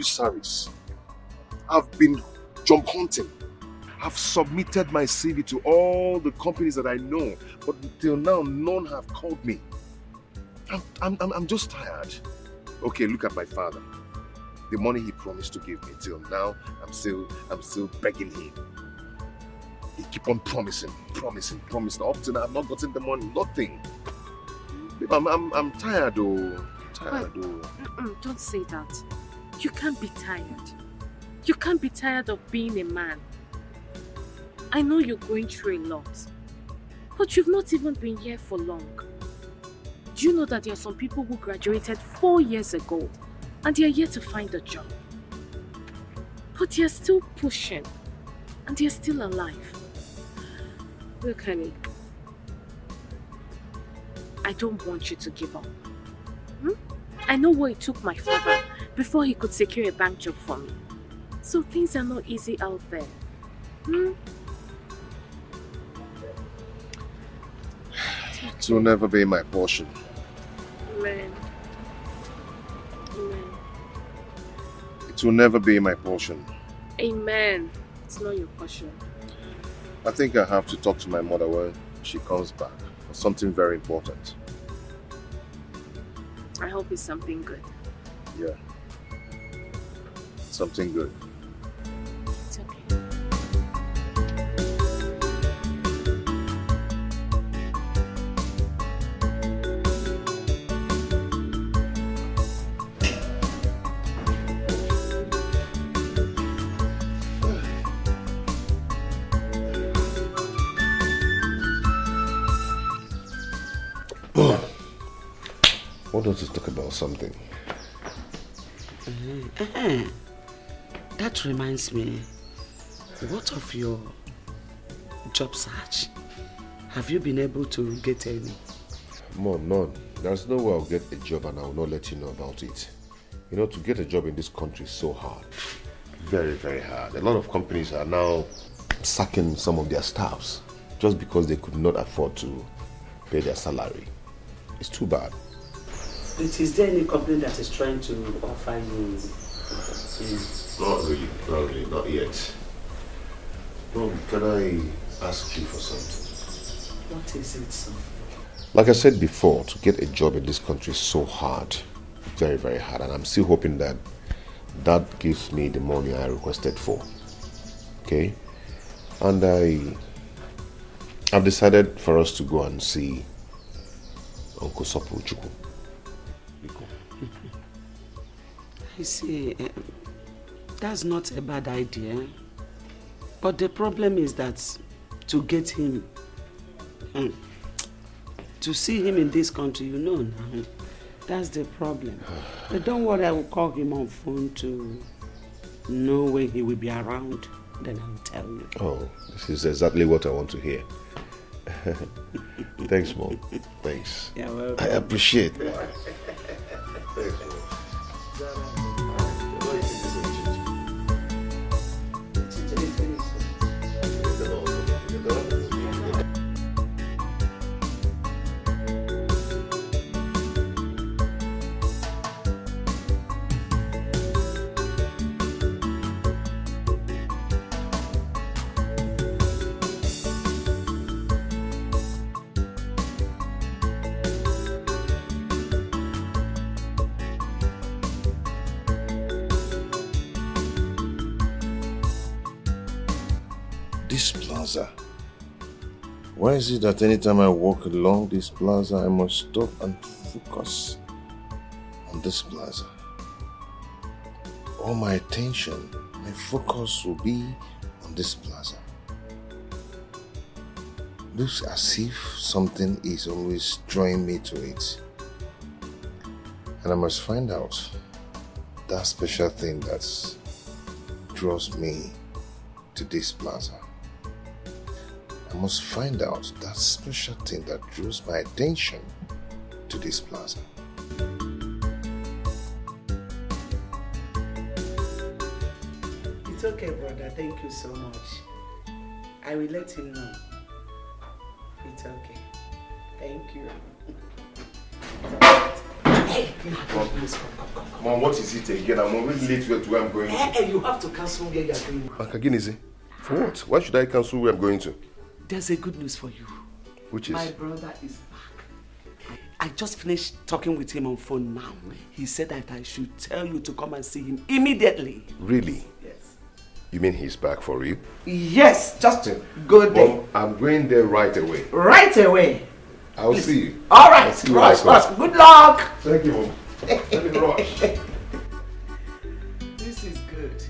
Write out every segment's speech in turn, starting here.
service. I've been job hunting. I've submitted my CV to all the companies that I know, but till now, none have called me. I'm just tired. Okay, look at my father. The money he promised to give me, till now, I'm still begging him. He keep on promising. Up to now, I've not gotten the money, nothing. Babe, I'm tired, though. Don't say that. You can't be tired. You can't be tired of being a man. I know you're going through a lot, but you've not even been here for long. Do you know that there are some people who graduated 4 years ago and they are yet to find a job? But they are still pushing and they are still alive. Look, honey, I don't want you to give up. I know what it took my father before he could secure a bank job for me. So things are not easy out there. It will never be my portion. Amen. It will never be my portion. Amen. It's not your portion. I think I have to talk to my mother when she comes back for something very important. I hope it's something good. Yeah. Something good. It's okay. Why don't you talk about something? That reminds me, what of your job search? Have you been able to get any? Mom, none. There's no way I'll get a job and I will not let you know about it. You know, to get a job in this country is so hard. Very, very hard. A lot of companies are now sacking some of their staffs just because they could not afford to pay their salary. It's too bad. But is there any company that is trying to offer you? Not really, not yet. Mom, can I ask you for something? What is it, son? Like I said before, to get a job in this country is so hard. Very, very hard. And I'm still hoping that that gives me the money I requested for. Okay? And I've decided for us to go and see Uncle Sopo Chukwu. I see. That's not a bad idea. But the problem is that to get him, to see him in this country, you know now, that's the problem. But don't worry, I will call him on phone to know when he will be around. Then I will tell you. Oh, this is exactly what I want to hear. Thanks, Mom. Thanks. You're welcome. I appreciate it. This plaza. Why is it that anytime I walk along this plaza, I must stop and focus on this plaza? All my attention, my focus will be on this plaza. Looks as if something is always drawing me to it. And I must find out that special thing that draws me to this plaza. I must find out that special thing that draws my attention to this plaza. It's okay, brother. Thank you so much. I will let him know. It's okay. Thank you. Hey, please come. Mom, what is it again? I'm already late to where I'm going to. You have to cancel where you're going. Akagineze, for what? Why should I cancel where I'm going to? There's a good news for you. Which is? My brother is back. I just finished talking with him on phone now. He said that I should tell you to come and see him immediately. Really? Yes. You mean he's back for real? Yes, just to go there. Mom, I'm going there right away. Right away. I'll see you. All right, I'll see you rush. Good luck. Thank you, Mom. Let me rush. This is good.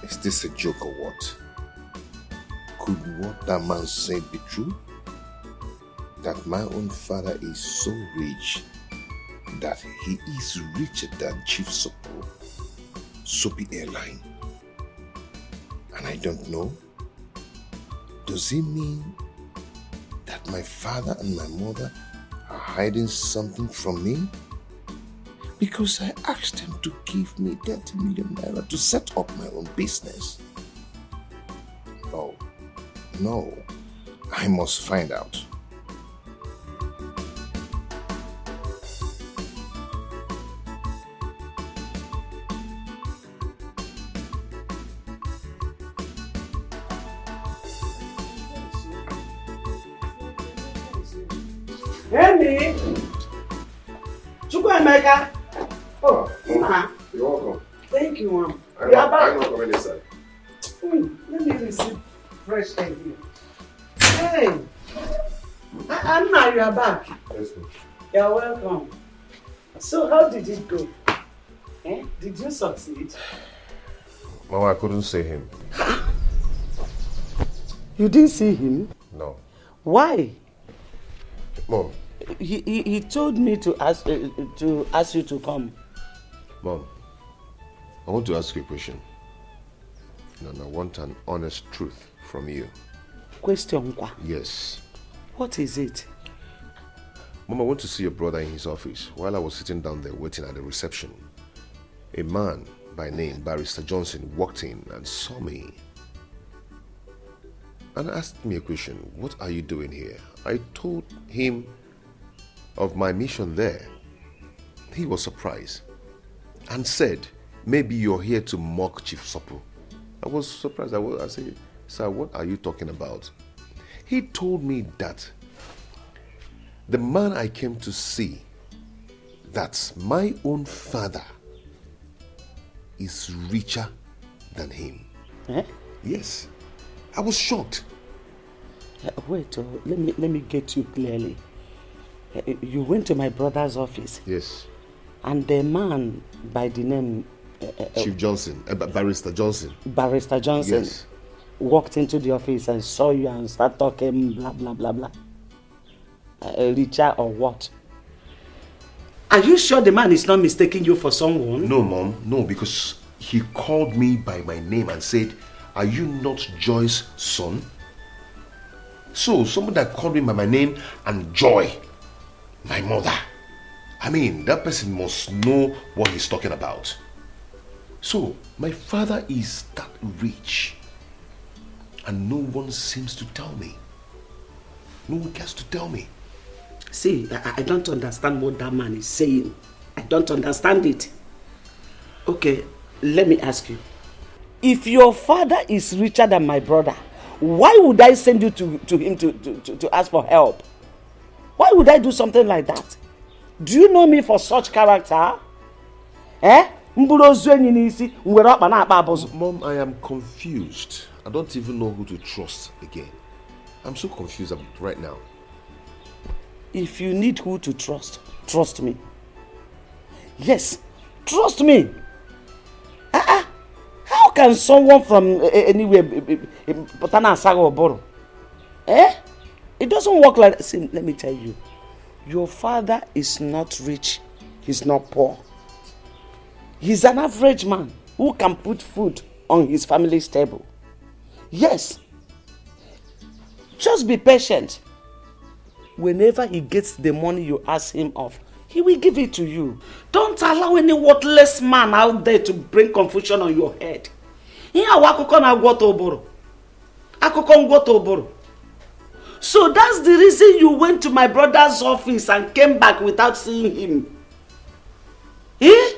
Is this a joke or what? Could what that man said be true? That my own father is so rich that he is richer than Chief Sopo, Soapy Airline. And I don't know? Does it mean that my father and my mother are hiding something from me? Because I asked them to give me 30 million naira to set up my own business. Oh, no, I must find out. Amy! Chukwuemeka! Oh, Ma. You're welcome. Thank you, Mom. I'm not coming inside. Let me receive fresh air here. Hey! Anna, you are back. Yes, ma'am. You're welcome. So, how did it go? Did you succeed? Mama, I couldn't see him. You didn't see him? No. Why? Mom. He told me to ask you to come. Mom, I want to ask you a question. And I want an honest truth from you. Question? Yes. What is it? Mom, I went to see your brother in his office while I was sitting down there waiting at the reception. A man by name Barrister Johnson walked in and saw me and asked me a question. What are you doing here? I told him of my mission there. He was surprised and said, maybe you're here to mock Chief Sopo. I was surprised. I said, sir, what are you talking about? He told me that the man I came to see, that's my own father, is richer than him. Yes. I was shocked. Wait, let me get you clearly. You went to my brother's office. Yes. And the man by the name Chief Johnson, Barrister Johnson. Barrister Johnson. Yes. Walked into the office and saw you and started talking blah blah blah blah. Richer or what? Are you sure the man is not mistaking you for someone? No, Mom. No, because he called me by my name and said, are you not Joy's son? So, someone that called me by my name and Joy, my mother. I mean, that person must know what he's talking about. So, my father is that rich And no one seems to tell me. No one cares to tell me. See, I don't understand what that man is saying. I don't understand it. Okay, let me ask you. If your father is richer than my brother, why would I send you to him to ask for help? Why would I do something like that? Do you know me for such character? Eh? Mom, I am confused. I don't even know who to trust again. I'm so confused right now. If you need who to trust, trust me. Yes, trust me. How can someone from anywhere eh? It doesn't work like that. See, let me tell you. Your father is not rich. He's not poor. He's an average man who can put food on his family's table. Yes. Just be patient. Whenever he gets the money you ask him of, he will give it to you. Don't allow any worthless man out there to bring confusion on your head. So that's the reason you went to my brother's office and came back without seeing him. Eh?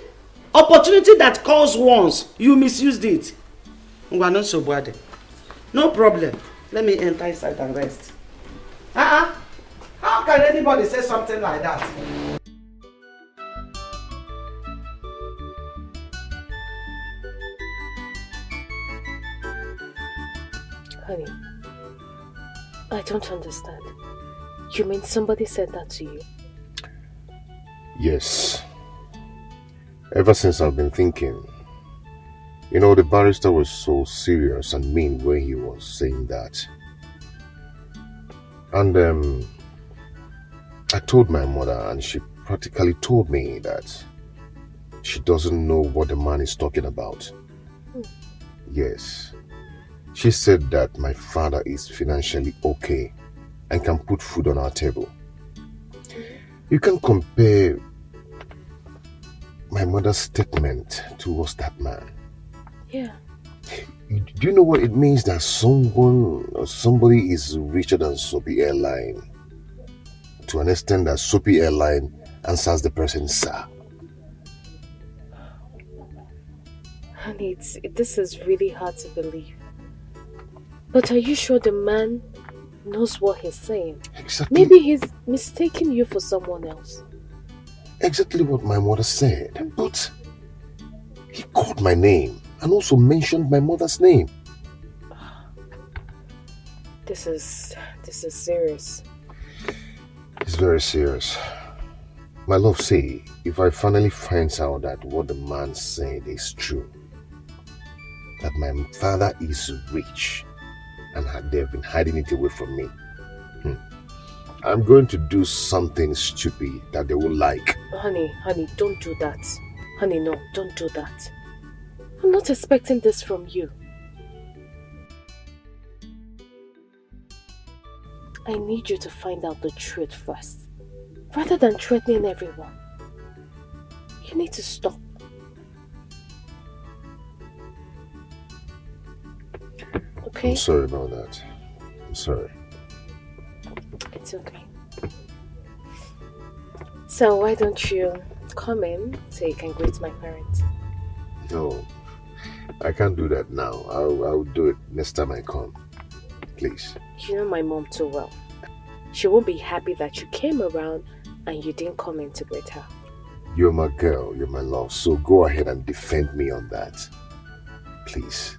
Opportunity that calls once, you misused it. No problem. Let me enter inside and rest. How can anybody say something like that? Honey, I don't understand. You mean somebody said that to you? Yes. Ever since I've been thinking, you know, the barrister was so serious and mean when he was saying that. And I told my mother, and she practically told me that she doesn't know what the man is talking about. Yes. She said that my father is financially okay and can put food on our table. You can compare my mother's statement towards that man. Yeah. Do you know what it means that someone or somebody is richer than Soapy Airline? To an extent that Soapy Airline answers the person, sir. Honey, this is really hard to believe. But are you sure the man knows what he's saying? Exactly. Maybe he's mistaking you for someone else. Exactly what my mother said. But he called my name and also mentioned my mother's name. This is serious. It's very serious. My love, say, if I finally find out that what the man said is true, that my father is rich and they've been hiding it away from me, I'm going to do something stupid that they will like. Honey, don't do that. Honey, no, don't do that. I'm not expecting this from you. I need you to find out the truth first, rather than threatening everyone. You need to stop. Okay? I'm sorry about that. I'm sorry. It's okay. So why don't you come in so you can greet my parents? No, I can't do that now. I'll do it next time I come. Please. You know my mom too well. She won't be happy that you came around and you didn't come in to greet her. You're my girl, you're my love, so go ahead and defend me on that. Please,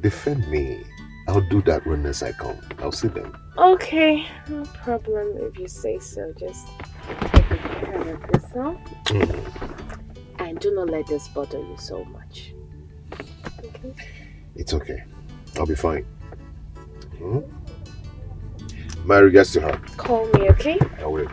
defend me. I'll do that when next I come. I'll see them. Okay, no problem if you say so. Just take care of yourself. And do not let this bother you so much. Okay? It's okay. I'll be fine. My regards to her. Call me, okay? I will.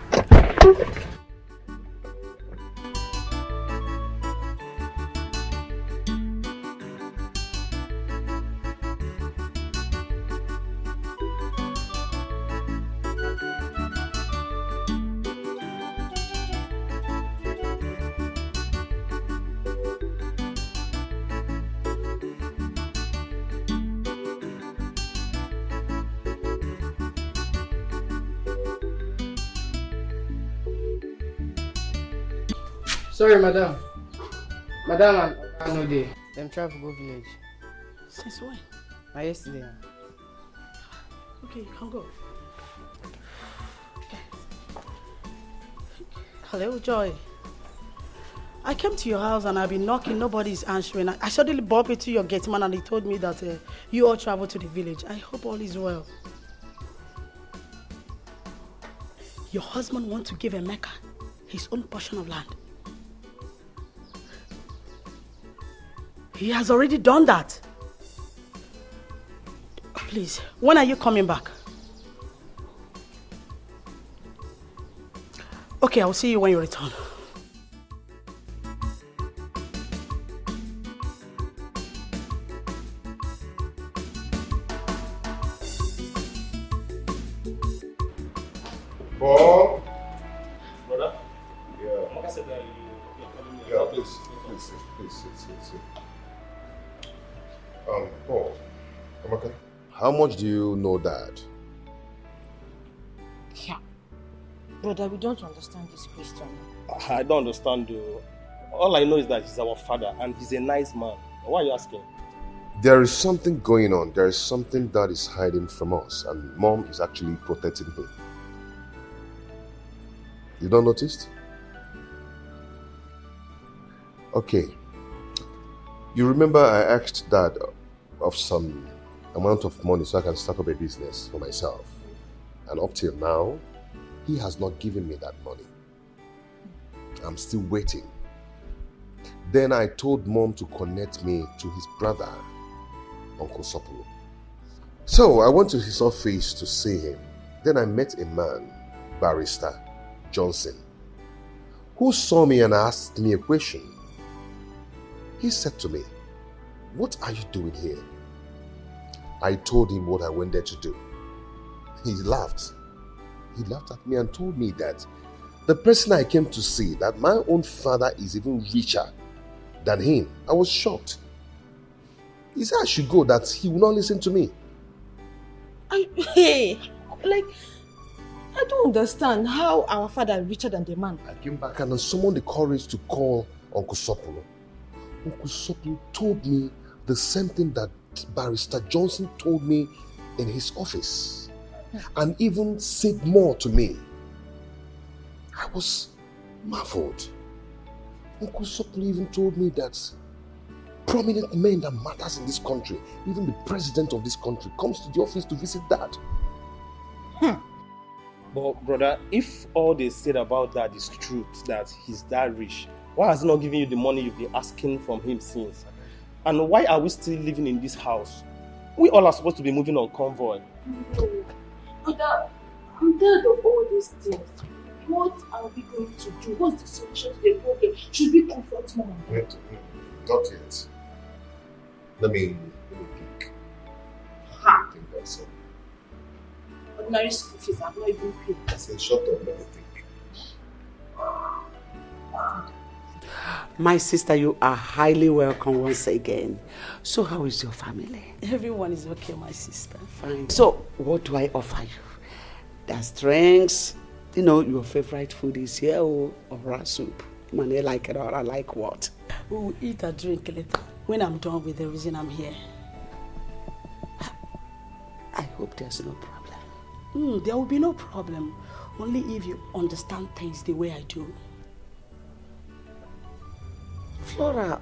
Sorry, madam. Madam and no day. Them travel go village. Since when? Na yesterday. Okay, you can go. Hello, Joy. I came to your house and I've been knocking, nobody's answering. I suddenly bumped into your gate man and he told me that you all travel to the village. I hope all is well. Your husband wants to give Emeka his own portion of land. He has already done that. Please, when are you coming back? Okay, I'll see you when you return. Paul? Brother? Yeah. Like I said, you're calling me. Yeah, please sit. Paul, Amaka, how much do you know Dad? Yeah. Brother, we don't understand this question. I don't understand though. All I know is that he's our father and he's a nice man. Why are you asking? There is something going on. There is something that is hiding from us, and Mom is actually protecting him. You don't notice? Okay. You remember I asked Dad of some amount of money so I can start up a business for myself. And up till now, he has not given me that money. I'm still waiting. Then I told Mom to connect me to his brother, Uncle Sopolo. So I went to his office to see him. Then I met a man, Barrister Johnson, who saw me and asked me a question. He said to me, "What are you doing here?" I told him what I went there to do. He laughed. He laughed at me and told me that the person I came to see, that my own father is even richer than him. I was shocked. He said I should go, that he will not listen to me. I don't understand how our father is richer than the man. I came back and I summoned the courage to call Uncle Sopolo. Uncle Sopolo told me the same thing that Barrister Johnson told me in his office, and even said more to me. I was marveled. Uncle Sopolo even told me that prominent men that matters in this country, even the president of this country, comes to the office to visit Dad. But brother, if all they said about that is truth, that he's that rich, why has he not given you the money you've been asking from him since? And why are we still living in this house? We all are supposed to be moving on convoy. No. Brother, I'm tired of all these things. What are we going to do? What's the solution to the problem? Should we confront Mom? Wait, not yet. Let me think. I think that's all. Ordinary school fees, I've not even paid. I said, shut up, let me think. My sister, you are highly welcome once again. So how is your family? Everyone is okay, my sister. Fine. So what do I offer you? There's drinks. You know, your favorite food is here or rice soup. Man, I like it or I like what? We will eat and drink later. When I'm done with the reason I'm here. I hope there's no problem. There will be no problem. Only if you understand things the way I do. Flora,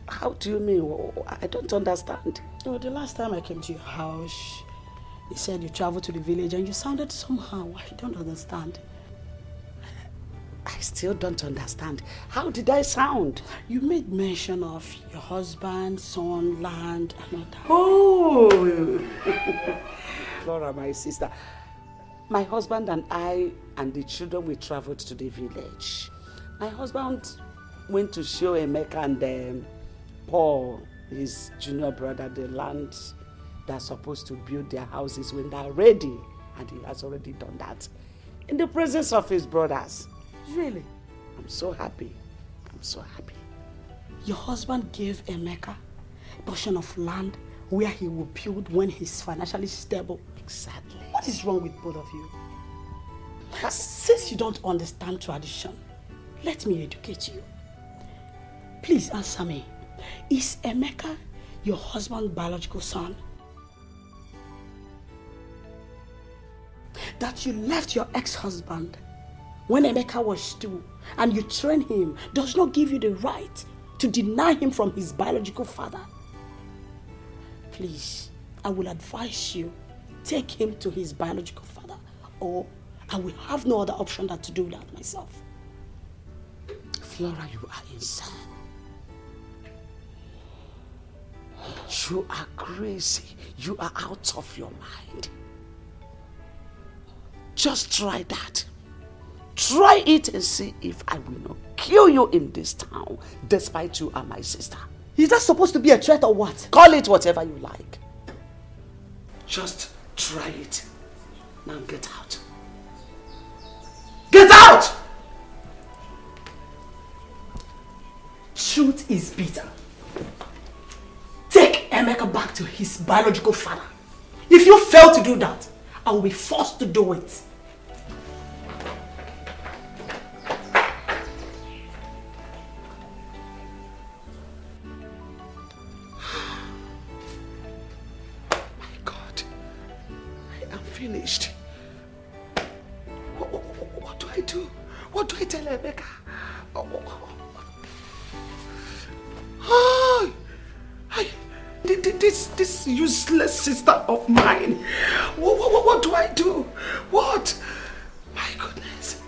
how do you mean? I don't understand. Oh, the last time I came to your house, you said you traveled to the village and you sounded somehow. I don't understand. I still don't understand. How did I sound? You made mention of your husband, son, land, and all that. Oh! Flora, my sister. My husband and I and the children, we traveled to the village. My husband went to show Emeka and Paul, his junior brother, the land they're supposed to build their houses when they're ready. And he has already done that in the presence of his brothers. Really? I'm so happy. I'm so happy. Your husband gave Emeka a portion of land where he will build when he's financially stable. Exactly. What is wrong with both of you? Since you don't understand tradition, let me educate you. Please answer me. Is Emeka your husband's biological son? That you left your ex-husband when Emeka was 2 and you trained him does not give you the right to deny him from his biological father. Please, I will advise you, take him to his biological father, or I will have no other option than to do that myself. Flora, you are insane. You are crazy. You are out of your mind. Just try that. Try it and see if I will not kill you in this town, despite you are my sister. Is that supposed to be a threat or what? Call it whatever you like. Just try it. Now get out. Get out! Truth is bitter. Take Emeka back to his biological father. If you fail to do that, I will be forced to do it. Finished. What do I do? What do I tell Emeka? This useless sister of mine. What do I do? What? My goodness.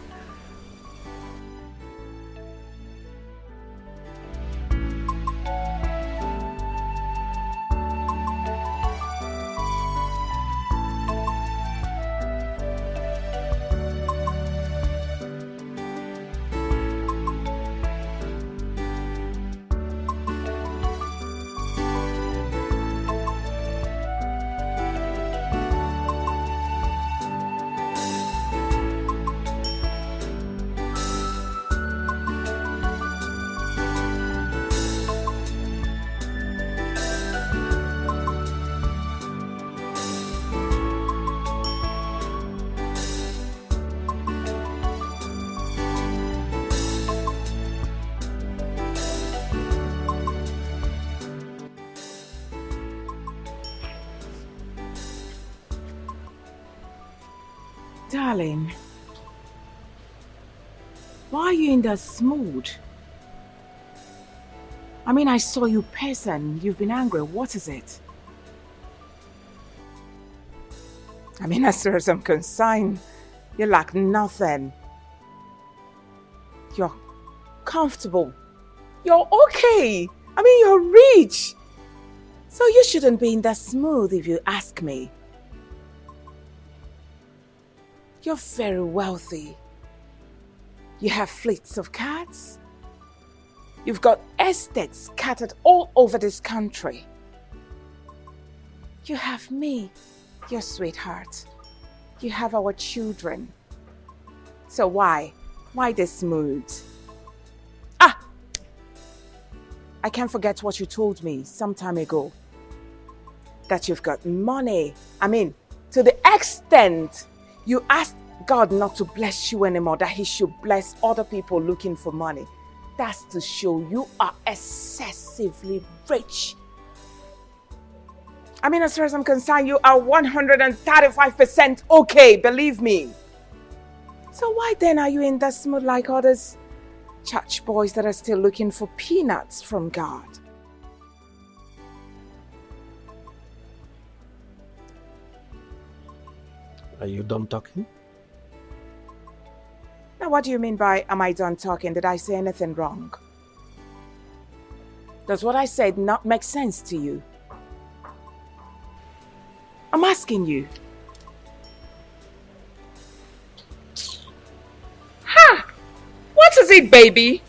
Darling, why are you in that mood? I mean, I saw you person. You've been angry. What is it? I mean, as far as I'm concerned, you lack nothing. You're comfortable. You're okay. I mean, you're rich. So you shouldn't be in that mood if you ask me. You're very wealthy. You have fleets of cars. You've got estates scattered all over this country. You have me, your sweetheart. You have our children. So why? Why this mood? Ah! I can't forget what you told me some time ago. That you've got money. I mean, to the extent you asked God not to bless you anymore, that He should bless other people looking for money. That's to show you are excessively rich. I mean, as far as I'm concerned, you are 135% okay, believe me. So why then are you in that mood like others church boys that are still looking for peanuts from God? Are you done talking? Now, what do you mean by, am I done talking? Did I say anything wrong? Does what I said not make sense to you? I'm asking you. Ha! What is it, baby?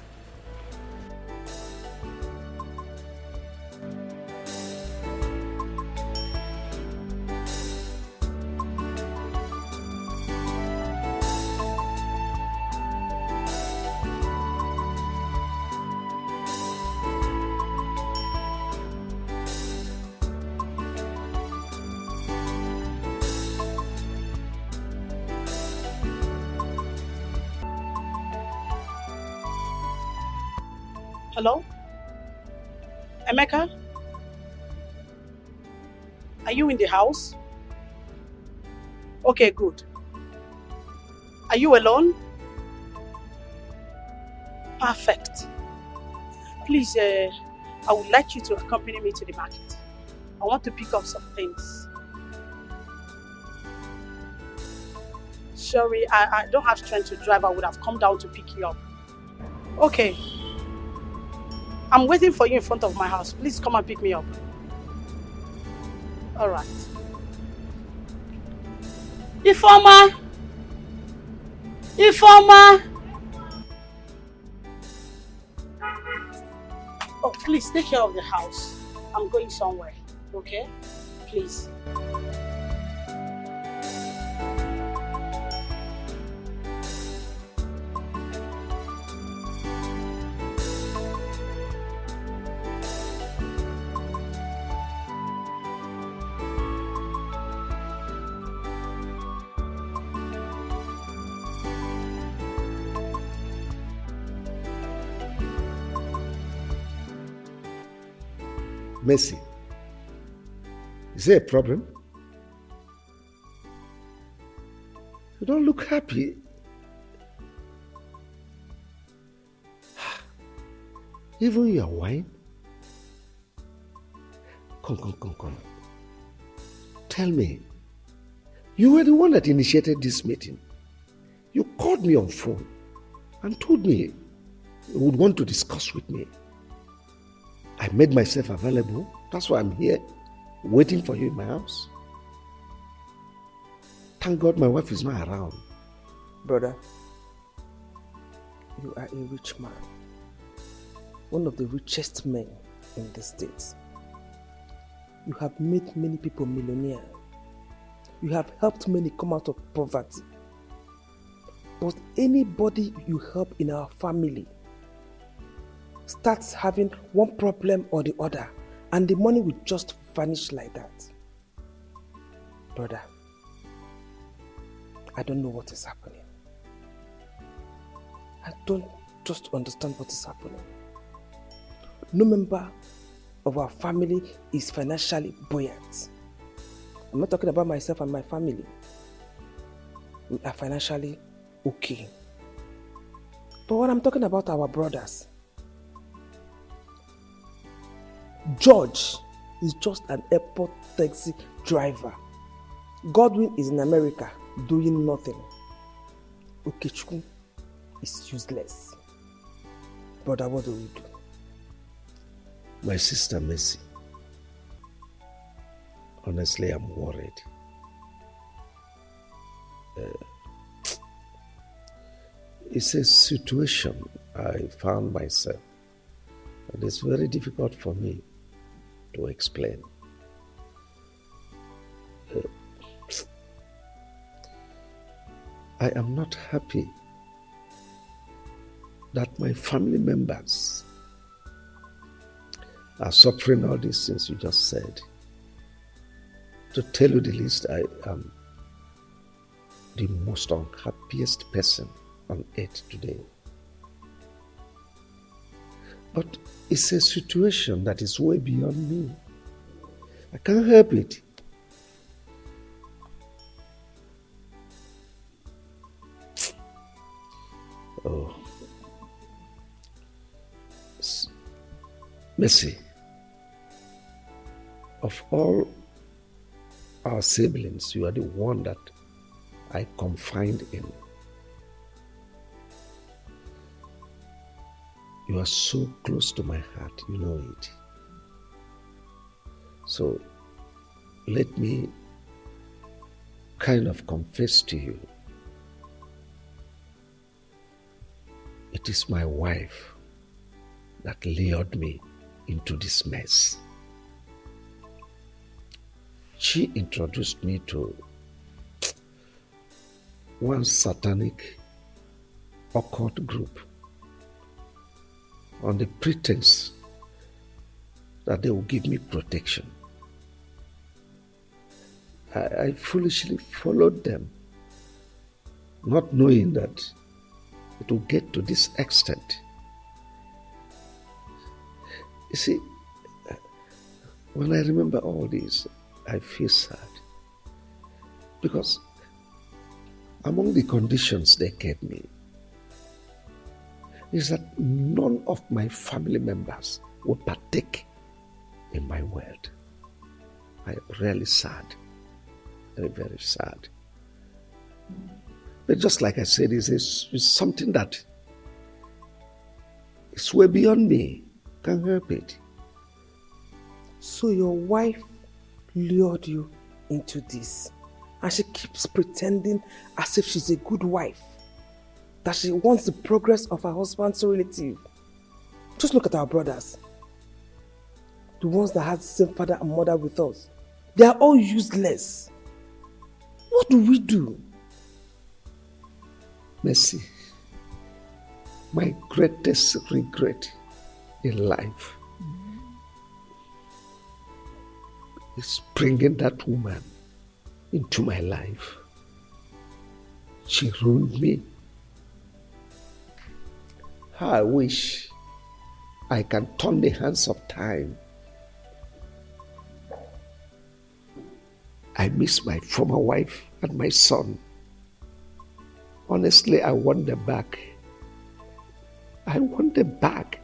Hello? Emeka? Are you in the house? Okay, good. Are you alone? Perfect. Please, I would like you to accompany me to the market. I want to pick up some things. Sorry, I don't have strength to drive. I would have come down to pick you up. Okay. I'm waiting for you in front of my house. Please come and pick me up. All right. Ifeoma! Ifeoma! Oh, please take care of the house. I'm going somewhere, okay? Please. Mercy, is there a problem? You don't look happy. Even your wine? Come. Tell me, you were the one that initiated this meeting. You called me on phone and told me you would want to discuss with me. I made myself available. That's why I'm here, waiting for you in my house. Thank God my wife is not around. Brother, you are a rich man. One of the richest men in the States. You have made many people millionaires. You have helped many come out of poverty. But anybody you help in our family starts having one problem or the other, and the money will just vanish like that. Brother, I don't know what is happening. I don't just understand what is happening. No member of our family is financially buoyant. I'm not talking about myself and my family. We are financially okay. But what I'm talking about our brothers, George is just an airport taxi driver. Godwin is in America doing nothing. Okechukwu is useless. Brother, what do we do? My sister Mercy, honestly, I'm worried. It's a situation I found myself, and it's very difficult for me to explain. I am not happy that my family members are suffering all these things you just said. To tell you the least, I am the most unhappiest person on earth today. But it's a situation that is way beyond me. I can't help it. Oh. Mercy, of all our siblings, you are the one that I confide in. You are so close to my heart, you know it. So let me kind of confess to you. It is my wife that lured me into this mess. She introduced me to one satanic occult group on the pretense that they will give me protection. I foolishly followed them, not knowing that it will get to this extent. You see, when I remember all this, I feel sad. Because among the conditions they gave me is that none of my family members would partake in my wealth. I am really sad. Very, very sad. But just like I said, it's something that is way beyond me. Can't help it. So your wife lured you into this, and she keeps pretending as if she's a good wife, that she wants the progress of her husband's relative. Just look at our brothers. The ones that had the same father and mother with us. They are all useless. What do we do? Mercy, my greatest regret in life is bringing that woman into my life. She ruined me. How I wish I can turn the hands of time. I miss my former wife and my son. Honestly, I want them back. I want them back.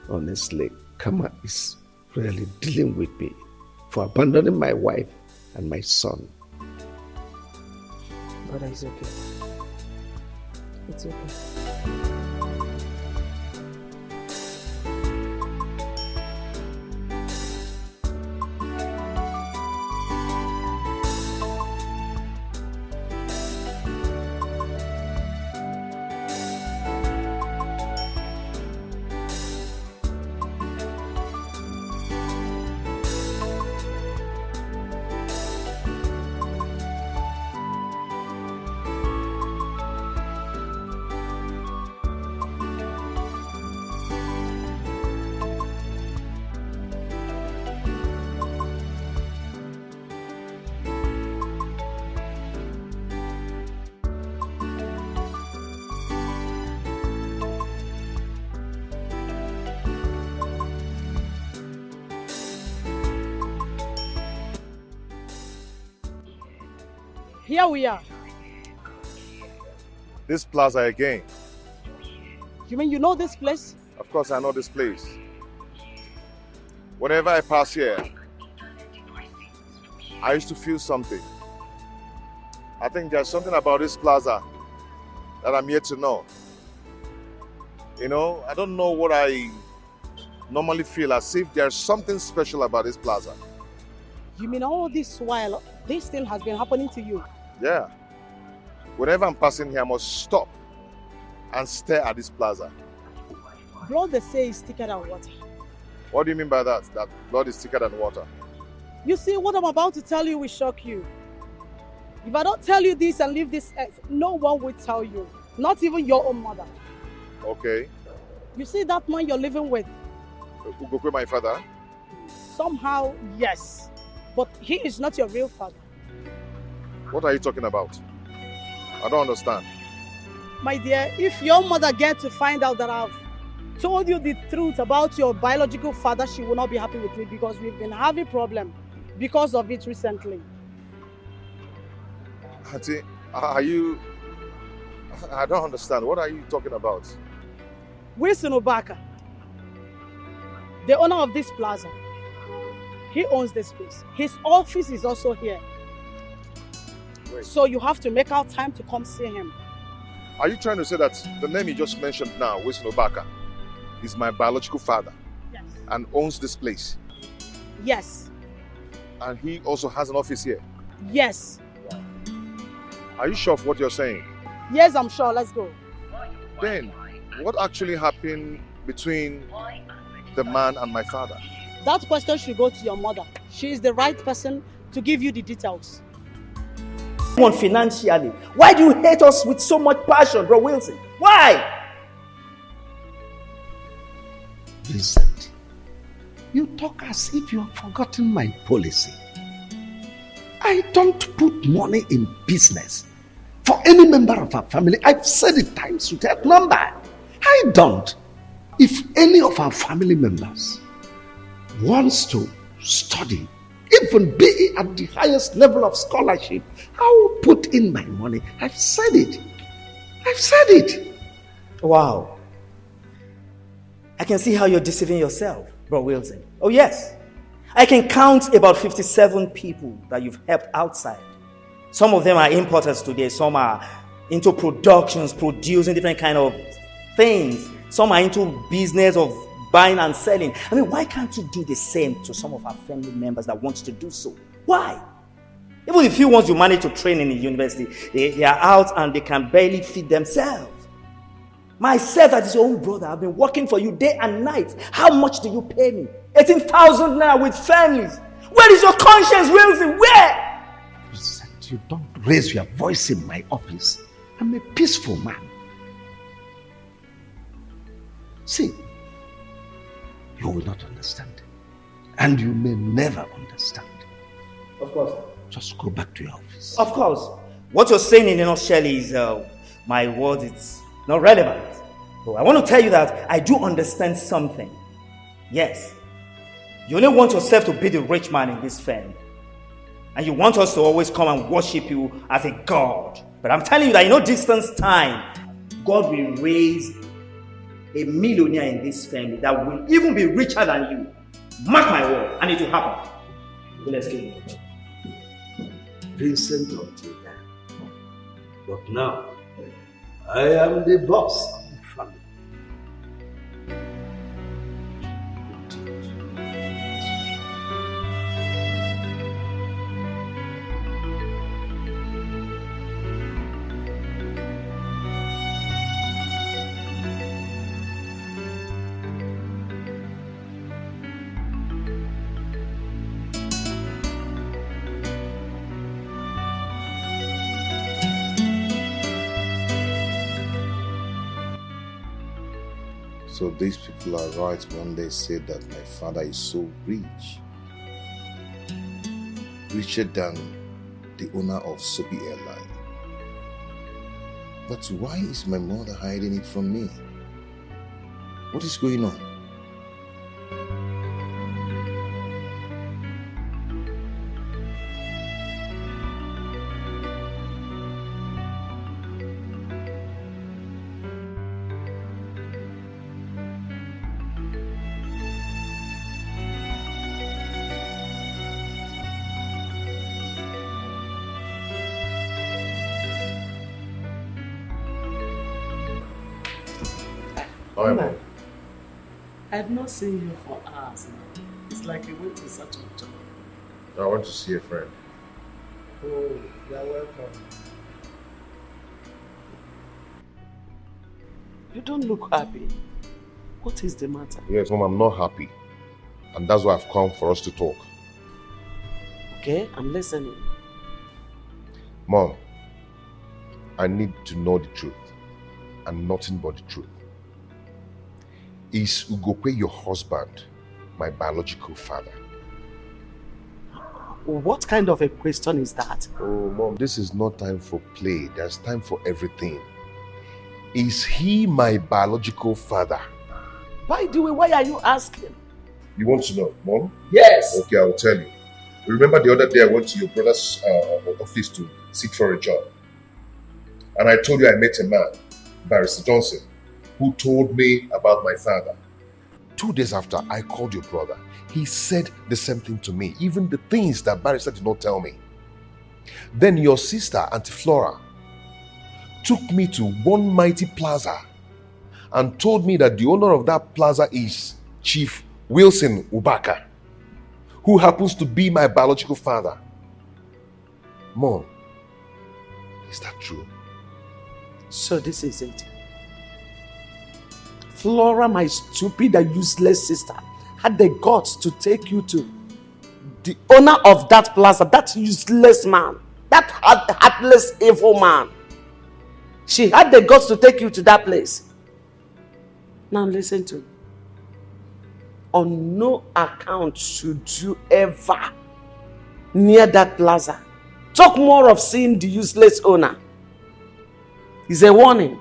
Honestly, karma is really dealing with me for abandoning my wife and my son. Brother, it's okay. It's okay. Here we are. This plaza again. You mean you know this place? Of course I know this place. Whenever I pass here, I used to feel something. I think there's something about this plaza that I'm yet to know. You know, I don't know what I normally feel, as if there's something special about this plaza. You mean all this while, this thing has been happening to you? Yeah. Whenever I'm passing here, I must stop and stare at this plaza. Blood, they say, is thicker than water. What do you mean by that? That blood is thicker than water? You see, what I'm about to tell you will shock you. If I don't tell you this and leave this earth, no one will tell you. Not even your own mother. Okay. You see that man you're living with? Ugokwe, my father? Somehow, yes. But he is not your real father. What are you talking about? I don't understand. My dear, if your mother gets to find out that I've told you the truth about your biological father, she will not be happy with me, because we've been having problems because of it recently. Auntie, are you... I don't understand. What are you talking about? Wilson Obaka, the owner of this plaza, he owns this place. His office is also here. Wait. So you have to make out time to come see him. Are you trying to say that the name you just mentioned now, Wilson Obaka, is my biological father? Yes. And owns this place? Yes. And he also has an office here? Yes. Are you sure of what you're saying? Yes, I'm sure. Let's go. Then, what actually happened between the man and my father? That question should go to your mother. She is the right person to give you the details. Financially, why do you hate us with so much passion, bro Wilson? Why? Vincent, you talk as if you have forgotten my policy. I don't put money in business for any member of our family. I've said it times without number. I don't. If any of our family members wants to study, even be at the highest level of scholarship, I will put in my money. I've said it. I've said it. Wow. I can see how you're deceiving yourself, Bro Wilson. Oh yes. I can count about 57 people that you've helped outside. Some of them are importers today. Some are into productions, producing different kind of things. Some are into business of buying and selling. I mean, why can't you do the same to some of our family members that want to do so? Why? Even the few ones you manage to train in the university, they are out and they can barely feed themselves. Myself, that is your own brother, I've been working for you day and night. How much do you pay me? 18,000 naira with families. Where is your conscience, Wilson? Where? You don't raise your voice in my office. I'm a peaceful man. See, you will not understand. And you may never understand. Of course. Just go back to your office. Of course. What you're saying in a nutshell is my word is not relevant. But I want to tell you that I do understand something. Yes. You only want yourself to be the rich man in this family. And you want us to always come and worship you as a god. But I'm telling you that in no distance time, God will raise a millionaire in this family that will even be richer than you. Mark my word, and it will happen. Let's get it. Vincent until then. But now, I am the boss of the family. So these people are right when they say that my father is so rich. Richer than the owner of Sobi Airline. But why is my mother hiding it from me? What is going on? Mama, I've not seen you for hours now. It's like you went to such a job. I want to see a friend. Oh, you're welcome. You don't look happy. What is the matter? Yes, Mom, I'm not happy. And that's why I've come for us to talk. Okay, I'm listening. Mom, I need to know the truth. And nothing but the truth. Is Ugokwe your husband, my biological father? What kind of a question is that? Oh, Mom, this is not time for play. There's time for everything. Is he my biological father? By the way, why are you asking? You want to know, Mom? Yes. Okay, I'll tell you. Remember the other day I went to your brother's office to seek for a job. And I told you I met a man, Barrister Johnson, who told me about my father. 2 days after, I called your brother. He said the same thing to me, even the things that Barrister did not tell me. Then your sister, Auntie Flora, took me to one mighty plaza and told me that the owner of that plaza is Chief Wilson Ubaka, who happens to be my biological father. Mom, is that true? So this is it. Flora, my stupid and useless sister, had the guts to take you to the owner of that plaza, that useless man, that heartless, evil man. She had the guts to take you to that place. Now listen to me. On no account should you ever near that plaza talk more of seeing the useless owner. It's a warning.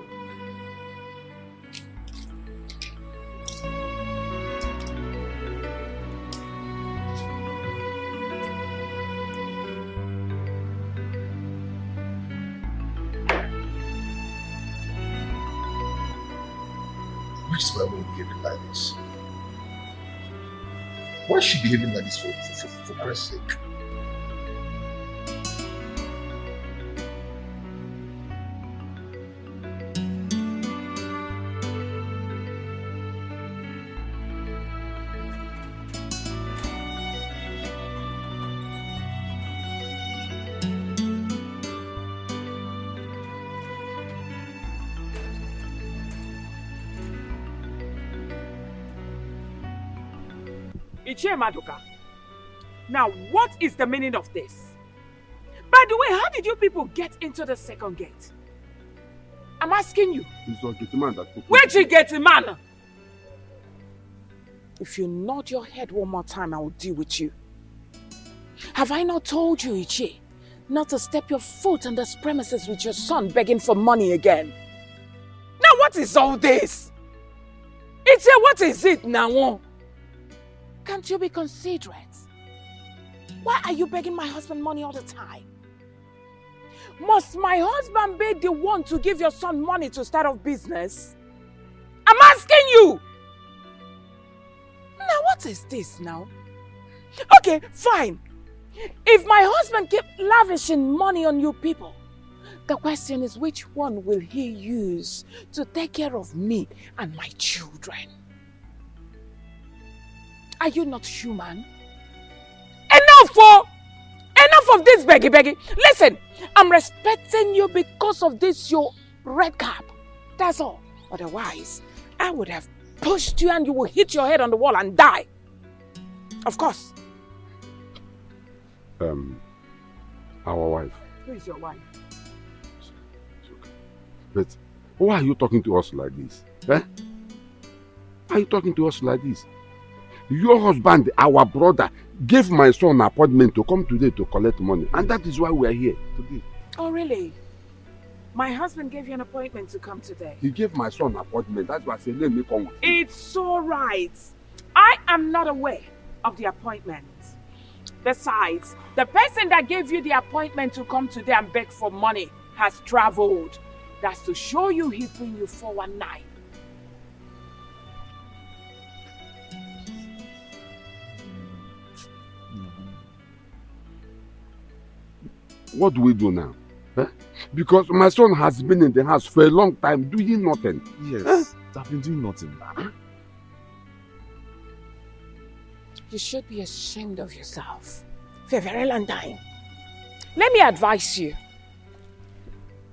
Why is my mom behaving like this? Why is she behaving like this for Christ's sake? Ichie Maduka, now what is the meaning of this? By the way, how did you people get into the second gate? I'm asking you. It's not getting man that. Where'd you get the man? If you nod your head one more time, I will deal with you. Have I not told you, Ichie, not to step your foot on this premises with your son begging for money again? Now what is all this? Ichie, what is it now? Can't you be considerate? Why are you begging my husband money all the time? Must my husband be the one to give your son money to start off business? I'm asking you! Now what is this now? Okay, fine. If my husband keep lavishing money on you people, the question is which one will he use to take care of me and my children? Are you not human? Enough of this beggy. Listen, I'm respecting you because of this your red cap. That's all. Otherwise, I would have pushed you and you will hit your head on the wall and die. Of course. Our wife. Who is your wife? It's okay. But why are you talking to us like this? Eh? Why are you talking to us like this? Your husband, our brother, gave my son an appointment to come today to collect money. And that is why we are here today. Oh, really? My husband gave you an appointment to come today. He gave my son an appointment. That's why I said, let me come. It's all right. I am not aware of the appointment. Besides, the person that gave you the appointment to come today and beg for money has traveled. That's to show you he's doing you 419. What do we do now? Eh? Because my son has been in the house for a long time doing nothing. Yes, I've been doing nothing. You should be ashamed of yourself for a very long time. Let me advise you.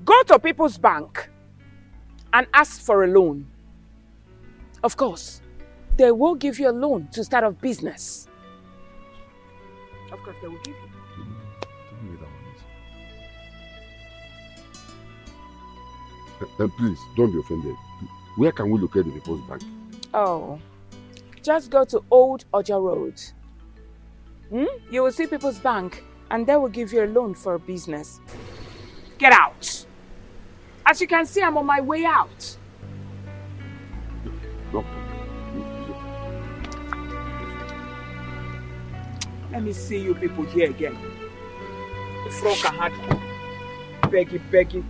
Go to People's Bank and ask for a loan. Of course, they will give you a loan to start a business. Of course, they will give you. Please, don't be offended. Where can we locate the People's Bank? Oh, just go to Old Oja Road. You will see People's Bank and they will give you a loan for a business. Get out. As you can see, I'm on my way out. No. Let me see you people here again. The frog had beggy.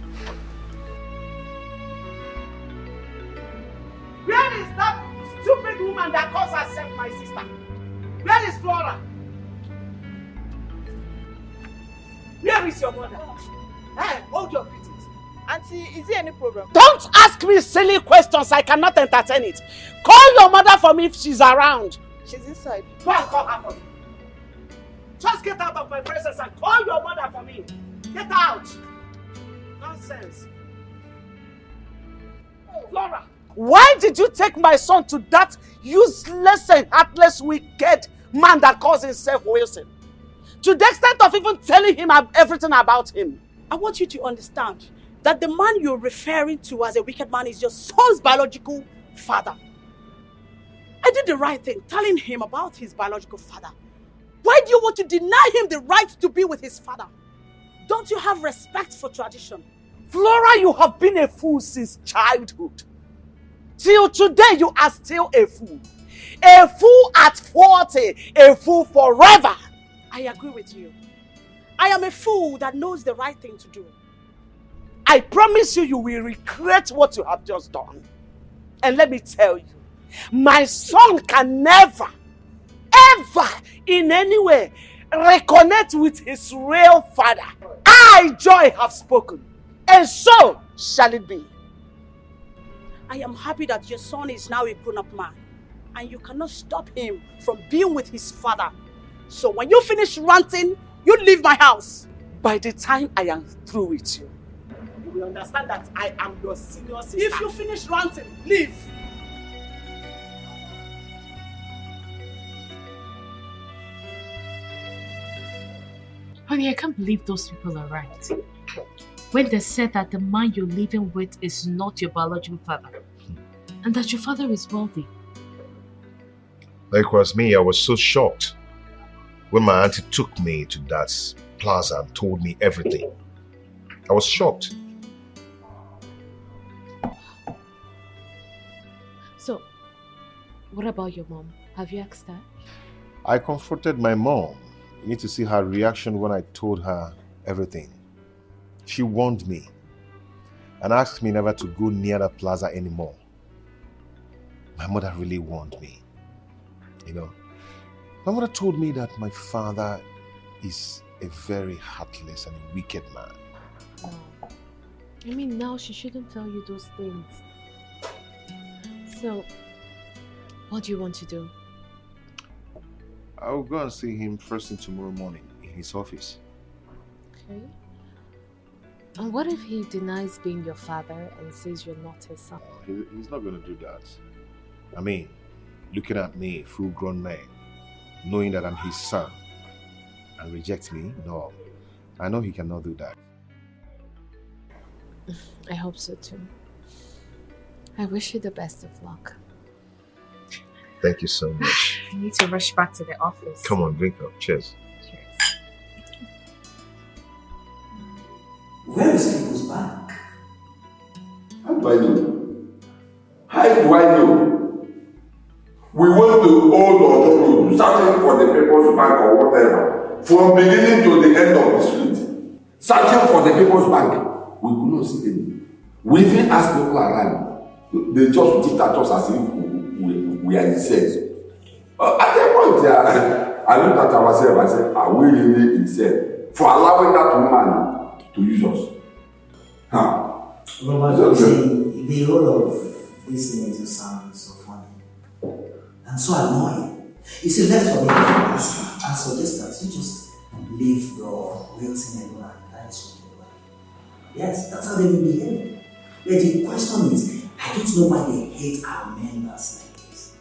Where is that stupid woman that calls herself my sister? Where is Flora? Where is your mother? Hey, hold your beatings. Auntie, is there any problem? Don't ask me silly questions. I cannot entertain it. Call your mother for me if she's around. She's inside. Go and call her for me. Just get out of my presence and call your mother for me. Get out. Nonsense. Flora. Why did you take my son to that useless and heartless, wicked man that calls himself Wilson? To the extent of even telling him everything about him. I want you to understand that the man you're referring to as a wicked man is your son's biological father. I did the right thing, telling him about his biological father. Why do you want to deny him the right to be with his father? Don't you have respect for tradition? Flora, you have been a fool since childhood. Till today, you are still a fool. A fool at 40, a fool forever. I agree with you. I am a fool that knows the right thing to do. I promise you, you will regret what you have just done. And let me tell you, my son can never, ever, in any way, reconnect with his real father. I, Joy, have spoken, and so shall it be. I am happy that your son is now a grown-up man, and you cannot stop him from being with his father. So when you finish ranting, you leave my house. By the time I am through with you, you will understand that I am your senior sister. If you finish ranting, leave. Honey, I can't believe those people are right. When they said that the man you're living with is not your biological father, and that your father is wealthy. Likewise me, I was so shocked when my auntie took me to that plaza and told me everything. I was shocked. So, what about your mom? Have you asked her? I confronted my mom. You need to see her reaction when I told her everything. She warned me and asked me never to go near the plaza anymore. My mother really warned me. You know, my mother told me that my father is a very heartless and wicked man. Oh. I mean, now she shouldn't tell you those things. So, what do you want to do? I'll go and see him first thing tomorrow morning in his office. Okay. And what if he denies being your father and says you're not his son? He's not going to do that. I mean, looking at me, full-grown man, knowing that I'm his son, and reject me? No. I know he cannot do that. I hope so too. I wish you the best of luck. Thank you so much. I need to rush back to the office. Come on, drink up. Cheers. Where is People's Bank? How do I know? How do I know? We went to Old Ojo, searching for the People's Bank or whatever, from beginning to the end of the street. Searching for the People's Bank. We could not see any. We even asked people around. They just looked at us as if we are insane. At that point, I looked at ourselves and said, are we really insane for allowing that woman to use us? Huh? Robert, the whole of this thing just sounds so funny and so annoying. You see, left for me I suggest that you just leave your Wilson alone and that is what you do. Yes, that's how they will behave. But the question is, I don't know why they hate our members like this.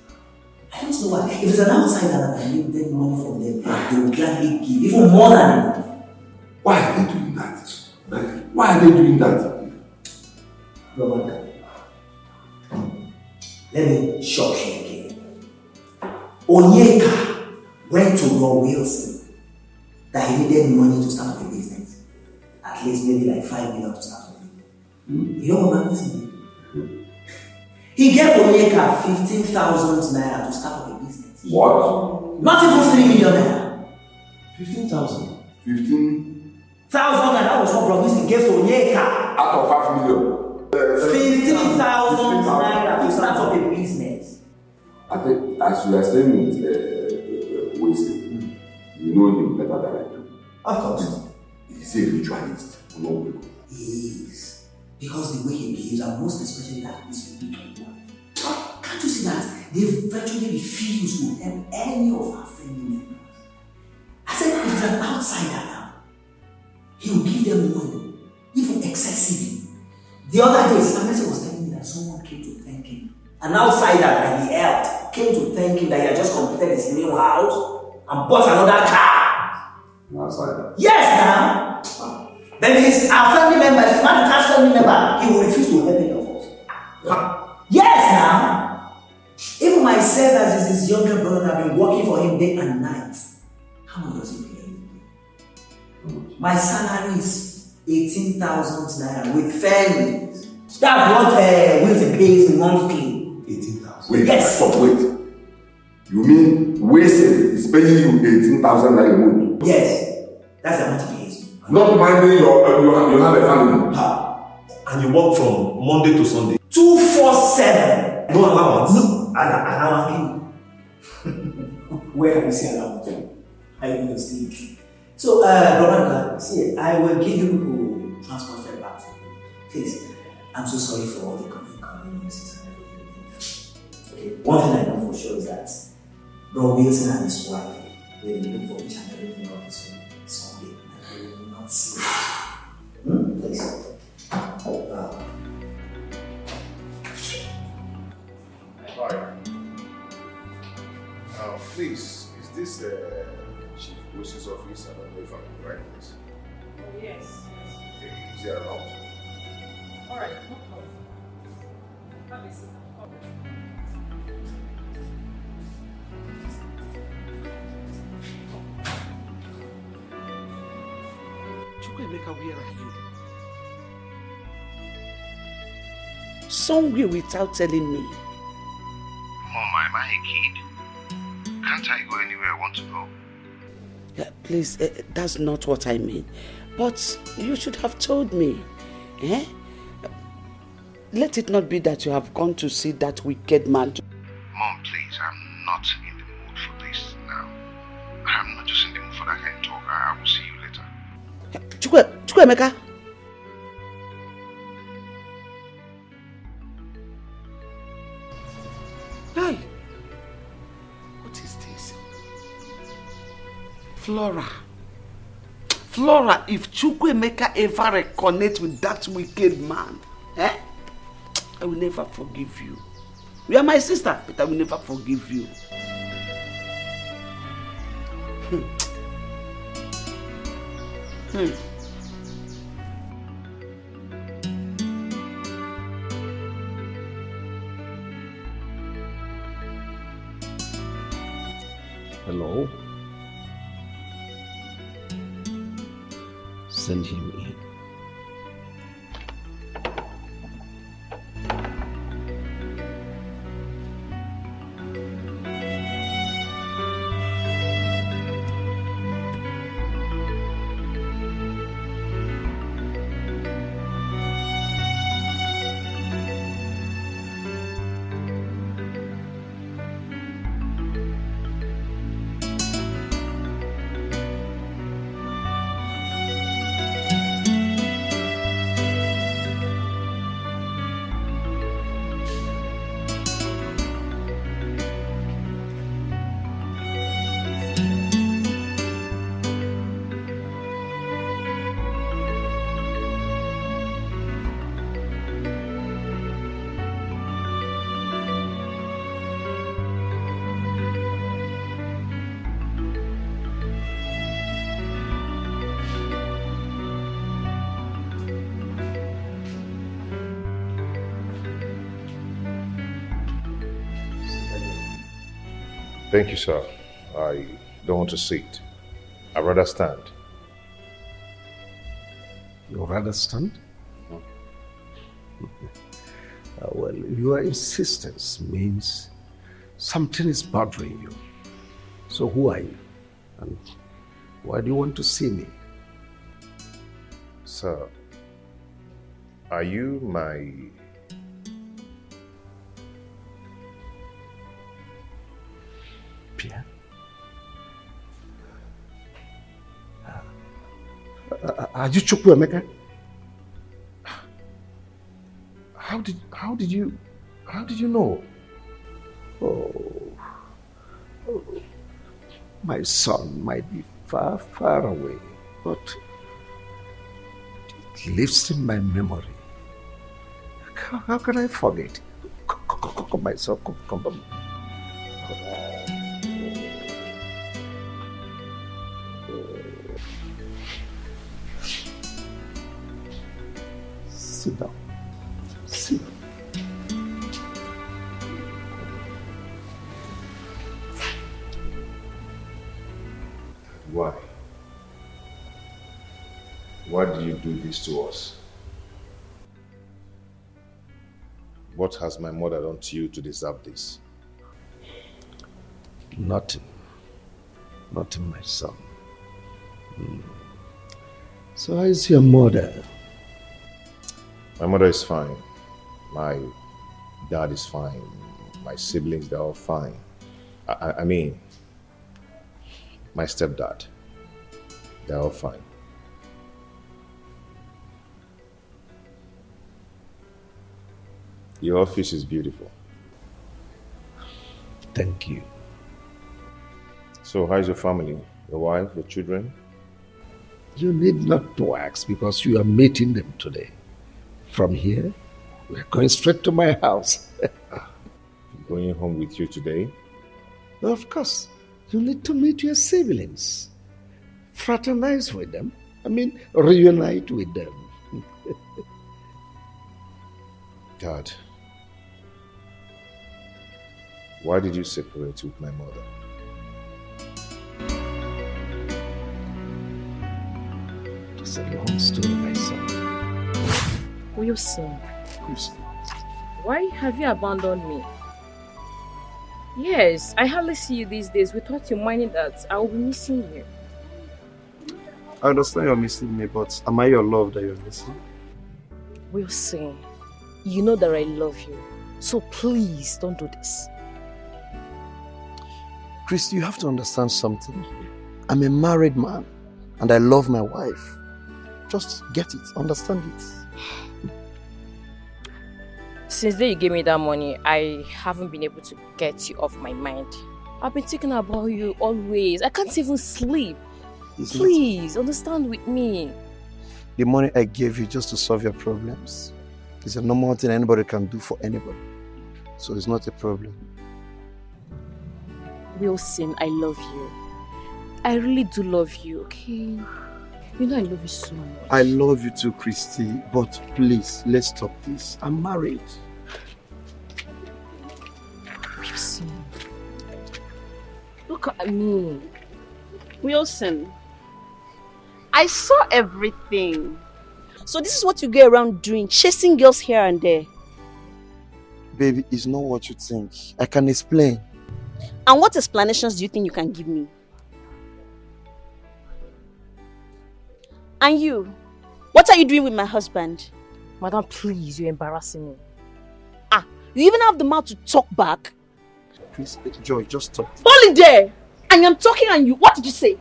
I don't know why. If it's an outsider that can give them money from them, they will gladly give even more than enough. Why are they doing that? Why are they doing that? Robert, let me shock you again. Onyeka went to Ron Wilson that he needed money to start up a business. At least maybe like 5 million to start up. You know what Wilson did? He gave Onyeka 15,000 naira to start up a business. What? Not even 3 million naira. 15,000. 15,000, and that was what Robinson gave to Onyeka. Out of 5 million. 15,000 naira to start up a business. I think, as you are saying with Wilson, you know him better than I do. Of course. He's a ritualist. He is. Because the way he behaves, and most especially that is wicked one. Can't you see that? They virtually refuse to help any of our family members. I said, if it's an outsider now, he will give them money, even excessively. The other day, Samantha was telling me that someone came to thank him. An outsider that he helped came to thank him that he had just completed his new house and bought another car. An outsider? Yes, now. Then it's our family member, if not the past family member, he will refuse to help any of us. Yes, now. Even myself, as his younger brother, I've been working for him day and night. How much does he pay? My salary is 18,000 naira with families. That's what Wilson pays monthly. 18,000. Wait, yes. Stop, wait. You mean Wilson is paying you 18,000 naira a month? Yes, that's the amount he pays. Not minding you have a family. And you work from Monday to Sunday? 247. No allowance? No, allowance. Where can you see allowance? I will sleep. So, brother, see, I will give you transport fare back to you. Please, I'm so sorry for all the inconveniences and everything. Okay, one thing I know for sure is that Bro Wilson and his wife will look for each and everything of this Sunday, and they will not see it. Please. Hi. Please, is this Chief Wilson's office? I don't know if I'm in the right place. Oh, yes. Okay, is he around? Alright, no problem. Have a seat. Chukwemeka, where are you? Somewhere without telling me. Mom, am I a kid? Can't I go anywhere I want to go? Yeah, please, that's not what I mean. But you should have told me. Eh? Let it not be that you have gone to see that wicked man. Mom, please, I'm not in the mood for this now. I'm not just in the mood for that kind of talk. I will see you later. Chukwemeka. Hi. What is this? Flora, if Chukwemeka ever reconnect with that wicked man, I will never forgive you. You are my sister, but I will never forgive you. Hello? Send him in. Thank you, sir. I don't want to sit. I'd rather stand. You rather stand? Well, your insistence means something is bothering you. So who are you? And why do you want to see me? Sir, are you my... Pierre? Are you Chukwemeka? How did you know? Oh, my son might be far, far away, but it lives in my memory. How can I forget? Come, my son, come. Sit down. Sit down. Why? Why did you do this to us? What has my mother done to you to deserve this? Nothing. Nothing, my son. So how is your mother? My mother is fine. My dad is fine. My siblings, they're all fine. I mean, my stepdad, they're all fine. Your office is beautiful. Thank you. So how's your family? Your wife, your children? You need not to ask because you are meeting them today. From here, we're going straight to my house. Going home with you today? Of course. You need to meet your siblings. Fraternize with them. Reunite with them. Dad, why did you separate with my mother? It's a long story, my son. Wilson, why have you abandoned me? Yes, I hardly see you these days without you minding that I will be missing you. I understand you're missing me, but am I your love that you're missing? Wilson, you know that I love you, so please don't do this. Christy, you have to understand something. I'm a married man and I love my wife. Just get it, understand it. Since the day you gave me that money, I haven't been able to get you off my mind. I've been thinking about you always. I can't even sleep. Please, understand with me. The money I gave you just to solve your problems is a normal thing anybody can do for anybody. So it's not a problem. Wilson, I love you. I really do love you, okay? You know I love you so much. I love you too, Christy, but please, let's stop this. I'm married. Wilson, look at me. Wilson, I saw everything. So this is what you go around doing, chasing girls here and there. Baby, it's not what you think. I can explain. And what explanations do you think you can give me? And you, what are you doing with my husband? Madam, please, you're embarrassing me. You even have the mouth to talk back? Please, Joy, just stop. Hold it there! I am talking and you, what did you say?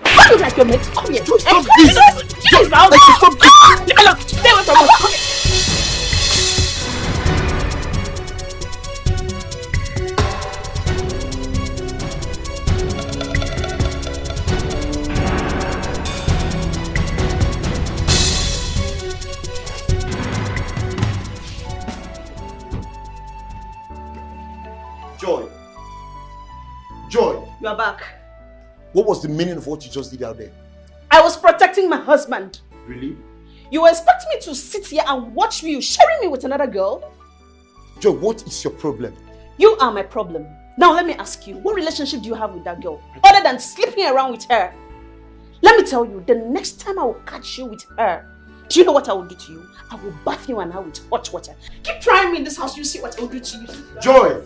What look like your mate? Come here. Joy, stop this! Joy, stop this! Stay away from us. Come here. Joy! You are back. What was the meaning of what you just did out there? I was protecting my husband. Really? You were expecting me to sit here and watch you sharing me with another girl? Joy, what is your problem? You are my problem. Now let me ask you, what relationship do you have with that girl? Other than sleeping around with her? Let me tell you, the next time I will catch you with her, do you know what I will do to you? I will bath you and I with hot water. Keep trying me in this house, you see what I will do to you. Joy!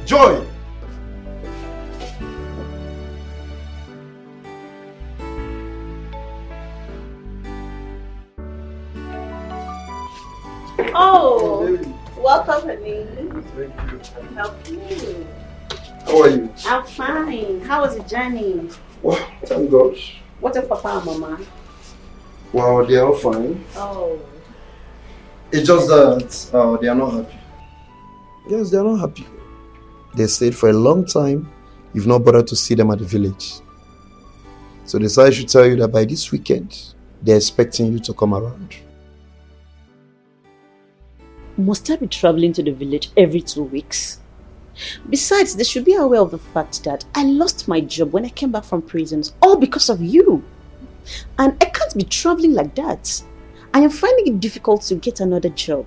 Joy! Oh, welcome, honey. Help you. How are you? I'm fine. How was the journey? Wow, thank God. What of Papa and Mama? Wow, they are all fine. Oh. It's just that they are not happy. Yes, they are not happy. They stayed for a long time. You've not bothered to see them at the village. So they said I should tell you that by this weekend, they're expecting you to come around. Must I be traveling to the village every 2 weeks? Besides, they should be aware of the fact that I lost my job when I came back from prisons, all because of you. And I can't be traveling like that. I am finding it difficult to get another job.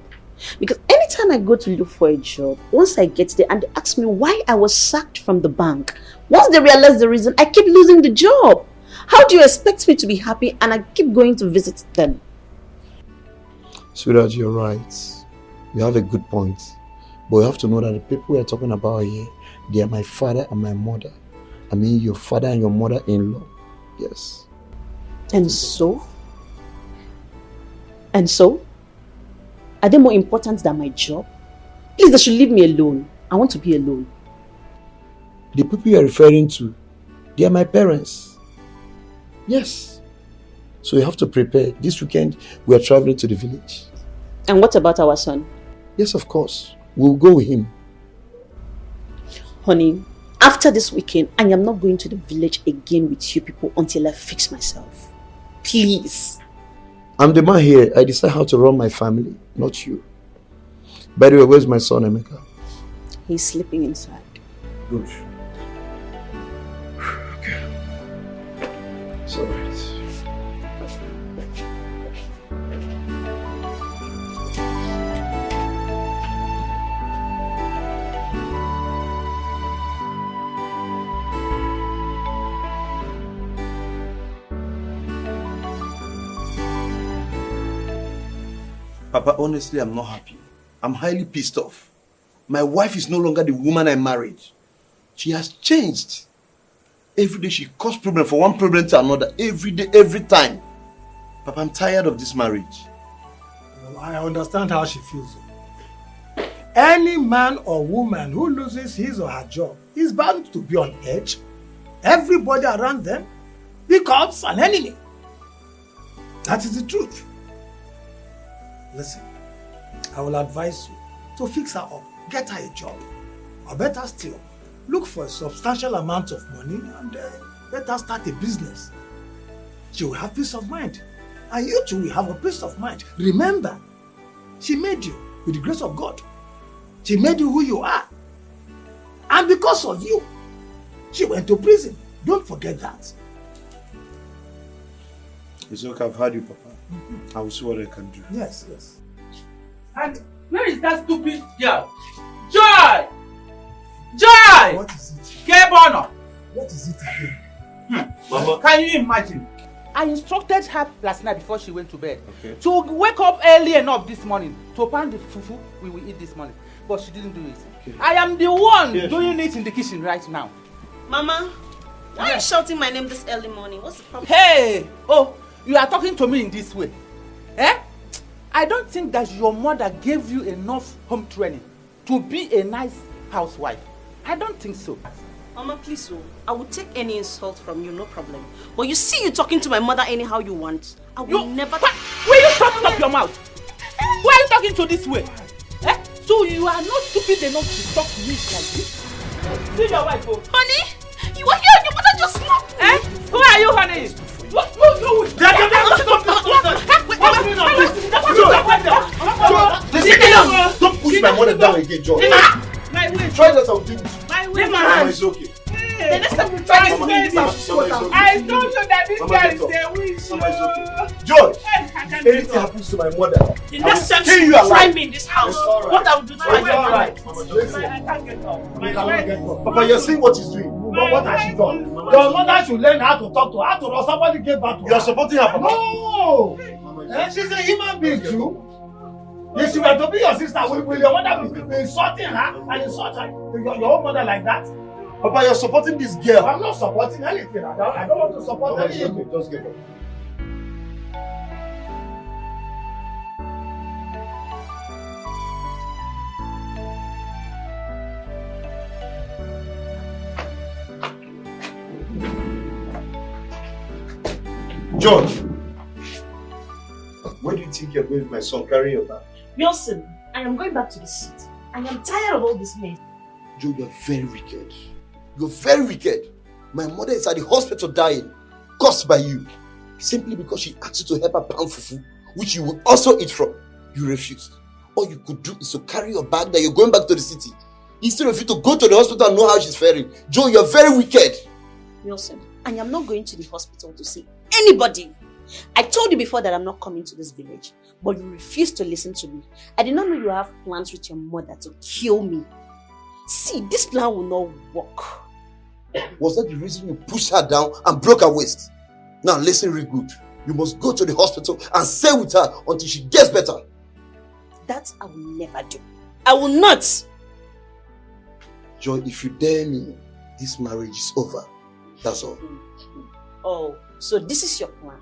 Because anytime anytime I go to look for a job, once I get there and they ask me why I was sacked from the bank, once they realize the reason, I keep losing the job. How do you expect me to be happy and I keep going to visit them? Sweetheart, you're right. You have a good point. But you have to know that the people we're talking about here, they are my father and my mother. I mean, your father and your mother-in-law. Yes. And so? And so? Are they more important than my job? Please, they should leave me alone. I want to be alone. The people you are referring to, they are my parents. Yes. So you have to prepare. This weekend, we are traveling to the village. And what about our son? Yes, of course. We'll go with him. Honey, after this weekend, I am not going to the village again with you people until I fix myself. Please. I'm the man here. I decide how to run my family, not you. By the way, where's my son, Emeka? He's sleeping inside. Good. Okay. It's all right. Papa, honestly, I'm not happy. I'm highly pissed off. My wife is no longer the woman I married. She has changed. Every day she causes problem from one problem to another. Every day, every time. Papa, I'm tired of this marriage. Well, I understand how she feels. Any man or woman who loses his or her job is bound to be on edge. Everybody around them becomes an enemy. That is the truth. Listen, I will advise you to fix her up, get her a job, or better still, look for a substantial amount of money and let her start a business. She will have peace of mind, and you too will have a peace of mind. Remember, she made you with the grace of God. She made you who you are, and because of you, she went to prison. Don't forget that. It's okay, I've heard you, Papa. I will see what I can do. Yes, yes. And where is that stupid girl? Joy! Joy! What is it? K-Bono! What is it again? Mama, can you imagine? I instructed her last night before she went to bed to wake up early enough this morning to pan the fufu we will eat this morning. But she didn't do it. Okay. I am the one doing it in the kitchen right now. Mama, why are you shouting my name this early morning? What's the problem? Hey! Oh, you are talking to me in this way. Eh? I don't think that your mother gave you enough home training to be a nice housewife. I don't think so. Mama, please, I will take any insult from you, no problem. But you see you talking to my mother anyhow you want. I will never... Will you shut up your mouth? Why are you talking to this way? Eh? So you are not stupid enough to talk to me like this? See your wife, oh. Honey, you are here and your mother just slapped me. Eh? Who are you, honey? What you with? Don't push my mother down again, John. Try that, I'll do it. Mama, it's okay. The next time we try this, I told you that this guy is a witch. Mama, it's okay. George, anything happens to my mother, the next time you try alive. me in this house, what I will do to my mother. I can't get up. Papa, you're seeing what he's doing. What has she done? Your mother should learn how to talk to her. How to know somebody gave back to her. You're supporting her, Papa? No! She's a human being too. If she were to be your sister, will your mother be insulting her and insult her, your own mother like that? Papa, you're supporting this girl. I'm not supporting anything. I don't want to support anything. Okay, just get up. George, where do you think you're going with my son? Carry your bag. Wilson, I am going back to the city. I am tired of all this mess. Joe, you're very wicked. You're very wicked. My mother is at the hospital dying, caused by you. Simply because she asked you to help her pound fufu, which you will also eat from. You refused. All you could do is to carry your bag that you're going back to the city. Instead of you to go to the hospital and know how she's faring. Joe, you're very wicked. Wilson, I am not going to the hospital to see anybody. I told you before that I'm not coming to this village, but you refused to listen to me. I did not know you have plans with your mother to kill me. See, this plan will not work. Was that the reason you pushed her down and broke her waist? Now listen real good. You must go to the hospital and stay with her until she gets better. That I will never do. I will not. Joy, if you dare me, this marriage is over. That's all. Oh, so this is your plan.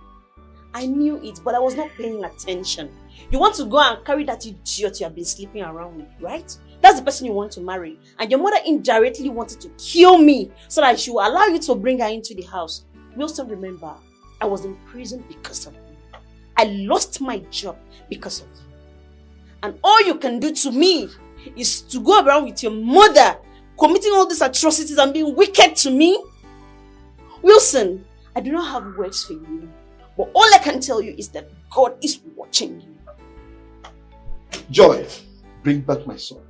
I knew it, but I was not paying attention. You want to go and carry that idiot you have been sleeping around with, right? That's the person you want to marry. And your mother indirectly wanted to kill me so that she will allow you to bring her into the house. Wilson, remember, I was in prison because of you. I lost my job because of you. And all you can do to me is to go around with your mother, committing all these atrocities and being wicked to me. Wilson, I do not have words for you. But all I can tell you is that God is watching you. Joy, bring back my son.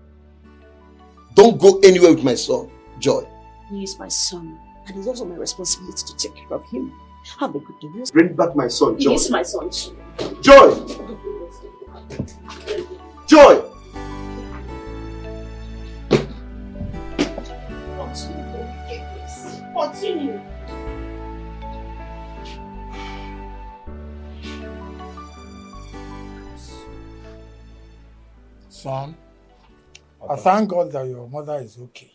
Don't go anywhere with my son, Joy. He is my son, and it's also my responsibility to take care of him. Have a good day, Wilson. Bring back my son, Joy. He is my son too. Joy! Joy! Continue. Son, I thank God that your mother is okay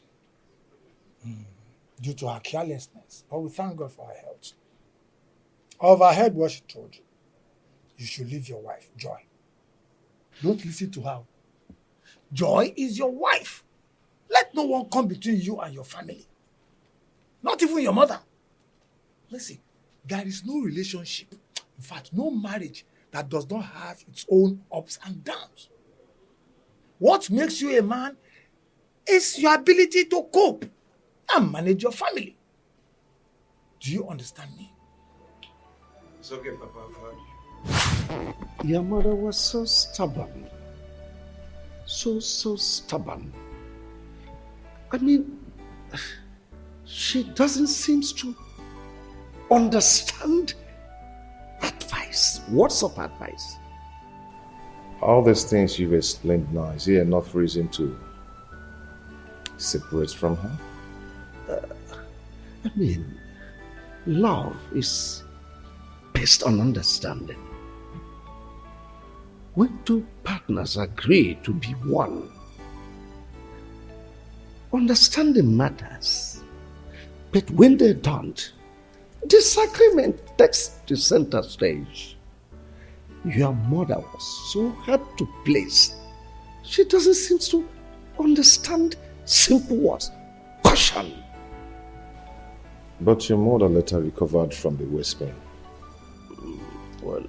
due to her carelessness. But we thank God for her health. I overheard what she told you. You should leave your wife, Joy. Don't listen to her. Joy is your wife. Let no one come between you and your family. Not even your mother. Listen, there is no relationship, in fact, no marriage that does not have its own ups and downs. What makes you a man is your ability to cope and manage your family. Do you understand me? It's okay, Papa, I've heard you. Your mother was so stubborn. So stubborn. I mean, she doesn't seem to understand advice. Words of advice. All these things you've explained now, is there enough reason to separate from her? I mean, love is based on understanding. When two partners agree to be one, understanding matters. But when they don't, disagreement takes the center stage. Your mother was so hard to please. She doesn't seem to understand simple words. Caution. But your mother later recovered from the waist pain. Well,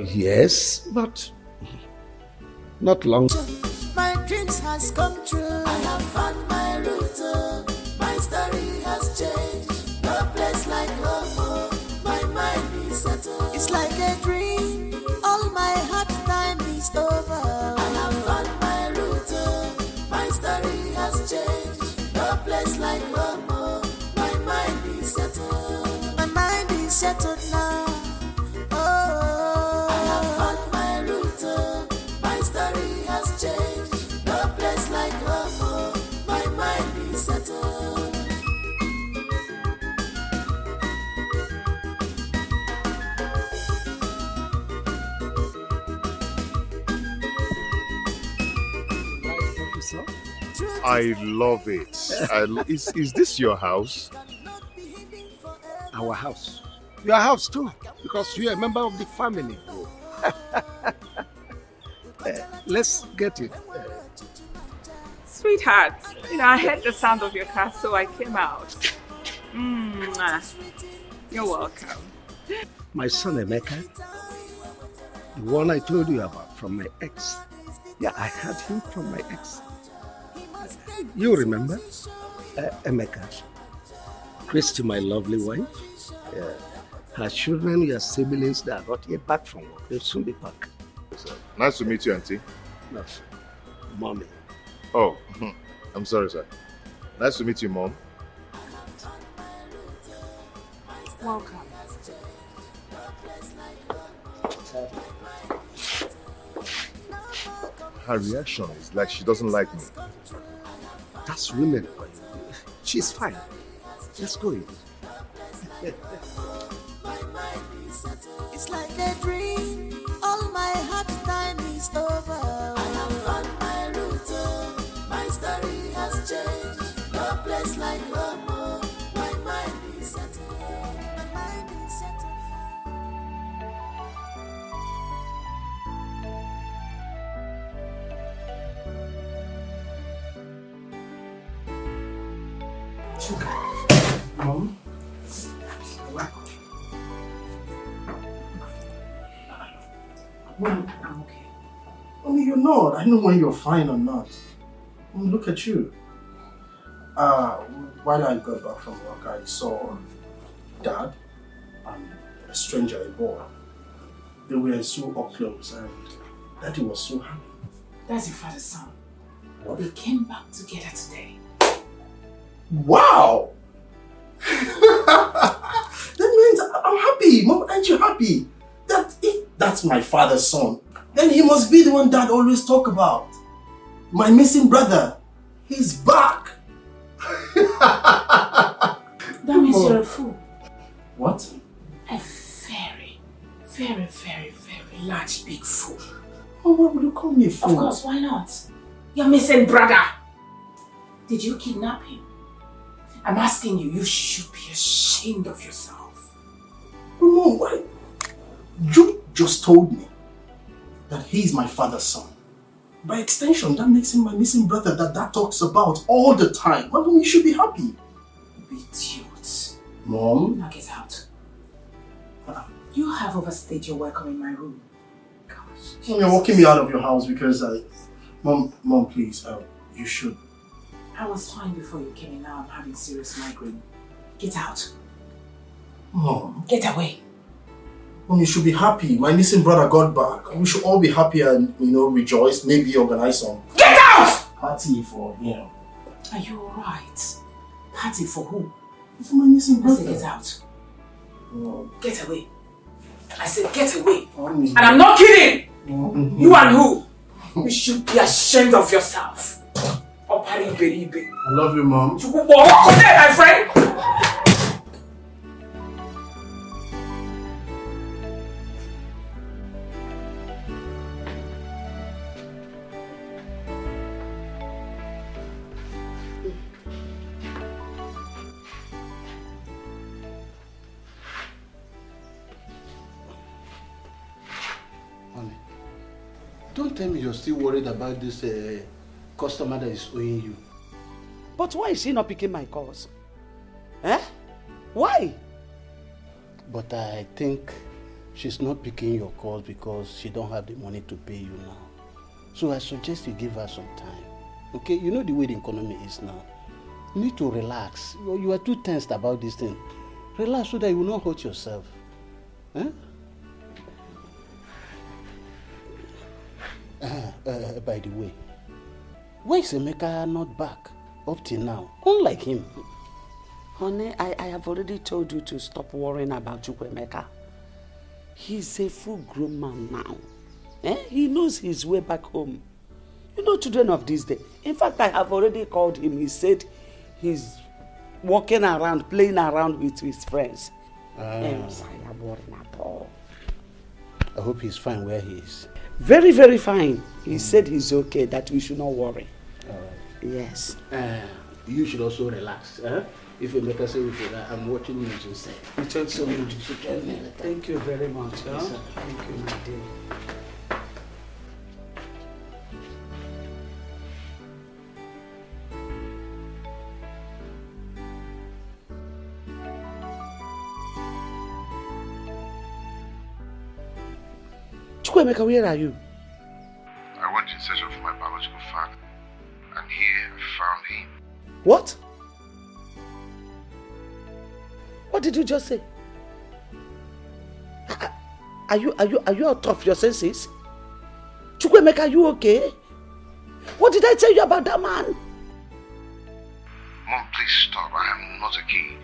yes, but not long. My dreams has come true. I have found my route. My story has changed. No place like home. My mind is settled. It's like a dream. All my hard time is over. I have found my route. My story has changed. No place like home. My mind is settled. My mind is settled now. Oh, I have found my route. My story has changed. No place like home. My mind is settled. I love it. Is this your house? Our house. Your house too, because you're a member of the family. Let's get it. Sweetheart, I heard the sound of your car, so I came out. You're welcome. My son Emeka, the one I told you about from my ex. Yeah, I had him from my ex. You remember? Emeka. Christy, my lovely wife. Her children, your siblings, they are not yet back from work. They'll soon be back. So, Nice to meet you, Auntie. no, mommy. Oh, I'm sorry, sir. Nice to meet you, Mom. Welcome. Her reaction is like she doesn't like me. That's women. She's fine. Let's go. It's like a dream. All my hard time is over. I have found my route. My story has changed. No place like home. My mind is settled. My mind is settled. Mom? Mom, I'm okay. Mommy, you're not. I know when you're fine or not. Mom, look at you. While I got back from work, I saw Dad and a stranger, a boy. They were so up close and Daddy was so happy. That's your father's son. They came back together today. Wow! That means I'm happy. Mom, aren't you happy? That if that's my father's son, then he must be the one Dad always talk about. My missing brother. He's back. That means you're a fool. What? A very, very, very, very large, big fool. Oh, why would you call me a fool? Of course, why not? Your missing brother. Did you kidnap him? I'm asking you, you should be ashamed of yourself. Mom, why? You just told me that he's my father's son. By extension, that makes him my missing brother that Dad talks about all the time. Mom, you should be happy. Idiot. Mom? Now get out. You have overstayed your welcome in my room. Gosh. Mom, you're walking me out of your house because Mom, please, you should. I was fine before you came in. Now I'm having serious migraine. Get out. Mom. Get away. Mom, you should be happy. My missing brother got back. We should all be happy and, rejoice. Maybe organize some Get out! party for him. Are you alright? Party for who? For my missing brother. I said get out. Mom. Get away. I said get away. Mommy. And I'm not kidding! You and who? You should be ashamed of yourself. I love you, Mom. Walk on there, my friend! Honey, don't tell me you're still worried about this customer that is owing you. But why is she not picking my calls? Eh? Why? But I think she's not picking your calls because she don't have the money to pay you now. So I suggest you give her some time. Okay? You know the way the economy is now. You need to relax. You are too tensed about this thing. Relax so that you will not hurt yourself. Eh? By the way, why is Emeka not back up till now? Unlike him. Honey, I have already told you to stop worrying about Chukwemeka. He's a full-grown man now. He knows his way back home. You know, children of this day. In fact, I have already called him. He said he's walking around, playing around with his friends. Yes, I am worrying at all. I hope he's fine where he is. Very, very fine. He said he's okay, that we should not worry. Yes. You should also relax. If you make us say I'm watching news instead. Thank you very much. Yes, sir. Thank you, my dear. Chukwemeka, where are you? I went in search of my biological father, and here I found him. What? What did you just say? Are you out of your senses? Chukwemeka, are you okay? What did I tell you about that man? Mom, please stop. I am not a kid.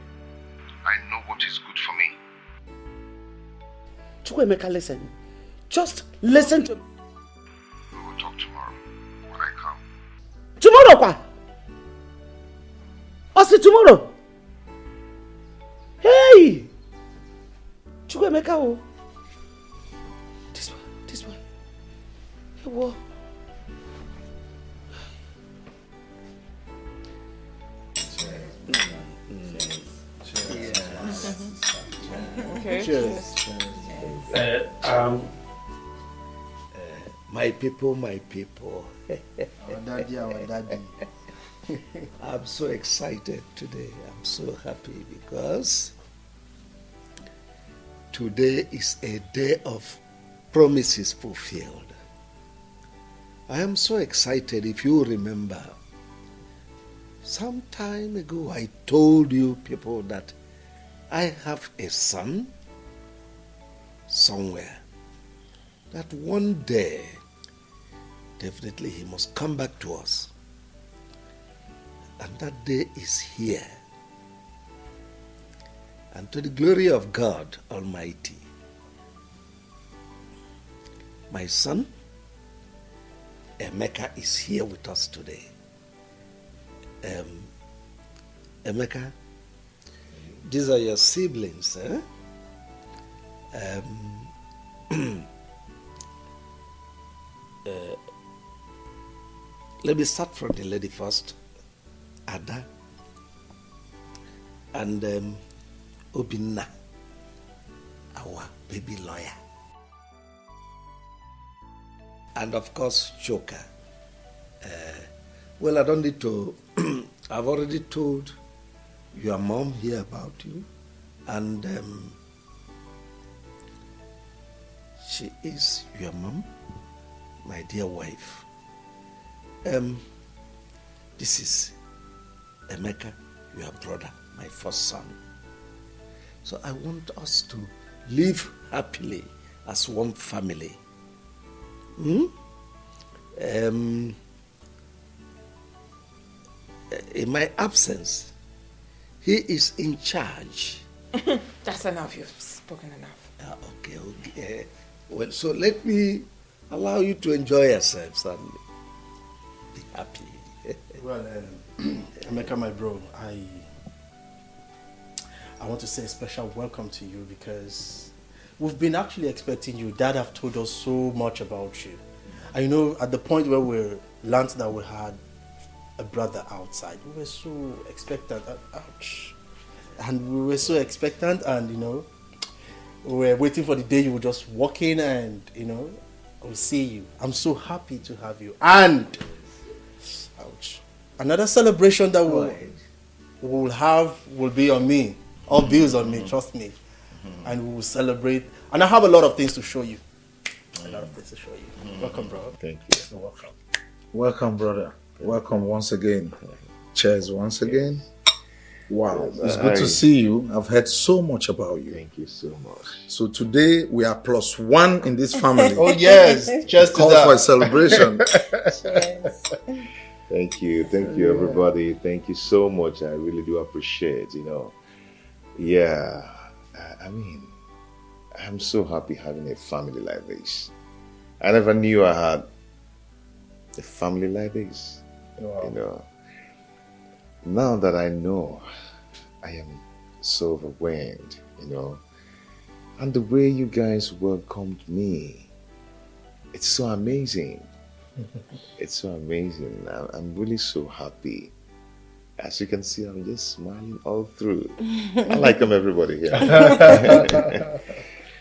I know what is good for me. Chukwemeka, listen. Just listen to me. We will talk tomorrow when I come. Tomorrow, kwa? What's it tomorrow? Hey! Chukwemeka, oh. This one. Hey, what? Okay. Cheers. My people. Our daddy. I'm so excited today. I'm so happy because today is a day of promises fulfilled. I am so excited. If you remember, some time ago I told you people that I have a son somewhere, that one day definitely he must come back to us. And that day is here. And to the glory of God Almighty, my son, Emeka, is here with us today. Emeka, these are your siblings, eh? Let me start from the lady first. Ada and Obinna, our baby lawyer, and of course Joker. Well, I don't need to. I've already told your mom here about you, and she is your mom, my dear wife. This is Emeka, your brother, my first son. So I want us to live happily as one family. In my absence, he is in charge. That's enough. You've spoken enough. Okay. Well, so let me allow you to enjoy yourselves and be happy. Well, Emeka, my bro, I want to say a special welcome to you because we've been actually expecting you. Dad have told us so much about you. And you know, at the point where we learned that we had a brother outside, we were so expectant. Ouch. And we were so expectant, and you know, we were waiting for the day you would just walk in and, you know, we'll see you. I'm so happy to have you. And ouch. Another celebration that we'll have will be on me. All bills on me, trust me. And we will celebrate. And I have a lot of things to show you. A lot of things to show you. Welcome, bro. Thank you. You're welcome. Welcome, brother. Welcome once again. Cheers once again. Wow, it's good to see you. I've heard so much about you. Thank you so much. So today we are +1 in this family. Oh yes, just call for a celebration. Thank you everybody. Thank you so much. I really do appreciate, you know. Yeah, I mean, I'm so happy having a family like this. I never knew I had a family like this. Wow. You know, now that I know, I am so overwhelmed, you know. And the way you guys welcomed me, it's so amazing. It's so amazing. I'm really so happy. As you can see, I'm just smiling all through. I like everybody here.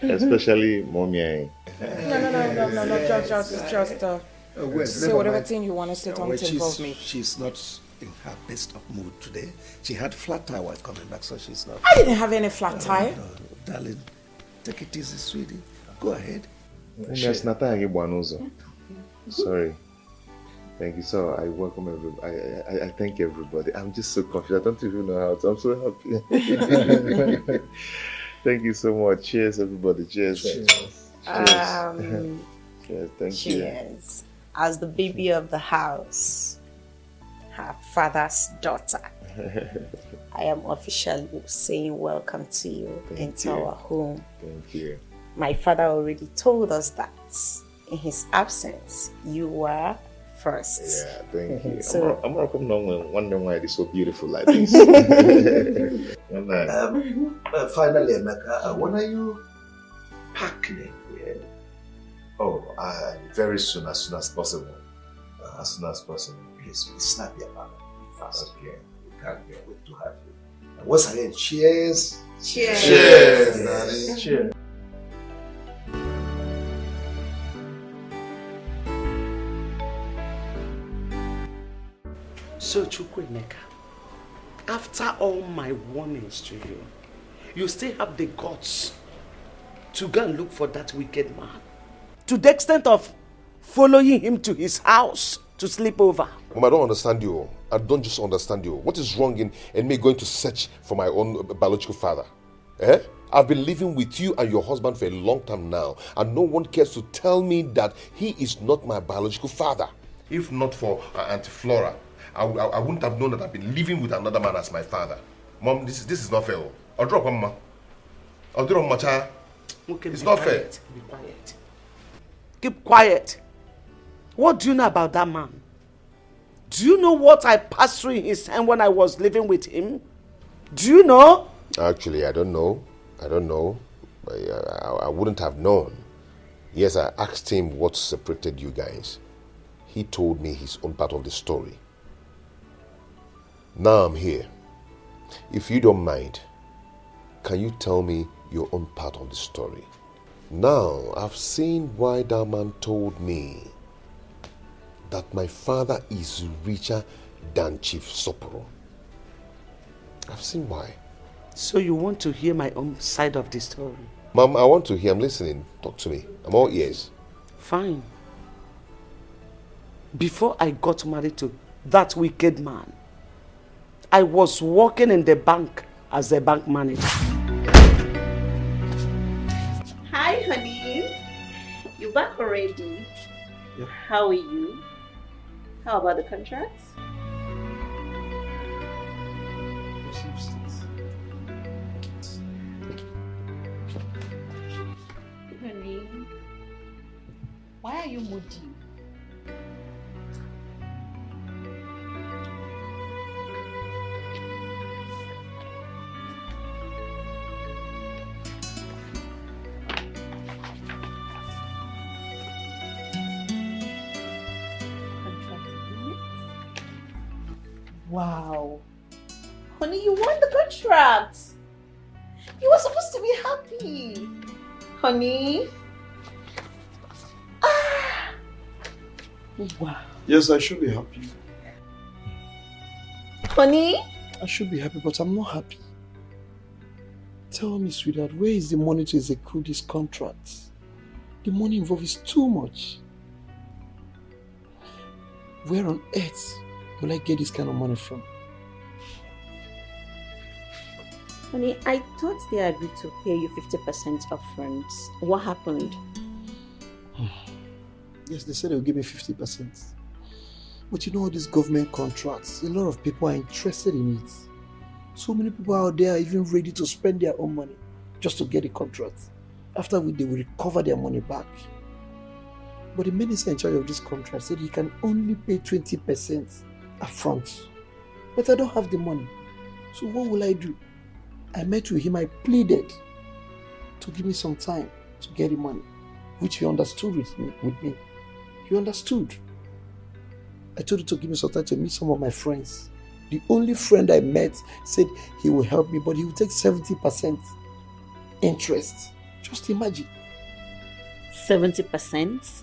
Especially Mommy. No, just say whatever thing you want to say, don't involve me. She's not in her best of mood today. She had flat tire while coming back, so she's not. I didn't have any flat tire. No, darling, take it easy, sweetie. Go ahead. Sorry. Thank you. So I welcome everybody. I thank everybody. I'm just so confused. I don't even know how to. I'm so happy. Thank you so much. Cheers, everybody. Cheers. Cheers. Cheers. Thank you. Cheers. As the baby of the house, her father's daughter, I am officially saying welcome to you into our home. Thank you. My father already told us that in his absence, you were first. Yeah, thank you. So- I'm not wondering why it is so beautiful like this. Finally, Emeka, when are you packing? Yeah. Oh, very soon as possible. As soon as possible. Please be snappy about it. Fast. Okay. We can't wait to have you. And once again, cheers. Cheers. Cheers. Darling. Cheers. So Chukwuemeka, after all my warnings to you, you still have the guts to go and look for that wicked man. To the extent of following him to his house to sleep over. Mom, I don't understand you. I don't just understand you. What is wrong in me going to search for my own biological father? Eh? I've been living with you and your husband for a long time now, and no one cares to tell me that he is not my biological father. If not for Auntie Flora, I wouldn't have known that I've been living with another man as my father. Mom, this is not fair. I'll drop one, Mama. I'll do it, Macha. It's not fair. Be quiet. Keep quiet. What do you know about that man? Do you know what I passed through in his hand when I was living with him? Do you know? Actually, I don't know. I wouldn't have known. Yes, I asked him what separated you guys. He told me his own part of the story. Now I'm here. If you don't mind, can you tell me your own part of the story? Now, I've seen why that man told me that my father is richer than Chief Soporo. I've seen why. So you want to hear my own side of the story? Mom, I want to hear. I'm listening. Talk to me. I'm all ears. Fine. Before I got married to that wicked man, I was working in the bank as a bank manager. Hi, honey. You back already? Yeah. How are you? How about the contracts? Honey, why are you moody? Wow. Honey, you won the contract. You were supposed to be happy. Honey. Ah. Wow. Yes, I should be happy. Honey? I should be happy, but I'm not happy. Tell me, sweetheart, where is the money to execute this contract? The money involved is too much. Where on earth will I get this kind of money from? Honey, I thought they agreed to pay you 50% upfront. What happened? Yes, they said they'll give me 50%. But you know all these government contracts, a lot of people are interested in it. So many people out there are even ready to spend their own money just to get a contract. After which they will recover their money back. But the minister in charge of this contract said he can only pay 20% upfront. But I don't have the money. So what will I do? I met with him, I pleaded to give me some time to get the money, which he understood with me. He understood. I told him to give me some time to meet some of my friends. The only friend I met said he will help me, but he will take 70% interest. Just imagine. 70%? Yes.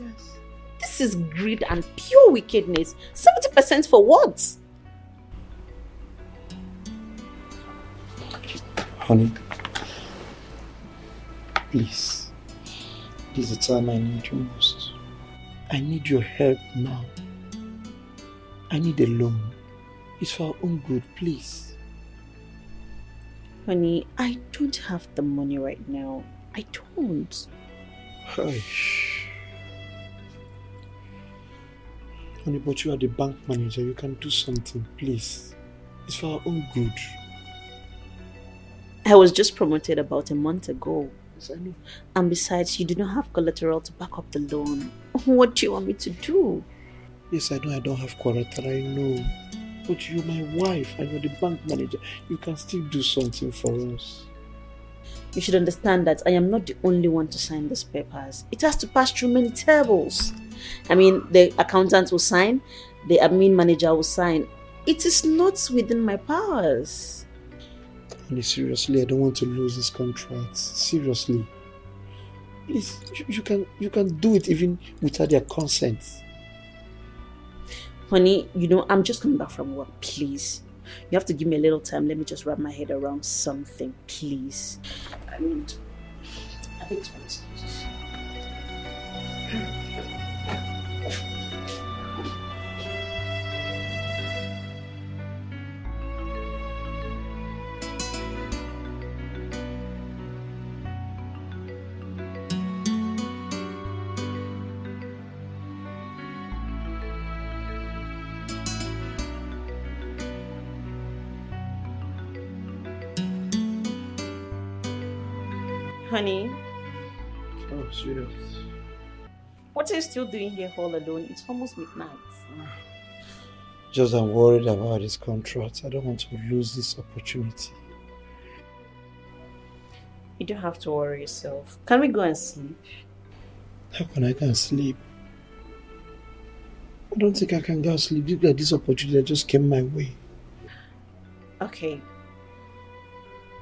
This is greed and pure wickedness. 70% for what? Honey, please, this is the time I need you most. I need your help now. I need a loan. It's for our own good, please. Honey, I don't have the money right now. I don't. Hush. Honey, but you are the bank manager. You can do something, please. It's for our own good. I was just promoted about a month ago. Yes, I know. And besides, you do not have collateral to back up the loan. What do you want me to do? Yes, I know I don't have collateral, I know. But you're my wife and you're the bank manager. You can still do something for us. You should understand that I am not the only one to sign these papers. It has to pass through many tables. I mean, the accountant will sign, the admin manager will sign. It is not within my powers. Honey, seriously, I don't want to lose this contract. Seriously. Please, you can do it even without their consent. Honey, I'm just coming back from work, please. You have to give me a little time. Let me just wrap my head around something, please. I think it's one excuse. Honey, Oh, sweetheart. what are you still doing here all alone? It's almost midnight. Just I'm worried about this contract. I don't want to lose this opportunity. You don't have to worry yourself. Can we go and sleep? How can I go and sleep? I don't think I can go and sleep. Look at this opportunity that just came my way. Okay.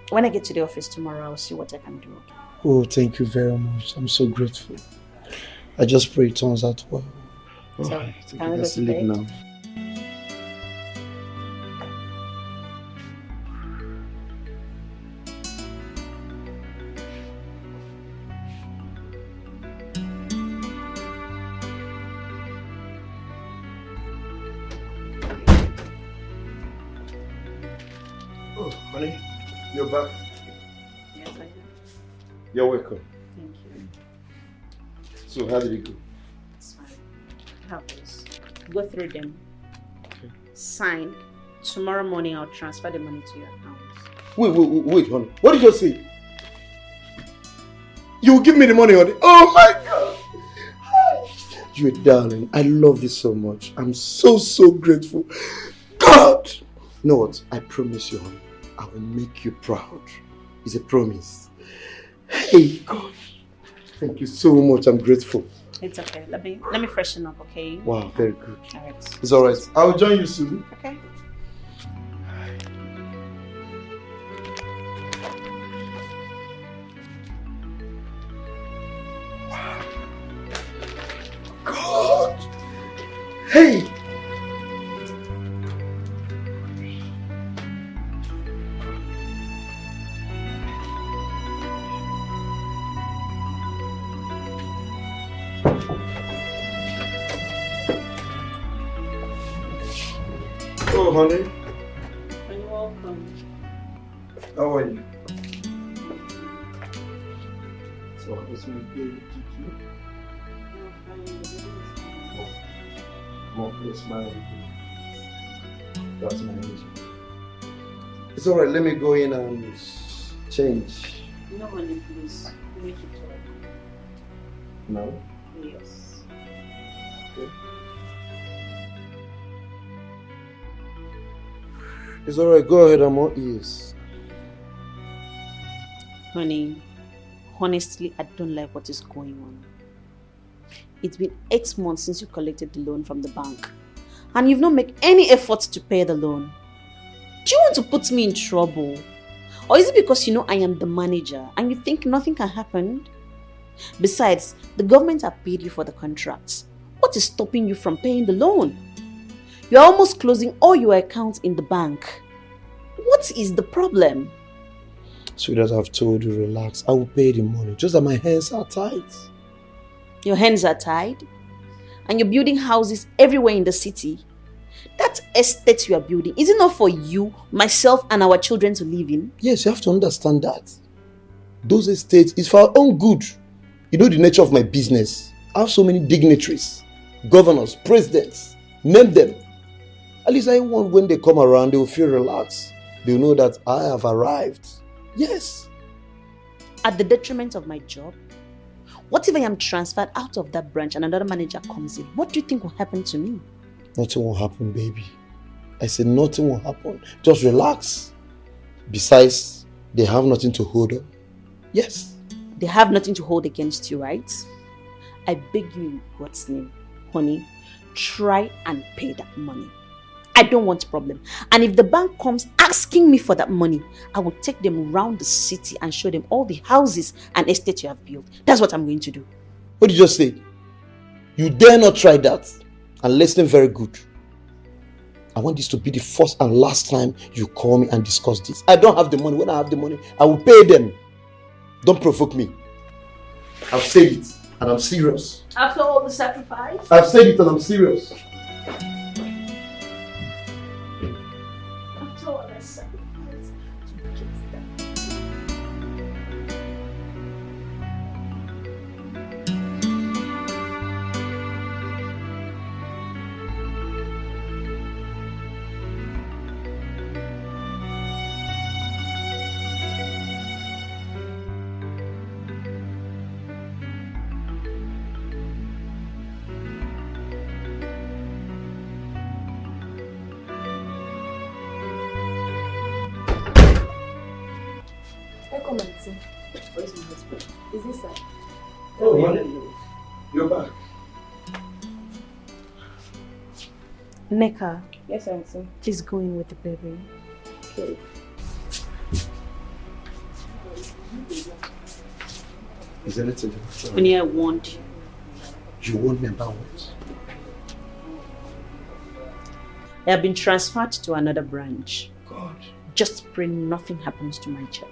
When I get to the office tomorrow, I'll see what I can do. Oh, thank you very much. I'm so grateful. I just pray it turns out well. Oh, So, I think can we I go can to sleep bed? now. Oh, honey, you're back. Yes, I am. You're welcome. Thank you. So, how did it go? It's fine. Have this. Go through them. Okay. Sign. Tomorrow morning, I'll transfer the money to your account. Wait, honey. What did you just say? You will give me the money, honey. Oh my God! You're a darling. I love you so much. I'm so grateful. God! You know what? I promise you, honey. I will make you proud. It's a promise. Hey, God. Thank you so much. I'm grateful. It's okay. Let me freshen up, okay? Wow, very good. Alright. It's alright. I'll join you soon. Okay. God! Hey! Oh, honey. You're welcome. How are you? So, what's my baby? Come on, please smile. That's my angel. It's alright, let me go in and change. No, honey, please. Make it talk. No? Yes. Okay. It's alright, go ahead, I'm all ears. Honey, honestly, I don't like what is going on. It's been 8 months since you collected the loan from the bank, and you've not made any effort to pay the loan. Do you want to put me in trouble? Or is it because you know I am the manager and you think nothing can happen? Besides, the government have paid you for the contracts. What is stopping you from paying the loan? You're almost closing all your accounts in the bank. What is the problem? Sweetheart, I've told you, relax. I will pay the money. Just that my hands are tight. Your hands are tied? And you're building houses everywhere in the city? That estate you are building, is it not for you, myself, and our children to live in? Yes, you have to understand that. Those estates is for our own good. You know the nature of my business. I have so many dignitaries, governors, presidents. Name them. At least I want when they come around, they will feel relaxed. They will know that I have arrived. Yes. At the detriment of my job? What if I am transferred out of that branch and another manager comes in? What do you think will happen to me? Nothing will happen, baby. I said nothing will happen. Just relax. Besides, they have nothing to hold up. Yes. They have nothing to hold against you, right? I beg you in God's name, honey, try and pay that money. I don't want problem. And if the bank comes asking me for that money, I will take them around the city and show them all the houses and estates you have built. That's what I'm going to do. What did you just say? You dare not try that. And listen very good. I want this to be the first and last time you call me and discuss this. I don't have the money. When I have the money, I will pay them. Don't provoke me. I've said it and I'm serious. After all the sacrifice? I've said it and I'm serious. After all the sacrifice to get that. Come and see. Where's my husband? Is this side? Oh, honey, you're back. Neka. Yes, auntie. Please go in with the baby. Okay. Is there anything? Honey, I warned you. You warned me about what? I have been transferred to another branch. God. Just pray nothing happens to my child.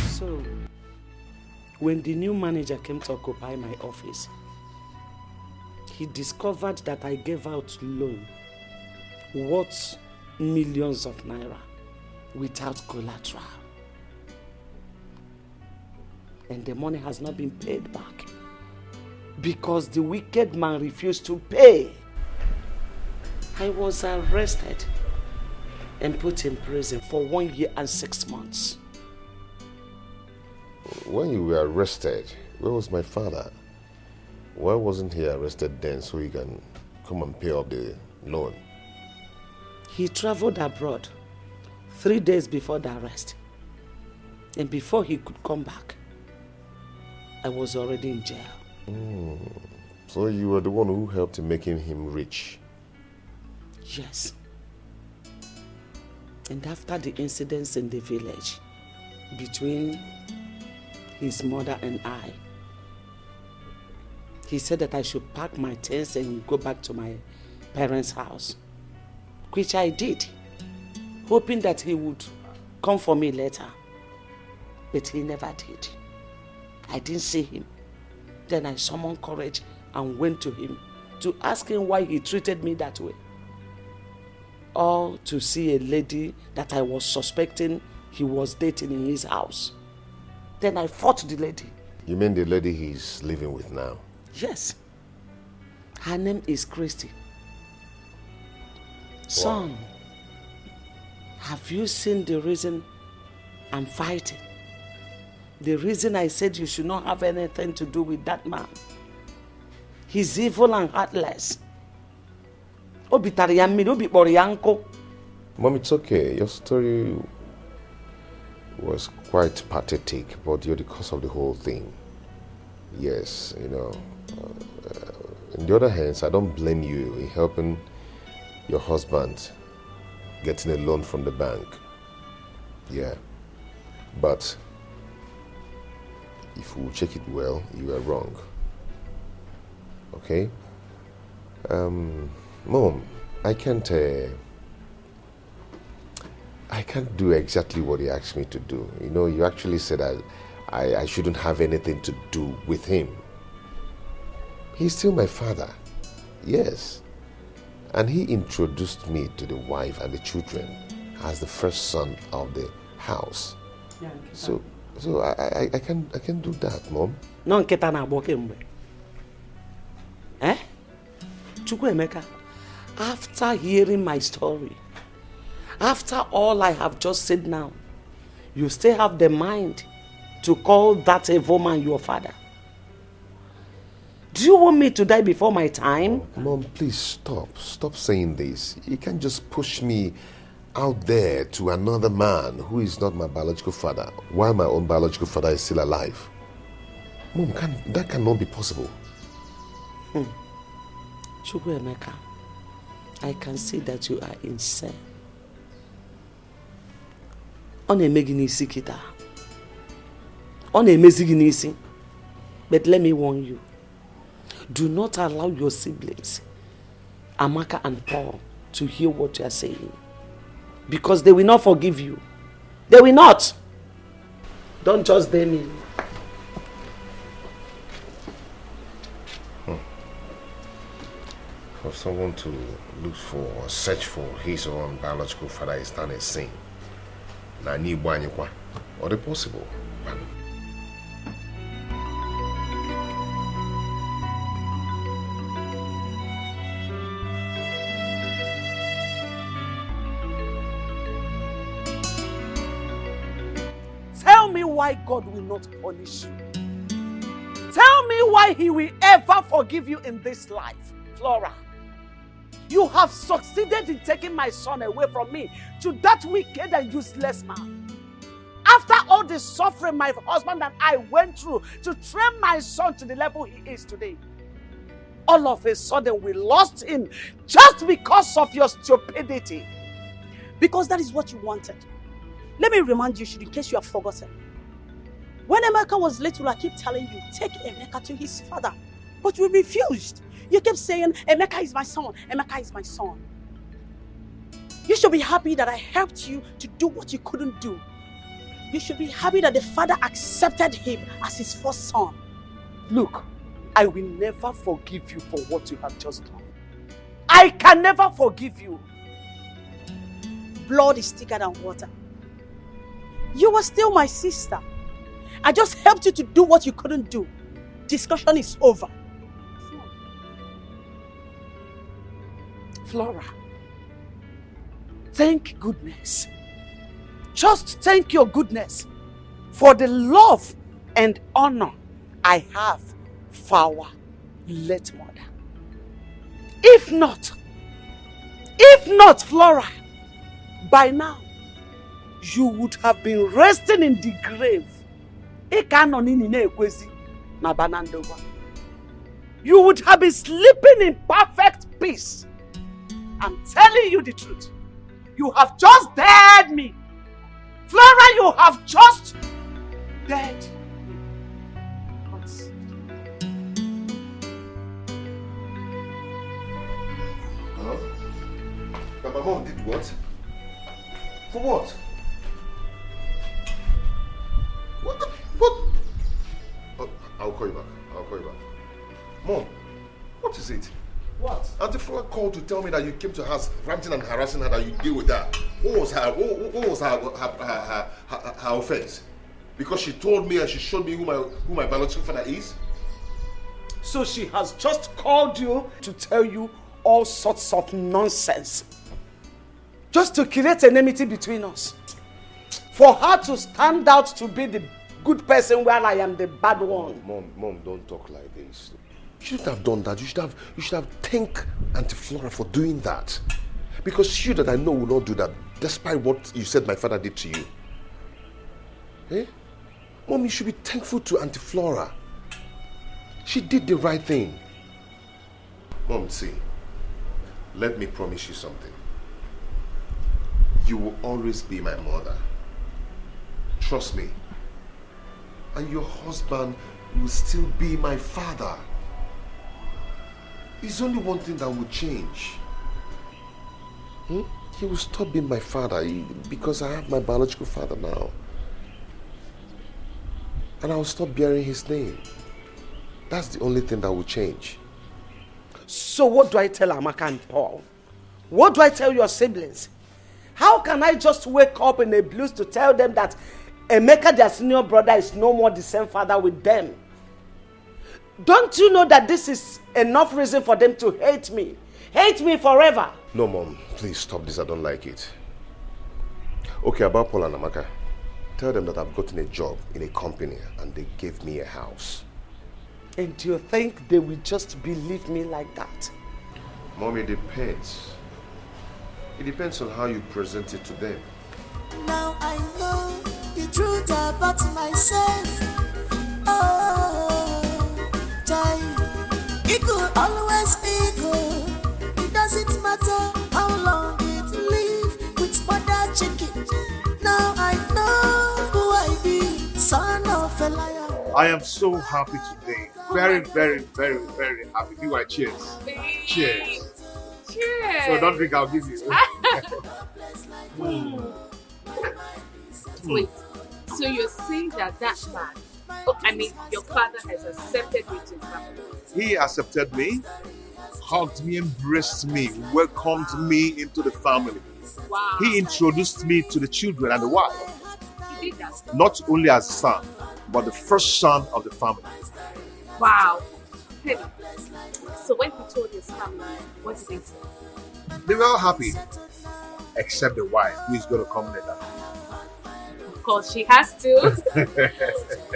So, when the new manager came to occupy my office, he discovered that I gave out loan worth millions of naira without collateral. And the money has not been paid back because the wicked man refused to pay. I was arrested and put in prison for 1 year and 6 months. When you were arrested, where was my father? Why wasn't he arrested then so he can come and pay off the loan? He traveled abroad 3 days before the arrest. And before he could come back, I was already in jail. So you were the one who helped in making him rich? Yes. And after the incidents in the village between his mother and I, he said that I should pack my things and go back to my parents' house, which I did, hoping that he would come for me later. But he never did. I didn't see him. Then I summoned courage and went to him to ask him why he treated me that way. All to see a lady that I was suspecting he was dating in his house. Then I fought the lady. You mean the lady he's living with now? Yes. Her name is Christy. Son, have you seen the reason I'm fighting? The reason I said you should not have anything to do with that man. He's evil and heartless. Mom, it's okay. Your story was quite pathetic, but you're the cause of the whole thing. Yes, you know. On the other hand, I don't blame you in helping your husband getting a loan from the bank. Yeah. But if we check it well, you are wrong. Okay? Mom, I can't do exactly what he asked me to do. You know, you actually said I shouldn't have anything to do with him. He's still my father. Yes. And he introduced me to the wife and the children as the first son of the house. So I can do that, Mom. No, nketa na agbo kemgbe. Eh? Chukwuemeka, after hearing my story, after all I have just said now, you still have the mind to call that evil man your father? Do you want me to die before my time? Mom, please stop. Stop saying this. You can't just push me out there to another man who is not my biological father while my own biological father is still alive. Mom, that cannot be possible. Chukwuemeka, I can see that you are insane. On a meginisi kita. On a meziginisi. But let me warn you. Do not allow your siblings, Amaka and Paul, to hear what you are saying. Because they will not forgive you. They will not. Don't just blame me. For someone to look for or search for his or own biological father is not a sin. Or the possible. Tell me why God will not punish you. Tell me why he will ever forgive you in this life, Flora. You have succeeded in taking my son away from me to that wicked and useless man. After all the suffering my husband and I went through to train my son to the level he is today, all of a sudden we lost him just because of your stupidity. Because that is what you wanted. Let me remind you, in case you have forgotten. When Emeka was little, I keep telling you, take Emeka to his father. But you refused. You kept saying, Emeka is my son, Emeka is my son. You should be happy that I helped you to do what you couldn't do. You should be happy that the father accepted him as his first son. Look, I will never forgive you for what you have just done. I can never forgive you. Blood is thicker than water. You were still my sister. I just helped you to do what you couldn't do. Discussion is over. Flora, thank goodness. Just thank your goodness for the love and honor I have for our late mother. If not, Flora, by now, you would have been resting in the grave. You would have been sleeping in perfect peace. I'm telling you the truth. You have just dared me. Flora, you have just dared me. Huh? But my mom did what? For what? What? Oh, I'll call you back. Mom, what is it? What? Auntie Flora called to tell me that you came to her house ranting and harassing her, that you deal with that. What was her offense? Because she told me and she showed me who my biological father is? So she has just called you to tell you all sorts of nonsense. Just to create enmity between us. For her to stand out to be the good person while I am the bad one. Mom, don't talk like this. You shouldn't have done that. You should have thanked Auntie Flora for doing that. Because she that I know will not do that, despite what you said my father did to you. Eh? Mom, you should be thankful to Auntie Flora. She did the right thing. Mom, see, let me promise you something. You will always be my mother. Trust me. And your husband will still be my father. There's only one thing that will change. He will stop being my father because I have my biological father now. And I will stop bearing his name. That's the only thing that will change. So what do I tell Amaka and Paul? What do I tell your siblings? How can I just wake up in a blues to tell them that Emeka, their senior brother, is no more the same father with them? Don't you know that this is enough reason for them to hate me? Hate me forever. No, Mom, please stop this. I don't like it. Okay, about Paul and Amaka. Tell them that I've gotten a job in a company and they gave me a house. And do you think they will just believe me like that? Mom, it depends. It depends on how you present it to them. Now I know the truth about myself. Oh, child, it could always be good. It doesn't matter how long it live with mother chicken. Now I know who I be, son of a liar. I am so happy today. Very, very, very, very happy. Do I cheers? Cheers. Cheers. So don't drink, I'll give you. Wait, so you're saying that man, your father has accepted me to his family? He accepted me, hugged me, embraced me, welcomed me into the family. Wow. He introduced me to the children and the wife. He did that? Not only as a son, but the first son of the family. Wow. Hey, so when he told his family, what did they say? They were all happy, except the wife, who is going to come later. Of course, she has to.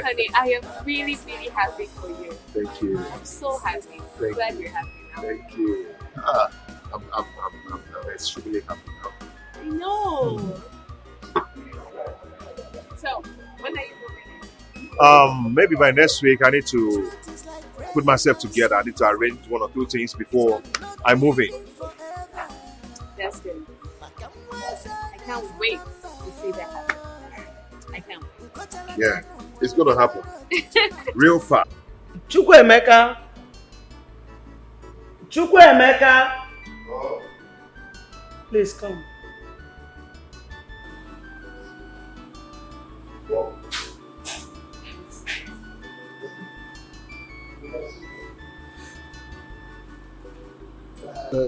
Honey, I am really, really happy for you. Thank you. I'm so happy. Thank Glad you. you're happy now. Thank you. I'm extremely happy now. I know. So, when are you moving? Maybe by next week I need to put myself together. I need to arrange one or two things before I move in. That's good. I can't wait to see that happen. I can't wait. Yeah, it's gonna happen. Real fast. Chukwuemeka. Please come.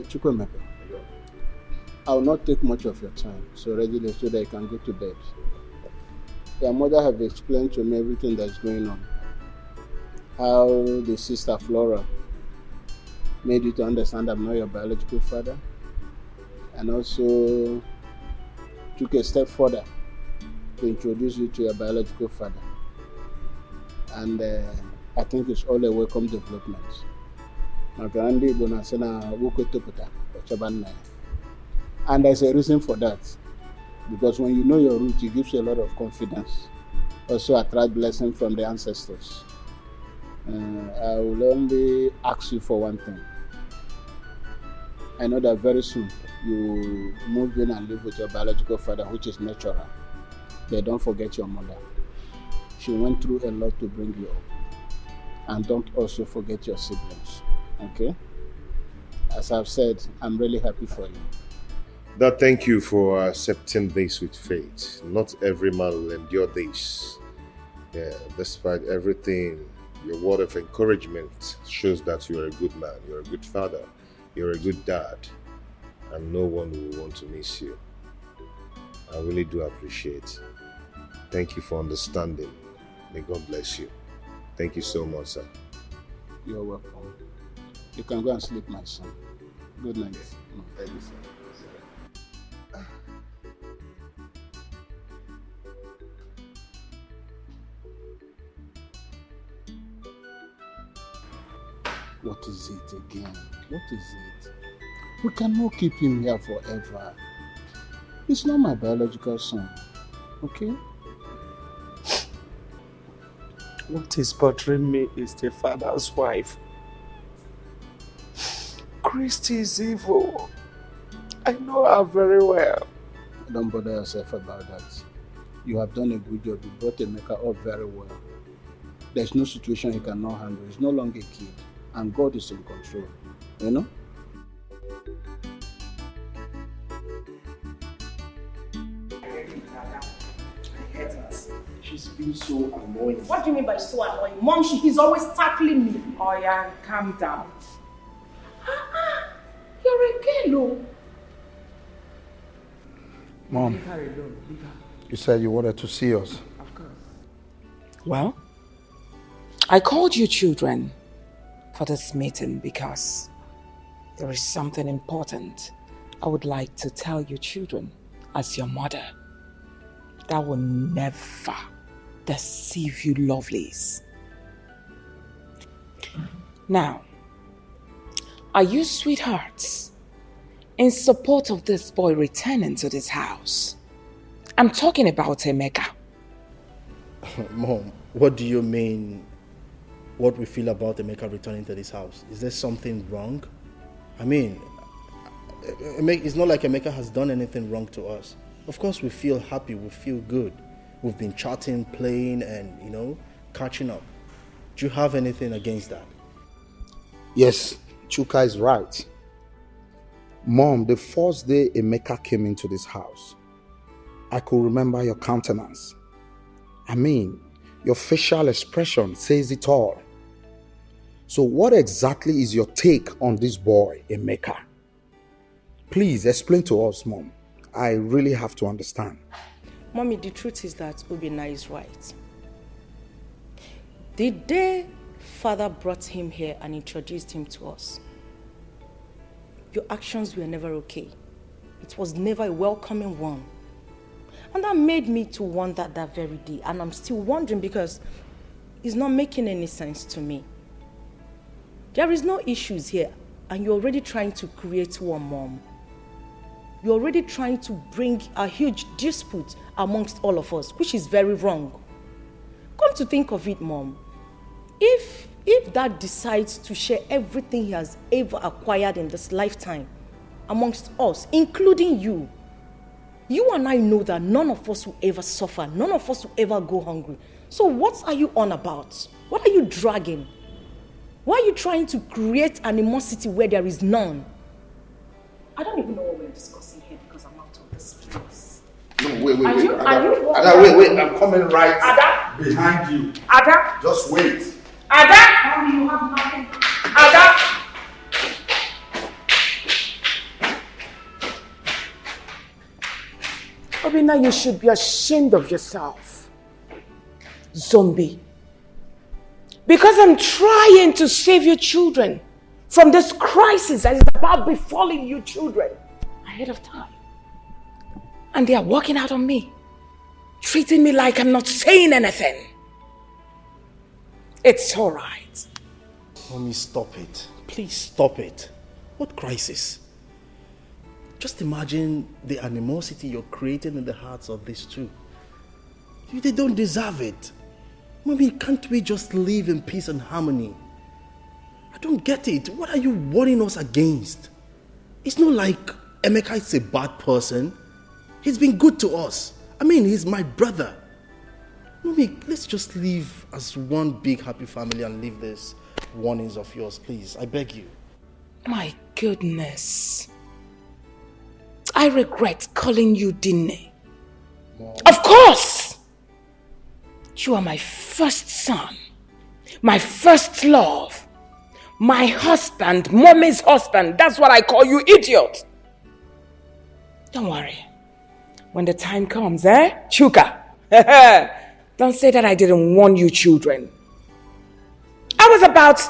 Chukwuemeka, I will not take much of your time, so readily so that you can go to bed. Your mother have explained to me everything that's going on. How the sister Flora made you to understand I'm not your biological father, and also took a step further to introduce you to your biological father. And I think it's all a welcome development. And there's a reason for that. Because when you know your root, it gives you a lot of confidence. Also attract blessing from the ancestors. I will only ask you for one thing. I know that very soon you move in and live with your biological father, which is natural. But don't forget your mother. She went through a lot to bring you up. And don't also forget your siblings. Okay? As I've said, I'm really happy for you. Dad, thank you for accepting this with faith. Not every man will endure this. Yeah, despite everything, your word of encouragement shows that you're a good man, you're a good father, you're a good dad, and no one will want to miss you. I really do appreciate. Thank you for understanding. May God bless you. Thank you so much, sir. You're welcome. You can go and sleep, my son. Good night. Thank you, sir. What is it again? What is it? We cannot keep him here forever. He's not my biological son. Okay? What is bothering me is the father's wife. Christy is evil. I know her very well. Don't bother yourself about that. You have done a good job. You brought Emeka up very well. There's no situation he cannot handle. He's no longer a kid. And God is in control. You know? She's been so annoying. What do you mean by so annoying? Mom, he's always tackling me. Oh yeah, calm down. You're a girl, Mom, Leave her alone. Leave her. you said you wanted to see us. Of course. Well, I called you children for this meeting because there is something important I would like to tell you children as your mother that will never deceive you lovelies. Now, are you sweethearts in support of this boy returning to this house? I'm talking about Emeka. Mom, what do you mean what we feel about Emeka returning to this house? Is there something wrong? I mean, it's not like Emeka has done anything wrong to us. Of course we feel happy, we feel good. We've been chatting, playing and, catching up. Do you have anything against that? Yes, Chuka is right. Mom, the first day Emeka came into this house, I could remember your countenance. I mean, your facial expression says it all. So what exactly is your take on this boy, Emeka? Please explain to us, Mom. I really have to understand. Mommy, the truth is that Obinna is right. The day Father brought him here and introduced him to us, your actions were never okay. It was never a welcoming one. And that made me to wonder that very day. And I'm still wondering because it's not making any sense to me. There is no issues here and you're already trying to create one, Mom. You're already trying to bring a huge dispute amongst all of us, which is very wrong. Come to think of it, Mom, if Dad decides to share everything he has ever acquired in this lifetime amongst us, including you, you and I know that none of us will ever suffer, none of us will ever go hungry. So what are you on about? What are you dragging? Why are you trying to create animosity where there is none? I don't even know what we're discussing here because I'm out of this place. No, wait. Ada, wait. I'm coming right behind you. Ada? Just wait. Ada? Mommy, you have nothing. Ada? Obinna, you should be ashamed of yourself. Zombie. Because I'm trying to save your children from this crisis that is about befalling you children ahead of time. And they are walking out on me, treating me like I'm not saying anything. It's all right. Mommy, stop it. Please stop it. What crisis? Just imagine the animosity you're creating in the hearts of these two. They don't deserve it. Mommy, can't we just live in peace and harmony? I don't get it. What are you warning us against? It's not like Emeka is a bad person. He's been good to us. I mean, he's my brother. Mommy, let's just live as one big happy family and leave these warnings of yours, please. I beg you. My goodness. I regret calling you Dine. Mom. Of course! You are my first son, my first love, my husband, Mommy's husband. That's what I call you, idiot. Don't worry. When the time comes, Chuka, don't say that I didn't warn you children. I was about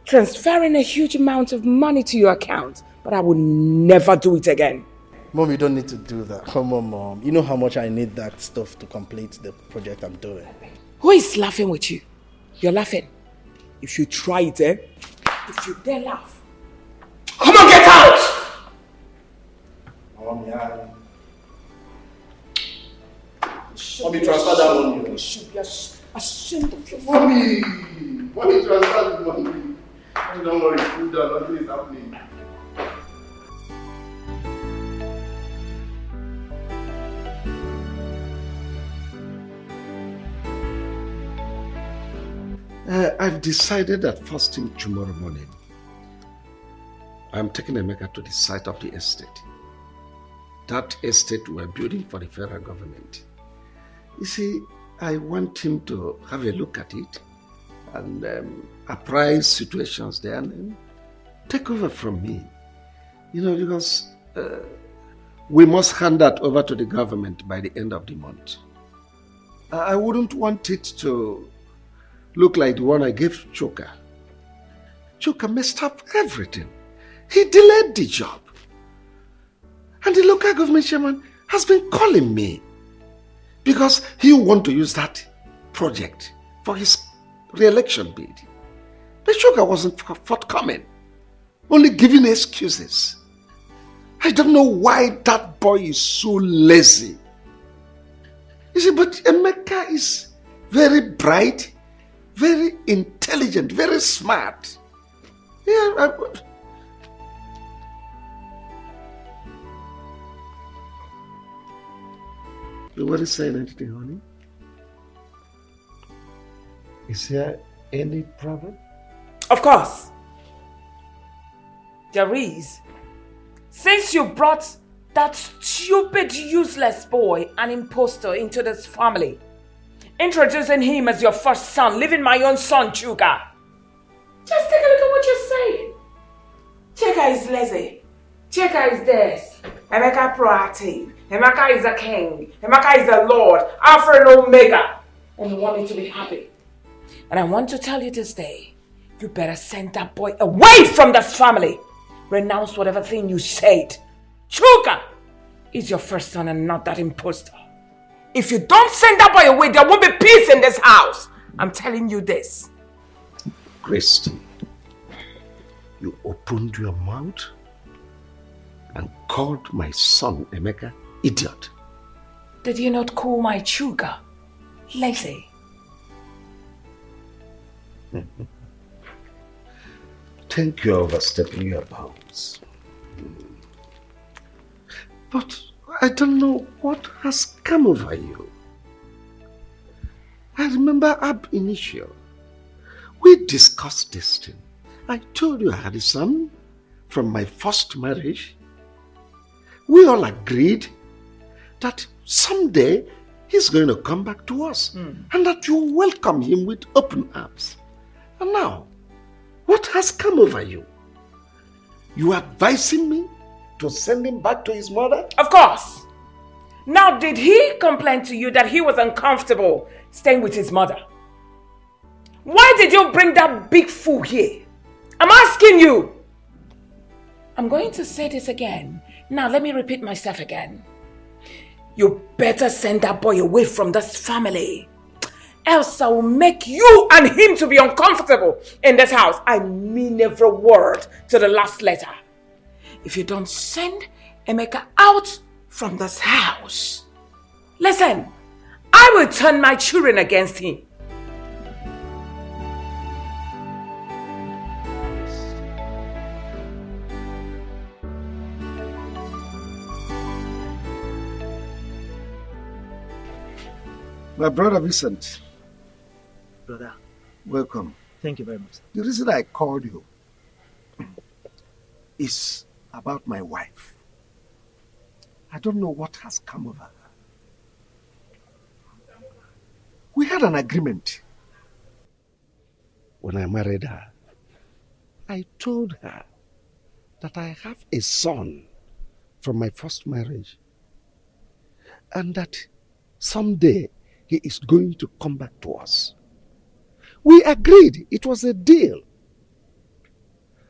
transferring a huge amount of money to your account, but I would never do it again. Mom, you don't need to do that. Come on, Mom. You know how much I need that stuff to complete the project I'm doing. Who is laughing with you? You're laughing. If you try it, if you dare laugh, come on, get out! Mommy, Mommy, transfer that money. You should be ashamed of yourself. Mommy, transfer the money. Don't worry, cool down. Nothing is happening. I've decided that first thing tomorrow morning, I'm taking Emeka to the site of the estate. That estate we're building for the federal government. You see, I want him to have a look at it and apprise situations there and then take over from me. Because we must hand that over to the government by the end of the month. I wouldn't want it to look like the one I gave to Choka. Chuka messed up everything. He delayed the job. And the local government chairman has been calling me because he want to use that project for his re-election bid. But Chuka wasn't forthcoming, only giving excuses. I don't know why that boy is so lazy. You see, but Emeka is very bright, very intelligent, very smart. Yeah, You weren't saying anything, honey? Is there any problem? Of course. There is. Since you brought that stupid, useless boy, an impostor, into this family, introducing him as your first son, leaving my own son, Chuka. Just take a look at what you're saying. Chuka is lazy. Chuka is this. Emeka proactive. Emeka is a king. Emeka is a lord. Alpha and Omega. And you want me to be happy. And I want to tell you this day, you better send that boy away from this family. Renounce whatever thing you said. Chuka is your first son and not that imposter. If you don't send that boy away, there won't be peace in this house. I'm telling you this. Christy, you opened your mouth and called my son Emeka idiot. Did you not call my Chuka lazy? Think you're overstepping your bounds. But I don't know what has come over you. I remember ab initio. We discussed this thing. I told you I had a son from my first marriage. We all agreed that someday he's going to come back to us and that you welcome him with open arms. And now, what has come over you? You advising me to send him back to his mother? Of course. Now, did he complain to you that he was uncomfortable staying with his mother? Why did you bring that big fool here? I'm asking you. I'm going to say this again. Now, let me repeat myself again. You better send that boy away from this family. Else I will make you and him to be uncomfortable in this house. I mean every word to the last letter. If you don't send Emeka out from this house, listen, I will turn my children against him. My brother Vincent. Brother. Welcome. Thank you very much. The reason I called you is about my wife. I don't know what has come over her. We had an agreement. When I married her, I told her that I have a son from my first marriage and that someday he is going to come back to us. We agreed. It was a deal.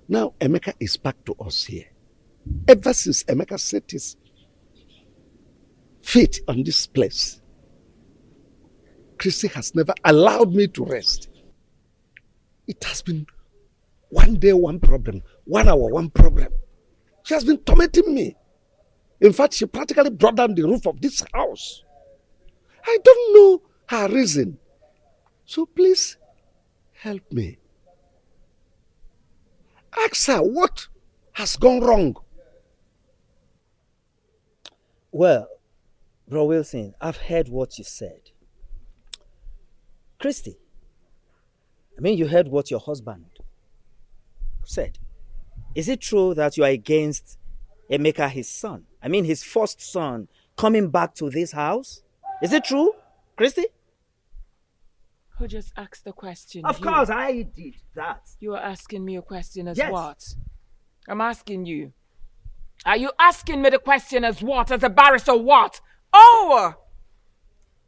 Now Emeka is back to us here. Ever since Emeka set his feet on this place, Christy has never allowed me to rest. It has been one day, one problem, 1 hour, one problem. She has been tormenting me. In fact, she practically brought down the roof of this house. I don't know her reason. So please, help me. Ask her what has gone wrong. Well, Bro Wilson, I've heard what you said. Christy, I mean, you heard what your husband said. Is it true that you are against Emeka, his son? I mean, his first son coming back to this house? Is it true, Christy? Who just asked the question? Of course, I did that. You are asking me a question as Yes. what? I'm asking you. Are you asking me the question as what? As a barrister what? Oh!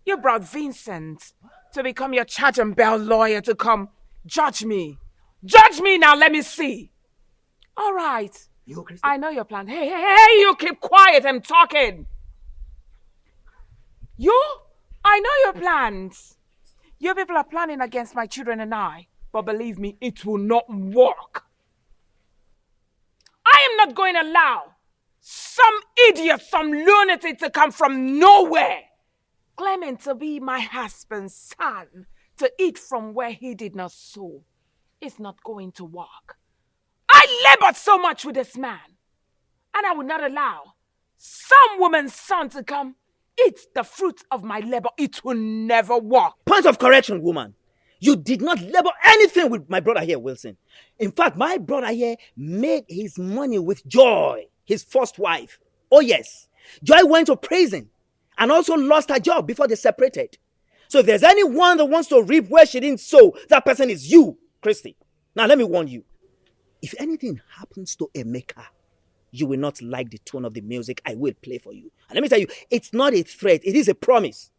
You brought Vincent to become your charge and bail lawyer to come judge me Judge me now, let me see. All right. I know your plan. Hey, you keep quiet, I'm talking. I know your plans. You people are planning against my children and I, but believe me, it will not work. I am not going to allow some idiot, some lunatic to come from nowhere, claiming to be my husband's son, to eat from where he did not sow. It's not going to work. I labored so much with this man, and I will not allow some woman's son to come eat the fruit of my labor. It will never work. Point of correction, woman. You did not labor anything with my brother here, Wilson. In fact, my brother here made his money with Joy, his first wife. Oh yes, Joy went to prison and also lost her job before they separated. So if there's anyone that wants to reap where she didn't sow, that person is you, Christy. Now let me warn you. If anything happens to Emeka, you will not like the tone of the music I will play for you. And let me tell you, it's not a threat, it is a promise.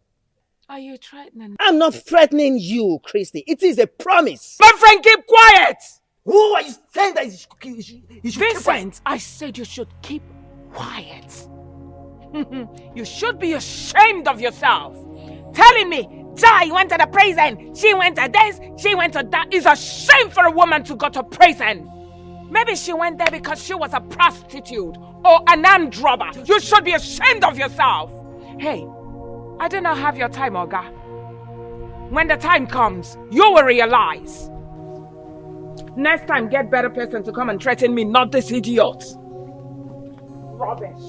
Are you threatening? I'm not threatening you, Christy. It is a promise. My friend, keep quiet! Who are you saying that you should Vincent, I said you should keep quiet. You should be ashamed of yourself. Telling me, Jai went to the prison, she went to this, she went to that. It's a shame for a woman to go to prison. Maybe she went there because she was a prostitute or an armed robber. You should be ashamed of yourself. Hey, I do not have your time, Oga. When the time comes, you will realize. Next time, get better person to come and threaten me, not this idiot. Rubbish.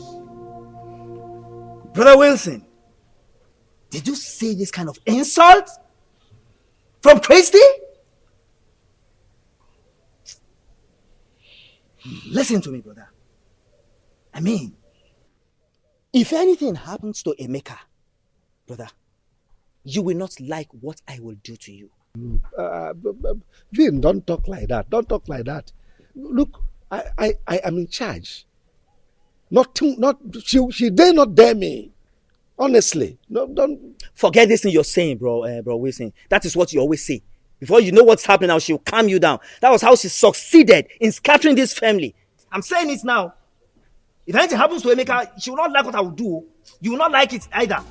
Brother Wilson, did you say this kind of insult? From Christy? Listen to me, brother. I mean, if anything happens to Emeka, brother, you will not like what I will do to you. Vin, don't talk like that. Don't talk like that. Look, I am in charge. She dare not dare me. Honestly, no, don't forget this thing you're saying, bro Wilson. That is what you always say. Before you know what's happening now, she'll calm you down. That was how she succeeded in scattering this family. I'm saying it now. If anything happens to Emeka, she will not like what I will do. You will not like it either.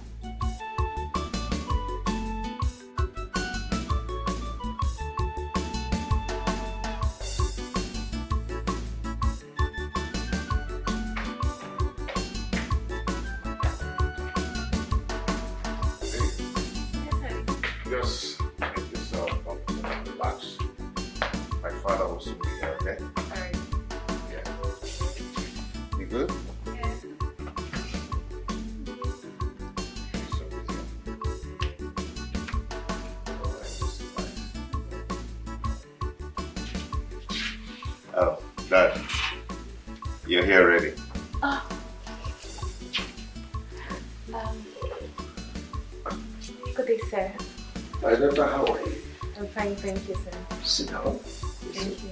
Just make yourself comfortable and relax. My father will soon be here, okay? Alright. Yeah. You good? Yeah. So with you. Alright, this is nice. Oh, Dad. You're here already. Oh. Good day, sir. My daughter, how are you? I'm fine, thank you, sir. Sit down. Thank you.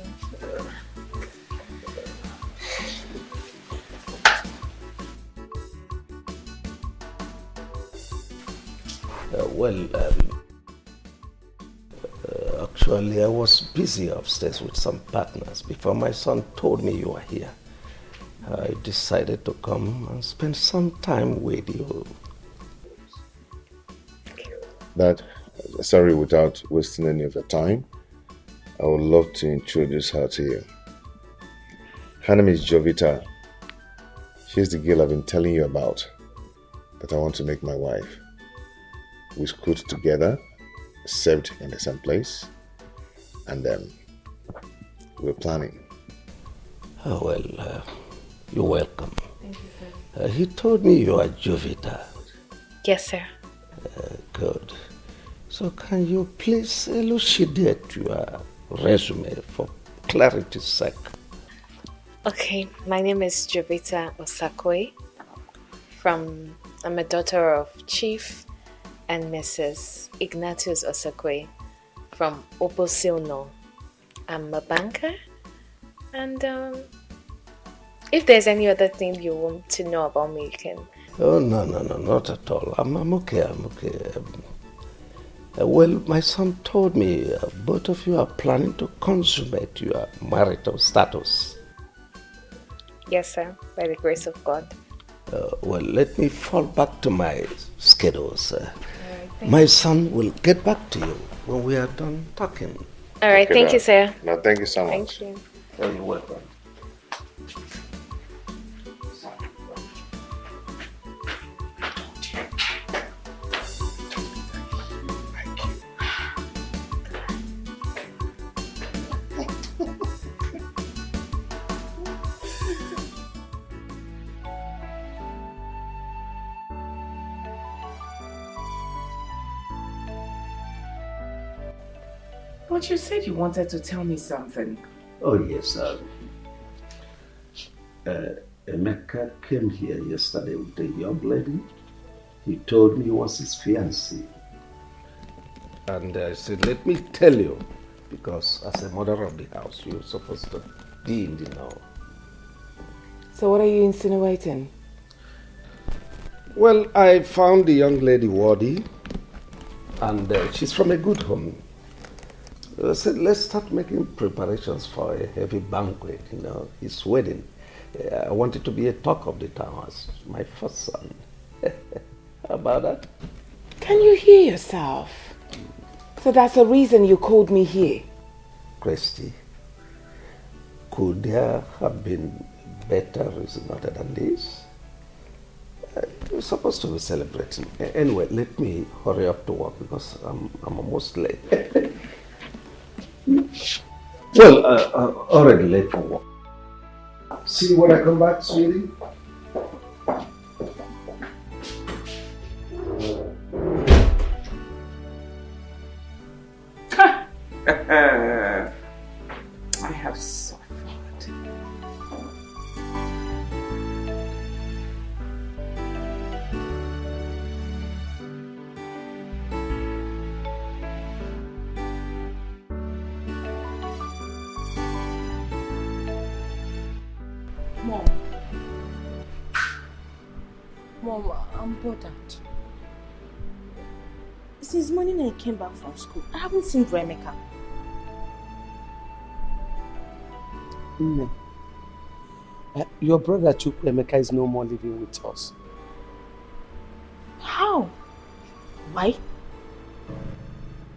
Actually, I was busy upstairs with some partners before my son told me you were here. I decided to come and spend some time with you. Dad, sorry, without wasting any of your time, I would love to introduce her to you. Her name is Jovita. She's the girl I've been telling you about that I want to make my wife. We schooled together, served in the same place, and we're planning. Oh, well, you're welcome. Thank you, sir. He told me you are Jovita. Yes, sir. Good. So can you please elucidate your resume for clarity's sake? Okay, my name is Jovita Osakwe. I'm a daughter of Chief and Mrs. Ignatius Osakwe from Obosilno. I'm a banker, and if there's any other thing you want to know about me, you can. Oh, no, not at all. I'm okay, Well, my son told me both of you are planning to consummate your marital status. Yes, sir, by the grace of God. Well, let me fall back to my schedules. Thank My you. son will get back to you when we are done talking. All right, Okay, thank you, Dad. sir. No, thank you so much. Thank you. Oh, you're welcome. But you said you wanted to tell me something. Oh, yes. Emeka came here yesterday with a young lady. He told me he was his fiancée. And I said, let me tell you, because as a mother of the house, you're supposed to be in the know. So what are you insinuating? Well, I found the young lady worthy, and she's from a good home. I said, let's start making preparations for a heavy banquet, his wedding. I want it to be a talk of the town as my first son. How about that? Can you hear yourself? So that's the reason you called me here. Christy, could there have been better reason other than this? We're supposed to be celebrating. Anyway, let me hurry up to work because I'm almost late. Well, already late for work. See you when I come back, sweetie. I have suffered. Mom, I'm bothered. Since morning I came back from school, I haven't seen Emeka. No. Your brother Chukwuemeka is no more living with us. How? Why?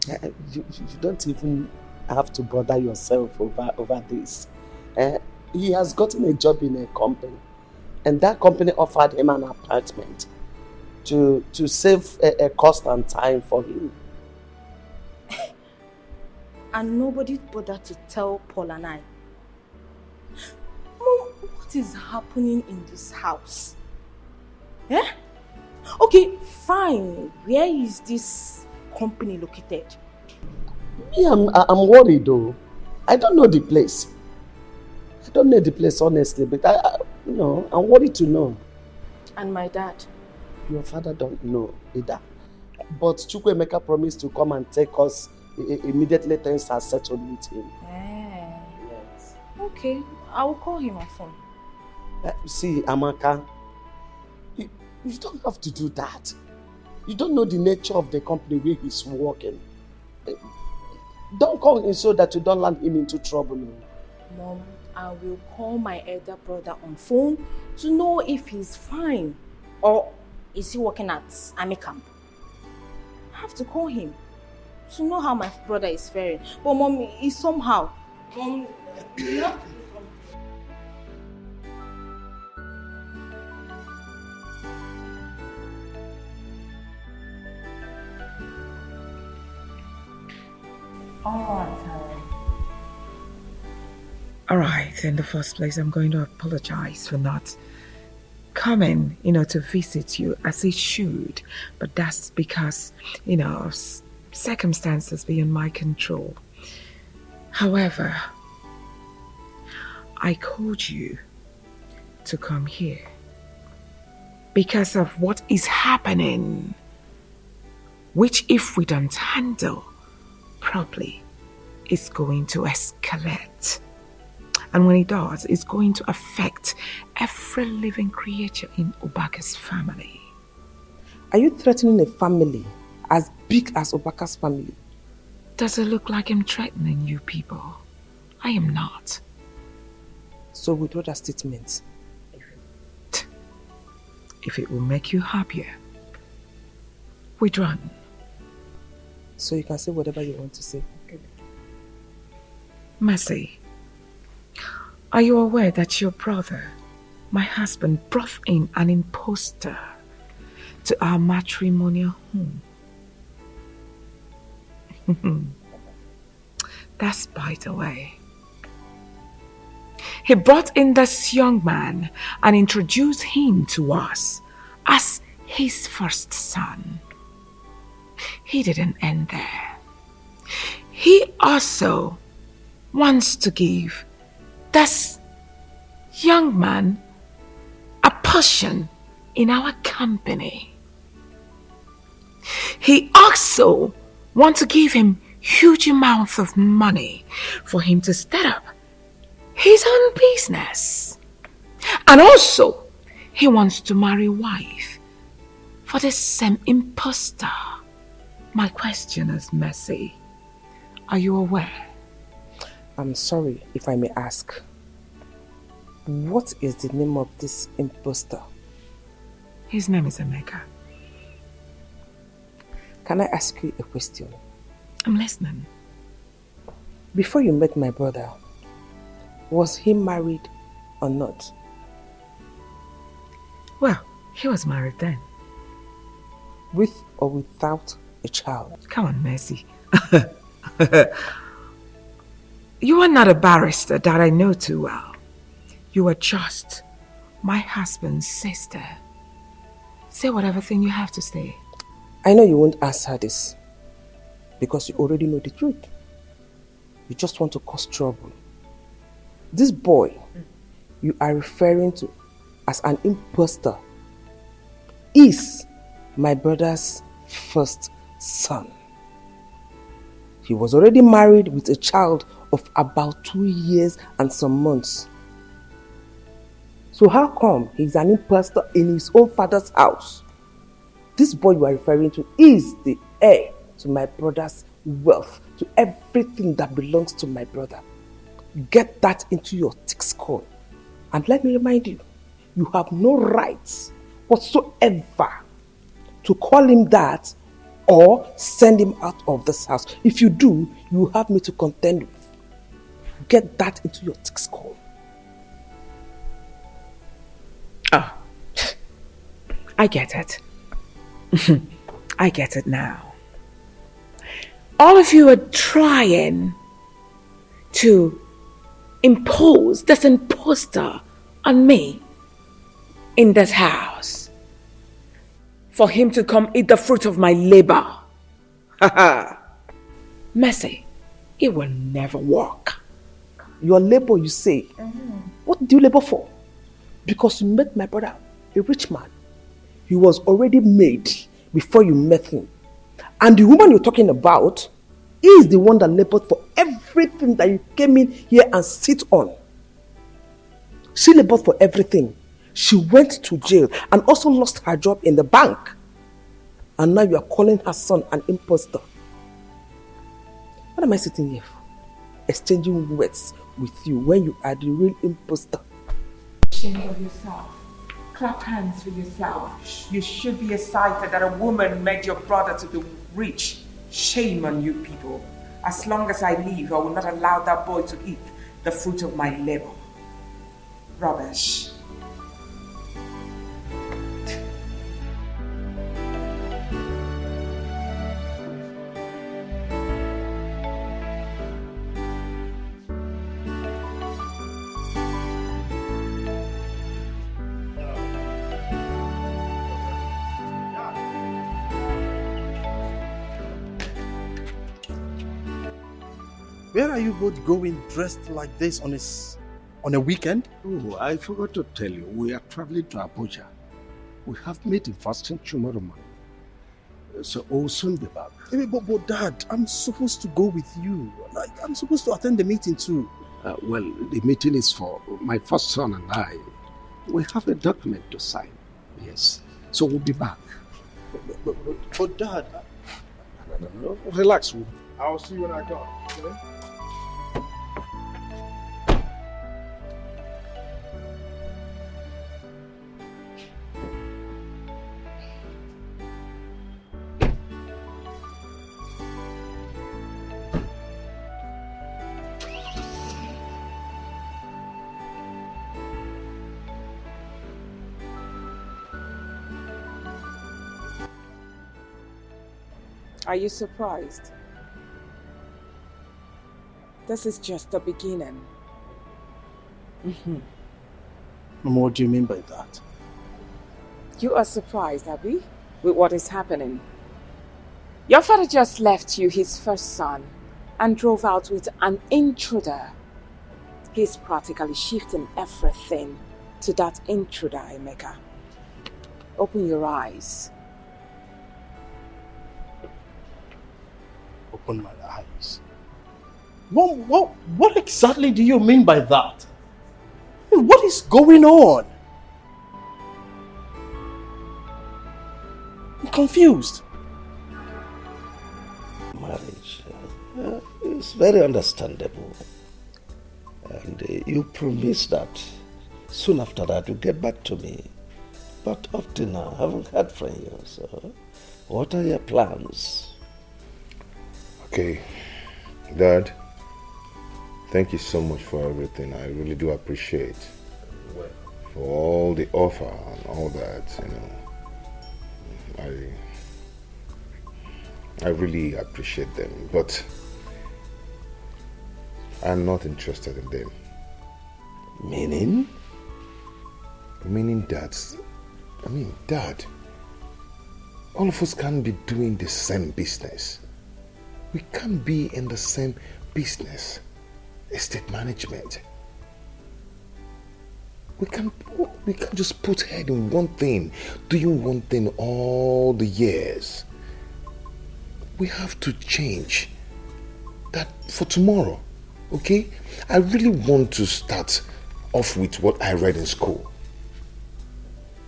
You don't even have to bother yourself over this. He has gotten a job in a company, and that company offered him an apartment to save a cost and time for him. And nobody bothered to tell Paul and I. Mom, what is happening in this house? Eh? Okay, fine. Where is this company located? Me, I'm worried though. I don't know the place. I don't know the place honestly, but I'm worried to know. And my dad? Your father don't know either. But Chukwuemeka promised to come and take us immediately things are settled with him. Yes. Okay, I will call him on phone. See, Amaka, you don't have to do that. You don't know the nature of the company where he's working. Don't call him so that you don't land him into trouble. Mom, I will call my elder brother on phone to know if he's fine. Or is he working at Army camp? I have to call him to know how my brother is faring. But Mom, he's somehow. Mom, you have to do something. All right, in the first place, I'm going to apologize for not coming, to visit you as it should. But that's because, of circumstances beyond my control. However, I called you to come here because of what is happening, which if we don't handle properly, is going to escalate. And when it does, it's going to affect every living creature in Obaka's family. Are you threatening a family as big as Obaka's family. Does it look like I'm threatening you people? I am not. So withdraw that statement. If it will make you happier, withdraw. So you can say whatever you want to say. Mercy, are you aware that your brother, my husband, brought in an impostor to our matrimonial home? That's by the way. He brought in this young man and introduced him to us as his first son. He didn't end there. He also wants to give this young man a portion in our company. He also wants to give him huge amounts of money for him to start up his own business. And also, he wants to marry a wife for the same impostor. My question is, Mercy, are you aware? I'm sorry if I may ask. What is the name of this impostor? His name is Emeka. Can I ask you a question? I'm listening. Before you met my brother, was he married or not? Well, he was married then. With or without a child? Come on, Mercy. You are not a barrister that I know too well. You are just my husband's sister. Say whatever thing you have to say. I know you won't answer this because you already know the truth. You just want to cause trouble. This boy you are referring to as an impostor is my brother's first son. He was already married with a child of about 2 years and some months. So how come he's an impostor in his own father's house? This boy you are referring to is the heir to my brother's wealth, to everything that belongs to my brother. Get that into your thick skull. And let me remind you, you have no rights whatsoever to call him that or send him out of this house. If you do, you have me to contend with. Get that into your thick skull. Oh, I get it. I get it now. All of you are trying to impose this imposter on me in this house for him to come eat the fruit of my labor. Mercy, it will never work. Your labor, you say? What do you labor for? Because you met my brother, a rich man. He was already made before you met him. And the woman you're talking about is the one that labored for everything that you came in here and sit on. She labored for everything. She went to jail and also lost her job in the bank. And now you are calling her son an impostor. What am I sitting here for? Exchanging words with you when you are the real impostor. Shame of yourself. Clap hands for yourself. You should be excited that a woman made your brother to be rich. Shame on you people. As long as I live, I will not allow that boy to eat the fruit of my labor. Rubbish. Where are you both going dressed like this on a weekend? Oh, I forgot to tell you, we are traveling to Abuja. We have meeting first thing tomorrow morning. So we'll soon be back. But Dad, I'm supposed to go with you. Like, I'm supposed to attend the meeting too. Well, the meeting is for my first son and I. We have a document to sign. Yes. So we'll be back. But Dad... No, relax. I'll see you when I come. Okay? Are you surprised? This is just the beginning. Mama, what do you mean by that? You are surprised, Abby, with what is happening. Your father just left you his first son and drove out with an intruder. He's practically shifting everything to that intruder, Emeka. Open your eyes. Open my eyes. What exactly do you mean by that? What is going on? I'm confused. Marriage is very understandable. And you promised that soon after that you get back to me. But up to now, I haven't heard from you. So, what are your plans? Okay, Dad, thank you so much for everything. I really do appreciate for all the offer and all that, I really appreciate them, but I'm not interested in them. Meaning? Meaning that, Dad, all of us can't be doing the same business. We can't be in the same business, estate management. We can't just put head in one thing, doing one thing all the years. We have to change that for tomorrow, okay? I really want to start off with what I read in school.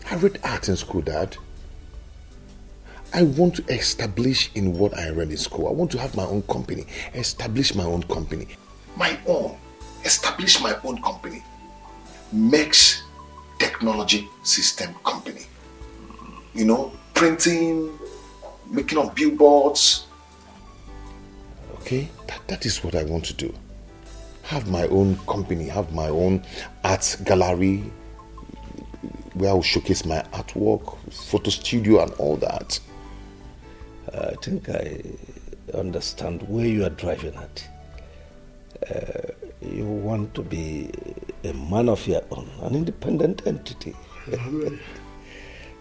I read art in school, Dad. I want to establish in what I read in school. I want to have my own company, establish my own company. Establish my own company. Makes technology system company. Printing, making of billboards. Okay, that is what I want to do. Have my own company, have my own art gallery where I will showcase my artwork, photo studio and all that. I think I understand where you are driving at. You want to be a man of your own, an independent entity.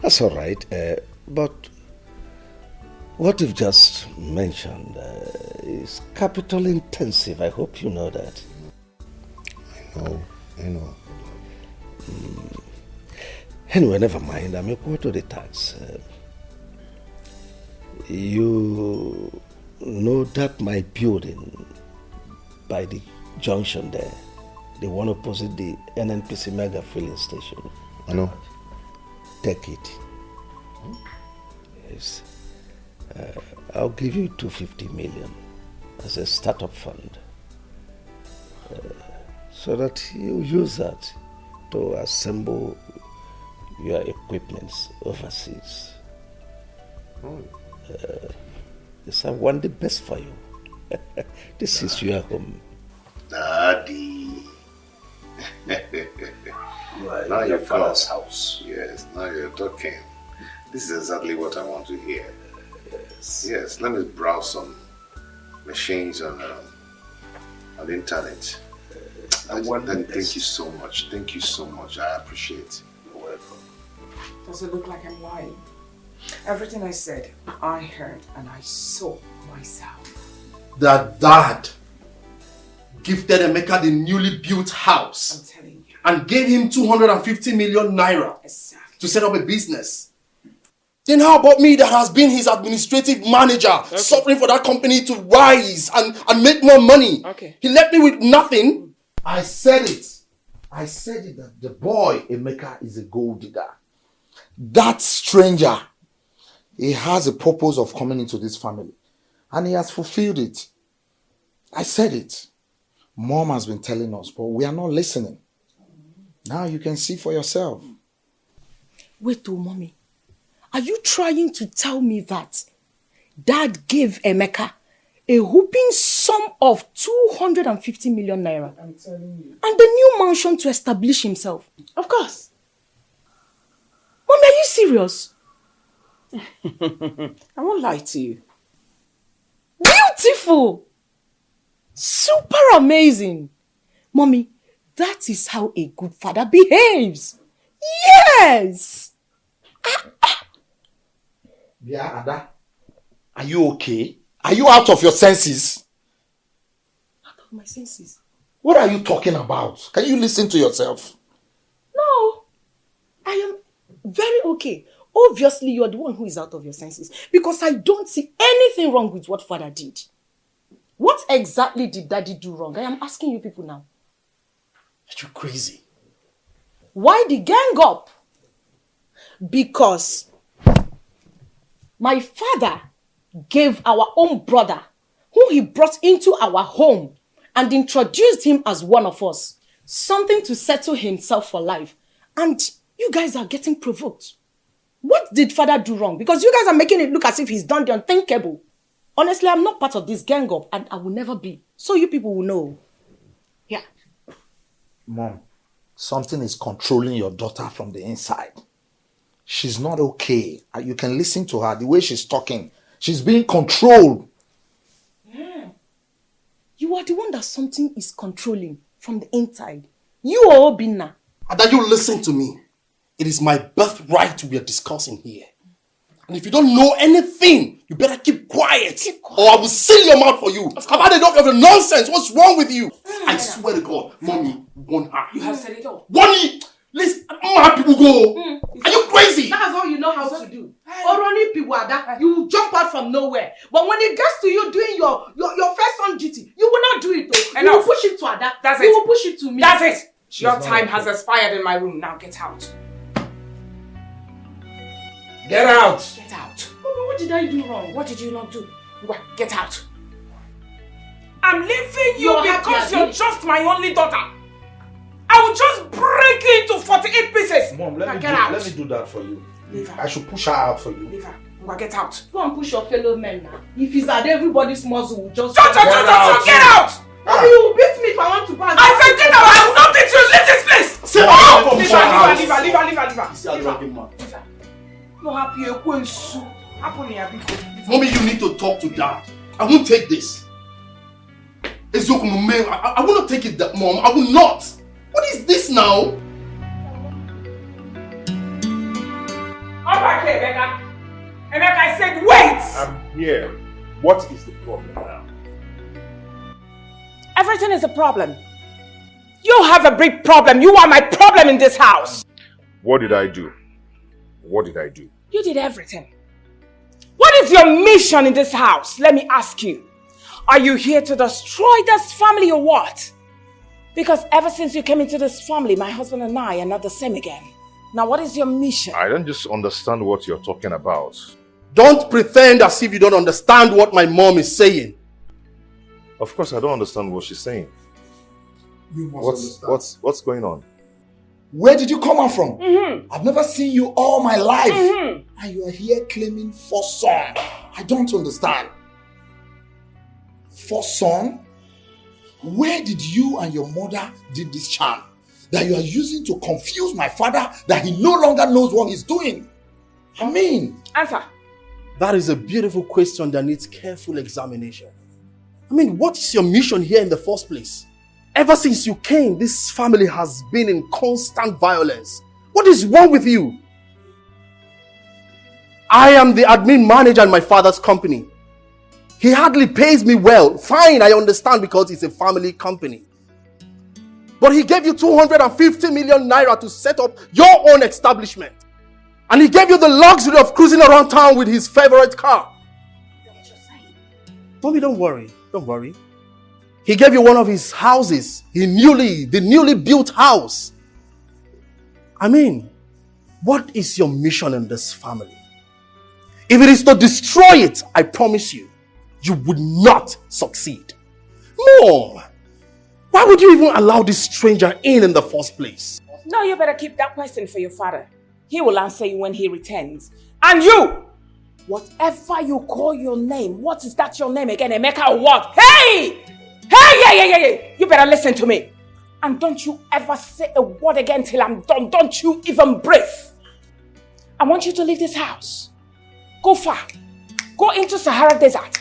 That's all right. But what you've just mentioned is capital intensive. I hope you know that. I know. Anyway, never mind. I'm equal to the tax. You know that my building by the junction there, the one opposite the NNPC mega filling station. I know. Take it. Yes. I'll give you 250 million as a startup fund. So that you use that to assemble your equipments overseas. Yes, I want the best for you. This is your home. Daddy. Now your father's house. Yes, now you're talking. This is exactly what I want to hear. Yes, let me browse some machines on the internet. Thank you so much. Thank you so much. I appreciate it. You're welcome. Does it look like I'm lying? Everything I said, I heard and I saw myself. That Dad gifted Emeka the newly built house. I'm telling you. And gave him 250 million naira to set up a business. Then how about me that has been his administrative manager, suffering for that company to rise and make more money? Okay. He left me with nothing. I said it that the boy Emeka is a gold digger. That stranger, he has a purpose of coming into this family. And he has fulfilled it. I said it. Mom has been telling us, but we are not listening. Now you can see for yourself. Wait, oh, mommy. Are you trying to tell me that Dad gave Emeka a whooping sum of 250 million naira? I'm telling you. And the new mansion to establish himself? Of course. Mommy, are you serious? I won't lie to you. Beautiful! Super amazing! Mommy, that is how a good father behaves. Yes! Yeah, Ada. Are you okay? Are you out of your senses? Out of my senses? What are you talking about? Can you listen to yourself? No. I am very okay. Obviously, you're the one who is out of your senses. Because I don't see anything wrong with what father did. What exactly did daddy do wrong? I am asking you people now. Are you crazy? Why the gang up? Because my father gave our own brother, who he brought into our home and introduced him as one of us, something to settle himself for life. And you guys are getting provoked. What did father do wrong? Because you guys are making it look as if he's done the unthinkable. Honestly, I'm not part of this gang up and I will never be. So you people will know. Yeah. Mom, something is controlling your daughter from the inside. She's not okay. You can listen to her, the way she's talking. She's being controlled. Yeah. You are the one that something is controlling from the inside. You are Obinna. Ada, you listen to me. It is my birthright we are discussing here. And if you don't know anything, you better keep quiet. Or I will seal your mouth for you. I've had enough of your nonsense. What's wrong with you? I swear to God, mommy, warn her. You have said it all. Warn me! Listen, my people go. Are you crazy? That's all you know how to do. Oroni Piwada, you will jump out from nowhere. But when it gets to you doing your first son duty, you will not do it though. You will push it to Ada. That's you it. will push it to me. That's it. Your time has expired in my room. Now get out. Get out. Get out. Mommy, what did I do wrong? What did you not do? Get out. I'm leaving you You're because happy, you're Abi? just my only daughter. I will just break you into 48 pieces. Mom, Now get out. let me do that for you. Leave her. I should push her out for you. Leave her. Now get out. Go and push your fellow men now. If he's at everybody's muscle, will just Get out. Mommy, you will beat me if I want to pass. I said get out. I will not beat you. Leave this place. Sit Oh, down. leave her. No happy. Mommy, you need to talk to dad. I won't take this. I will not take it, Mom. I will not. What is this now? Come back here, Emeka. Emeka, I said wait. I'm here. What is the problem now? Everything is a problem. You have a big problem. You are my problem in this house. What did I do? What did I do? You did everything. What is your mission in this house? Let me ask you. Are you here to destroy this family or what? Because ever since you came into this family, my husband and I are not the same again. Now what is your mission? I don't just understand what you're talking about. Don't pretend as if you don't understand what my mom is saying. Of course, I don't understand what she's saying. You must What's going on? Where did you come out from? I've never seen you all my life. And you are here claiming first son. I don't understand. First son? Where did you and your mother did this charm that you are using to confuse my father that he no longer knows what he's doing? I mean... Answer. That is a beautiful question that needs careful examination. I mean, what is your mission here in the first place? Ever since you came, this family has been in constant violence. What is wrong with you? I am the admin manager in my father's company. He hardly pays me well. Fine, I understand because it's a family company. But he gave you 250 million naira to set up your own establishment. And he gave you the luxury of cruising around town with his favorite car. Mommy, don't worry. Don't worry. He gave you one of his houses. The newly built house. I mean, what is your mission in this family? If it is to destroy it, I promise you, you would not succeed. Mom, why would you even allow this stranger in the first place? No, you better keep that question for your father. He will answer you when he returns. And you! Whatever you call your name, what is that your name again? Emeka or what? Hey! Hey! You better listen to me. And don't you ever say a word again till I'm done. Don't you even breathe. I want you to leave this house. Go far. Go into Sahara Desert.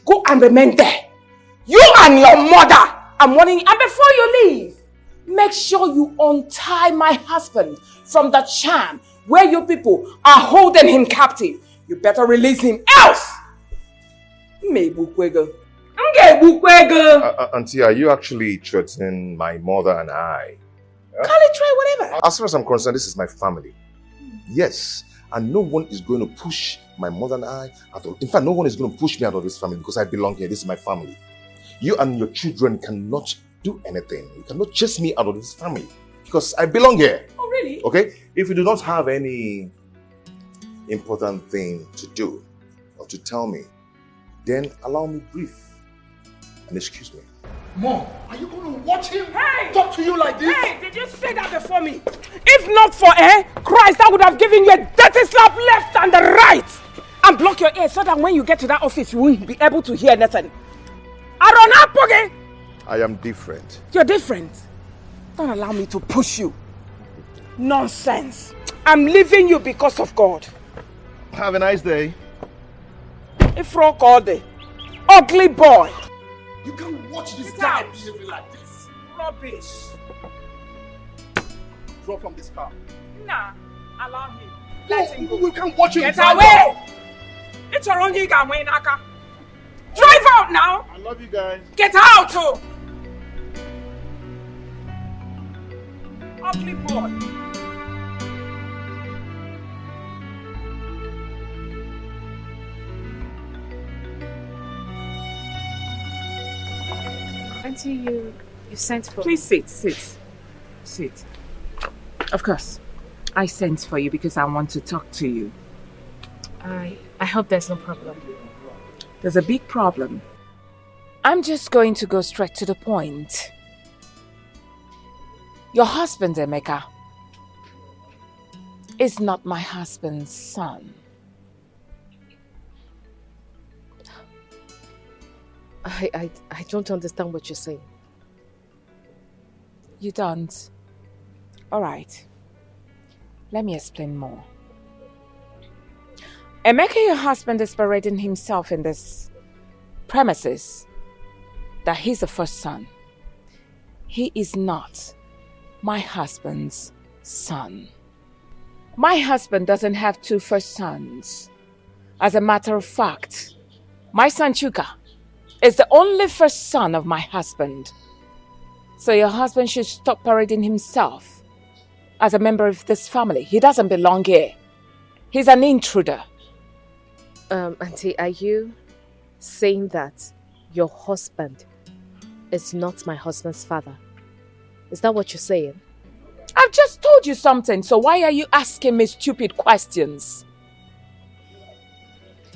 Go and remain there. You and your mother. I'm warning you. And before you leave, make sure you untie my husband from the charm where you people are holding him captive. You better release him, else! Auntie, are you actually threatening my mother and I? Call it try whatever. As far as I'm concerned, this is my family. Yes, and no one is going to push my mother and I out of. In fact, no one is going to push me out of this family because I belong here. This is my family. You and your children cannot do anything. You cannot chase me out of this family because I belong here. Oh, really? Okay? If you do not have any important thing to do or to tell me, then allow me brief and excuse me. Mom, are you going to watch him talk to you like this? Hey, did you say that before me? If not for Christ, I would have given you a dirty slap left and the right. And block your ears so that when you get to that office, you won't be able to hear nothing. I am different. You're different. Don't allow me to push you. Nonsense. I'm leaving you because of God. Have a nice day. If rock all day. Ugly boy. You can't watch this guy behaving like this. Rubbish. Drop from this car. Nah, allow him. Let him go. We can't watch him. Get away! It's your own you can win, Aka. Drive out now! I love you guys. Get out! Oh. Ugly boy. Auntie, you sent for... Please sit. Of course. I sent for you because I want to talk to you. I hope there's no problem. There's a big problem. I'm just going to go straight to the point. Your husband, Emeka, is not my husband's son. I don't understand what you're saying. You don't? Alright. Let me explain more. Emeka, your husband, is parading himself in this premises that he's the first son. He is not my husband's son. My husband doesn't have two first sons. As a matter of fact, my son Chuka is the only first son of my husband. So your husband should stop parading himself as a member of this family. He doesn't belong here. He's an intruder. Auntie, are you saying that your husband is not my husband's father? Is that what you're saying? I've just told you something, so why are you asking me stupid questions?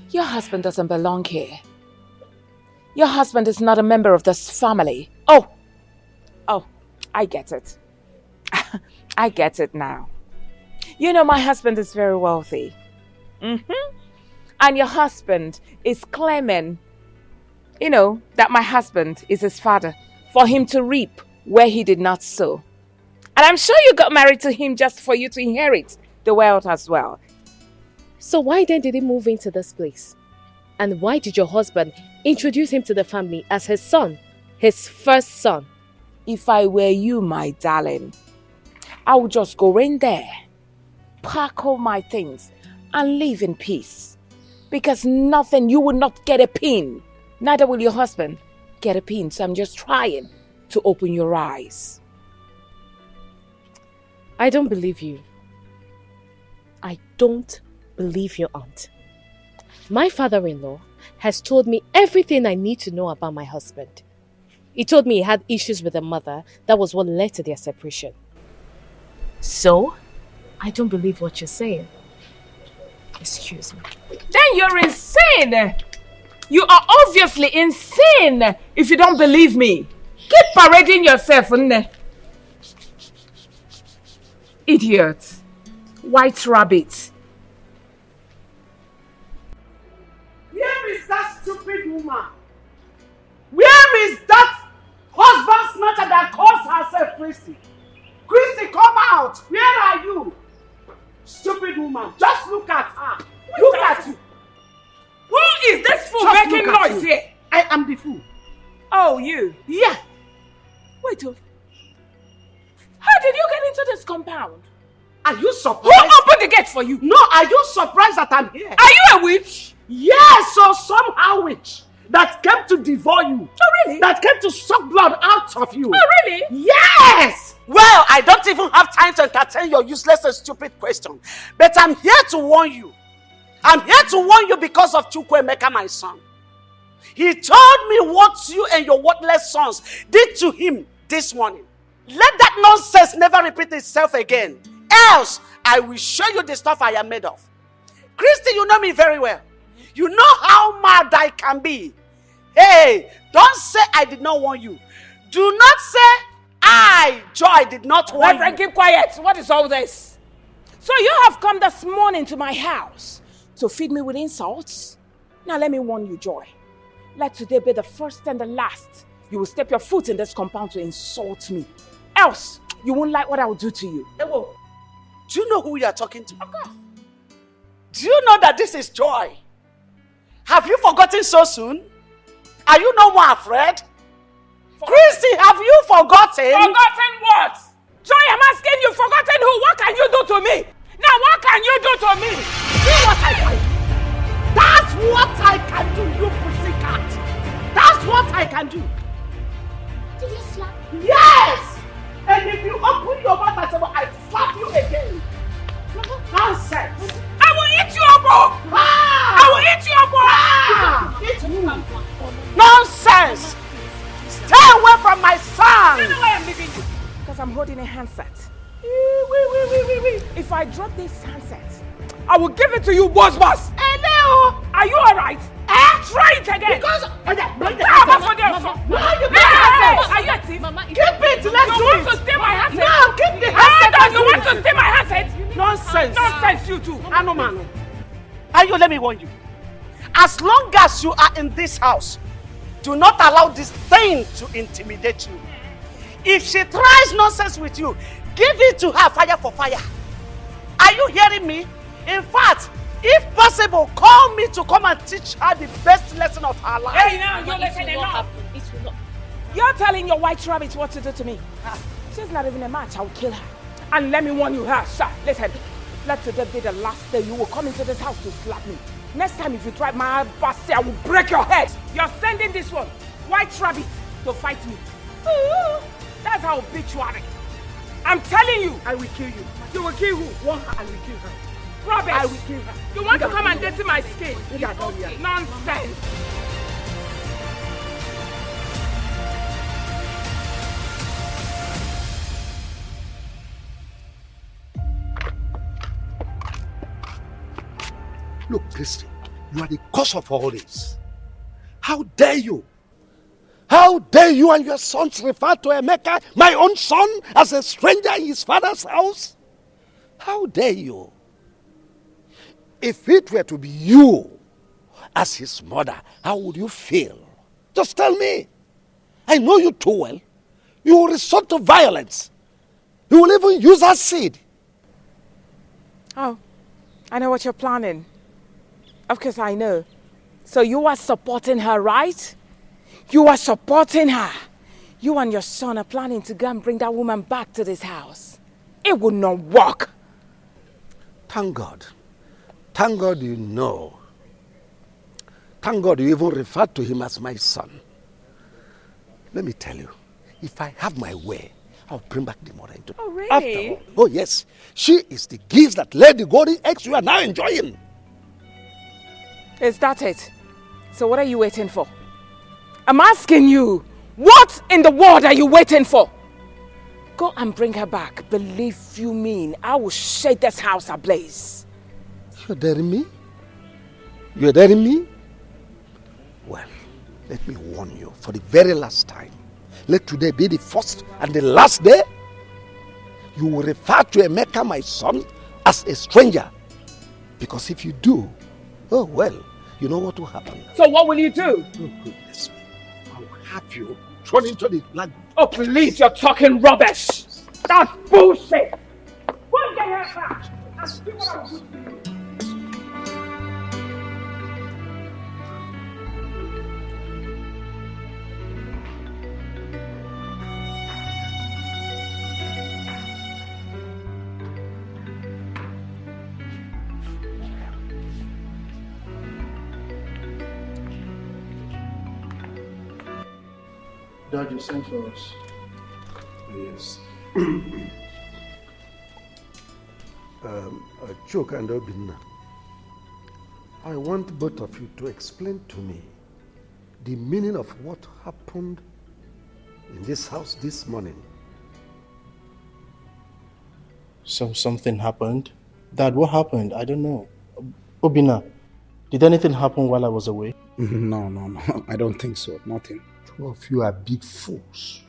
Your husband doesn't belong here. Your husband is not a member of this family. Oh, I get it. I get it now. You know, my husband is very wealthy. And your husband is claiming, that my husband is his father for him to reap where he did not sow. And I'm sure you got married to him just for you to inherit the wealth as well. So why then did he move into this place? And why did your husband introduce him to the family as his son, his first son? If I were you, my darling, I would just go in there, pack all my things, and live in peace. Because you will not get a pin. Neither will your husband get a pin. So I'm just trying to open your eyes. I don't believe you. I don't believe your aunt. My father-in-law has told me everything I need to know about my husband. He told me he had issues with a mother. That was what led to their separation. So, I don't believe what you're saying. Excuse me. Then you're insane! You are obviously insane if you don't believe me. Keep parading yourself, Nne. Idiot. White rabbit. Where is that stupid woman? Where is that husband snatcher that calls herself Christy? Christy, come out! Where are you? Stupid woman, just look at her. Look at you. Who is this fool Just making look at noise you. here? I am the fool. Oh, you? Yeah. Wait, how did you get into this compound? Are you surprised? Who opened the gate for you? No, are you surprised that I'm here? Are you a witch? Yes, so somehow witch that came to devour you. Oh, really? That came to suck blood out of you. Oh, really? Yes! Well, I don't even have time to entertain your useless and stupid question. But I'm here to warn you. I'm here to warn you because of Chukwuemeka, my son. He told me what you and your worthless sons did to him this morning. Let that nonsense never repeat itself again. Else, I will show you the stuff I am made of. Christy, you know me very well. You know how mad I can be. Hey, don't say I did not warn you. Do not say I, Joy, did not warn Reverend, you. keep quiet. What is all this? So you have come this morning to my house to feed me with insults? Now let me warn you, Joy. Let today be the first and the last. You will step your foot in this compound to insult me. Else, you won't like what I will do to you. Ewo, do you know who you are talking to? Of course. Do you know that this is Joy? Have you forgotten so soon? Are you no more afraid? Christy, have you forgotten? Forgotten what? Joy, I'm asking you, forgotten who? What can you do to me? Now, what can you do to me? See what I can do. That's what I can do, you pussycat. That's what I can do. Did you slap? Yes! And if you open your mouth and say, well, I slap you again. Nonsense. I will eat you up, bro. I will eat you up, bro. Eat who? Nonsense. Stay away from my son. You know why I'm leaving you? Because I'm holding a handset. If I drop this handset, I will give it to you, boss. Hello. Are you alright? Try it again. Because are you a thief? Mama, keep it. Let's do it. You want to steal my handset? No, keep the handset. You want to steal my handset? Nonsense. Nonsense, you too. Mano. Ayo, let me warn you. As long as you are in this house, do not allow this thing to intimidate you. If she tries nonsense with you, give it to her fire for fire. Are you hearing me? In fact, if possible, call me to come and teach her the best lesson of her life. Hey, now you're listening enough. You're telling your white rabbit what to do to me. She's not even a match. I will kill her. And let me warn you, sir. Listen, let today be the last day you will come into this house to slap me. Next time, if you try my bossy, I will break your head. You're sending this one, white rabbit, to fight me. That's how bitch you are. I'm telling you. I will kill you. You will kill who? One, I will kill her. Rubbish. I will kill her. You want to come and dirty my skin? Okay. Nonsense. Look, Christy, you are the cause of all this. How dare you? How dare you and your sons refer to Emeka, my own son, as a stranger in his father's house? How dare you? If it were to be you as his mother, how would you feel? Just tell me. I know you too well. You will resort to violence. You will even use acid. Oh, I know what you're planning. Of course I know. So you are supporting her, right? You are supporting her. You and your son are planning to go and bring that woman back to this house. It will not work. Thank God. Thank God you know. Thank God you even referred to him as my son. Let me tell you, if I have my way, I'll bring back the mother into. Oh, really? After all, oh yes, she is the gift that laid the golden eggs you are now enjoying. Is that it? So what are you waiting for? I'm asking you, what in the world are you waiting for? Go and bring her back. Believe you me, I will shake this house ablaze. You're daring me? You're daring me? Let me warn you for the very last time. Let today be the first and the last day you will refer to Emeka, my son, as a stranger. Because if you do, oh well, you know what will happen. So what will you do? Oh goodness me. I will have you thrown into the land. Oh please, you're talking rubbish. That's bullshit. What the hell? I'll see what I'll do. Dad, you sent for us. Yes. Chuka and Obinna, I want both of you to explain to me the meaning of what happened in this house this morning. Something happened? Dad, what happened? I don't know. Obina, did anything happen while I was away? No. I don't think so. Nothing. Two of you are big fools.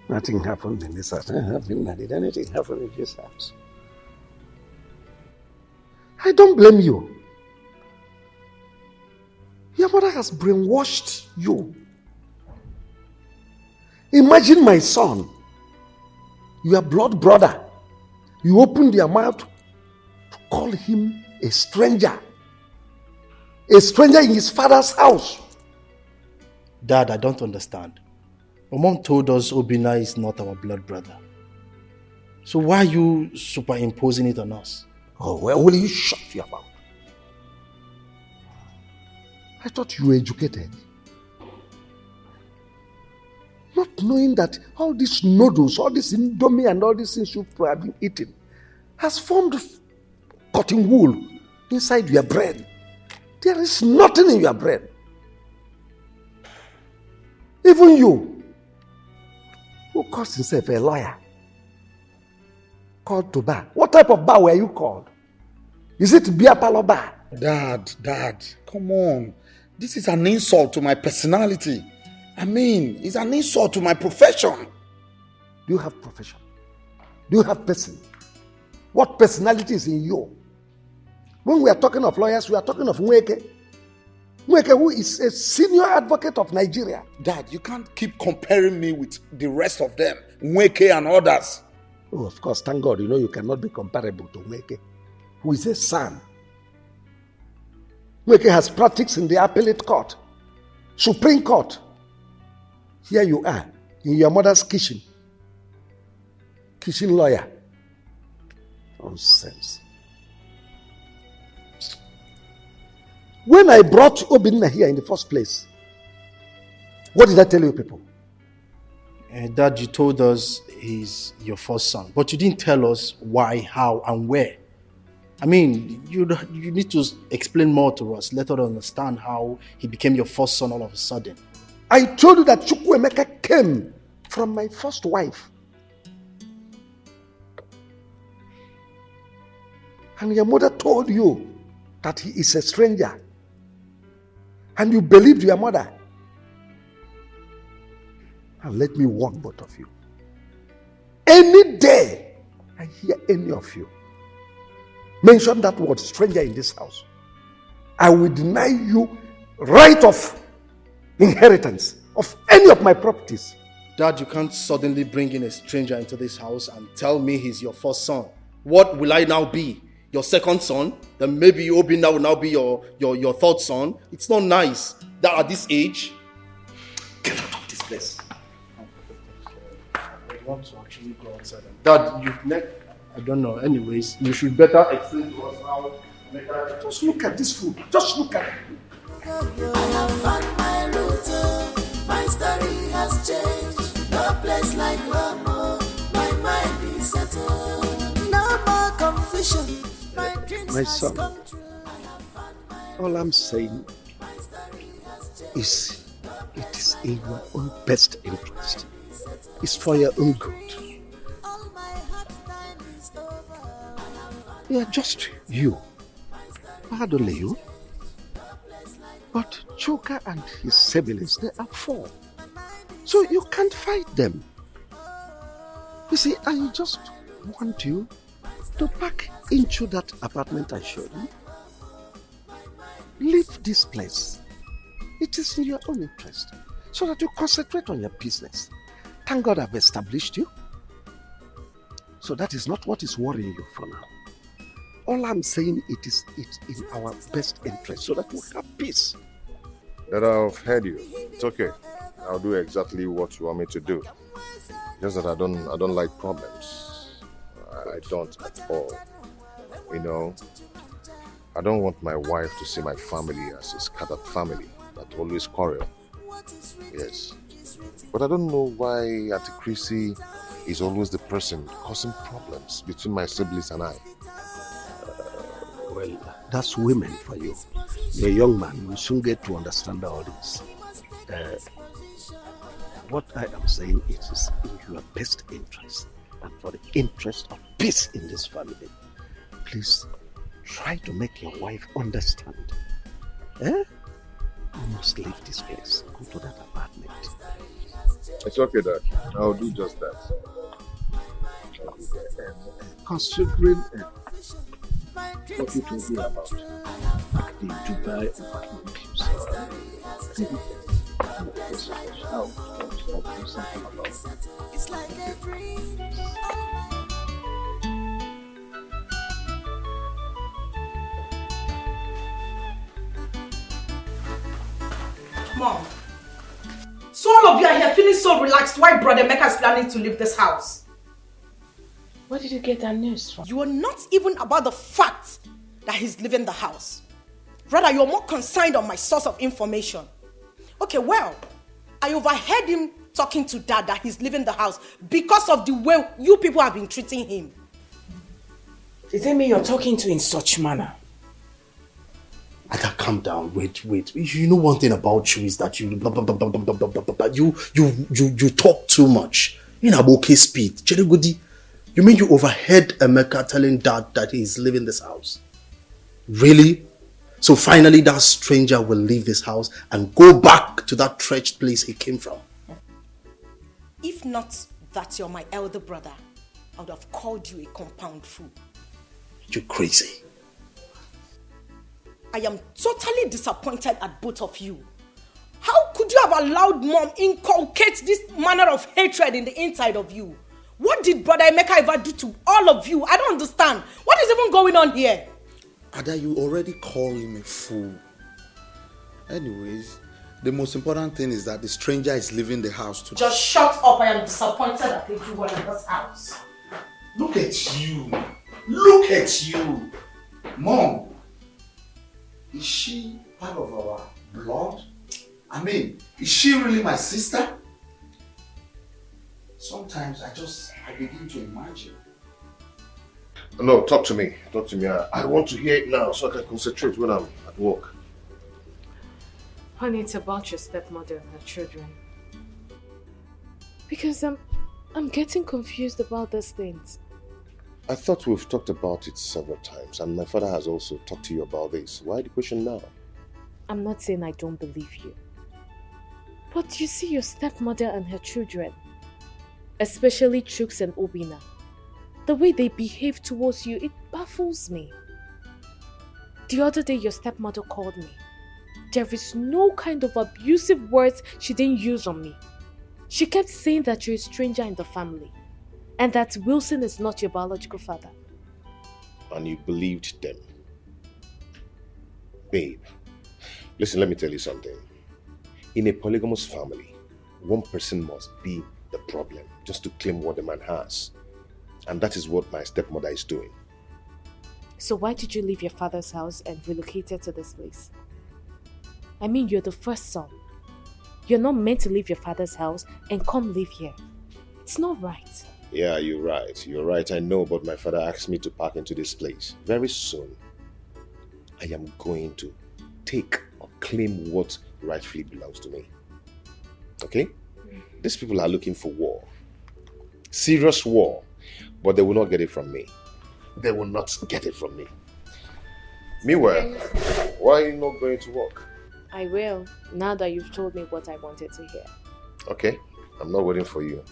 Nothing happened in this house. Did anything happen in this house? I don't blame you. Your mother has brainwashed you. Imagine my son, your blood brother. You opened your mouth to call him a stranger. A stranger in his father's house. Dad, I don't understand. My mom told us Obina is not our blood brother. So why are you superimposing it on us? Oh, well, will you shut your mouth? I thought you were educated. Not knowing that all these noodles, all this indomie and all these things you have been eating has formed cotton wool inside your brain. There is nothing in your brain. Even you, who calls himself a lawyer, called to bar. What type of bar were you called? Is it beer parlor bar? Dad, come on. This is an insult to my personality. I mean, it's an insult to my profession. Do you have profession? Do you have person? What personality is in you? When we are talking of lawyers, we are talking of Nweke. Nweke, who is a senior advocate of Nigeria. Dad, you can't keep comparing me with the rest of them, Nweke and others. Oh, of course, thank God, you cannot be comparable to Nweke, who is a son. Nweke has practiced in the appellate court, Supreme Court. Here you are, in your mother's kitchen. Kitchen lawyer. Nonsense. When I brought Obinna here in the first place, what did I tell you people? Dad, you told us he's your first son, but you didn't tell us why, how, and where. I mean, you need to explain more to us. Let us understand how he became your first son all of a sudden. I told you that Chukwuemeka came from my first wife. And your mother told you that he is a stranger. And you believed your mother. And let me warn both of you. Any day I hear any of you mention that word stranger in this house, I will deny you right of inheritance of any of my properties. Dad, you can't suddenly bring in a stranger into this house and tell me he's your first son. What will I now be? Your second son? Then maybe Obinna will now be your third son. It's not nice that at this age. Get out of this place. I want to actually go outside. Dad, I don't know. Anyways, you should better explain to us how. Just look at this food. Just look at it. I have found my route. My story has changed. No place like home. My mind is settled. No more confusion. My son, all I'm saying is it is in your own best interest. It's for your own good. You are just you. Not only you. But Chuka and his siblings, they are 4. So you can't fight them. You see, I just want you to pack into that apartment I showed you. Leave this place. It is in your own interest, so that you concentrate on your business. Thank God I've established you. So that is not what is worrying you for now. All I'm saying, it's in our best interest, so that we have peace. That I've heard you. It's okay. I'll do exactly what you want me to do. Just that I don't like problems. I don't at all. You know, I don't want my wife to see my family as a scattered family that always quarrel. Yes. But I don't know why Auntie Chrissy is always the person causing problems between my siblings and I. Well, that's women for you. You're a young man, you soon get to understand all this. What I am saying is in your best interest and for the interest of peace in this family. Please try to make your wife understand. You must leave this place. Go to that apartment. It's okay, Dad. I'll do just that. Considering what you told me about the Dubai apartment, I'll do something about it. It's like a dream. Mom, so all of you are here feeling so relaxed while Brother Emeka is planning to leave this house. Where did you get that news from? You are not even about the fact that he's leaving the house. Rather, you're more concerned on my source of information. Okay, well, I overheard him talking to Dad that he's leaving the house because of the way you people have been treating him. Does it mean you're talking to in such manner? Ada, calm down. Wait. You know one thing about you is that you you talk too much. You know, okay speed. Cherigodi, you mean you overheard Emeka telling Dad that he's leaving this house? Really? So finally that stranger will leave this house and go back to that wretched place he came from? If not that you're my elder brother, I would have called you a compound fool. You're crazy. I am totally disappointed at both of you. How could you have allowed Mom inculcate this manner of hatred in the inside of you? What did Brother Emeka ever do to all of you? I don't understand. What is even going on here? Ada, you already call him a fool. Anyways, the most important thing is that the stranger is leaving the house today. Just shut up. I am disappointed at everyone in this house. Look at you. Look at you. Mom, is she part of our blood? I mean, is she really my sister? Sometimes I begin to imagine. No, talk to me. Talk to me. I want to hear it now so I can concentrate when I'm at work. Honey, it's about your stepmother and her children. Because I'm getting confused about these things. I thought we've talked about it several times, and my father has also talked to you about this. Why the question now? I'm not saying I don't believe you. But you see your stepmother and her children, especially Chooks and Obina, the way they behave towards you, it baffles me. The other day your stepmother called me. There is no kind of abusive words she didn't use on me. She kept saying that you're a stranger in the family and that Wilson is not your biological father. And you believed them. Babe, listen, let me tell you something. In a polygamous family, one person must be the problem just to claim what the man has. And that is what my stepmother is doing. So why did you leave your father's house and relocated to this place? I mean, you're the first son. You're not meant to leave your father's house and come live here. It's not right. Yeah, you're right. You're right, I know, but my father asked me to park into this place. Very soon, I am going to take or claim what rightfully belongs to me. Okay? These people are looking for war. Serious war. But they will not get it from me. They will not get it from me. Meanwhile, why are you not going to work? I will, now that you've told me what I wanted to hear. Okay, I'm not waiting for you.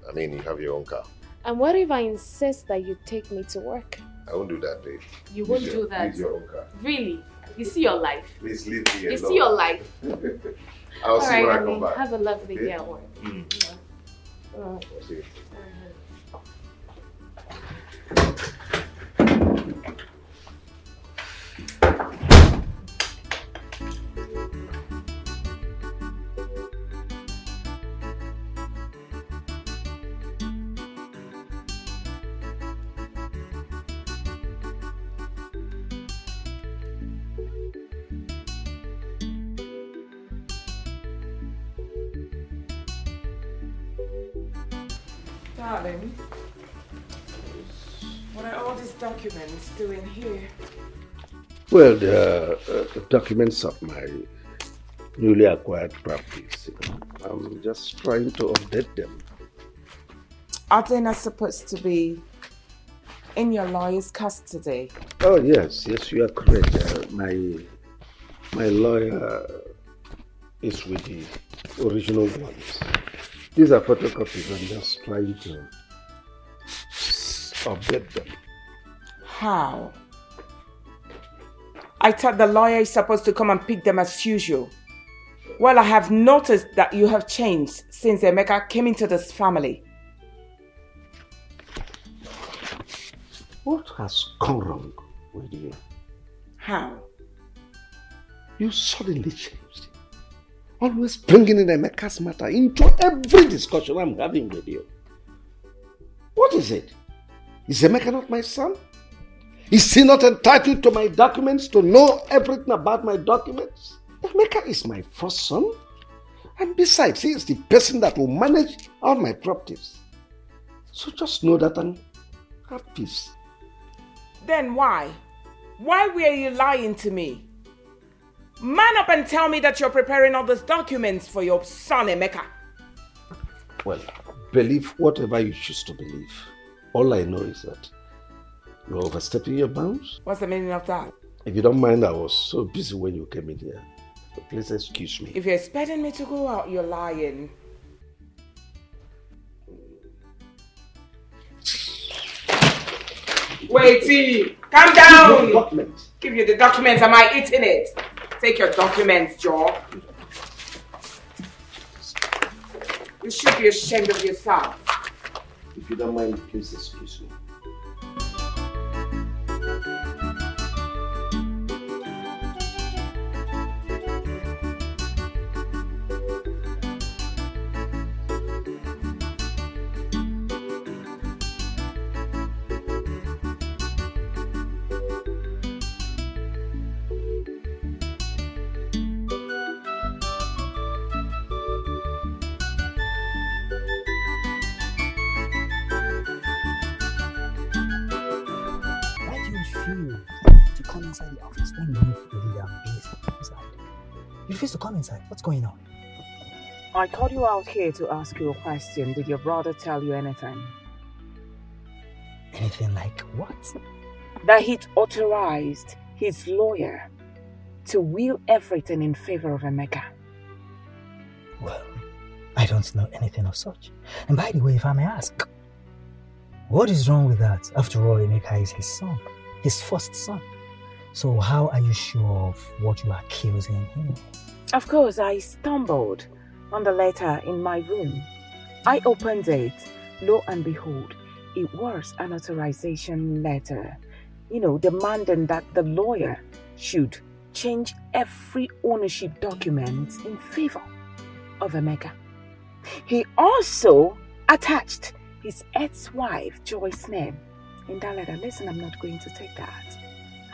I mean, you have your own car. And what if I insist that you take me to work? I won't do that, babe. You won't do that? Use your own car. Really? You see your life? Please leave me alone. You see your life? I'll see when I come honey, back. have a lovely Okay? day at work. I'll see you. Darling, what are all these documents doing here? Well, the documents of my newly acquired properties. I'm just trying to update them. Are they not supposed to be in your lawyer's custody? Oh, yes, you are correct. My lawyer is with the original ones. These are photocopies. I'm just trying to update them. How? I thought the lawyer is supposed to come and pick them as usual. Well, I have noticed that you have changed since Emeka came into this family. What has gone wrong with you? How? You suddenly changed. Always bringing in Emeka's matter into every discussion I'm having with you. What is it? Is Emeka not my son? Is he not entitled to my documents, to know everything about my documents? Emeka is my first son. And besides, he is the person that will manage all my properties. So just know that and have peace. Then why? Why were you lying to me? Man up and tell me that you're preparing all these documents for your son, Emeka. Well, believe whatever you choose to believe. All I know is that you're overstepping your bounds. What's the meaning of that? If you don't mind, I was so busy when you came in here. So please excuse me. If you're expecting me to go out, you're lying. Wait, calm down. Documents. Give you the documents. Am I eating it? Take your documents, Joe. You should be ashamed of yourself. If you don't mind, please excuse me. Inside the office when you really are busy inside. You refuse to come inside. What's going on? I called you out here to ask you a question. Did your brother tell you anything? Anything like what? That he'd authorized his lawyer to will everything in favor of Emeka. Well, I don't know anything of such. And by the way, if I may ask, what is wrong with that? After all, Emeka is his son, his first son. So how are you sure of what you are accusing him? Of course, I stumbled on the letter in my room. I opened it. Lo and behold, it was an authorization letter. Demanding that the lawyer should change every ownership document in favor of Emeka. He also attached his ex-wife, Joyce's name in that letter. Listen, I'm not going to take that.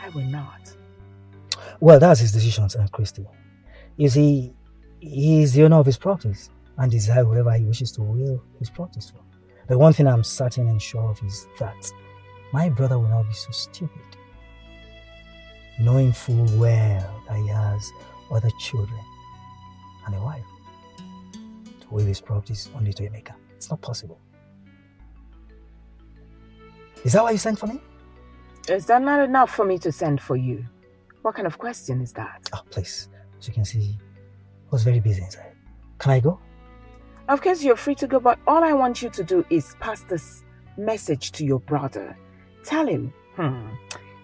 I will not. Well, that's his decision, Aunt Christy. You see, he is the owner of his properties and desires whoever he wishes to will his properties for. The one thing I'm certain and sure of is that my brother will not be so stupid, knowing full well that he has other children and a wife, to will his properties only to Emeka. It's not possible. Is that why you sent for me? Is that not enough for me to send for you? What kind of question is that? Oh, please. As you can see, I was very busy inside. Can I go? Of course, you're free to go, but all I want you to do is pass this message to your brother. Tell him,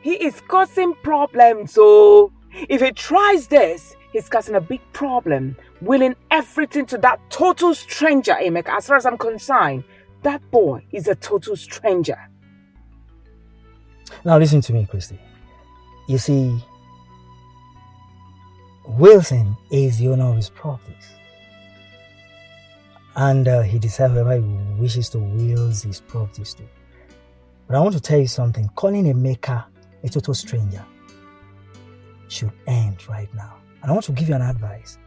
he is causing problems, so if he tries this, he's causing a big problem, willing everything to that total stranger, Emeka. As far as I'm concerned, that boy is a total stranger. Now listen to me, Christy. You see, Wilson is the owner of his properties. And he decides whoever he wishes to wills his properties to. But I want to tell you something. Calling Emeka a total stranger should end right now. And I want to give you an advice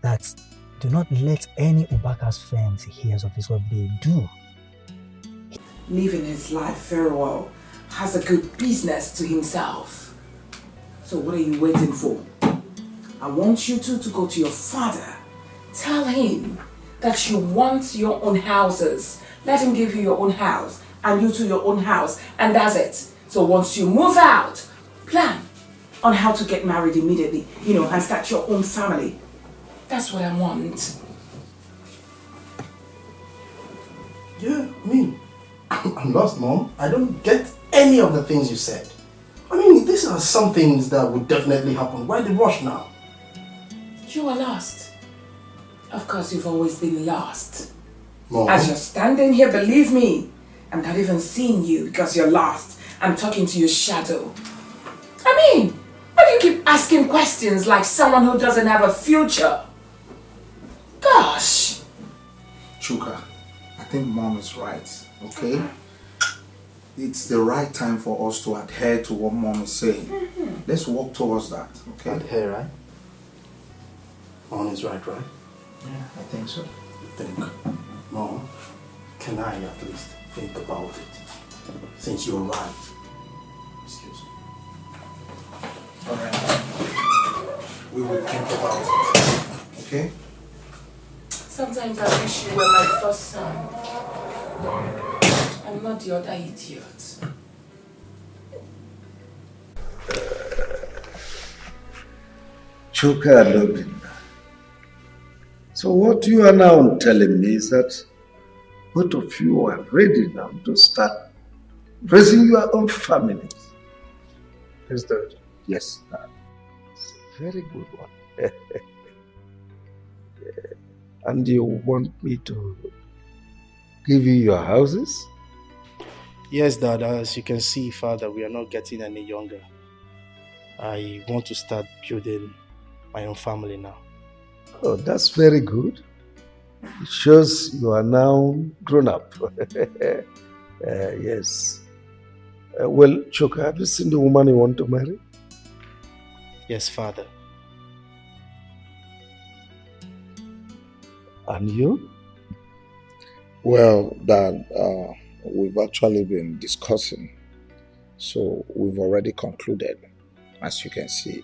that do not let any Ubaka's friends hear of this. What they do. Living his life very well, has a good business to himself. So what are you waiting for? I want you to go to your father. Tell him that you want your own houses. Let him give you your own house and you to your own house, and that's it. So once you move out, plan on how to get married immediately, and start your own family. That's what I want. Yeah, I mean, I'm lost, Mom. I don't get any of the things you said. I mean, these are some things that would definitely happen. Why the rush now? You are lost. Of course, you've always been lost. Mom. As you're standing here, believe me, I'm not even seeing you because you're lost. I'm talking to your shadow. I mean, why do you keep asking questions like someone who doesn't have a future? Gosh. Chuka, I think Mom is right, okay? It's the right time for us to adhere to what Mom is saying. Let's work towards that, okay? Adhere, right? Mom is right? Yeah, I think so. You think? Mom, can I at least think about it? Since you're right. Excuse me. Alright. We will think about it, okay? Sometimes I wish you were my first son. I'm not the other idiot. Chuka and Obinna. So what you are now telling me is that both of you are ready now to start raising your own families. Is that? Yes, it's a very good one. Yeah. And you want me to give you your houses? Yes, Dad. As you can see, Father, we are not getting any younger. I want to start building my own family now. Oh, that's very good. It shows you are now grown up. Yes. Well, Chuka, have you seen the woman you want to marry? Yes, Father. And you? Well, Dad, we've actually been discussing. So we've already concluded, as you can see.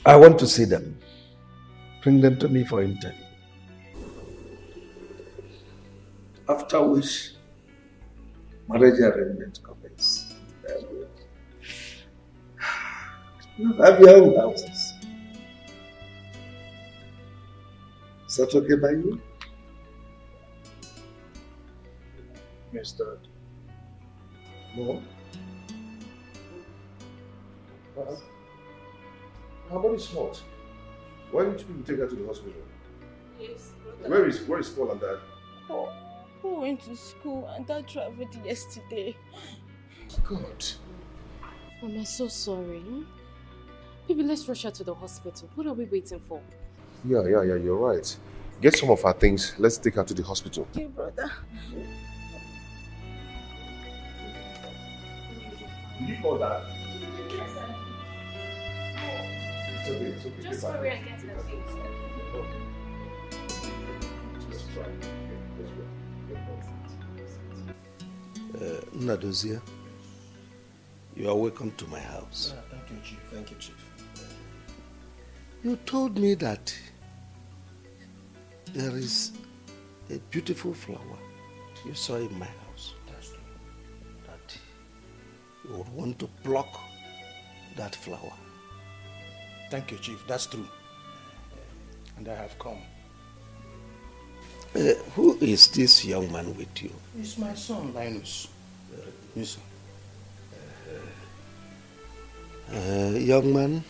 I want to see them. Bring them to me for interview. After which, marriage arrangement commence. Have your own houses. Is that okay by you? Yes, Dad. No? How about his smart? Why didn't you take her to the hospital? Yes, Where is Paul and Dad? Who went to school and Dad traveled yesterday? God. Mom, I'm so sorry. Baby, let's rush her to the hospital. What are we waiting for? Yeah, you're right. Get some of our things. Let's take her to the hospital. Okay, brother. Did you call Dad? Yes, sir. It's okay. Just hurry and get the things. Just try. Nadozia, you are welcome to my house. Thank you, Chief. Thank you, Chief. You told me that there is a beautiful flower you saw in my house. That's true. That you would want to pluck that flower. Thank you, Chief. That's true. And I have come. Who is this young man with you? It's my son, Linus. Yes, sir. Young man,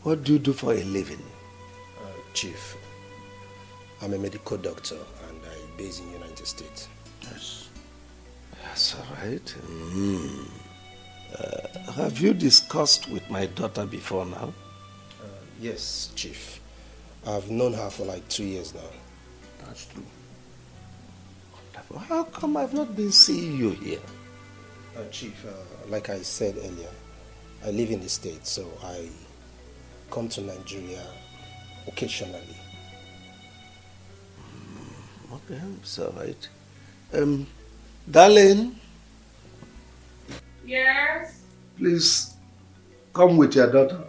what do you do for a living? Chief, I'm a medical doctor and I'm based in the United States. Yes. That's all right. Have you discussed with my daughter before now? Yes, Chief. I've known her for like 2 years now. That's true. How come I've not been seeing you here? Chief, like I said earlier, I live in the States, so I come to Nigeria occasionally. Okay, it's all right. Darling, Yes? please come with your daughter.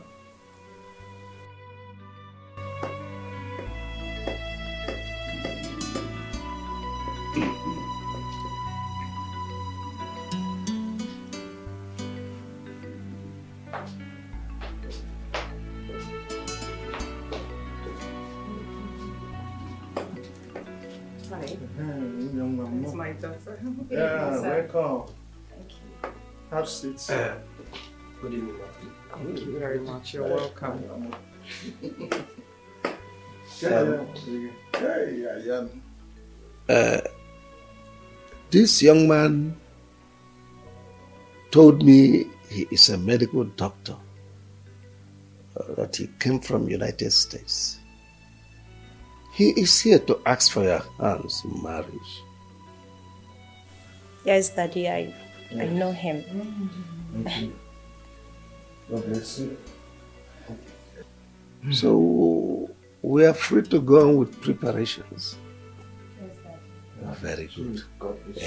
That's my daughter. Yeah, welcome. Thank you. Have seats. Good evening, Thank you very much. You're welcome. This young man told me he is a medical doctor, that he came from United States. He is here to ask for your hands in marriage. Yes, Daddy, I know him. God bless you. So we are free to go on with preparations. Yes, Daddy. Very good. God bless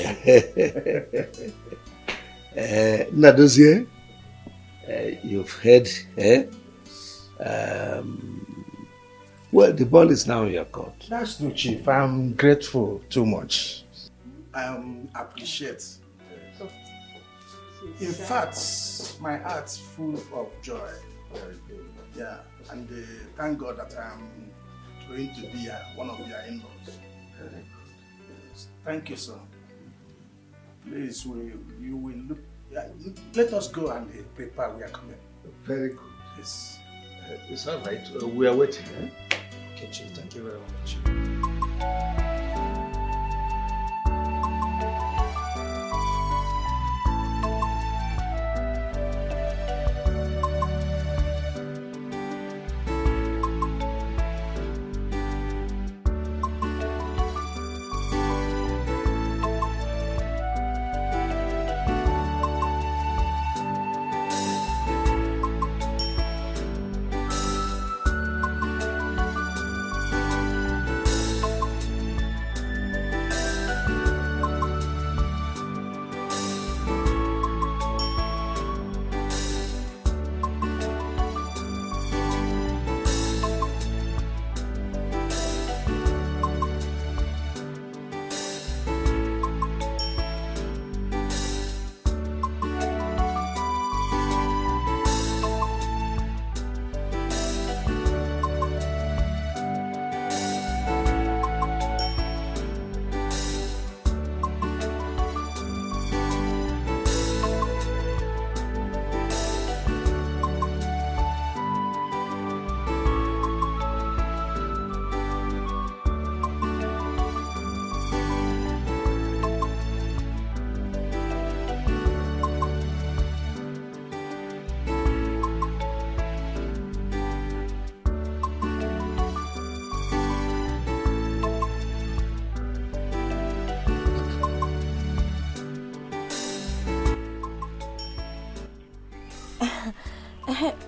you. Nadozie, you've heard, well, the ball is now in your court. That's true, Chief. I'm grateful too much. I appreciate. In fact, my heart's full of joy. Yeah, and thank God that I'm going to be one of your in-laws. Thank you, sir. Please, you will look. Let us go and prepare. We are coming. Very good. Yes. It's all right. We are waiting. Okay, Chief. Thank you very much.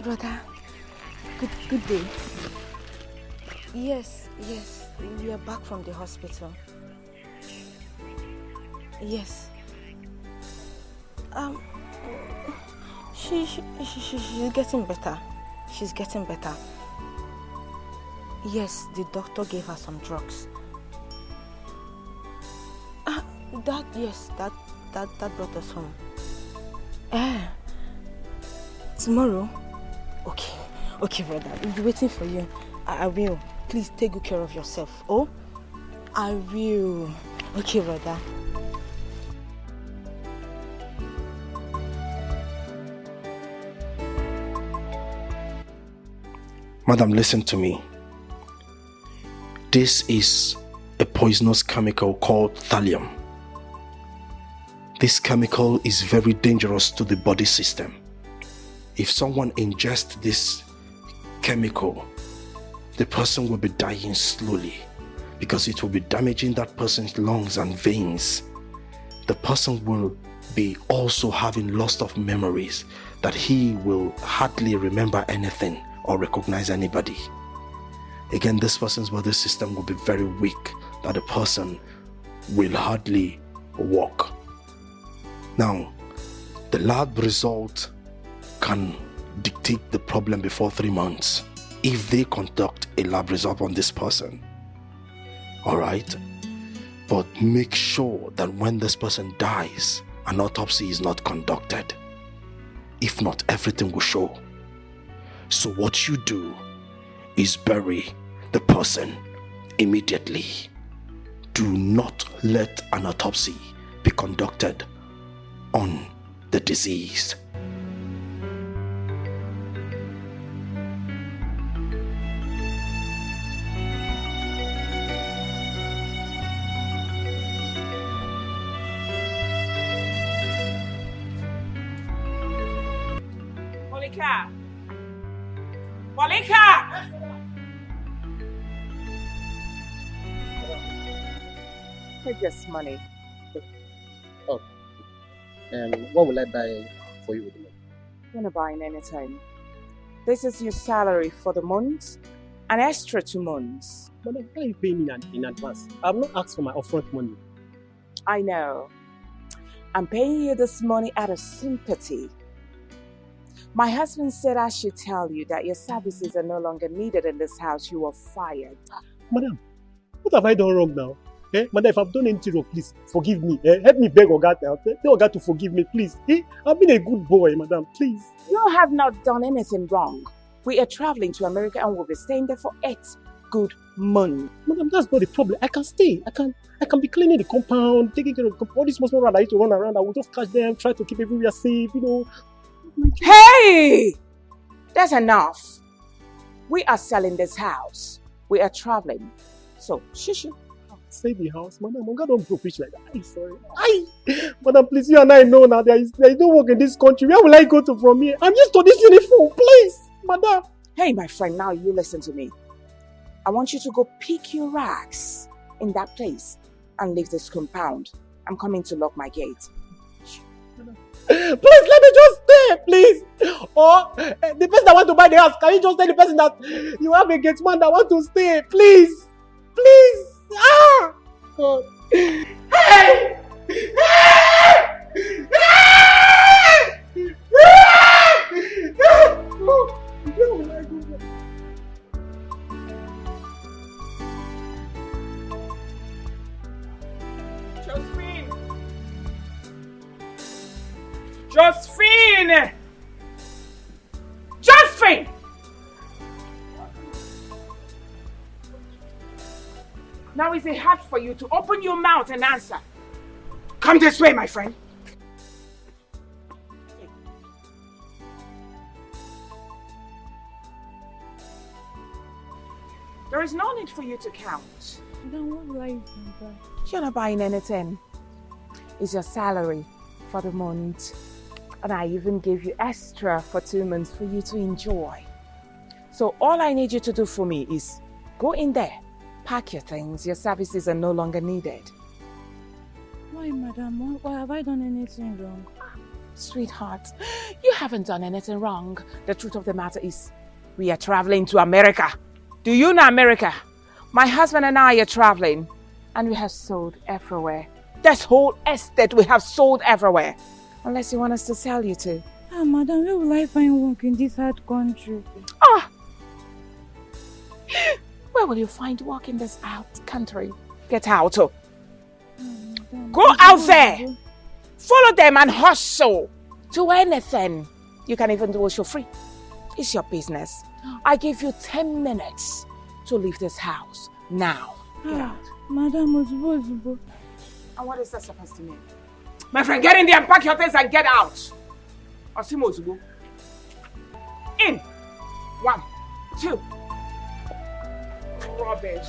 Brother, good day. Yes, we are back from the hospital. Yes. She's getting better. She's getting better. Yes, the doctor gave her some drugs. Yes, that brought us home. Tomorrow? Okay, brother. We'll be waiting for you. I will. Please take good care of yourself. Oh? I will. Okay, brother. Madam, listen to me. This is a poisonous chemical called thallium. This chemical is very dangerous to the body system. If someone ingests this chemical, the person will be dying slowly because it will be damaging that person's lungs and veins. The person will be also having loss of memories, that he will hardly remember anything or recognize anybody. Again, this person's body system will be very weak, that the person will hardly walk. Now, the lab result can dictate the problem before 3 months if they conduct a lab result on this person. Alright? But make sure that when this person dies, an autopsy is not conducted. If not, everything will show. So what you do is bury the person immediately. Do not let an autopsy be conducted on the deceased. Monica! Take this money. Oh. What will I buy for you with the money? You're not buying anything. This is your salary for the month, an extra 2 months. Madam, why are you paying me in advance? I have not asked for my upfront money. I know. I'm paying you this money out of sympathy. My husband said I should tell you that your services are no longer needed in this house. You are fired. Madam, what have I done wrong now? Madam, if I've done anything wrong, please forgive me. Help me beg Oga now. Tell Oga to forgive me, please. I've been a good boy, madam, please. You have not done anything wrong. We are traveling to America and we'll be staying there for 8 good months. Madam, that's not the problem. I can stay. I can be cleaning the compound, taking care of the compound. All these small around I used to run around. I will just catch them, try to keep everywhere safe, Hey! That's enough. We are selling this house. We are traveling. So, shush. Say the house, madam. God don't go preach like that. I'm sorry. Madam, please, you and I know now there is no work in this country. Where will I go to from here? I'm used to this uniform, please, madam. Hey, my friend, now you listen to me. I want you to go pick your rags in that place and leave this compound. I'm coming to lock my gate. Please let me just stay, please. Or the person that want to buy the house, can you just tell the person that you have a gate man that want to stay, please, please. Ah! God. Hey! Josephine! Josephine! Now is it hard for you to open your mouth and answer? Come this way, my friend. There is no need for you to count. Then what will I even buy? You're not buying anything. It's your salary for the month. And I even gave you extra for 2 months for you to enjoy. So all I need you to do for me is go in there, pack your things. Your services are no longer needed. Why, madam? Why have I done anything wrong? Sweetheart, you haven't done anything wrong. The truth of the matter is, we are traveling to America. Do you know America? My husband and I are traveling, and we have sold everywhere. This whole estate we have sold everywhere. Unless you want us to sell you to. Ah, madam, where will I find work in this hard country? Ah! Where will you find work in this out country? Get out. Oh. Madam, Go out there. Follow them and hustle. Do anything. You can even do what you're free. It's your business. I give you 10 minutes to leave this house. Now. Get out. Madam Ozubo. And what is that supposed to mean? My friend, get in there and pack your things and get out. Osimo Ozubo. In. 1, 2. Rubbish.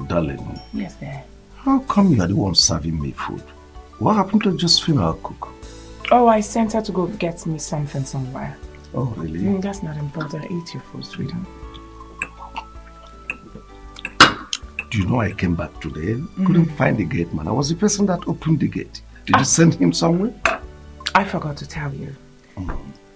Darling. Yes, dear. How come you are the one serving me food? What happened to Josephine, our cook? Oh, I sent her to go get me something somewhere. Oh, really? That's not important. Eat your food, sweetheart. Do you know I came back today? Couldn't find the gate man. I was the person that opened the gate. Did you send him somewhere? I forgot to tell you.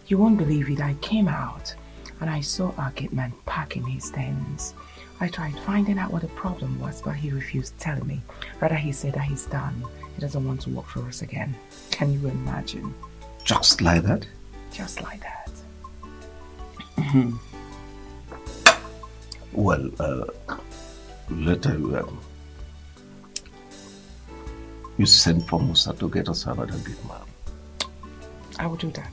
You won't believe it. I came out and I saw our gate man packing his things. I tried finding out what the problem was, but he refused telling me. Rather, he said that he's done. He doesn't want to work for us again. Can you imagine? Just like that? Just like that. Well, later you send for Musa to get us another gate man. I will do that.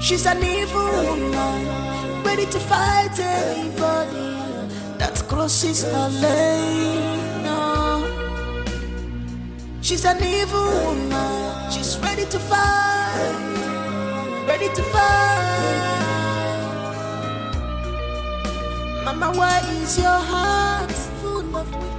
She's an evil woman, ready to fight anybody that crosses her lane. No. She's an evil woman, she's ready to fight, ready to fight. Mama, why is your heart full of wicked?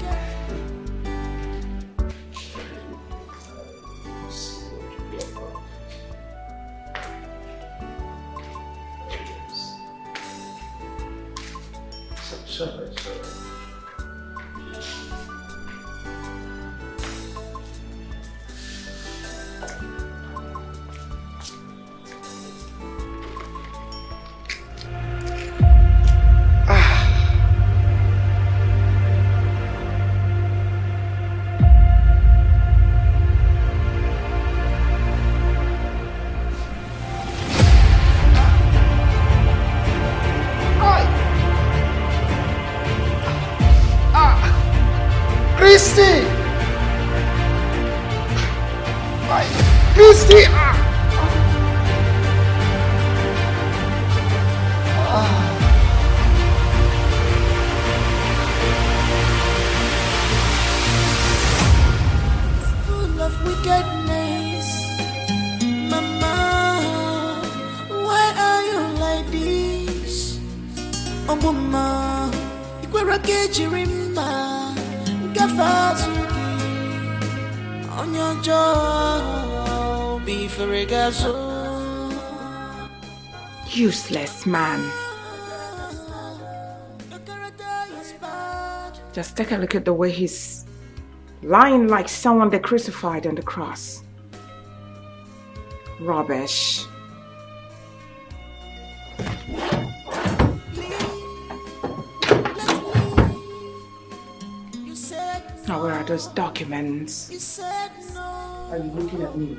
Christy! Christy! Full of wickedness. Mama, why are you like this? Oh, Mama, Ikwera Kejirimba. On your job, be for a Useless man. Just take a look at the way he's lying like someone they crucified on the cross. Rubbish. Now, where are those documents? You said no. Are you looking at me?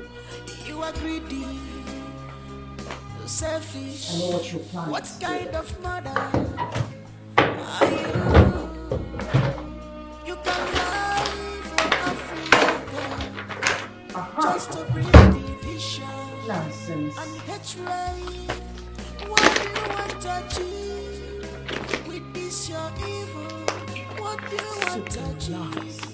You are greedy, selfish. I know what you're planning. What kind of mother are you? You can lie from Africa just to bring division. Nonsense. And hatred. What do you want to achieve with this your evil? What do you want to achieve?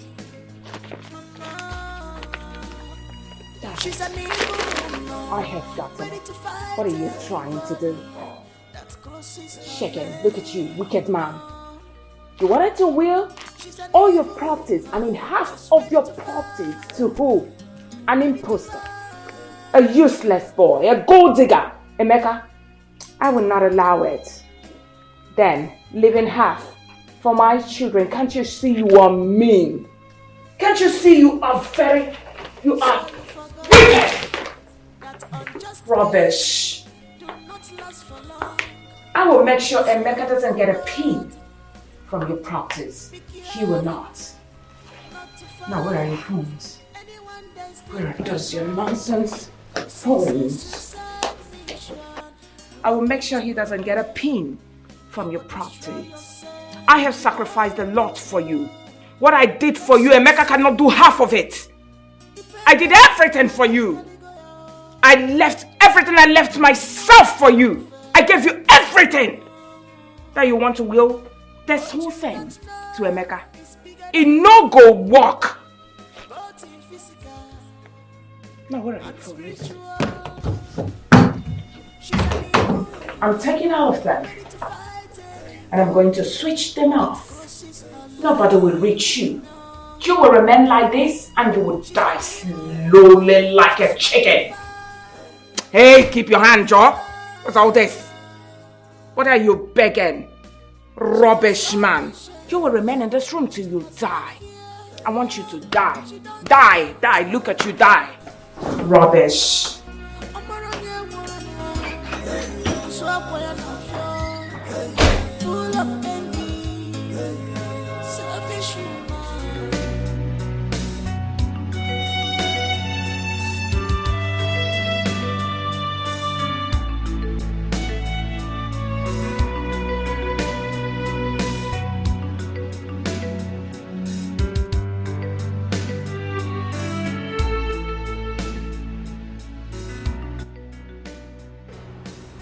That's I have gotten it. What are you trying to do? Chicken, look at you, wicked man. You wanted to will all your properties, half of your properties to who? An imposter. A useless boy, a gold digger. Emeka, I will not allow it. Then, leaving half for my children. Can't you see you are mean? Can't you see you are wicked? Rubbish. I will make sure Emeka doesn't get a pin from your properties. He will not. Now, where are your phones? Where are those your nonsense phones? I will make sure he doesn't get a pin from your properties. I have sacrificed a lot for you. What I did for you, Emeka cannot do half of it. I did everything for you. I left everything I left myself for you. I gave you everything that you want to will this whole thing to Emeka. It no go work. Now where are you from? I'm taking all of them and I'm going to switch them off. Nobody will reach you. You will remain like this and you will die slowly like a chicken. Hey, keep your hand, Joe. What's all this? What are you begging? Rubbish man. You will remain in this room till you die. I want you to die. Die, die. Look at you die. Rubbish.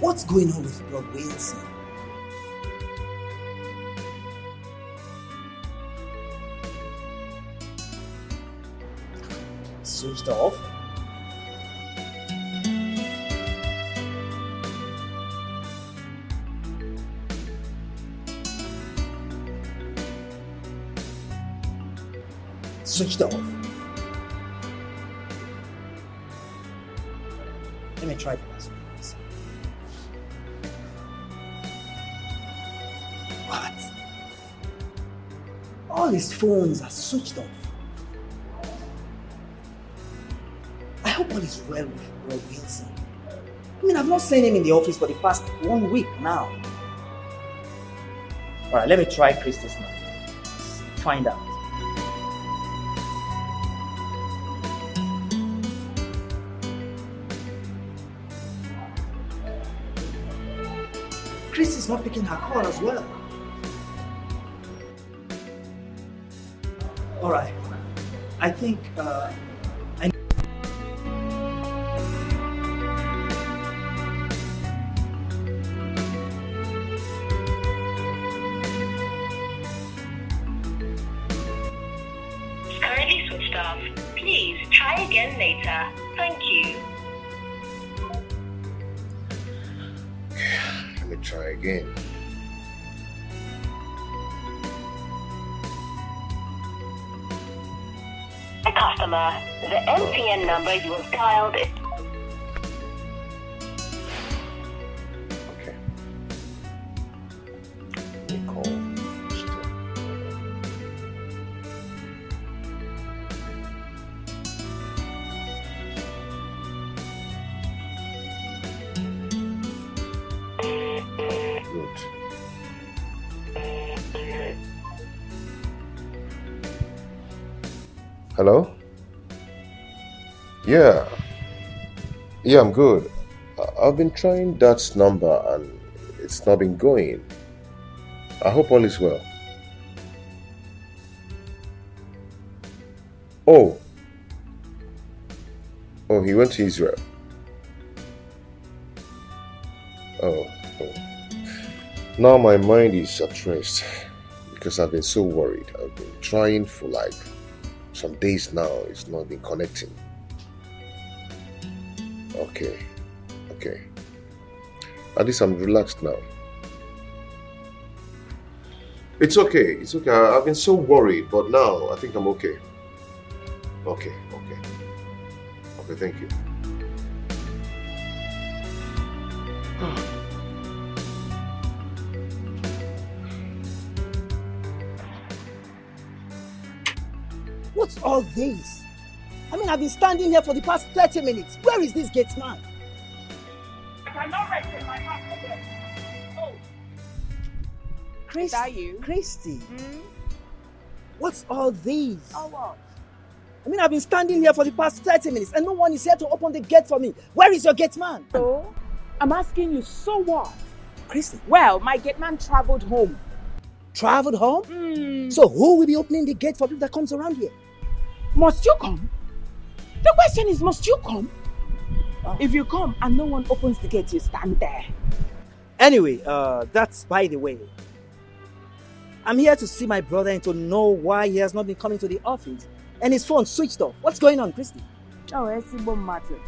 What's going on with Bro Wilson? Switched off? Switched off. Let me try the last one. What? All his phones are switched off. I hope all is well with Bro Wilson. I've not seen him in the office for the past 1 week now. Alright, let me try Chris's number. Find out. Chris is not picking her call as well. Alright, I think Currently switched off. Please try again later. Thank you. Let me try again. Customer, the MTN number you have dialed is... Okay. Let me call. Good. Hello? Yeah, I'm good. I've been trying that number and it's not been going. I hope all is well. Oh, he went to Israel. Oh. Now my mind is at rest because I've been so worried. I've been trying for like some days now. It's not been connecting. Okay. Okay. At least I'm relaxed now. It's okay. It's okay. I've been so worried, but now I think I'm okay. Okay. Okay. Okay, thank you. What's all this? I mean, I've been standing here for the past 30 minutes. Where is this gate man? I cannot rest in my house again. Oh. Is that you? Christy. What's all this? Oh, what? I mean, I've been standing here for the past 30 minutes and no one is here to open the gate for me. Where is your gate man? So, I'm asking you, so what? Christy. Well, my gate man traveled home. Traveled home? So who will be opening the gate for people that comes around here? Must you come? The question is, must you come? If you come and no one opens the gate, you stand there. Anyway, that's by the way. I'm here to see my brother and to know why he has not been coming to the office. And his phone switched off. What's going on, Christy? Oh, Esibo matter.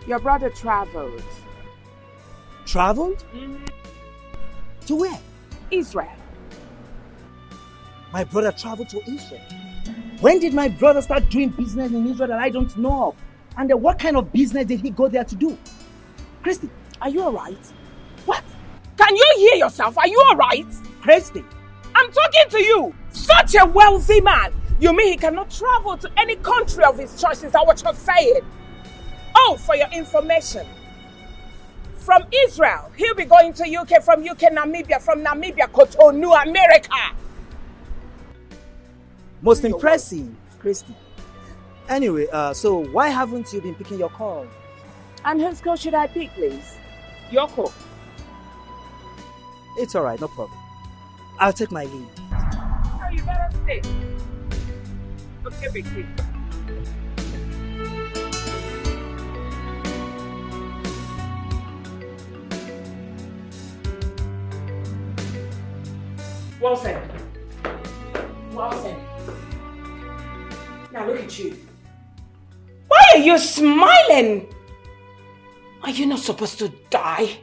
Your brother traveled. Traveled? To where? Israel. My brother traveled to Israel. When did my brother start doing business in Israel that I don't know of? And then what kind of business did he go there to do? Christy, are you alright? What? Can you hear yourself? Are you alright? Christy. I'm talking to you. Such a wealthy man. You mean he cannot travel to any country of his choice? Is that what you're saying? Oh, for your information. From Israel, he'll be going to UK, from UK, Namibia, from Namibia, Cotonou, America. Most impressive, Christy. Anyway, so why haven't you been picking your call? And whose call should I pick, please? Your call. It's alright, no problem. I'll take my leave. Oh, you better stay. Okay, big kid. Well said. Well said. Now look at you. Why are you smiling? Are you not supposed to die?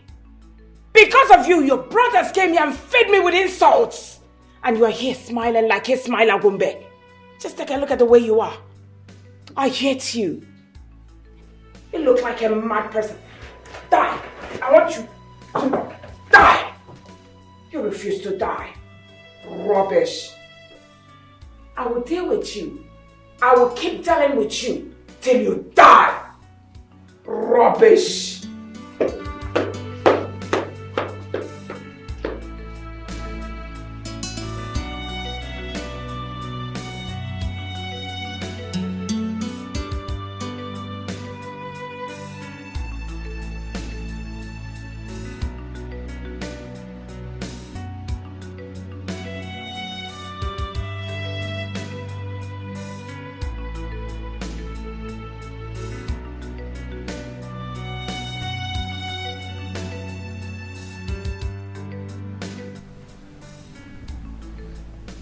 Because of you, your brothers came here and fed me with insults. And you are here smiling like a smiler Gumbe. Just take a look at the way you are. I hate you. You look like a mad person. Die. I want you to die. You refuse to die. Rubbish. I will deal with you. I will keep dealing with you till you die. Rubbish.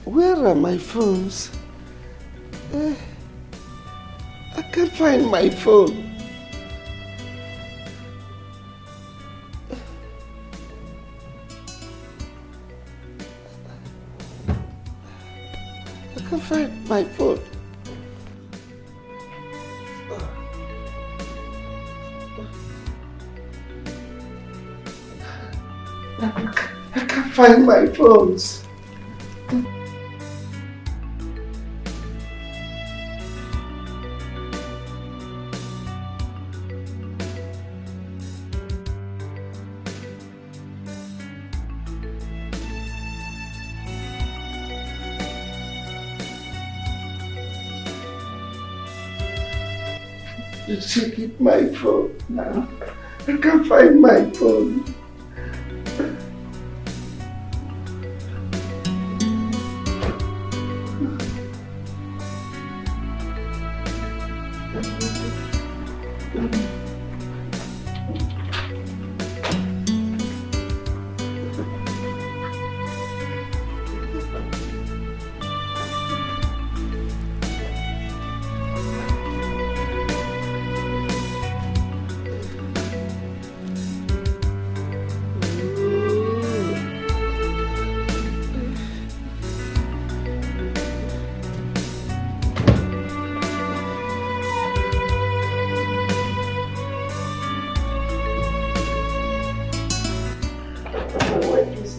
Where are my phones? I can't find my phone. I can't find my phone. I can't find my phones. Checking my phone now. I can't find my phone.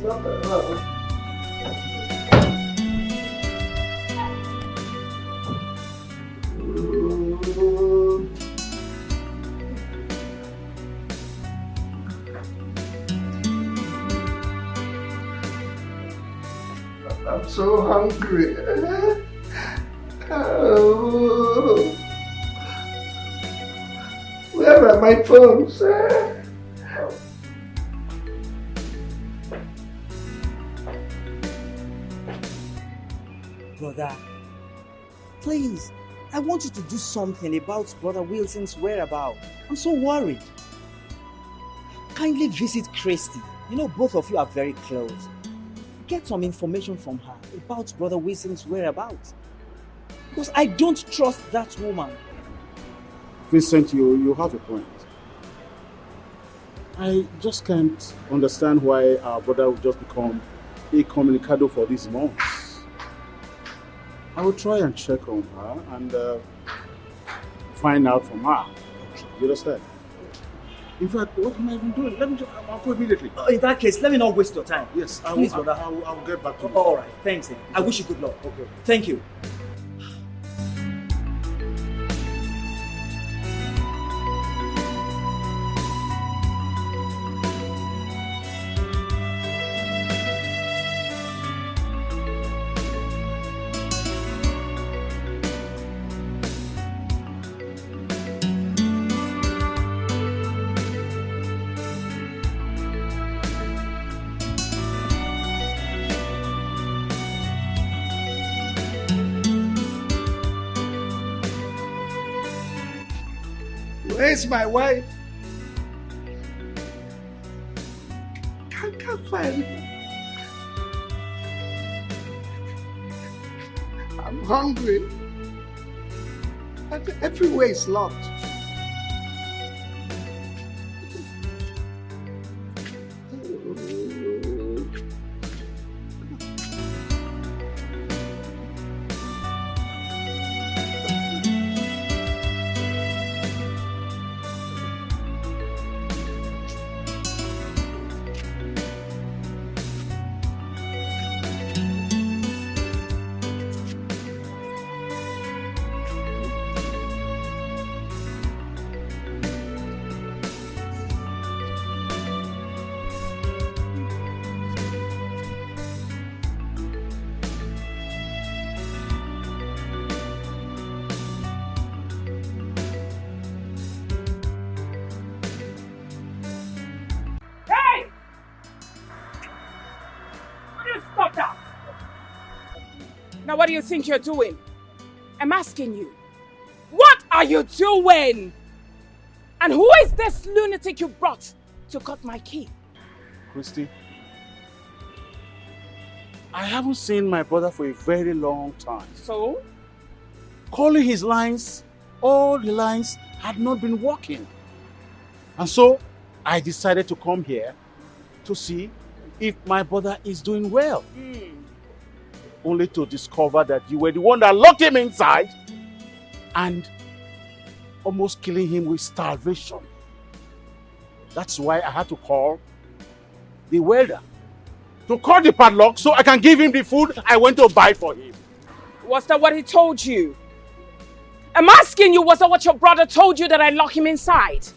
I'm so hungry. Oh. Where are my phones? Brother, please, I want you to do something about Brother Wilson's whereabouts. I'm so worried. Kindly visit Christy. You know, both of you are very close. Get some information from her about Brother Wilson's whereabouts. Because I don't trust that woman. Vincent, you have a point. I just can't understand why our brother would just become a communicado for these months. I will try and check on her and find out from her. You understand? In fact, what am I even doing? Let me just, I'll go immediately. In that case, let me not waste your time. Yes, Please, I brother. will get back to you. All right, thanks. I wish you good luck. Okay. Thank you. Where's my wife? Can't find her. I'm hungry. Everywhere is locked. Now what do you think you're doing? I'm asking you. What are you doing? And who is this lunatic you brought to cut my key? Christy, I haven't seen my brother for a very long time. So? Calling his lines, all the lines had not been working. And so I decided to come here to see if my brother is doing well. Only to discover that you were the one that locked him inside and almost killing him with starvation. That's why I had to call the welder to cut the padlock so I can give him the food I went to buy for him. Was that what he told you? I'm asking you, was that what your brother told you, that I lock him inside?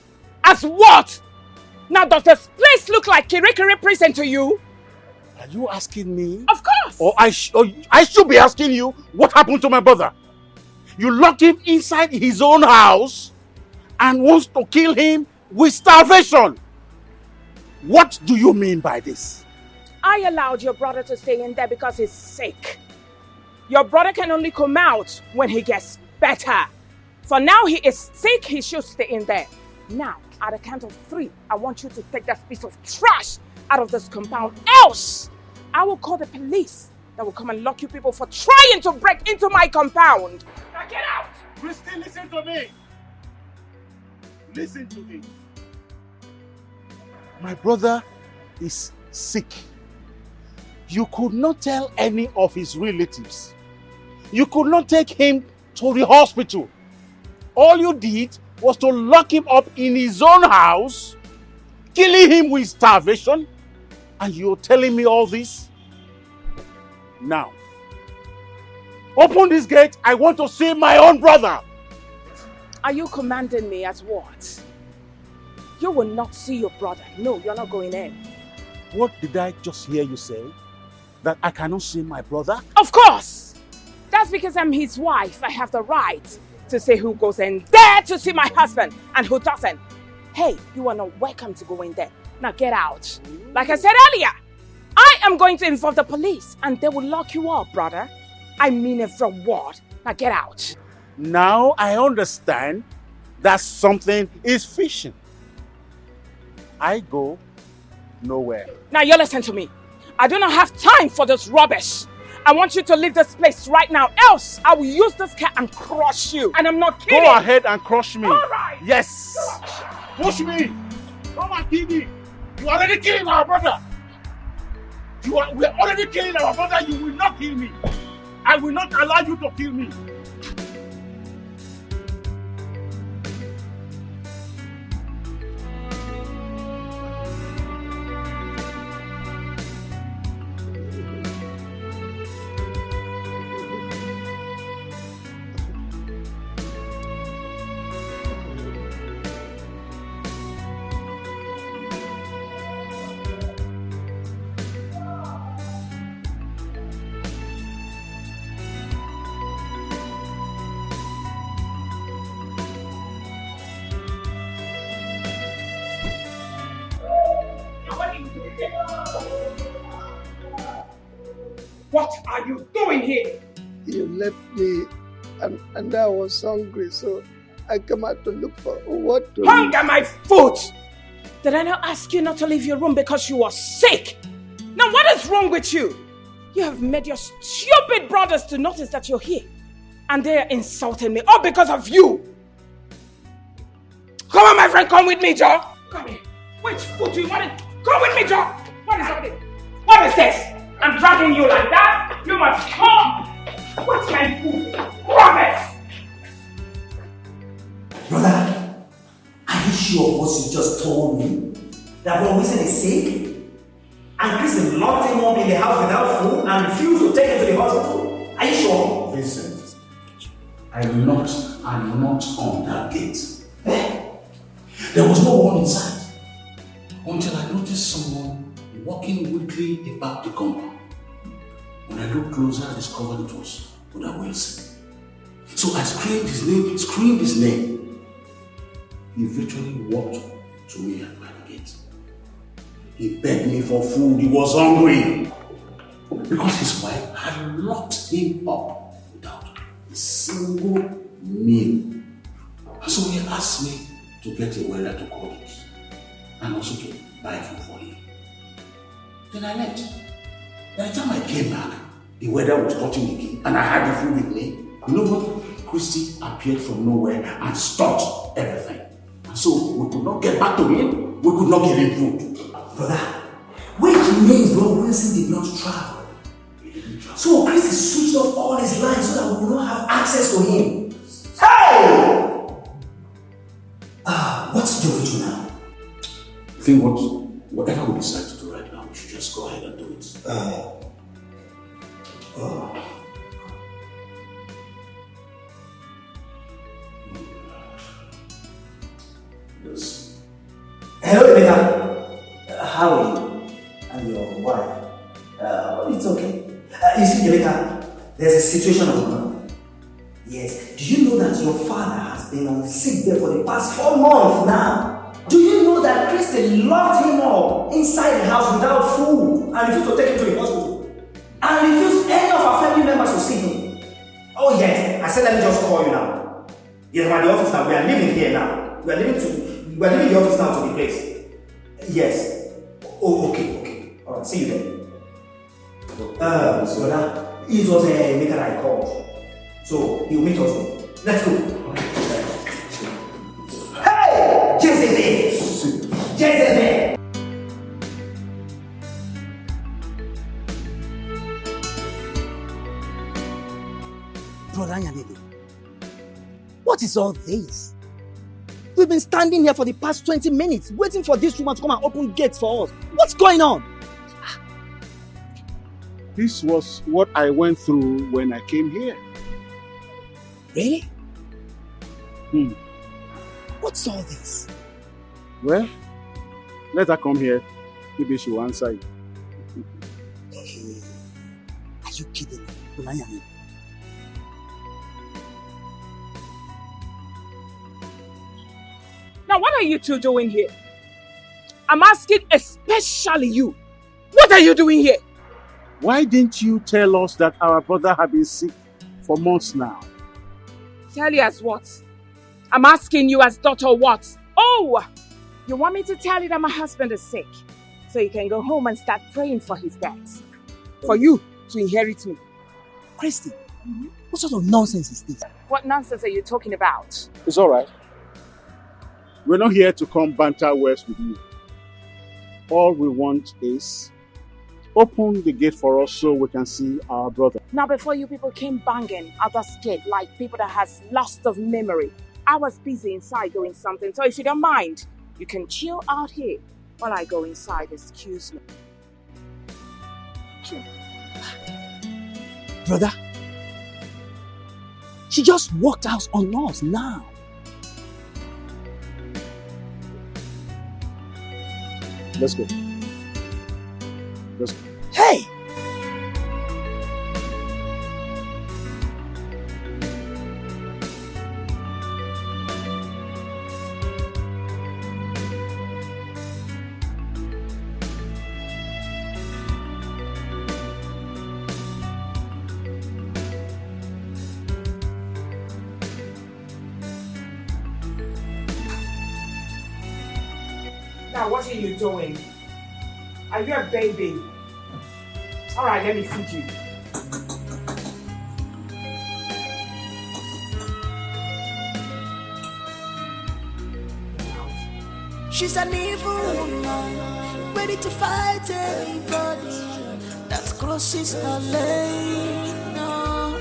As what? Now does this place look like Kirikiri prison to you? Are you asking me? Of course! Or I should be asking you what happened to my brother. You locked him inside his own house and wants to kill him with starvation. What do you mean by this? I allowed your brother to stay in there because he's sick. Your brother can only come out when he gets better. For now he is sick, he should stay in there. Now, at the count of 3, I want you to take that piece of trash out of this compound. Else, I will call the police that will come and lock you people for trying to break into my compound. Now get out! Christy, listen to me. Listen to me. My brother is sick. You could not tell any of his relatives. You could not take him to the hospital. All you did was to lock him up in his own house, killing him with starvation, And you're telling me all this? Now, open this gate. I want to see my own brother. Are you commanding me at what? You will not see your brother. No, you're not going in. What did I just hear you say? That I cannot see my brother? Of course! That's because I'm his wife. I have the right to say who goes in there to see my husband and who doesn't. Hey, you are not welcome to go in there. Now get out. Like I said earlier, I am going to involve the police and they will lock you up, brother. I mean every word. Now get out. Now I understand that something is fishing. I go nowhere. Now you listen to me. I do not have time for this rubbish. I want you to leave this place right now, else I will use this car and crush you. And I'm not kidding. Go ahead and crush me. All right. Yes. Push me. Come and kill me. You are already killing our brother. We are already killing our brother. You will not kill me. I will not allow you to kill me. What are you doing here? You left me and I was hungry, so I came out to look for what to Hunger my foot! Did I not ask you not to leave your room because you were sick? Now what is wrong with you? You have made your stupid brothers to notice that you're here. And they are insulting me, all because of you. Come on, my friend, come with me, Joe. Come here. Which foot do you want to... Come with me, Joe. What is all this? What is this? I'm dragging you like that? You must come. What's my food? Rubbish! Brother, are you sure of what you just told me? That Bro Wilson is sick? And Chris locked him up in the house without food and refused to take him to the hospital? Are you sure? Vincent, I knocked on that gate. There was no one inside until I noticed someone walking weakly about the compound. When I looked closer, I discovered it was Brother Wilson. So I screamed his name. He virtually walked to me at my gate. He begged me for food. He was hungry. Because his wife had locked him up without a single meal. So he asked me to get a welder to call it and also to buy food for him. Then I left. By the time I came back, the weather was touching again and I had the food with me. You know what? Christy appeared from nowhere and stopped everything. And so we could not get back to him. We could not give him food. Brother, which means Bro Wilson did not travel. So Christy switched off all his lines so that we will not have access to him. Hey! What's the way to now? I think whatever we decide to do right now, we should just go ahead and do it. Yes. Hello, Emeka. How are you? And your wife? It's okay. You see, Emeka, there's a situation on ground. Yes. Do you know that your father has been on sick bed for the past 4 months now? Do you know that Christy locked him up inside the house without food and refused to take him to the hospital? And refused any of our family members to see him? Oh yes, I said let me just call you now. Yes, we're at the office now. We are leaving here now. We are leaving the office now to the place. Yes. Oh, okay. Alright, see you then. Brother, it was a maker I called. So he'll meet us there. Let's go. Hey! Jezebel! Brother Yanele, what is all this? We've been standing here for the past 20 minutes waiting for this woman to come and open gates for us. What's going on? This was what I went through when I came here. Really? What's all this? Well, let her come here. Maybe she will answer you. Are you kidding me? Now, what are you two doing here? I'm asking especially you. What are you doing here? Why didn't you tell us that our brother had been sick for months now? Tell you as what? I'm asking you as daughter what? Oh, you want me to tell you that my husband is sick? So you can go home and start praying for his death. For you to inherit me. Christy, what sort of nonsense is this? What nonsense are you talking about? It's alright. We're not here to come banter words with you. All we want is open the gate for us so we can see our brother. Now before you people came banging at the gate like people that has lost of memory, I was busy inside doing something. So if you don't mind, you can chill out here while I go inside. Excuse me. Sure. Brother, she just walked out on us now. Let's go. Let's go. Hey! Now what are you doing? Are you a baby? Alright, let me feed you. She's an evil woman, ready to fight anybody that crosses her lane. No.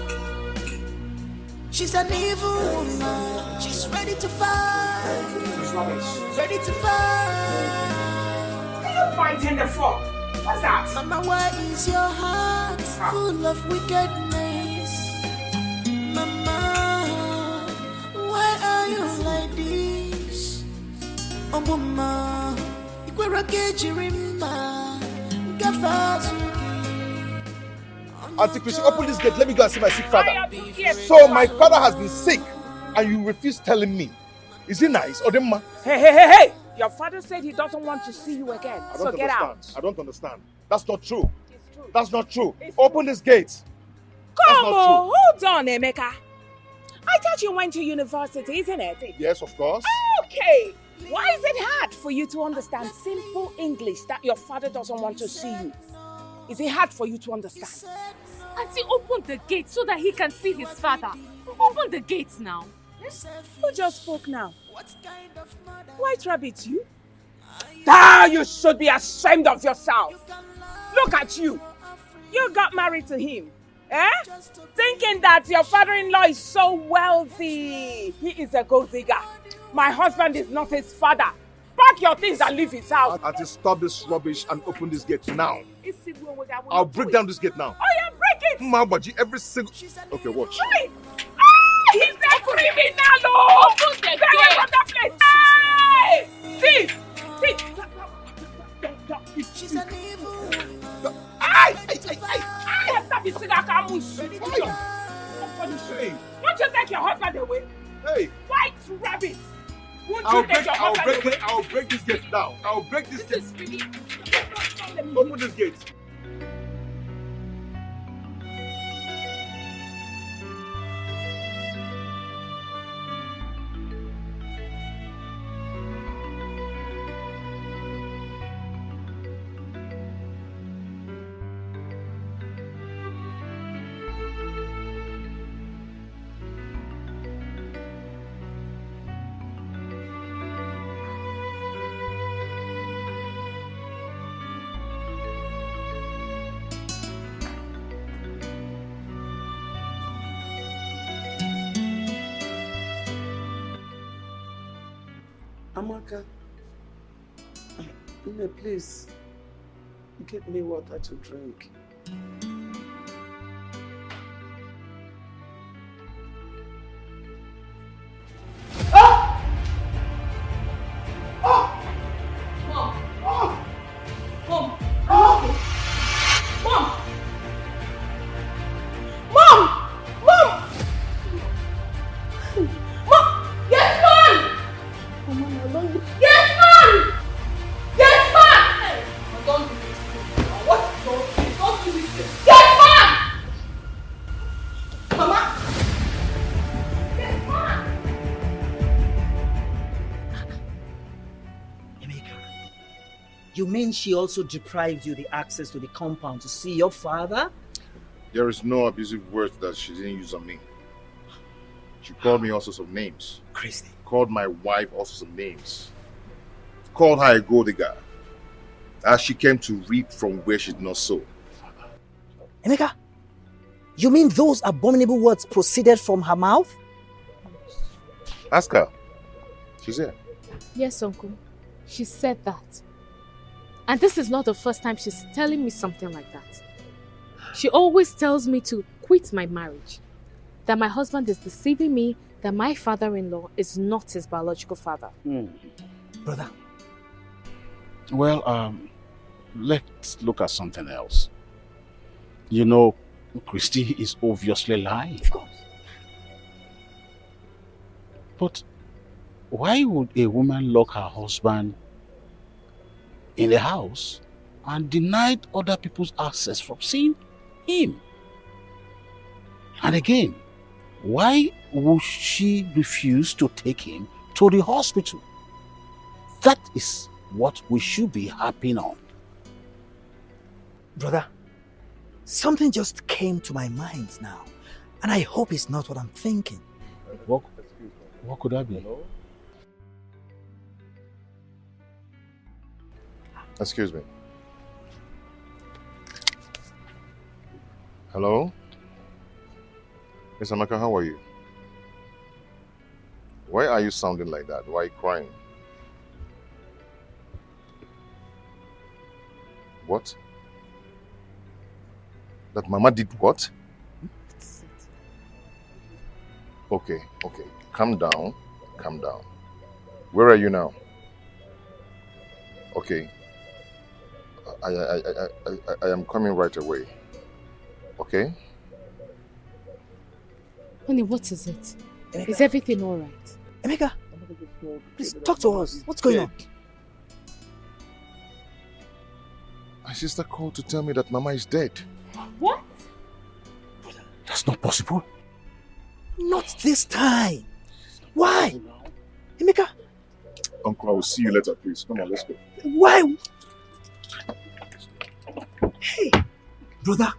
She's an evil woman, she's ready to fight. Ready to fight. What are you fighting the for? What's that? Mama, why is your heart full of wickedness? Mama, why are you like this? Oh, mama, Ikwera Kejirimba, Gafazuki. Auntie Chrissy, open this gate. Let me go and see my sick father. So my father has been sick, and you refuse telling me. Is it nice? Or them? Hey! Your father said he doesn't want to see you again. So get out. I don't understand. That's not true. It's true. That's not true. Open this gate. Come on, hold on, Emeka. I thought you went to university, isn't it? Yes, of course. Okay. Why is it hard for you to understand simple English that your father doesn't want to see you? Is it hard for you to understand? Auntie, open the gate so that he can see his father. Open the gates now. Who just spoke now? White Rabbit, you? Ah, you should be ashamed of yourself. Look at you. You got married to him. Thinking that your father-in-law is so wealthy. He is a gold digger. My husband is not his father. Pack your things and leave his house. Auntie, stop this rubbish and open this gate now. I'll break down this gate now. Oh yeah, break it! Mabaji, every single... Okay, watch. Hey! Ah, he's a criminal! Open the gate! From that place! Hey! See! She's an evil woman. Won't you take your husband away? Hey! White Rabbit! Won't you take your husband away? I'll break this gate down. I'll break this gate. Open this gate. Amaka, please, get me water to drink. Yes, ma'am! Yes, ma'am! Don't do this. What? Don't do this. Yes, ma'am! Mama! Yes, ma'am! You mean she also deprived you the access to the compound to see your father? There is no abusive words that she didn't use on me. She called me all sorts of names. Crazy. Called my wife all sorts of names. Called her a gold digger. As she came to reap from where she did not sow. Emeka, you mean those abominable words proceeded from her mouth? Ask her. She's here. Yes, Uncle. She said that. And this is not the first time she's telling me something like that. She always tells me to quit my marriage. That my husband is deceiving me, that my father-in-law is not his biological father. Brother. Well, let's look at something else. You know, Christy is obviously lying. Of course. But why would a woman lock her husband in the house and deny other people's access from seeing him? And again, why would she refuse to take him to the hospital? That is what we should be harping on. Brother, something just came to my mind now, and I hope it's not what I'm thinking. What could that be? Excuse me. Hello? Miss Amaka, how are you? Why are you sounding like that? Why are you crying? What? That Mama did what? Okay. Calm down. Where are you now? Okay. I am coming right away. Okay? Honey, what is it? Emeka. Is everything all right? Emeka, please talk to us. What's going on? My sister called to tell me that Mama is dead. What? That's not possible. Not this time. Why? Emeka. Uncle, I will see you later, please. Come on, let's go. Why? Hey, brother.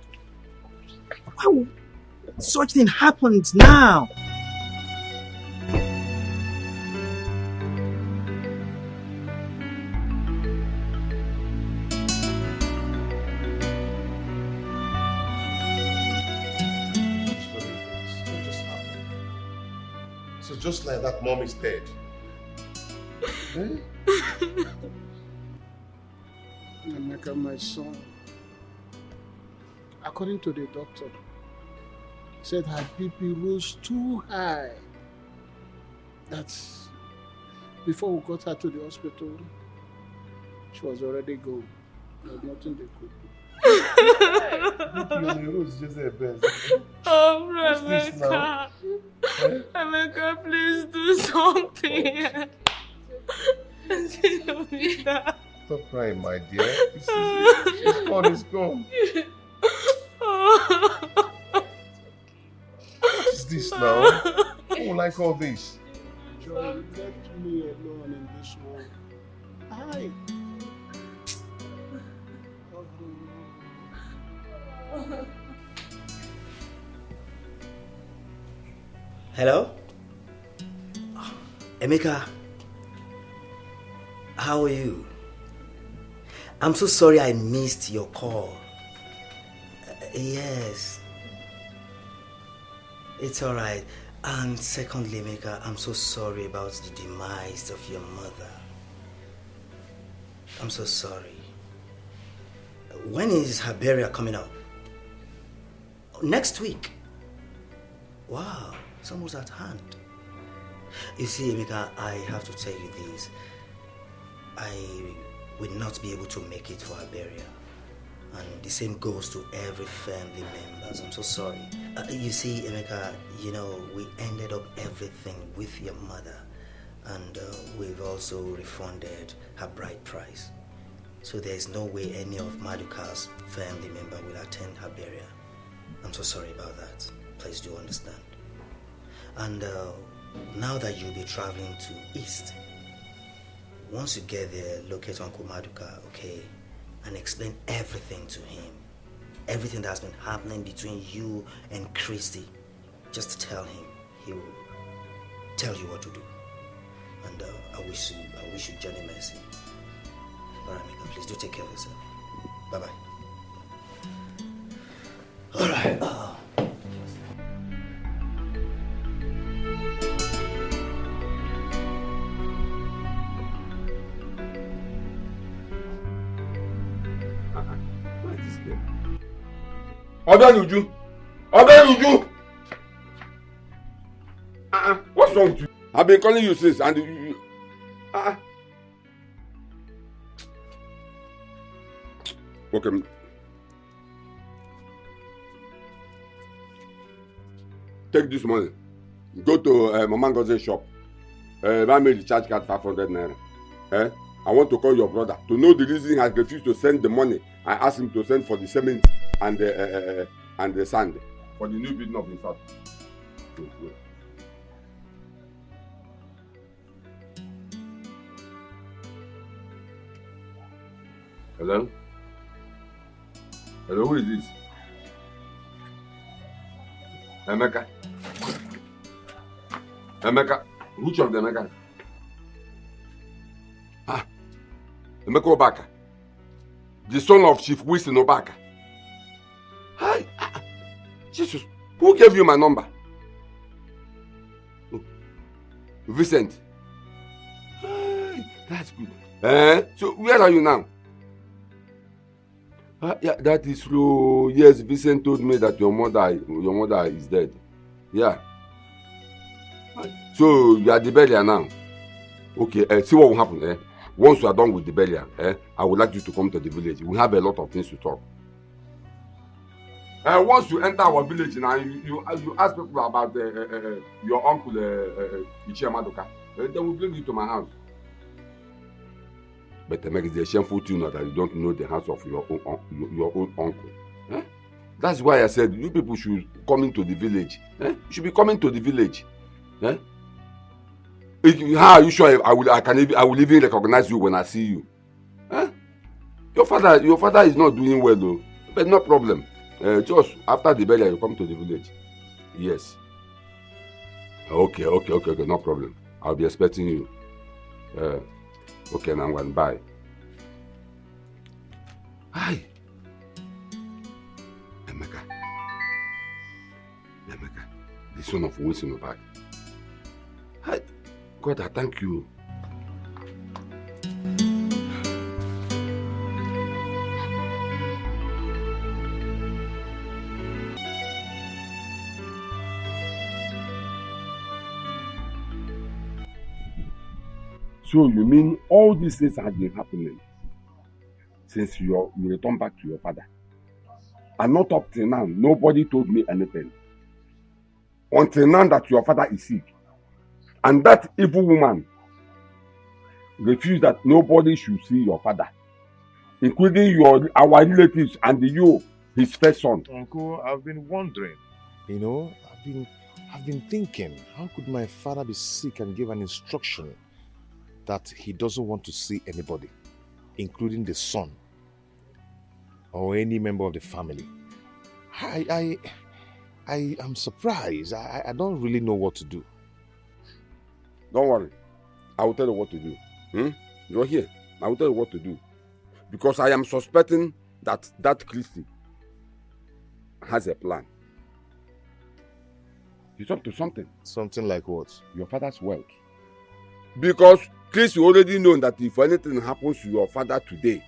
Why would such thing happened now? So just like that, Mom is dead. Emeka, my son, according to the doctor, said her BP rose too high. That before we got her to the hospital, she was already gone. There was nothing they could do. Oh, Rebecca. Emeka, please do something. Stop crying, my dear. It's gone, it's gone. What is this now? Who will like all this? Joy, you left me alone in this world. Hi. Hello? Emeka, how are you? I'm so sorry I missed your call. Yes. It's alright. And secondly, Emeka, I'm so sorry about the demise of your mother. I'm so sorry. When is her burial coming up? Next week. Wow, it's almost at hand. You see, Emeka, I have to tell you this. I will not be able to make it for her burial. And the same goes to every family members. I'm so sorry. You see, Emeka, you know, we ended up everything with your mother. And we've also refunded her bride price. So there's no way any of Maduka's family member will attend her burial. I'm so sorry about that. Please do understand. And now that you'll be traveling to East, once you get there, locate Uncle Maduka, okay? And explain everything to him. Everything that's been happening between you and Christy. Just tell him. He will tell you what to do. And I wish you journey mercy. Alright, Mika, please do take care of yourself. Bye-bye. Alright. Odanuju! What's wrong with you? I've been calling you since, and you Okay. Take this money. Go to Mama Ngoze's shop. Buy me the charge card 500 naira. I want to call your brother to know the reason he has refused to send the money. I asked him to send for the cement and the sand for the new building of his house. Hello? Hello, who is this? Emeka. Emeka. Which of the Emeka? Emeka Obaka. The son of Chief Wilson Obaka. Hi. Jesus. Who gave you my number? Oh. Vincent. Hi. That's good. So where are you now? Yeah, that is true. Yes, Vincent told me that your mother is dead. Yeah. So you are the burial now. Okay, see what will happen. Once you are done with the burial, I would like you to come to the village. We have a lot of things to talk. Once you enter our village now, you ask people about your uncle Ichie Maduka. They will bring you to my house. But it makes a shameful to know that you don't know the house of your own uncle. That's why I said you people should come into the village. You should be coming to the village. How are you sure I will even recognize you when I see you? Your father is not doing well though. But no problem. Just after the burial you come to the village. Yes. Okay, no problem. I'll be expecting you. Okay, now I'm going bye. Hi. Emeka, the son of Wilson Obaka. Hi. God, I thank you. So you mean all these things have been happening since you returned back to your father? And not up till now, nobody told me anything. Until now that your father is sick. And that evil woman refused that nobody should see your father. Including our relatives and you, his first son. Uncle, I've been wondering. You know, I've been thinking, how could my father be sick and give an instruction that he doesn't want to see anybody, including the son or any member of the family? I am surprised. I don't really know what to do. Don't worry. I will tell you what to do. You're here. I will tell you what to do. Because I am suspecting that Christy has a plan. He's up to something. Something like what? Your father's wealth. Because Chris, you already know that if anything happens to your father today,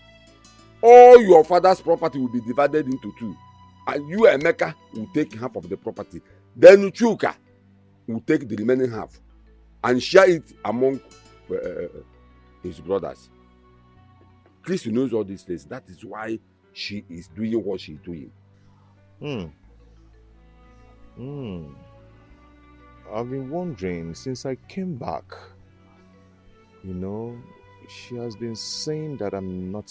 all your father's property will be divided into two. And you, Emeka, will take half of the property. Then Chuka will take the remaining half and share it among his brothers. Chris knows all these things. That is why she is doing what she is doing. I've been wondering since I came back You know, she has been saying that I'm not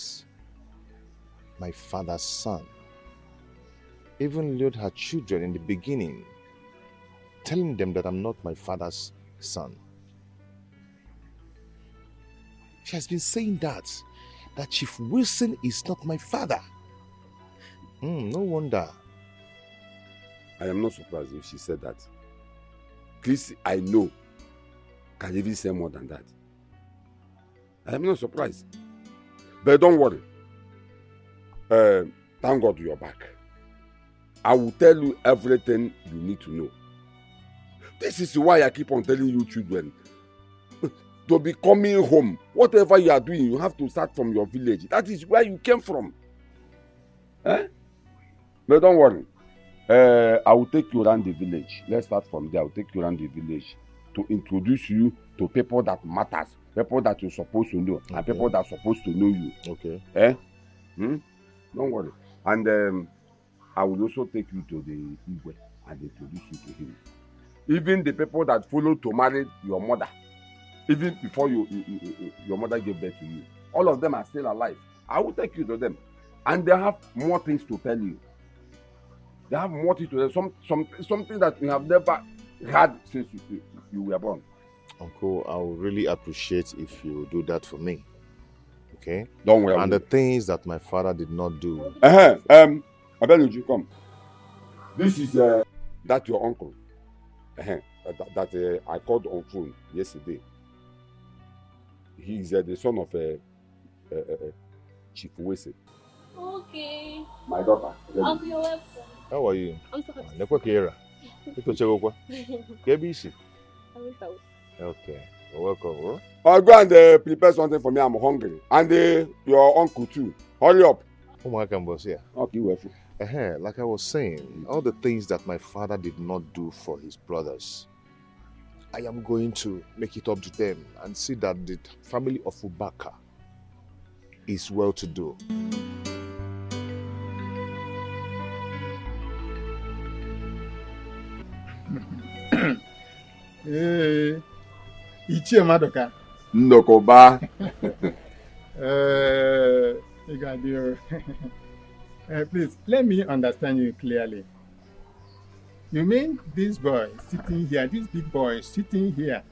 my father's son. Even lured her children in the beginning, telling them that I'm not my father's son. She has been saying that Chief Wilson is not my father. No wonder. I am not surprised if she said that. Chris, I know, can even say more than that. I am not surprised. But don't worry. Thank God you're back. I will tell you everything you need to know. This is why I keep on telling you children to be coming home. Whatever you are doing, you have to start from your village. That is where you came from. But don't worry. I will take you around the village. Let's start from there. I will take you around the village to introduce you to people that matters, people that you're supposed to know, and people that are supposed to know you. Okay. Don't worry. And I will also take you to the Igwe and introduce you to him. Even the people that followed to marry your mother, even before your mother gave birth to you, all of them are still alive. I will take you to them, and they have more things to tell you. They have more things to tell you. Something that we have never had since you were born. Uncle, I would really appreciate if you do that for me. Okay? Don't worry. And the things that my father did not do. Abeluji, come. This is that your uncle. That I called on phone yesterday. He is the son of Chief Wese. Okay. My daughter. I'll be welcome. How are you? I'm sorry. Okay. You're welcome. Huh? I'll go and prepare something for me. I'm hungry. And your uncle too. Hurry up. Okay, like I was saying, all the things that my father did not do for his brothers, I am going to make it up to them and see that the family of Ubaka is well to do. Hey, Ichie Madoka. Ndokoba. Please, let me understand you clearly. You mean this boy sitting here, this big boy sitting here,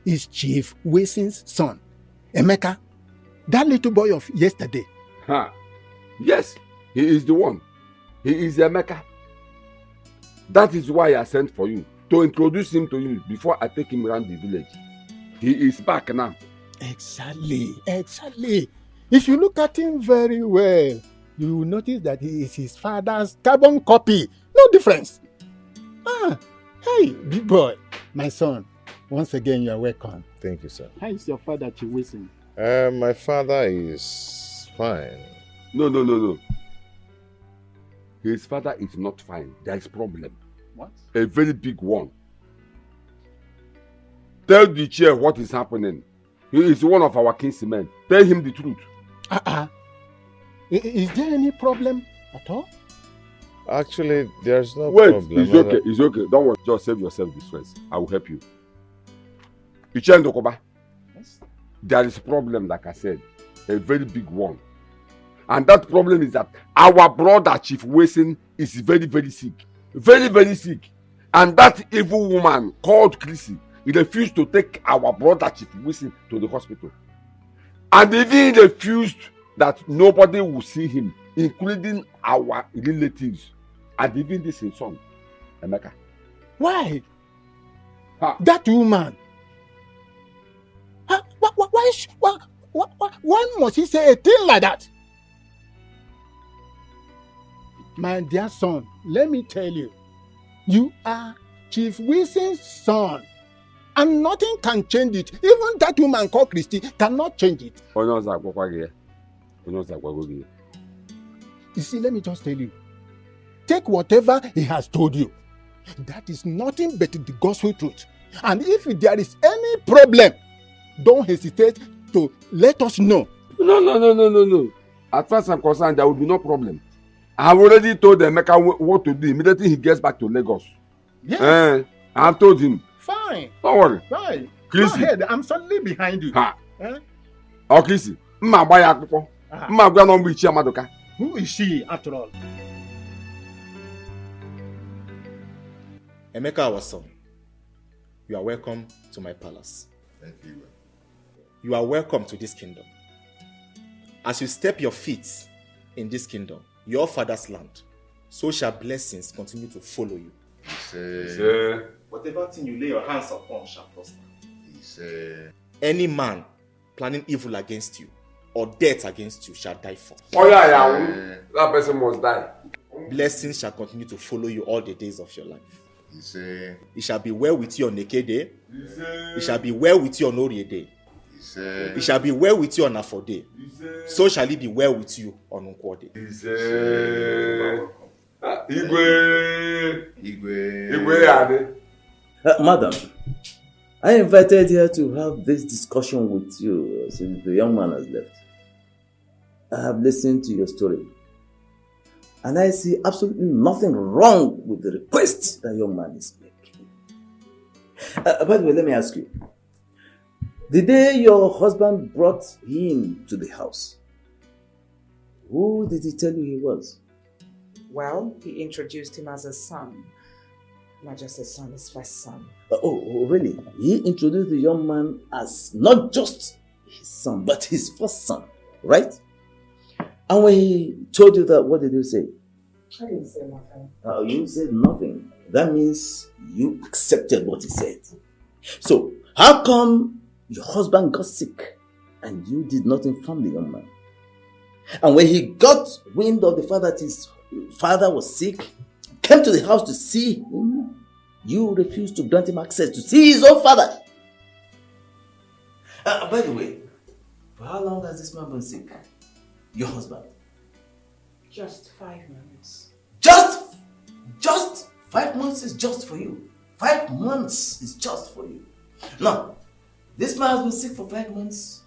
is Chief Wilson's son, Emeka? That little boy of yesterday? Yes, he is the one. He is Emeka. That is why I sent for you, to introduce him to you before I take him around the village. He is back now. Exactly. If you look at him very well, you will notice that he is his father's carbon copy. No difference. Hey, big boy, my son. Once again, you are welcome. Thank you, sir. How is your father, Chief Wilson? My father is fine. No. His father is not fine. There is problem. What? A very big one. Tell the chair what is happening. He is one of our kinsmen. Tell him the truth. Is there any problem at all? Actually, there's no Wait, problem. it's okay. Don't worry. Just save yourself this stress. I will help you. Ichie Ndokoba. Yes. There is a problem, like I said. A very big one. And that problem is that our brother, Chief Wilson, is very, very sick. Very, very sick. And that evil woman called Chrissy, he refused to take our brother, Chief Wilson, to the hospital. And even refused that nobody will see him, including our relatives. And even this his son, Emeka. Why? That woman. Why must he say a thing like that? My dear son, let me tell you, you are Chief Wilson's son. And nothing can change it. Even that woman called Christy cannot change it. You see, let me just tell you. Take whatever he has told you. That is nothing but the gospel truth. And if there is any problem, don't hesitate to let us know. No. As far as I'm concerned, there will be no problem. I have already told Emeka what to do immediately he gets back to Lagos. Yes. I have told him. Fine. Don't worry. Fine. Chrissy. Go ahead, I'm suddenly behind you. Ha. Eh? Oh, Chrissy. Mma gba ya akpụkpọ. Mma gwa no mgbe Ichie Amaduka. Who is she after all? Emeka, our son, you are welcome to my palace. Thank you. You are welcome to this kingdom. As you step your feet in this kingdom, your father's land, so shall blessings continue to follow you. Whatever thing you lay your hands upon shall prosper. Any man planning evil against you or death against you shall die first. Oh yeah, that person must die. Blessings shall continue to follow you all the days of your life. It shall be well with you on Eke Day. It shall be well with you on Orie Day. It shall be well with you on Afo Day. So shall it be well with you on Nkwo Day. Madam, I invited here to have this discussion with you since the young man has left. I have listened to your story, and I see absolutely nothing wrong with the request that young man is making. By the way, let me ask you. The day your husband brought him to the house, who did he tell you he was? Well, he introduced him as a son. Not just a son, his first son. Oh, really? He introduced the young man as not just his son, but his first son, right? And when he told you that, what did you say? I didn't say nothing. You said nothing. That means you accepted what he said. So, how come your husband got sick and you did not inform the young man? And when he got wind of the fact that his father was sick, came to the house to see him, you refused to grant him access to see his own father. By the way, for how long has this man been sick? Your husband? Just 5 months. Just 5 months is just for you. 5 months is just for you. Now, this man has been sick for 5 months.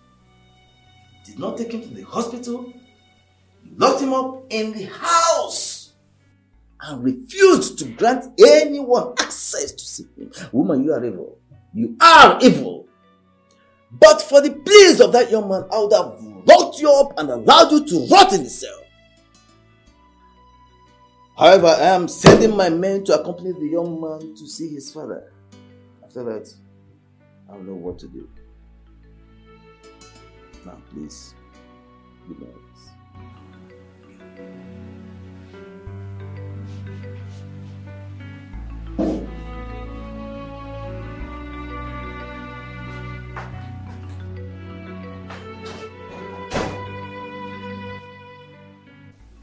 Did not take him to the hospital. You locked him up in the house and refused to grant anyone access to see him. Woman, you are evil. You are evil. But for the pleas of that young man, I would have locked you up and allowed you to rot in the cell. However, I am sending my men to accompany the young man to see his father. After that, I will know what to do. Now, please, good night.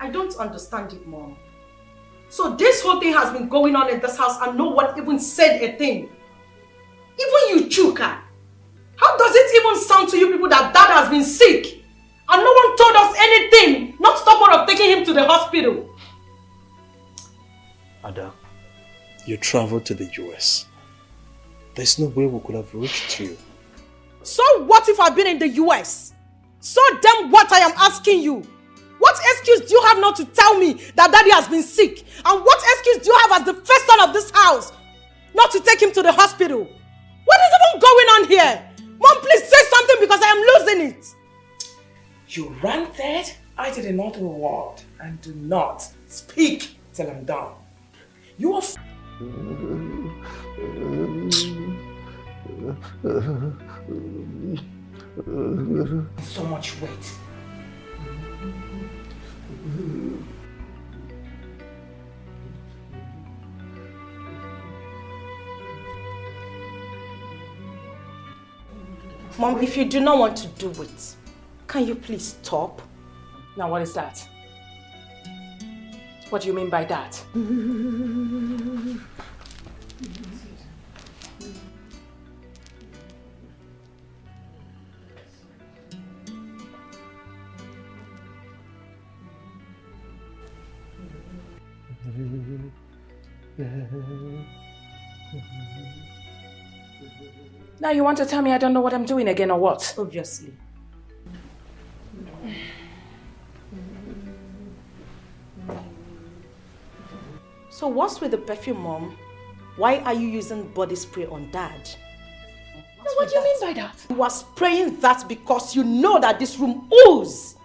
I don't understand it, Mom. So this whole thing has been going on in this house and no one even said a thing. Even you, Chuka. How does it even sound to you people that Dad has been sick and no one told us anything, not stop short of taking him to the hospital? Ada, you traveled to the US. There's no way we could have reached you. So what if I've been in the US? So then what I am asking you? What excuse do you have not to tell me that Daddy has been sick? And what excuse do you have as the first son of this house not to take him to the hospital? What is even going on here? Mom, please say something because I am losing it. You ranted, I did another word, and do not speak till I'm done. You are so much weight. Mom, if you do not want to do it, can you please stop? Now what is that? What do you mean by that? Now you want to tell me I don't know what I'm doing again or what? Obviously. So what's with the perfume, Mom? Why are you using body spray on Dad? That's what do you mean by that? You are spraying that because you know that this room oozes.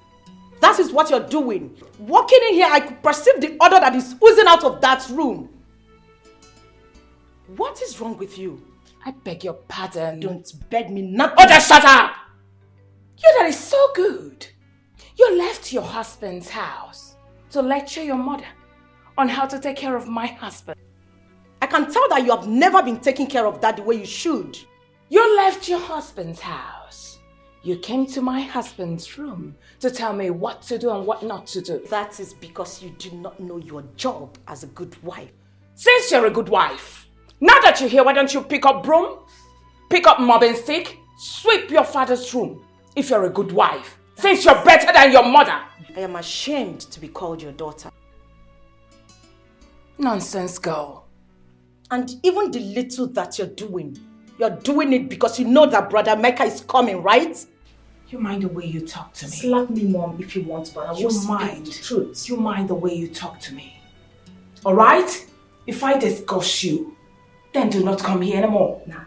That is what you're doing. Walking in here, I could perceive the odor that is oozing out of that room. What is wrong with you? I beg your pardon. Don't beg me nothing. Oh, just shut up! You that is so good. You left your husband's house to lecture your mother on how to take care of my husband. I can tell that you have never been taking care of that the way you should. You left your husband's house. You came to my husband's room to tell me what to do and what not to do. That is because you do not know your job as a good wife. Since you're a good wife, now that you're here, why don't you pick up broom, pick up mopping stick, sweep your father's room if you're a good wife, since you're better than your mother. I am ashamed to be called your daughter. Nonsense, girl. And even the little that you're doing it because you know that Brother Mecca is coming, right? You mind the way you talk to me. Slap me, Mom, if you want, but I will speak the truth. You mind the way you talk to me. Alright? If I discuss you, then do not come here anymore. Nah,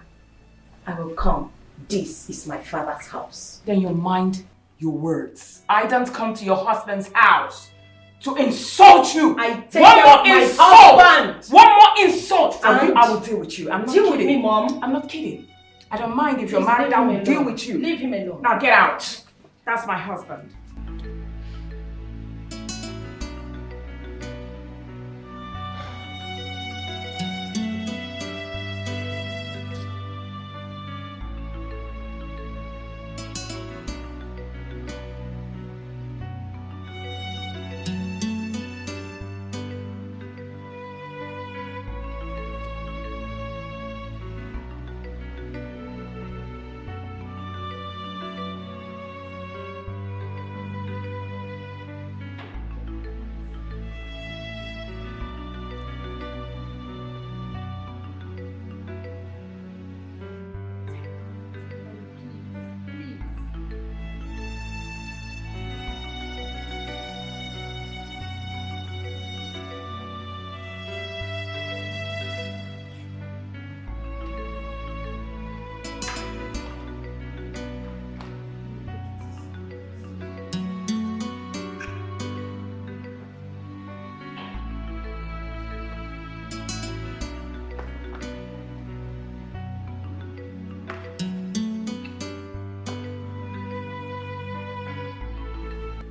I will come. This is my father's house. Then you mind your words. I don't come to your husband's house to insult you. I take care of my husband. One more insult from you, And I will deal with you. I'm not deal kidding. with me, Mom. I'm not kidding. I don't mind if you're Please married, leave I him will alone. deal with you. Leave him alone. Now get out. That's my husband.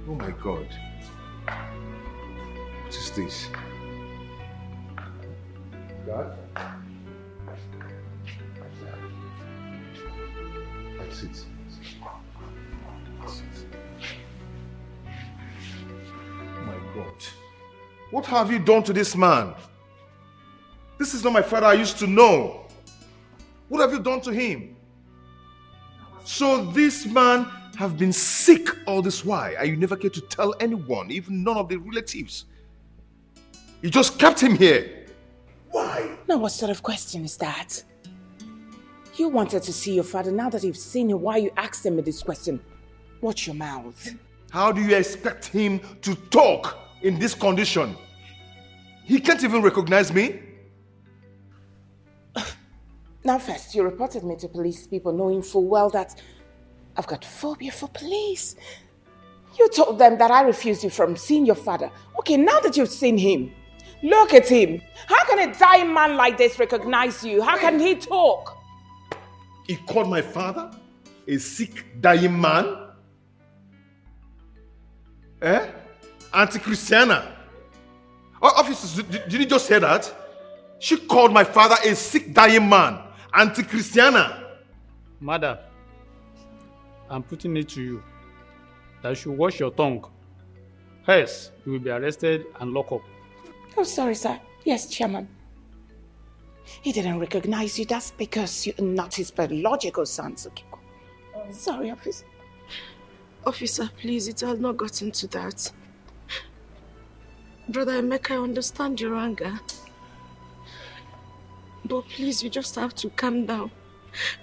Oh my God. What is this? God? That's it. That's it. Oh my God. What have you done to this man? This is not my father I used to know. What have you done to him? So this man have been sick all this while and you never care to tell anyone, even none of the relatives. You just kept him here. Why? Now what sort of question is that? You wanted to see your father. Now that you've seen him, why you asking me this question? Watch your mouth. How do you expect him to talk in this condition? He can't even recognize me. Now first, you reported me to police people knowing full well that I've got phobia for police. You told them that I refused you from seeing your father. Okay, now that you've seen him, look at him. How can a dying man like this recognize you? How can he talk? He called my father a sick, dying man? Eh? Anti-Christiana. Officers, did you just hear that? She called my father a sick, dying man. Anti-Christiana. Madam, I'm putting it to you that you should watch your tongue. Else, you will be arrested and locked up. Oh, sorry, sir. Yes, Chairman. He didn't recognize you. That's because you're not his biological son, Sukiko. Sorry, officer. Officer, please, it has not gotten to that. Brother Emeka, I understand your anger. But please, you just have to calm down.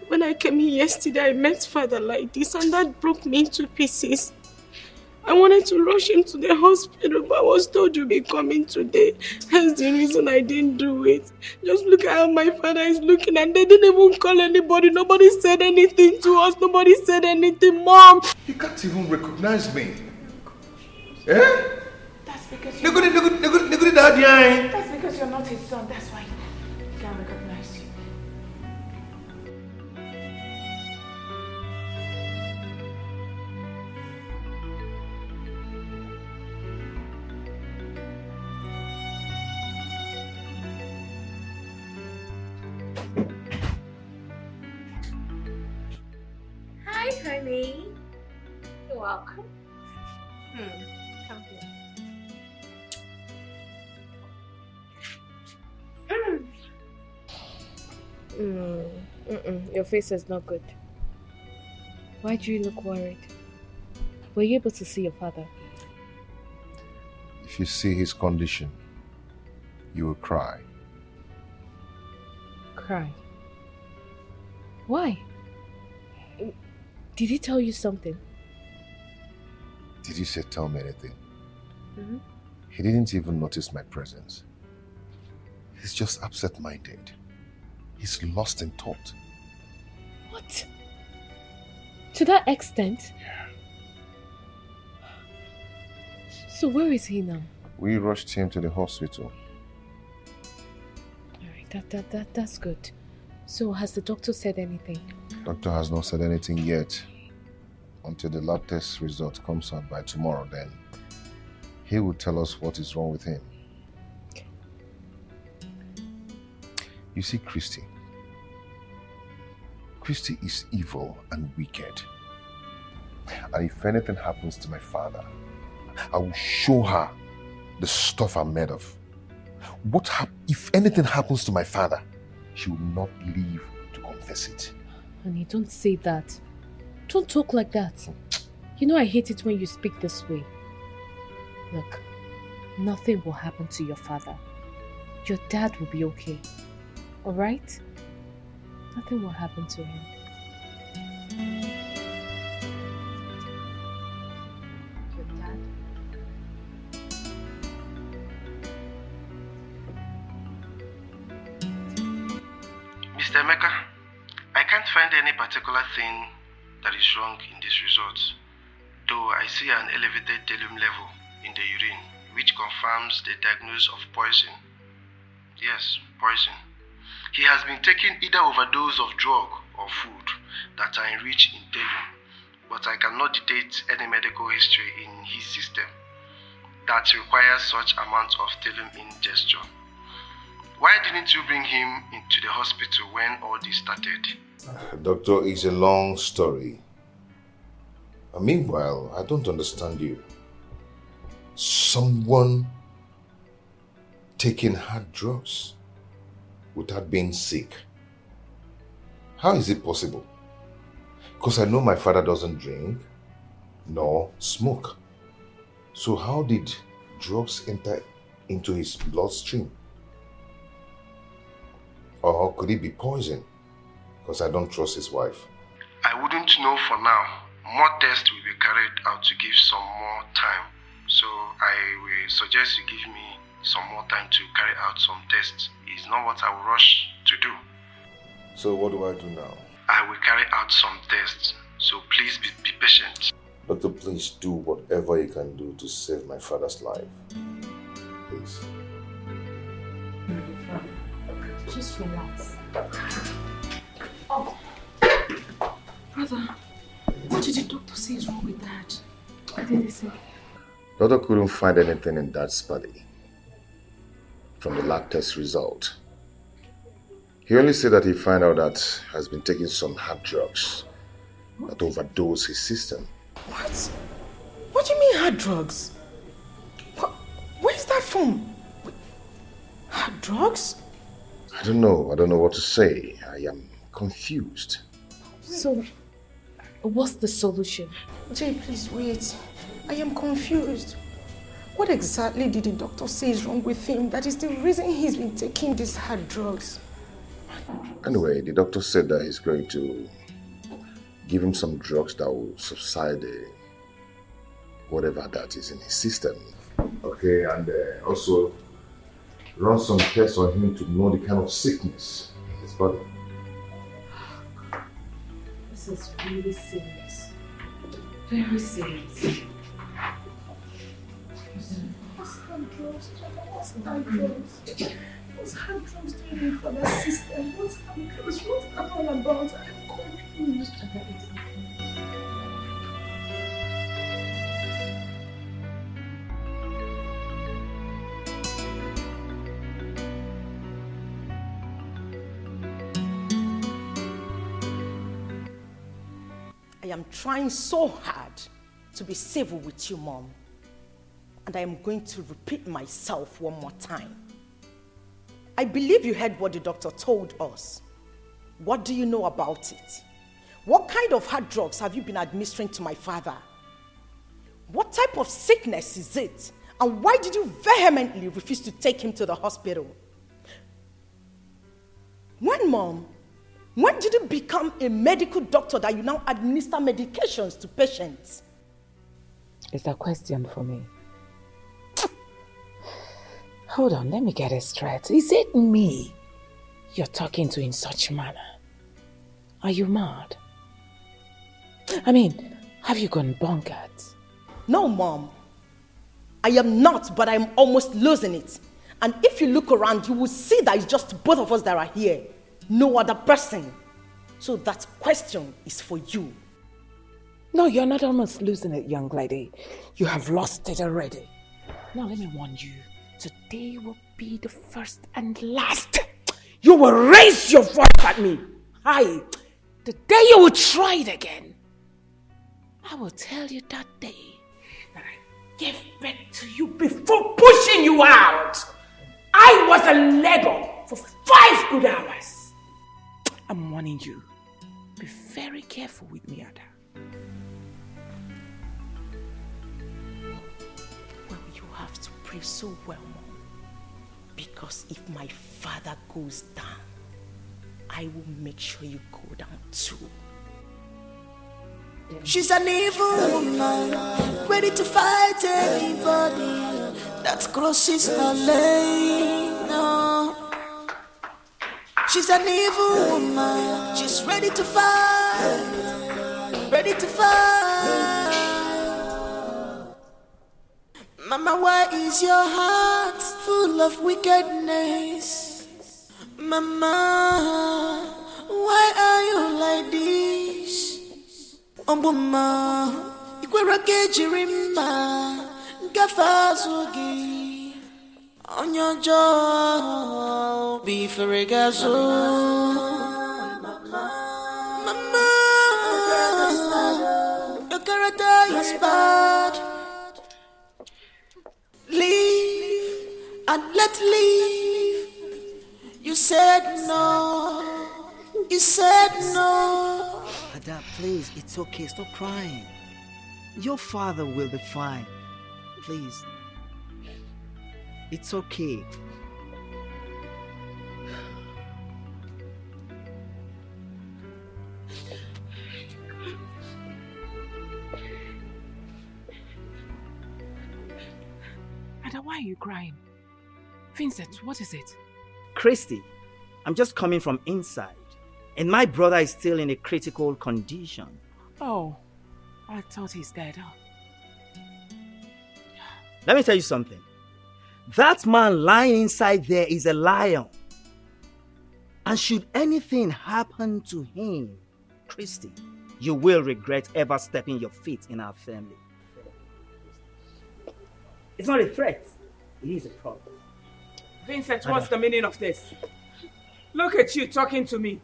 When I came here yesterday, I met Father like this and that broke me into pieces. I I wanted to rush him to the hospital, but I was told you'll be coming today. That's the reason I didn't do it. Just look at how my father is looking, and they didn't even call anybody. Nobody said anything to us. Nobody said anything, Mom. He can't even recognize me. Eh? That's because look at that guy. That's because you're not his son. That's why he can't recognize you. Hi, honey. You're welcome. Come here. Your face is not good. Why do you look worried? Were you able to see your father? If you see his condition, you will cry. Cry? Why? Did he tell you something? Did you say tell me anything? Mm-hmm. He didn't even notice my presence. He's just absent-minded. He's lost in thought. What? To that extent? Yeah. So where is he now? We rushed him to the hospital. Alright, that's good. So has the doctor said anything? Doctor has not said anything yet. Until the lab test result comes out by tomorrow, then he will tell us what is wrong with him. You see, Christy is evil and wicked. And if anything happens to my father, I will show her the stuff I'm made of. If anything happens to my father, she will not live to confess it. Honey, don't say that. Don't talk like that. You know I hate it when you speak this way. Look, nothing will happen to your father. Your dad will be okay. Alright? Nothing will happen to him. Your dad? Mr. Emeka, I can't find any particular thing that is wrong in this result, though I see an elevated thallium level in the urine, which confirms the diagnosis of poison. Yes, poison. He has been taking either overdose of drug or food that are enriched in thallium, but I cannot detect any medical history in his system that requires such amount of thallium ingestion. Why didn't you bring him into the hospital when all this started? Doctor, it's a long story. Meanwhile, I don't understand you. Someone taking hard drugs without being sick. How is it possible? Because I know my father doesn't drink nor smoke. So how did drugs enter into his bloodstream? Or could it be poison? Because I don't trust his wife. I wouldn't know for now. More tests will be carried out to give some more time. So I will suggest you give me some more time to carry out some tests. It's not what I will rush to do. So what do I do now? I will carry out some tests. So please be patient. Doctor, please do whatever you can do to save my father's life. Please. Just relax. Oh, brother, what did the doctor say is wrong with Dad? What did he say? Doctor couldn't find anything in Dad's body from the lab test result. He only said that he found out that he has been taking some hard drugs that overdose his system. What? What do you mean hard drugs? Where's that from? Hard drugs? I don't know what to say. I am confused. So, what's the solution? Jay, please wait. I am confused. What exactly did the doctor say is wrong with him? That is the reason he's been taking these hard drugs. Anyway, the doctor said that he's going to give him some drugs that will subside the whatever that is in his system. Okay, and also run some tests on him to know the kind of sickness in his body. This is really serious. Very serious. What's hand drugs? What's hand drugs? What's hand drugs doing for that sister? What's hand drugs? What's that all about? I'm confused. I am trying so hard to be civil with you, Mom. And I am going to repeat myself one more time. I believe you heard what the doctor told us. What do you know about it? What kind of hard drugs have you been administering to my father? What type of sickness is it? And why did you vehemently refuse to take him to the hospital? When, Mom? When did you become a medical doctor that you now administer medications to patients? Is that a question for me? Hold on, let me get it straight. Is it me you're talking to in such manner? Are you mad? I mean, have you gone bonkers? No, Mom. I am not, but I'm almost losing it. And if you look around, you will see that it's just both of us that are here. No other person. So that question is for you. No, you're not almost losing it, young lady. You have lost it already. Now let me warn you. Today will be the first and last. You will raise your voice at me. Hi. The day you will try it again, I will tell you that day that I gave birth to you before pushing you out. I was in labor for 5 good hours. I'm warning you. Be very careful with me, Ada. Well, you have to pray so well, Mom. Because if my father goes down, I will make sure you go down too. She's an evil woman, ready to fight anybody that crosses her lane. No. She's an evil woman, she's ready to fight, ready to fight. Mama, why is your heart full of wickedness? Mama, why are you like this? Ombuma, ikwera kejirimba, gafazugi, onyojo, biferegazo. Mama, your character is bad. Leave and let leave. You said no. You said no. Ada, please, it's okay. Stop crying. Your father will be fine. Please. It's okay. Ada, why are you crying? Vincent, what is it? Christy, I'm just coming from inside. And my brother is still in a critical condition. Oh, I thought he's dead. Oh. Let me tell you something. That man lying inside there is a lion. And should anything happen to him, Christy, you will regret ever stepping your feet in our family. It's not a threat. It is a problem. Vincent, what's the meaning of this? Look at you talking to me.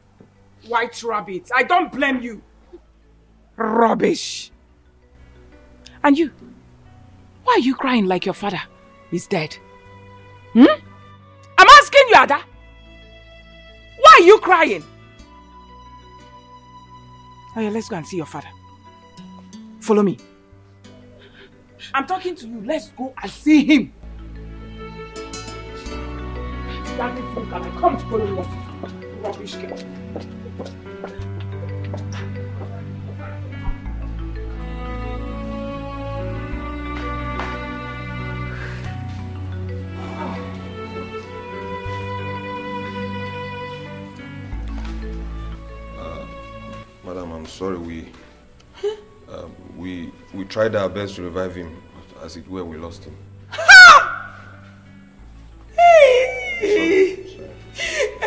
White rabbit. I don't blame you. Rubbish. And you? Why are you crying like your father is dead? I'm asking you, Ada. Why are you crying? Oh yeah, let's go and see your father. Follow me. I'm talking to you. Let's go and see him. That is you can come to follow you. Rubbish girl. sorry. We tried our best to revive him, but as it were, we lost him. Hey!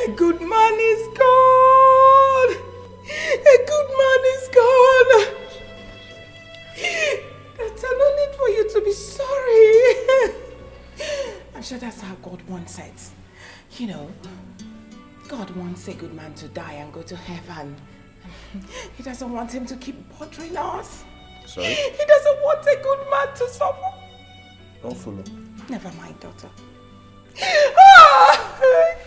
A good man is gone! A good man is gone! There's no need for you to be sorry. I'm sure that's how God wants it. You know, God wants a good man to die and go to heaven. He doesn't want him to keep bothering us. Sorry? He doesn't want a good man to suffer. Don't follow. Never mind, daughter. Ah, good.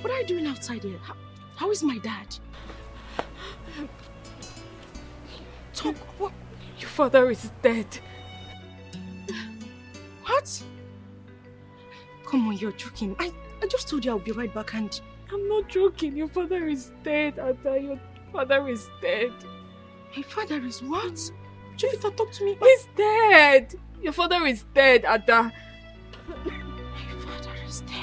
What are you doing outside here? How is my dad? Talk. What? Your father is dead. What? Come on, you're joking. I just told you I'll be right back and... I'm not joking. Your father is dead, Ada. Your father is dead. My father is what? Jovita, talk to me. He's dead. Your father is dead, Ada. My father is dead.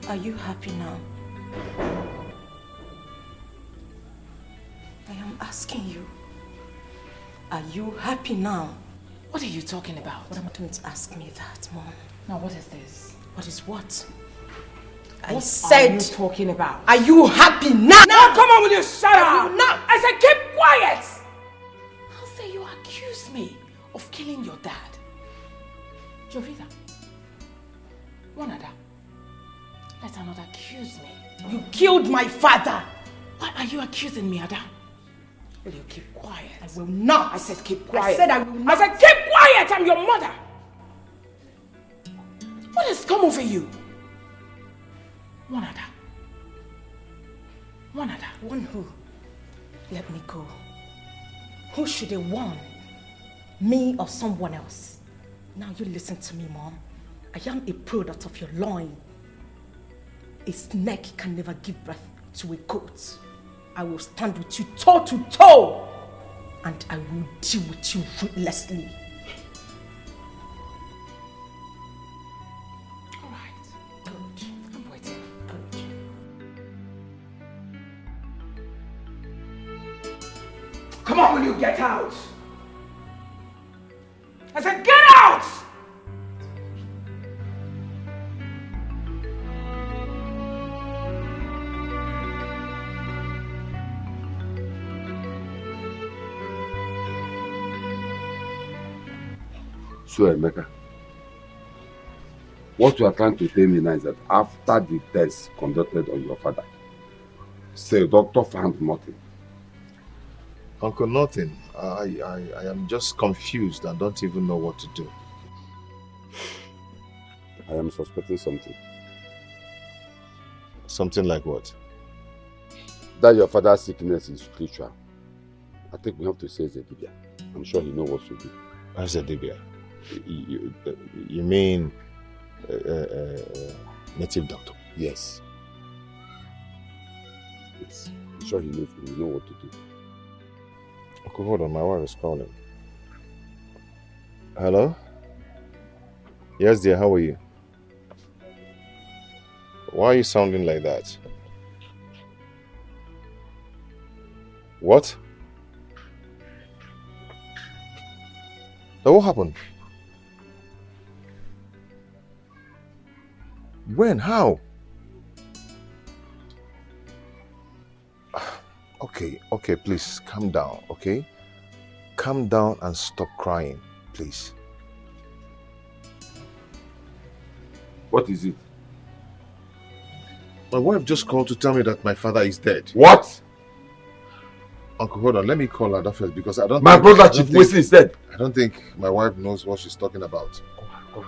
Are you happy now? I am asking you. Are you happy now? What are you talking about? Don't ask me that, Mom. Now, what is this? What is what? What I said... are you talking about? Are you happy now? Now, come on, will you shut up? No. I said keep quiet! How say you accuse me of killing your dad? Jovita, Wanada, let her not accuse me. You killed my father! Why are you accusing me, Ada? Will you keep quiet? I will not! I said keep quiet. I said I will not! I said keep quiet! I'm your mother! What has come over you? Wanada. Wanada. One who? Let me go. Who should they warn? Me or someone else? Now you listen to me, Mom. I am a product of your loin. A snake can never give birth to a goat. I will stand with you toe to toe. And I will deal with you ruthlessly. Alright. Good. I'm waiting. Good. Come on, will you get out? I said get out! So, Emeka, what you are trying to tell me now is that after the test conducted on your father, say doctor found nothing. Uncle, nothing. I am just confused and don't even know what to do. I am suspecting something. Something like what? That your father's sickness is spiritual. I think we have to say Zedibia. I'm sure he knows what to do. Zedibia? You mean native doctor? Yes. I'm sure he knows what to do. Okay, hold on, my wife is calling. Hello? Yes, dear, how are you? Why are you sounding like that? What? What happened? When? How? Okay, please calm down, okay? Calm down and stop crying, please. What is it? My wife just called to tell me that my father is dead. What? Uncle, hold on, let me call her first because I don't My brother Chief Wesley is dead. I don't think my wife knows what she's talking about. Go.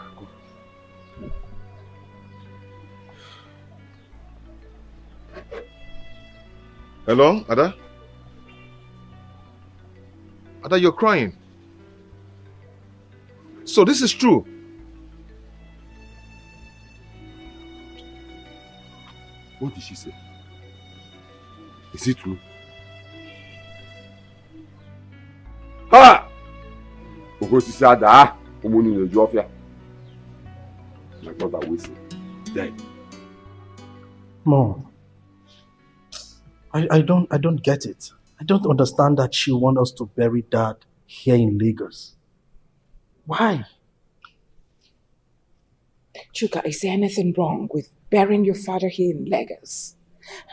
Hello, Ada? Ada, you're crying. So this is true. What did she say? Is it true? Ha! Okosisi ada, omuni neju ofia. My brother Wesley dead. Mom, I don't get it. I don't understand that she wants us to bury Dad here in Lagos. Why? Chuka, is there anything wrong with burying your father here in Lagos?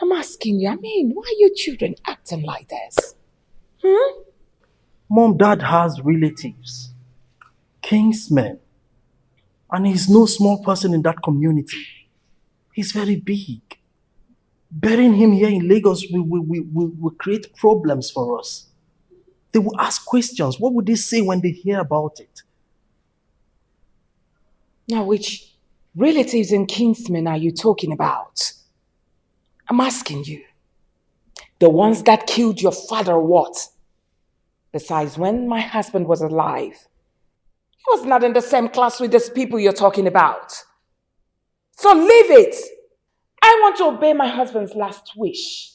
I'm asking you, why are your children acting like this? Mom, Dad has relatives, kingsmen, and he's no small person in that community. He's very big. Burying him here in Lagos will create problems for us. They will ask questions. What would they say when they hear about it? Now, which relatives and kinsmen are you talking about? I'm asking you. The ones that killed your father or what? Besides, when my husband was alive, he was not in the same class with these people you're talking about. So leave it. I want to obey my husband's last wish.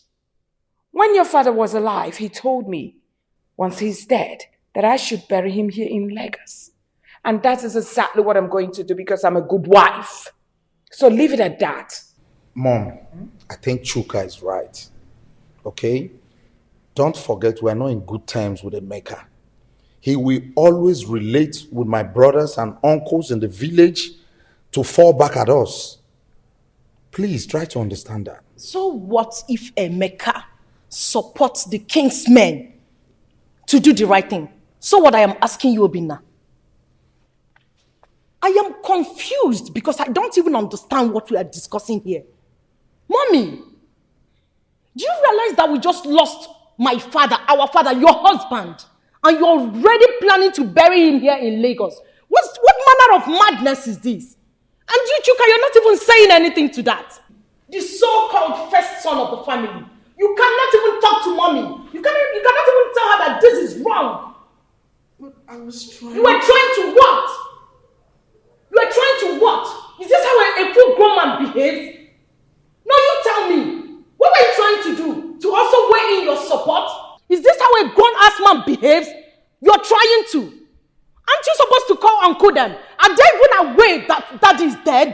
When your father was alive, he told me, once he's dead, that I should bury him here in Lagos. And that is exactly what I'm going to do because I'm a good wife. So leave it at that. Mom, I think Chuka is right. Okay? Don't forget we're not in good terms with Emeka. He will always relate with my brothers and uncles in the village to fall back at us. Please try to understand that. So what if Emeka supports the king's men to do the right thing? So what I am asking you, Obina, I am confused because I don't even understand what we are discussing here. Mommy, do you realize that we just lost my father, our father, your husband, and you're already planning to bury him here in Lagos? What manner of madness is this? And you, Chuka, you're not even saying anything to that. The so-called first son of the family. You cannot even talk to mommy. You cannot even tell her that this is wrong. But I was trying. You were trying to what? You were trying to what? Is this how a full grown man behaves? No, you tell me. What were you trying to do? To also weigh in your support? Is this how a grown-ass man behaves? You're trying to. Aren't you supposed to call Uncle them? Are they even aware that Dad is dead?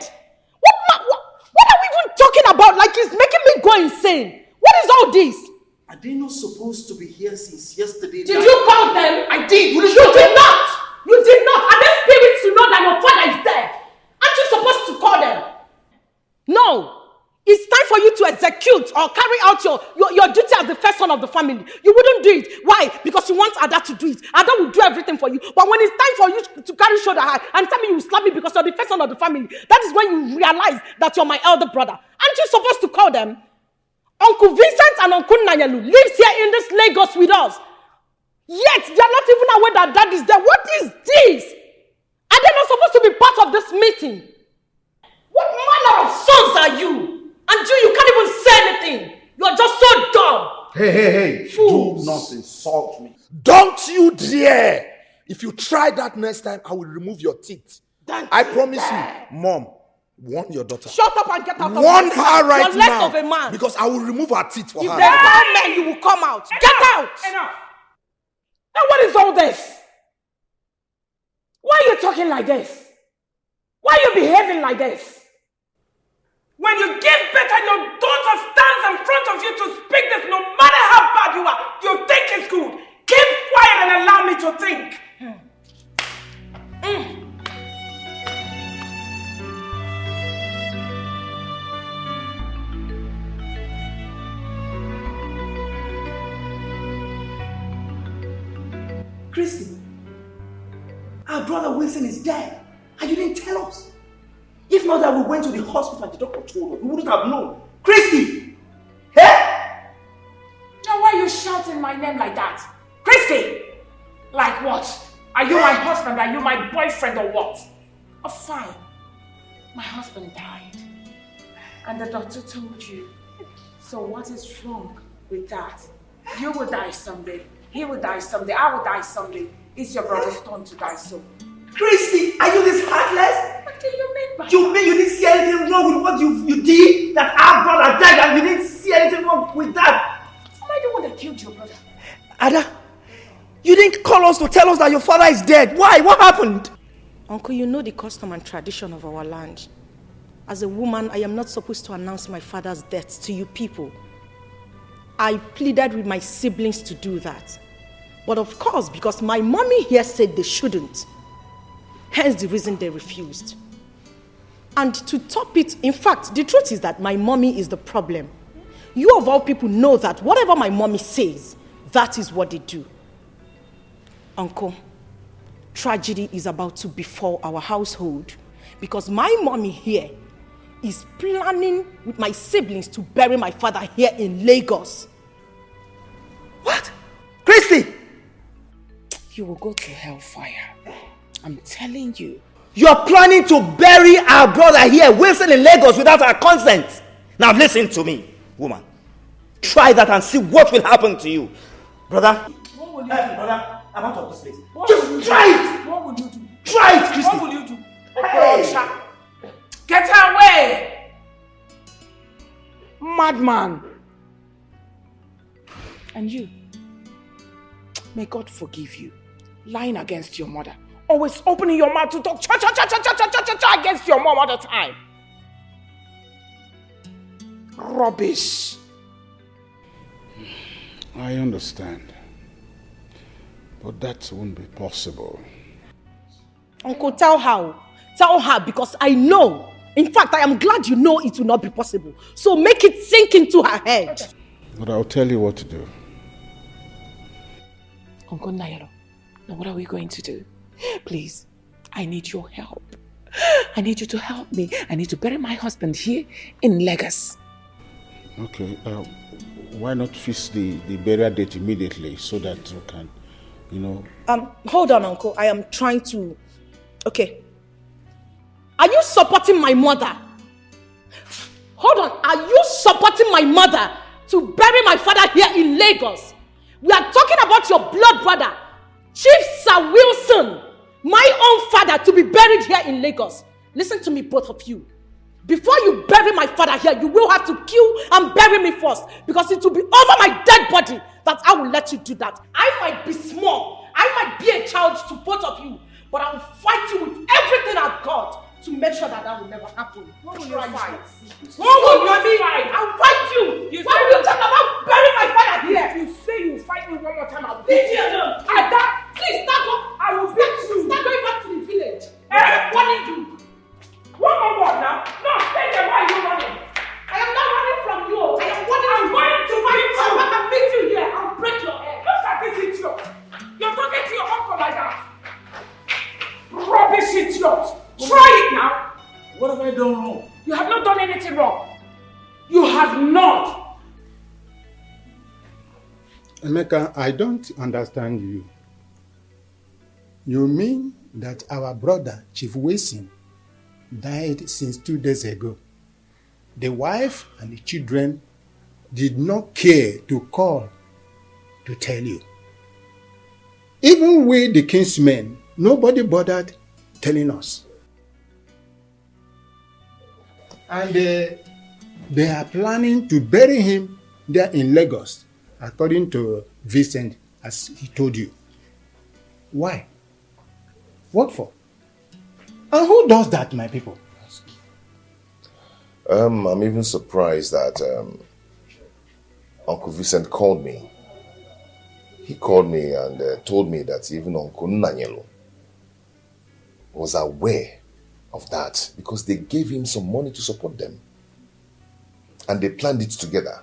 What are we even talking about? Like it's making me go insane. What is all this? Are they not supposed to be here since yesterday? Did you call them? I did. You did not. You did not. Are they spirits to know that your father is dead? Aren't you supposed to call them? No. It's time for you to execute or carry out your duty as the first son of the family. You wouldn't do it. Why? Because you want Ada to do it. Ada will do everything for you. But when it's time for you to carry shoulder high and tell me you slap me because you're the first son of the family, that is when you realize that you're my elder brother. Aren't you supposed to call them? Uncle Vincent and Uncle Nanyalu lives here in this Lagos with us. Yet they're not even aware that Dad is there. What is this? Are they not supposed to be part of this meeting? What manner of sons are you? And you can't even say anything. You're just so dumb. Hey. Fools. Do not insult me. Don't you dare. If you try that next time, I will remove your teeth. I promise you. Mom, warn your daughter. Shut up and get out of Warn this her right You're less now. of a man. Because I will remove her teeth for If her. they call men, you will come out. Get out. Enough. And what is all this? Why are you talking like this? Why are you behaving like this? When you give birth and your daughter stands in front of you to speak this, no matter how bad you are, you think it's good. Keep quiet and allow me to think. Christy, our brother Wilson is dead, and you didn't tell us. If not that we went to the hospital and the doctor told us, we wouldn't have known. Christy! Hey! Now why are you shouting my name like that? Christy! Like what? Are you my husband? Are you my boyfriend or what? Oh, fine. My husband died. And the doctor told you. So what is wrong with that? You will die someday. He will die someday. I will die someday. It's your brother's turn to die soon. Christy, are you this heartless? What do you mean by You mean you didn't see anything wrong with what you did? That our brother died and you didn't see anything wrong with that? Am I the one that killed your brother? Ada, you didn't call us to tell us that your father is dead. Why? What happened? Uncle, you know the custom and tradition of our land. As a woman, I am not supposed to announce my father's death to you people. I pleaded with my siblings to do that. But of course, because my mommy here said they shouldn't, hence the reason they refused. And to top it, in fact, the truth is that my mommy is the problem. You of all people know that whatever my mommy says, that is what they do. Uncle, tragedy is about to befall our household because my mommy here is planning with my siblings to bury my father here in Lagos. What? Christy! You will go to hellfire. I'm telling you. You're planning to bury our brother here, Wilson, in Lagos without our consent. Now listen to me, woman. Try that and see what will happen to you. Brother. What will you do? Brother, I'm out of this place. Just try it! What will you do? Try it, Christy! What will you do? Hey. Get away! Madman! And you, may God forgive you. Lying against your mother. Always opening your mouth to talk cha against your mom all the time. Rubbish. I understand. But that won't be possible. Uncle, tell her. Tell her because I know. In fact, I am glad you know it will not be possible. So make it sink into her head. But I'll tell you what to do. Uncle Nairo, now what are we going to do? Please, I need your help. I need you to help me. I need to bury my husband here in Lagos. Okay, why not fix the burial date immediately so that we can, Hold on, Uncle. I am trying to... Okay. Are you supporting my mother? Hold on. Are you supporting my mother to bury my father here in Lagos? We are talking about your blood brother, Chief Sir Wilson, my own father, to be buried here in Lagos. Listen to me, both of you. Before you bury my father here, you will have to kill and bury me first, because it will be over my dead body that I will let you do that. I might be small, I might be a child to both of you, but I will fight you with everything I've got to make sure that will never happen. What will you fight? What will you fight? I'll fight you. Why will you talk about burying my father here? If you say you fight me one more time, I'll beat you. Please stand up. I will beat you. Start going back to the village. I'm warning you. One more word now. No, stay there. Why are you running? I am not running from you. I am warning you. I'm going to fight you. I'm going to meet you here. I'll break your head. Look at this idiot. You're talking to your uncle like that. Rubbish idiot. Try it now. What have I done wrong? You have not done anything wrong. You have not. Emeka, I don't understand you. You mean that our brother, Chief Wilson, died since 2 days ago? The wife and the children did not care to call to tell you. Even we, the kinsmen, nobody bothered telling us. And they are planning to bury him there in Lagos, according to Vincent, as he told you. Why? What for? And who does that, my people? I'm even surprised that Uncle Vincent called me. He called me and told me that even Uncle Nanyelo was aware of that because they gave him some money to support them. And they planned it together.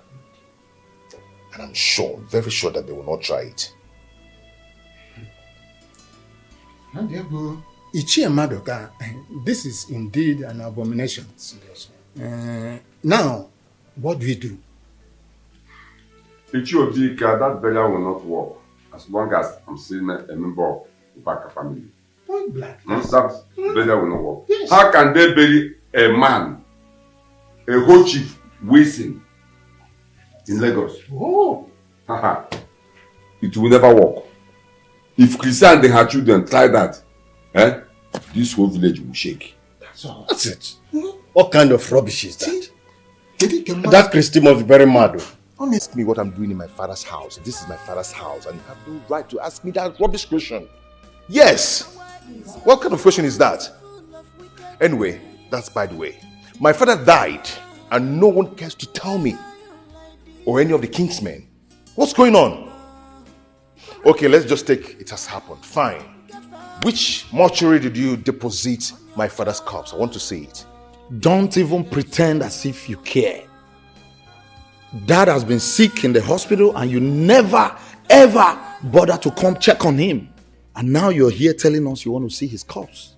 And I'm sure, very sure that they will not try it. Ichie Madoka, this is indeed an abomination. Now, what do we do? Ichiodika, that burial will not work as long as I'm still a member of the Baka family. Point blank. That burial will not work. Yes. How can they bury a man, a whole chief, Wilson, in Lagos? Oh. It will never work. If Christian and her children try that, this whole village will shake. That's all. That's it. What kind of rubbish is that? That Christy must be very mad. Don't ask me what I'm doing in my father's house. This is my father's house, and you have no right to ask me that rubbish question. Yes. What kind of question is that? Anyway, that's by the way. My father died, and no one cares to tell me, or any of the kingsmen. What's going on? Okay, let's just take it has happened. Fine. Which mortuary did you deposit my father's corpse? I want to see it. Don't even pretend as if you care. Dad has been sick in the hospital and you never ever bother to come check on him. And now you're here telling us you want to see his corpse.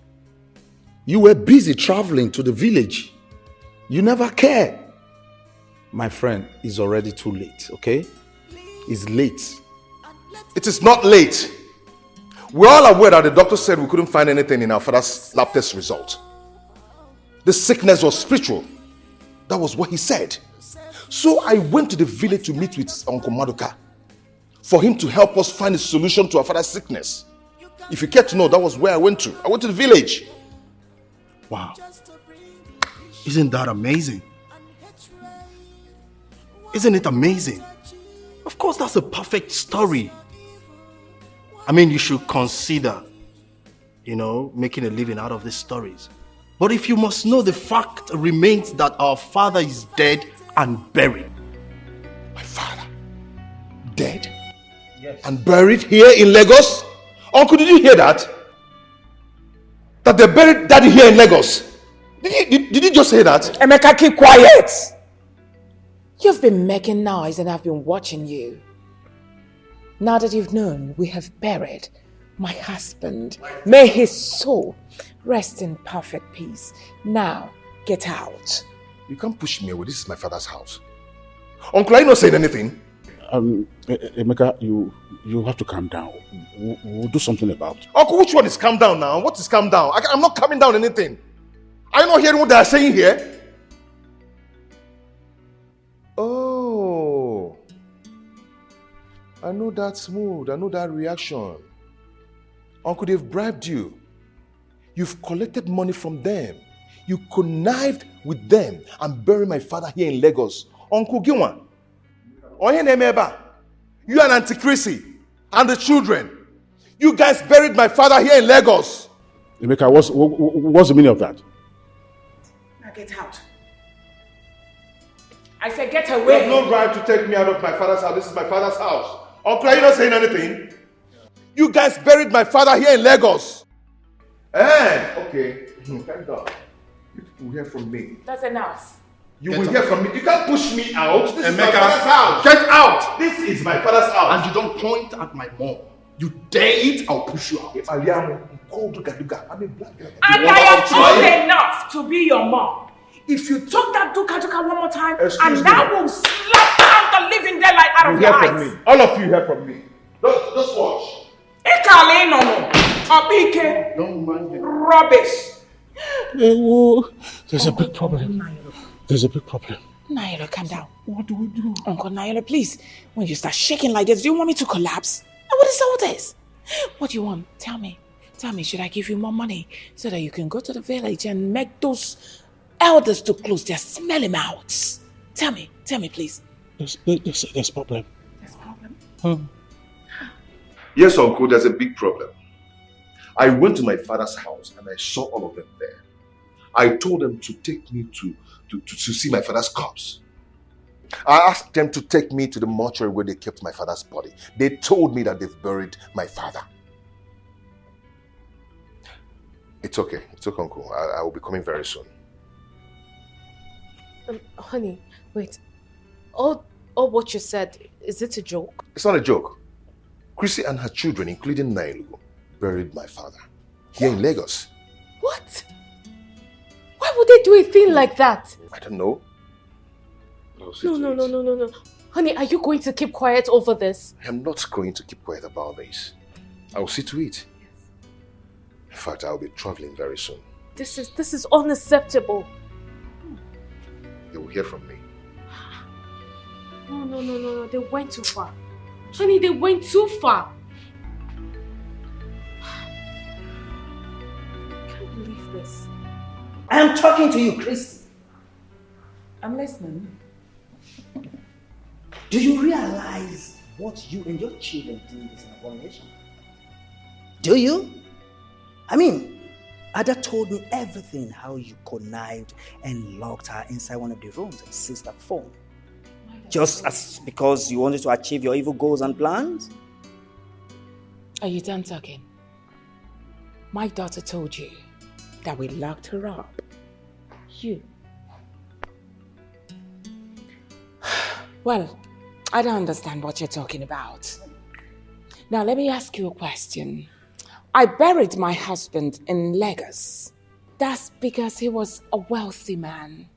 You were busy traveling to the village. You never cared. My friend, it's already too late, okay? It's late. It is not late. We're all aware that the doctor said we couldn't find anything in our father's lab test result. The sickness was spiritual. That was what he said. So I went to the village to meet with Uncle Madoka for him to help us find a solution to our father's sickness. If you care to know, that was where I went to. I went to the village. Wow. Isn't that amazing? Isn't it amazing? Of course, that's a perfect story. I mean, you should consider, making a living out of these stories. But if you must know, the fact remains that our father is dead and buried. My father? Dead? Yes. And buried here in Lagos? Uncle, did you hear that? That they buried daddy here in Lagos? Did you just say that? Emeka, keep quiet! You've been making noise and I've been watching you. Now that you've known, we have buried my husband. May his soul rest in perfect peace. Now, get out. You can't push me away. This is my father's house. Uncle, are you not saying anything? Emeka, you have to calm down. We'll do something about it. Uncle, which one is calm down now? What is calm down? I'm not calming down anything. Are you not hearing what they are saying here? Oh. I know that mood. I know that reaction. Uncle, they've bribed you. You've collected money from them. You connived with them and buried my father here in Lagos. Uncle Giwan. You and Auntie Chrissy and the children. You guys buried my father here in Lagos. Emeka, what's the meaning of that? Now get out. I said get away. You have no right to take me out of my father's house. This is my father's house. Uncle, are you not saying anything? You guys buried my father here in Lagos. Okay. Calm down. You will hear from me. That's enough. You will hear from me. You can't push me out. This is my father's house. Get out. This is my father's house. And you don't point at my mom. You dare it, I'll push you out. And I am old enough to be your mom. If you talk that duka one more time, and I will slap out the living daylight out of your eyes. From me. All of you hear from me. Just watch. Don't mind him. Rubbish. There's a big problem. There's a big problem. Nailo, calm down. What do we do? Uncle Nailo, please. When you start shaking like this, do you want me to collapse? What is all this? What do you want? Tell me. Tell me, should I give you more money so that you can go to the village and make those elders to close their smelly mouths? Tell me, please. There's problem. There's problem? Yes, Uncle, there's a big problem. I went to my father's house and I saw all of them there. I told them to take me to see my father's corpse. I asked them to take me to the mortuary where they kept my father's body. They told me that they've buried my father. It's okay. It's okay, Uncle. I will be coming very soon. Honey, wait. All what you said, is it a joke? It's not a joke. Chrissy and her children, including Nailu, buried my father. here in Lagos. What? Why would they do a thing like that? I don't know. No. Honey, are you going to keep quiet over this? I am not going to keep quiet about this. I will see to it. In fact, I will be traveling very soon. This is unacceptable. You will hear from me. No. They went too far. Honey, they went too far. I can't believe this. I am talking to you, Christy. I'm listening. Do you realize what you and your children did is an abomination? Do you? I mean, Ada told me everything, how you connived and locked her inside one of the rooms and seized her phone. Just as because you wanted to achieve your evil goals and plans? Are you done talking? My daughter told you that we locked her up. You. Well, I don't understand what you're talking about. Now, let me ask you a question. I buried my husband in Lagos. That's because he was a wealthy man.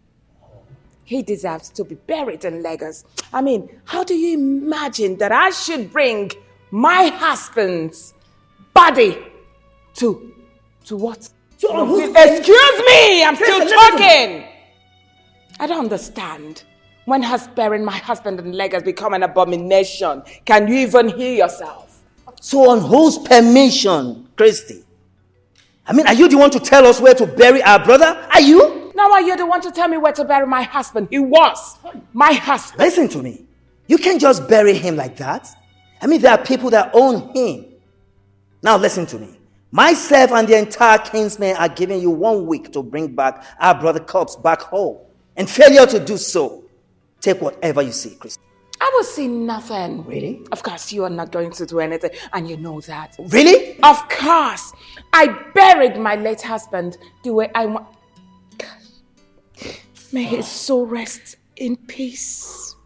He deserves to be buried in Lagos. I mean, how do you imagine that I should bring my husband's body to what? Excuse me, I'm still talking. I don't understand. When has burying my husband in Lagos become an abomination? Can you even hear yourself? So on whose permission, Christy? I mean, are you the one to tell us where to bury our brother? Are you? Now are you the one to tell me where to bury my husband? He was my husband. Listen to me. You can't just bury him like that. I mean, there are people that own him. Now listen to me. Myself and the entire Kingsmen are giving you 1 week to bring back our brother corpse back home. And failure to do so, take whatever you see, Christy. I will see nothing. Really? Of course, you are not going to do anything, and you know that. Really? Of course. I buried my late husband the way I want. May his soul rest in peace.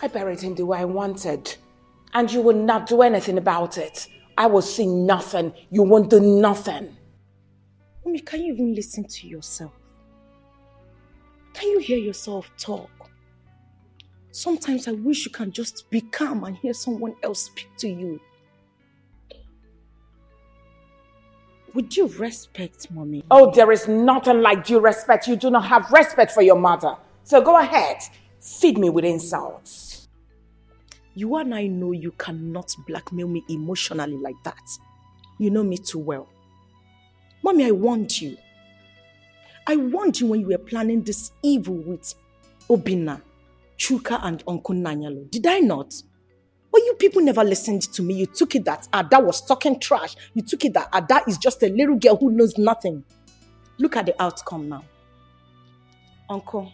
I buried him the way I wanted, and you will not do anything about it. I will see nothing. You won't do nothing. Mommy, can you even listen to yourself? Can you hear yourself talk? Sometimes I wish you can just be calm and hear someone else speak to you. Would you respect Mommy? Oh, there is nothing like due respect. You do not have respect for your mother. So go ahead, feed me with insults. You and I know you cannot blackmail me emotionally like that. You know me too well. Mommy, I warned you. I warned you when you were planning this evil with Obina, Chuka, and Uncle Nanyalo. Did I not? But you people never listened to me. You took it that Ada was talking trash. You took it that Ada is just a little girl who knows nothing. Look at the outcome now. Uncle,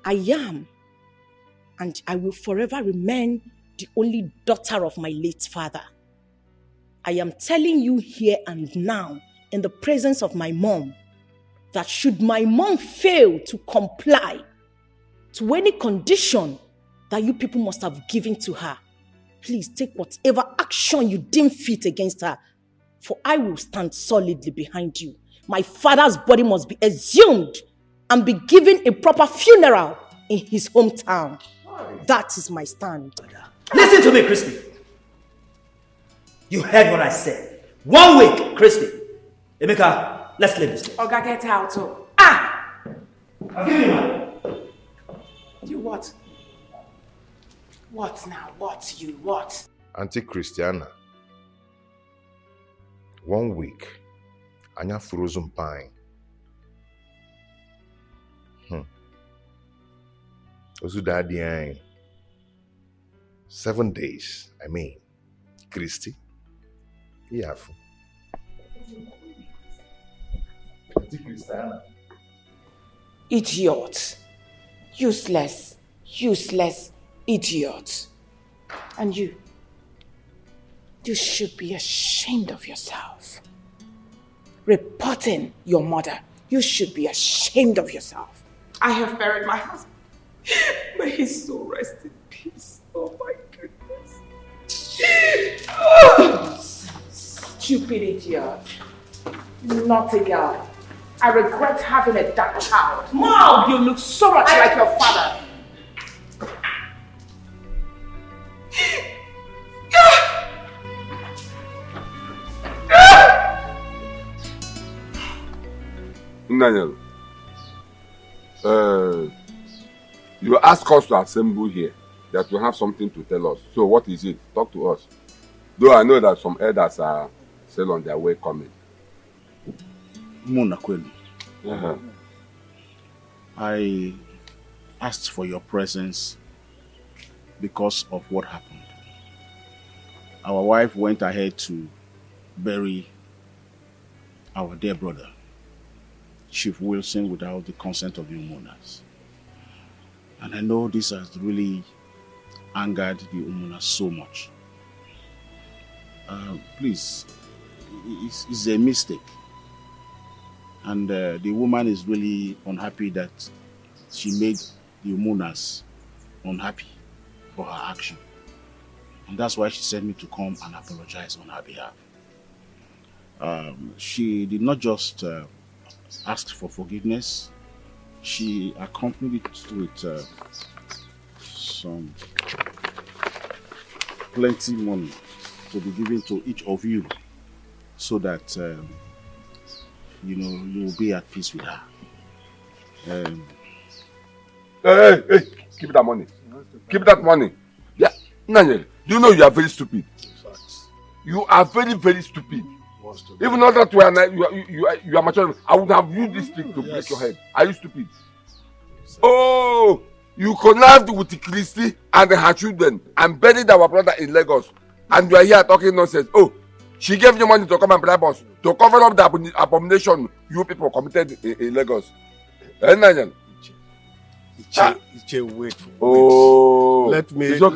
I am, and I will forever remain the only daughter of my late father. I am telling you here and now, in the presence of my mom, that should my mom fail to comply to any condition that you people must have given to her, please take whatever action you deem fit against her, for I will stand solidly behind you. My father's body must be exhumed and be given a proper funeral in his hometown. That is my stand. Listen to me, Christy. You heard what I said. 1 week, Christy. Emeka, let's leave this. Oga, get out. Oh. I'll give you one. You what? What now? What you what? Auntie Christiana, 1 week, anya frozen pine. Ozu daddy 7 days, I mean. Christy, Yafu. Auntie Christiana. Idiot. Useless idiot. And you should be ashamed of yourself. Reporting your mother, you should be ashamed of yourself. I have buried my husband. May his soul rest in peace. Oh my goodness. stupid idiot. Naughty girl. I regret having a dark child. Mom! You look so much like your father. Daniel, you ask us to assemble here, that you have something to tell us. So what is it? Talk to us. Though I know that some elders are still on their way coming. Muna Kweli, Uh-huh. I asked for your presence because of what happened. Our wife went ahead to bury our dear brother, Chief Wilson, without the consent of the Umunas. And I know this has really angered the Umunas so much. Please, it's a mistake. And the woman is really unhappy that she made the Umunas unhappy for her action. And that's why she sent me to come and apologize on her behalf. She did not just ask for forgiveness, she accompanied it with some plenty money to be given to each of you so that you will be at peace with her. Hey, keep that money. Keep that money. Yeah, Daniel, you know you are very stupid. You are very, very stupid. Even though that you are mature, I would have used this thing to break your head. Are you stupid? Oh, you connived with Christy and her children and buried our brother in Lagos. And you are here talking nonsense. Oh, she gave you money to come and bribe us to cover up the abomination you people committed in Lagos. Eh, Nigel? Iche, wait. Oh, let me talk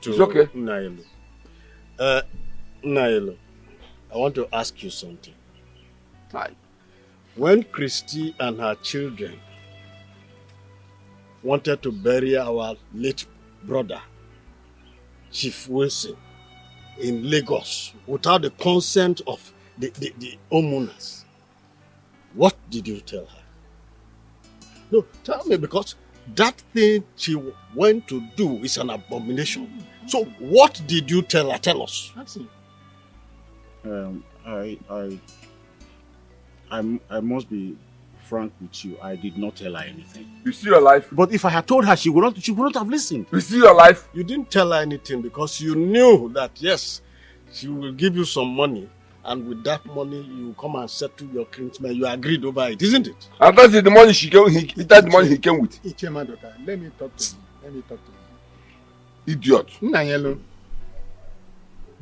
to Nailo. Nailo, I want to ask you something. When Christy and her children wanted to bury our late brother, Chief Wilson, in Lagos without the consent of the homeowners, what did you tell her? No, tell me, because that thing she went to do is an abomination. So what did you tell her? Tell us. I must be frank with you. I did not tell her anything. You see your life? But if I had told her, she would not have listened. You see your life? You didn't tell her anything because you knew that, yes, she will give you some money, and with that money, you will come and settle your kinsman. You agreed over it, isn't it? And that's the money that's the money he came with. Let me talk to him. Idiot. Nayelo,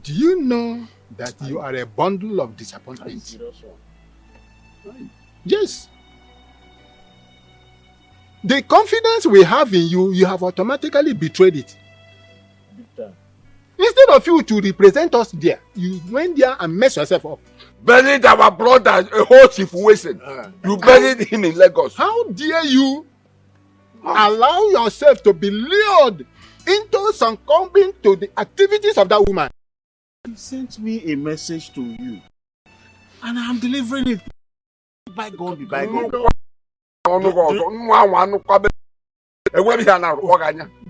do you know that you are a bundle of disappointments? Yes. The confidence we have in you, you have automatically betrayed it. Instead of you to represent us there, you went there and messed yourself up. Buried our brother, a whole Chief Wilson. You buried him in Lagos. How dare you allow yourself to be lured into succumbing to the activities of that woman? He sent me a message to you, and I'm delivering it. Bygone be bygone. Do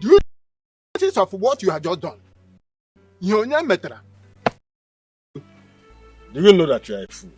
you notice of what you have just done? Do you know that you are a fool?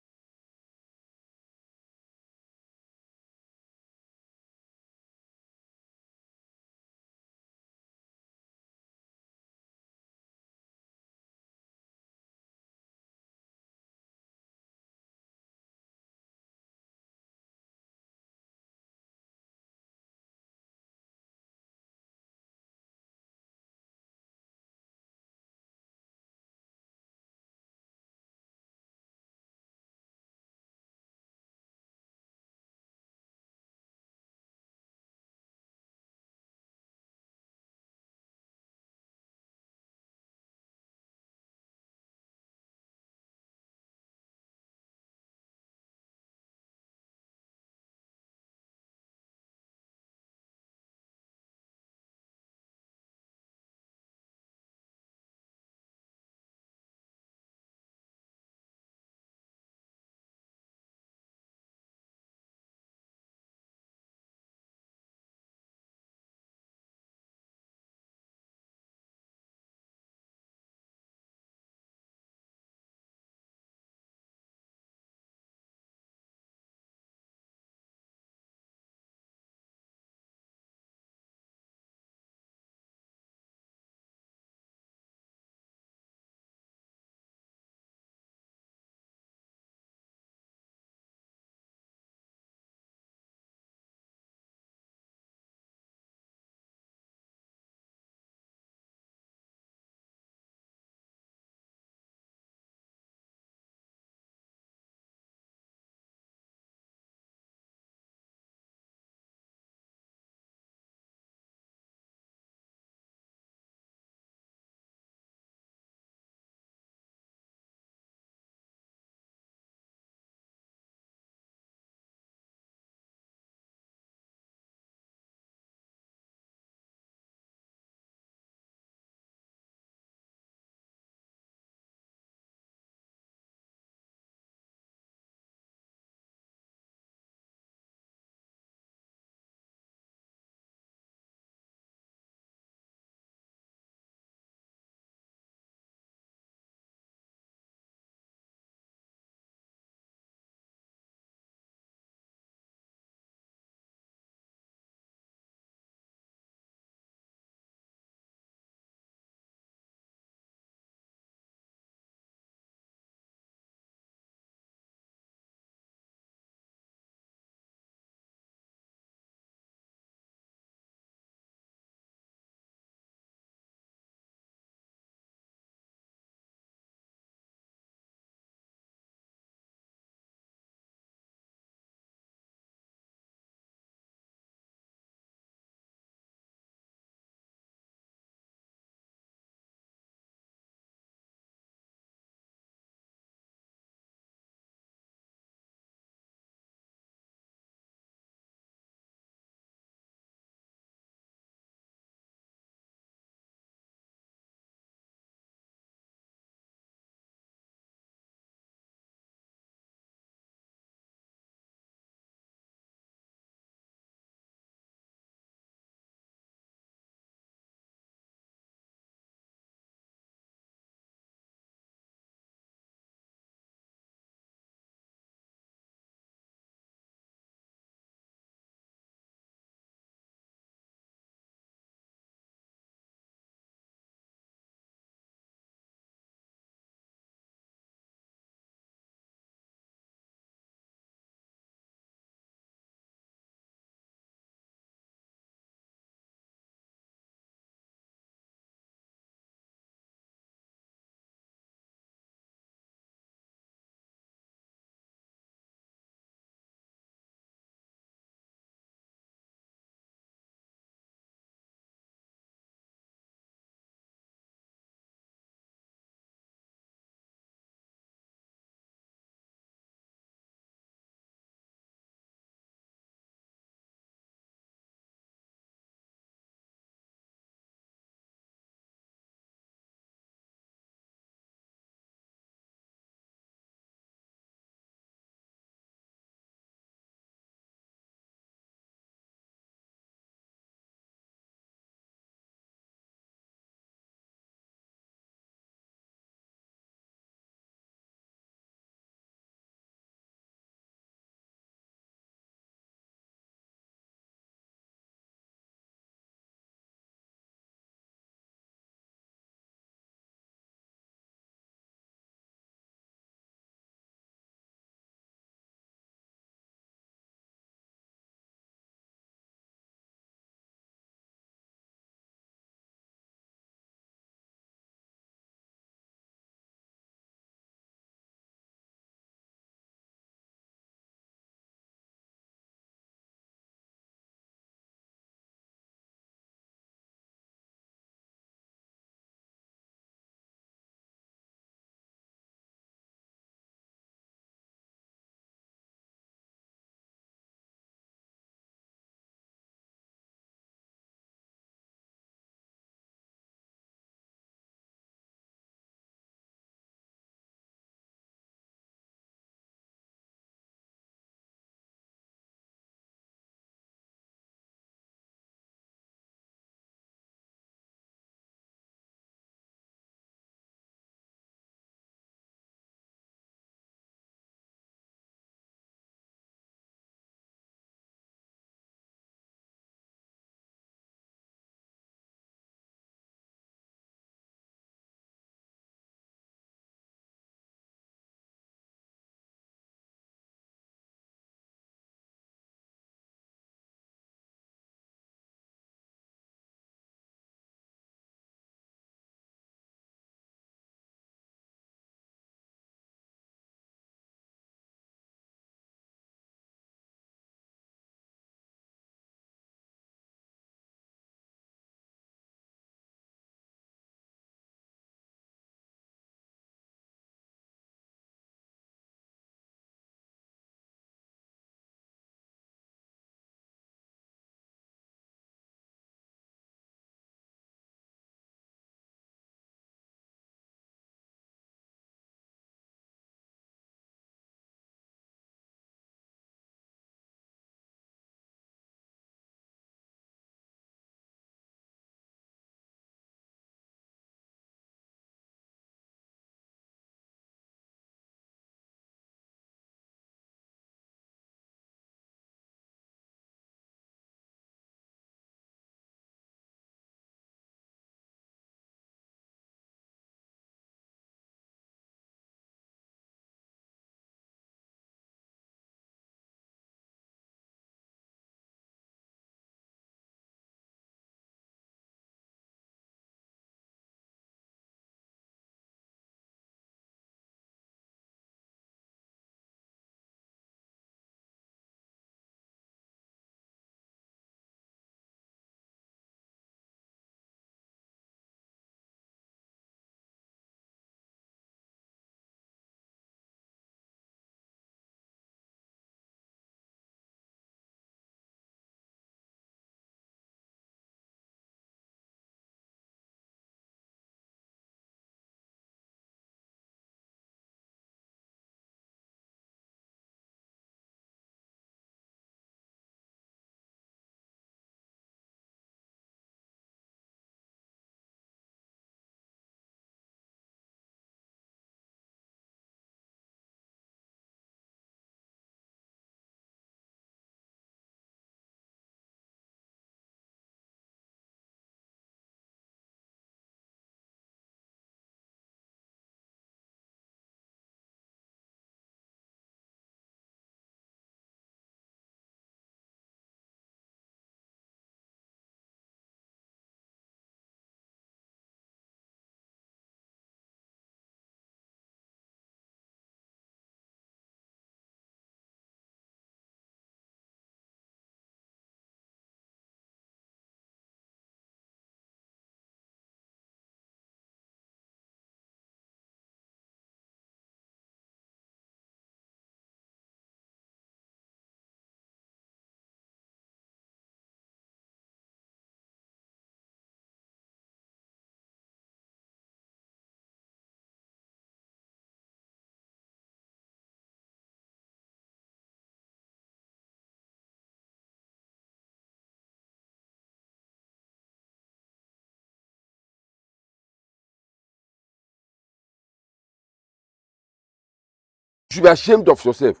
should be ashamed of yourself.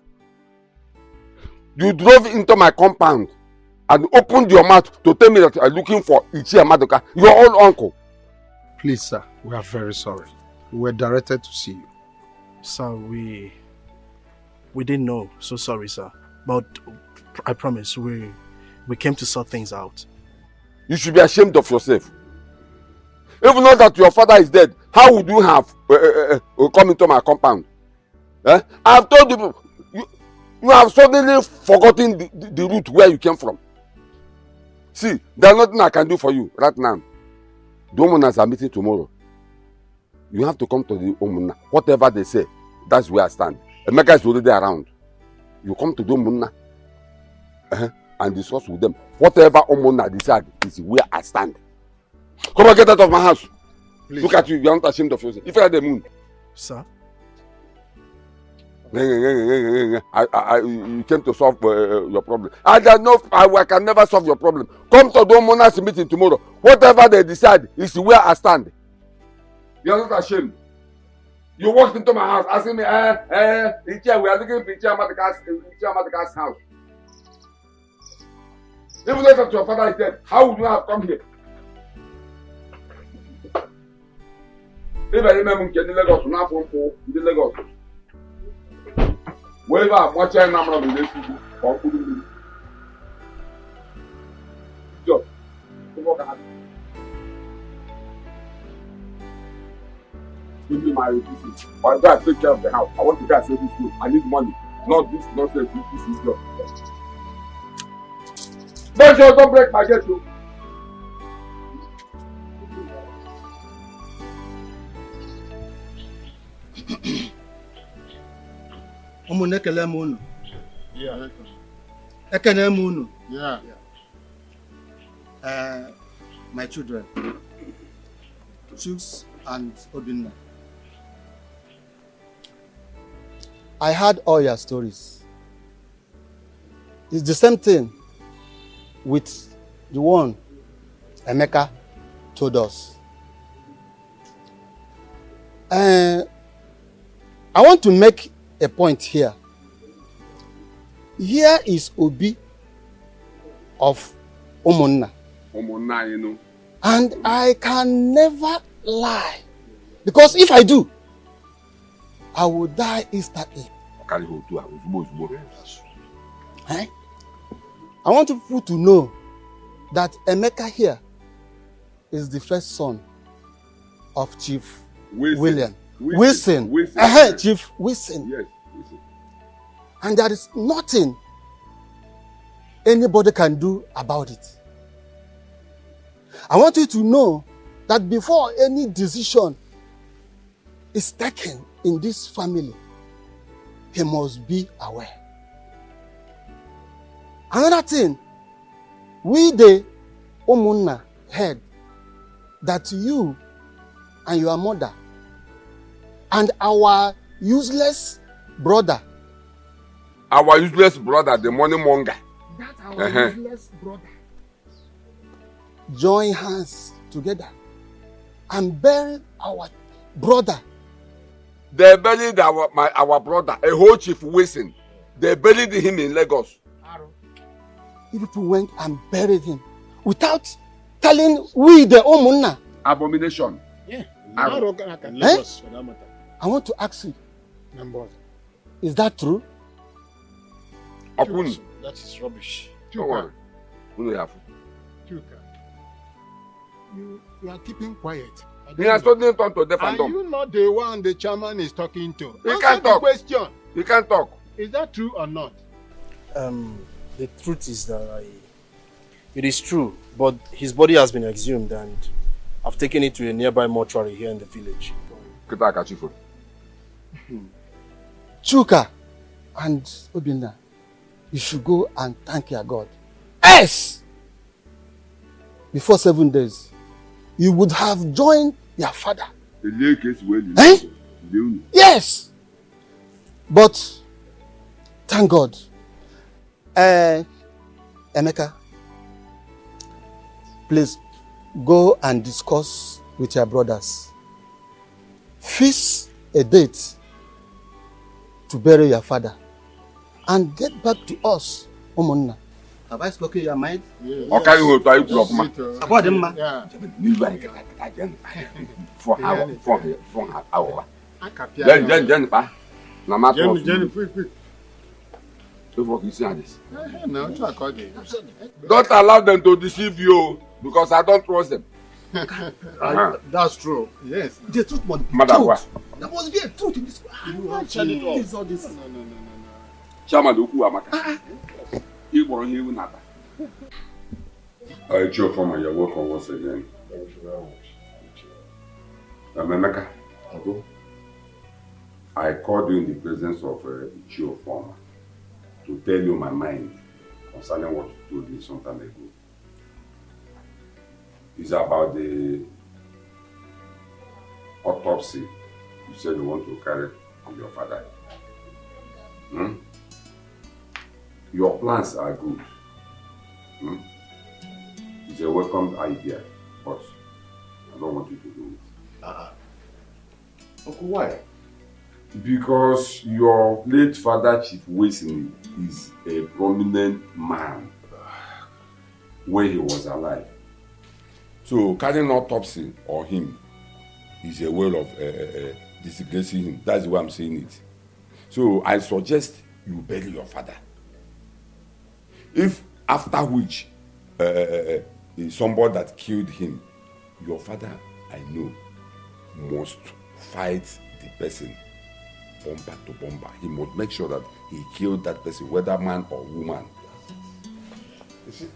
You drove into my compound and opened your mouth to tell me that you are looking for Ichie Madoka, your own uncle. Please, sir, we are very sorry. We were directed to see you. Sir, we didn't know. So sorry, sir. But I promise, we came to sort things out. You should be ashamed of yourself. Even though that your father is dead, how would you have come into my compound? I have told you, you have suddenly forgotten the route where you came from. See, there's nothing I can do for you right now. The Omunas are meeting tomorrow. You have to come to the Omuna. Whatever they say, that's where I stand. Emeka is already around. You come to the Omuna and discuss with them. Whatever Omuna decide is where I stand. Come and get out of my house. Please. Look at you, you are not ashamed of yourself. If you are the moon. Sir? You came to solve your problem. I can never solve your problem. Come to the Omuna's meeting tomorrow. Whatever they decide is where I stand. You are not ashamed. You walked into my house asking me, we are looking for Ichie Amadika's house. Even though your father is dead, how would you have come here? If I remember in Lagos, not from in Lagos. Wherever I'm watching, I'm not in this people. Job. Give me my business. Why do I take care of the house? I want to get service food. I need money. Not this nonsense. This is your. Don't break my gate. Ụmụnne ekele m unu. Yeah. Ekene m unu. Yeah. My children, Chuks and Obinna. I heard all your stories. It's the same thing with the one Emeka told us. I want to make a point here. Here is Obi of Umunna. Umunna, you know. And I can never lie. Because if I do, I will die instantly. Eh? I want people to know that Emeka here is the first son of Chief William. Wilson. Yes. Chief Wilson. Yes, Wilson. And there is nothing anybody can do about it. I want you to know that before any decision is taken in this family, he must be aware. Another thing, we the Umunna heard that you and your mother and our useless brother. Our useless brother, the money monger. That's our useless brother. Join hands together and bury our brother. They buried our brother, a whole Chief Wilson. They buried him in Lagos. You people went and buried him without telling we the Umunna. Abomination. Yeah. Lagos, for that matter. I want to ask you. Is that true? Okun. That is rubbish. Chuka. Chuka. You are keeping quiet. He has suddenly turned to deaf and dumb. Are you not the one the chairman is talking to? He can't talk. Question. He can't talk. Is that true or not? The truth is that it is true, but his body has been exhumed and I've taken it to a nearby mortuary here in the village. Chuka and Obinna, you should go and thank your God. Yes! Before 7 days, you would have joined your father. Eh? Yes! But, thank God. Emeka, please go and discuss with your brothers. Fix a date to bury your father and get back to us, Umunna. Have I spoken your mind? Okay, you go to Ibrahim. About him, man. For our. Jen, pa. Na matter. Jenny, quick. Before you see this. No, it's according. Don't allow them to deceive you because I don't trust them. That's true. Yes. The truth must be Madam, told. There must be a truth in this. All this. No. Chama do ku amaka. You born here with nada. Chief Farmer, you're welcome once again. Thank you very much. Emeka, I called you in the presence of Chief Farmer to tell you my mind concerning what you told me some time ago. It's about the autopsy you said you want to carry on your father. Your plans are good. It's a welcome idea, but I don't want you to do it. Uncle, why? Because your late father, Chief Wilson, is a prominent man when he was alive. So carrying autopsy on him is a way of disgracing him. That's why I'm saying it. So I suggest you bury your father. If after which somebody that killed him, your father, I know, must fight the person bomber to bomber. He must make sure that he killed that person, whether man or woman. You see,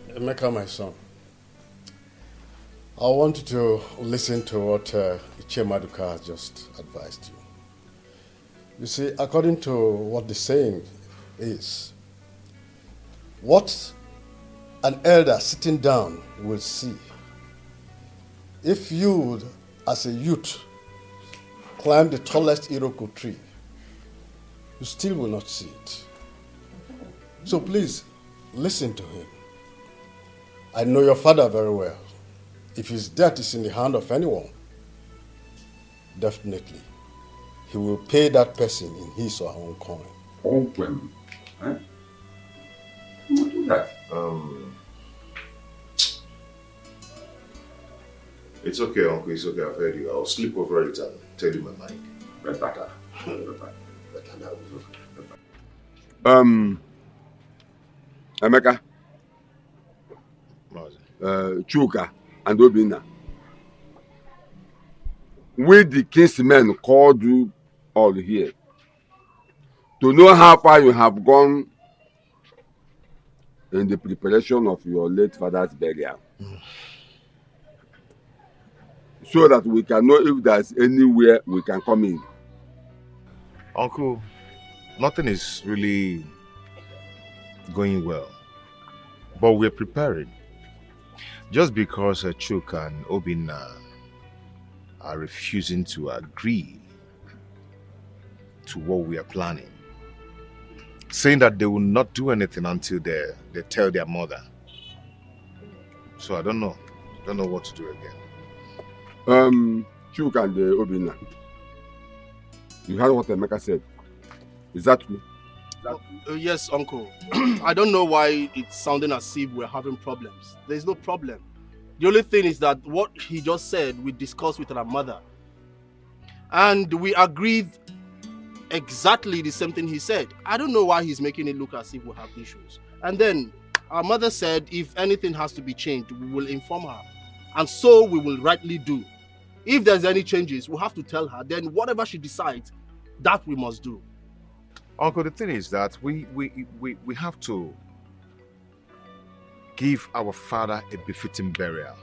Emeka, my son, I want you to listen to what Ichie Maduka has just advised you. You see, according to what the saying is, what an elder sitting down will see, if you, as a youth, climb the tallest Iroko tree, you still will not see it. So please, listen to him. I know your father very well. If his death is in the hand of anyone, definitely, he will pay that person in his or her own coin. Own coin? Eh? Who will do that? It's okay, Uncle. It's okay. I've heard you. I'll sleep over it and tell you my mind. Better. Emeka, Chuka, and Obina. We the kinsmen called you all here to know how far you have gone in the preparation of your late father's burial. So that we can know if there's anywhere we can come in. Uncle, nothing is really going well, but we're preparing. Just because Chuk and Obina are refusing to agree to what we are planning, saying that they will not do anything until they tell their mother. So I don't know what to do again. Chuk and Obina, you heard what Emeka said. Is that true? Yes, Uncle. I don't know why it's sounding as if we're having problems. There's no problem. The only thing is that what he just said, we discussed with our mother. And we agreed exactly the same thing he said. I don't know why he's making it look as if we have issues. And then our mother said if anything has to be changed, we will inform her. And so we will rightly do. If there's any changes, we'll have to tell her. Then whatever she decides, that we must do. Uncle, the thing is that we have to give our father a befitting burial.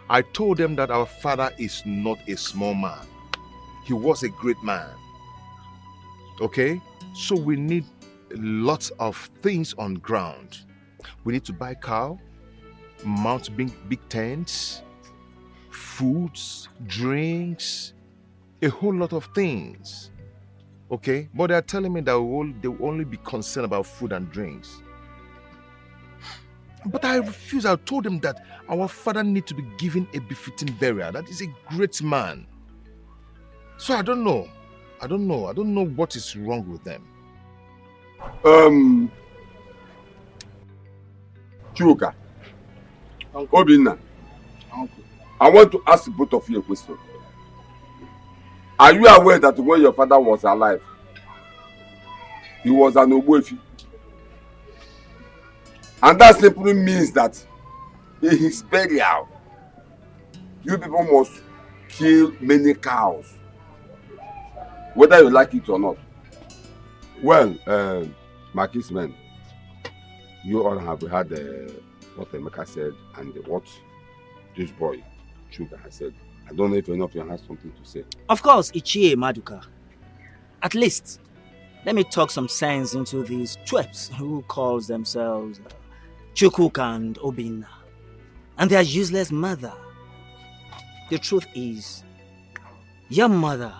I told them that our father is not a small man. He was a great man. Okay? So we need lots of things on ground. We need to buy cow, mount big tents, foods, drinks, a whole lot of things. Okay? But they're telling me that they will only be concerned about food and drinks. But I refuse. I told them that our father needs to be given a befitting burial. That is a great man. So I don't know. I don't know. I don't know what is wrong with them. Chuka, Obinna, I want to ask both of you a question. Are you aware that when your father was alive, he was an Ogbuefi? And that simply means that in his burial, you people must kill many cows, whether you like it or not. Well, my kinsmen, you all have heard what Emeka said and what this boy, Chuka, has said. I don't know if any of you has something to say. Of course, Ichie Maduka. At least, let me talk some sense into these twerps who calls themselves Chukuk and Obinna. And their useless mother. The truth is, your mother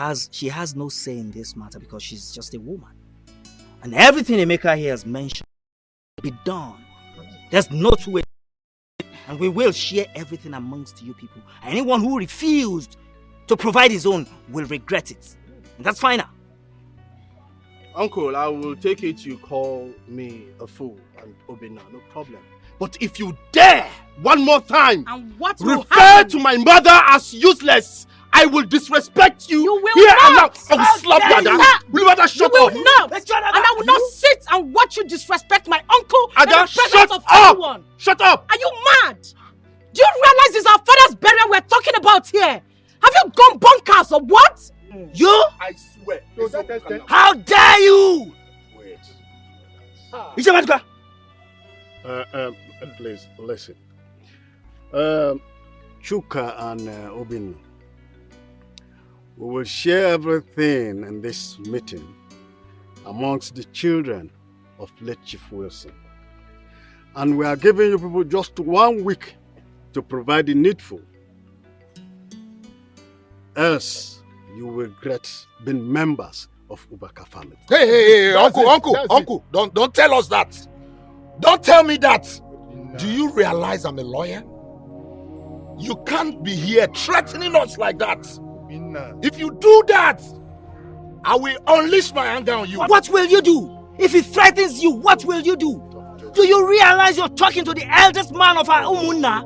has no say in this matter because she's just a woman. And everything Emeka here has mentioned will be done. There's no two ways. And we will share everything amongst you people. Anyone who refused to provide his own will regret it. And that's final. Uncle, I will take it you call me a fool and Obinna, no problem. But if you dare one more time and what will refer happen? to my mother as useless, I will disrespect you. You will here not. And now. I will slap you, Ada. Will you rather shut You up? will not. And I will not sit and watch you disrespect my uncle in Ada, the presence shut of up. everyone. Shut up. Are you mad? Do you realize it's our father's burial we're talking about here? Have you gone bonkers or what? You? I swear. How dare you? Wait. Ichie Please, listen. Chuka and Obin, we will share everything in this meeting amongst the children of late Chief Wilson. And we are giving you people just 1 week to provide the needful. Else, you will regret being members of Ubaka family. Hey, uncle, don't tell us that. Don't tell me that. Do you realize I'm a lawyer? You can't be here threatening us like that. If you do that, I will unleash my anger on you. What will you do? If he threatens you, what will you do? Do you realize you're talking to the eldest man of our Umunna?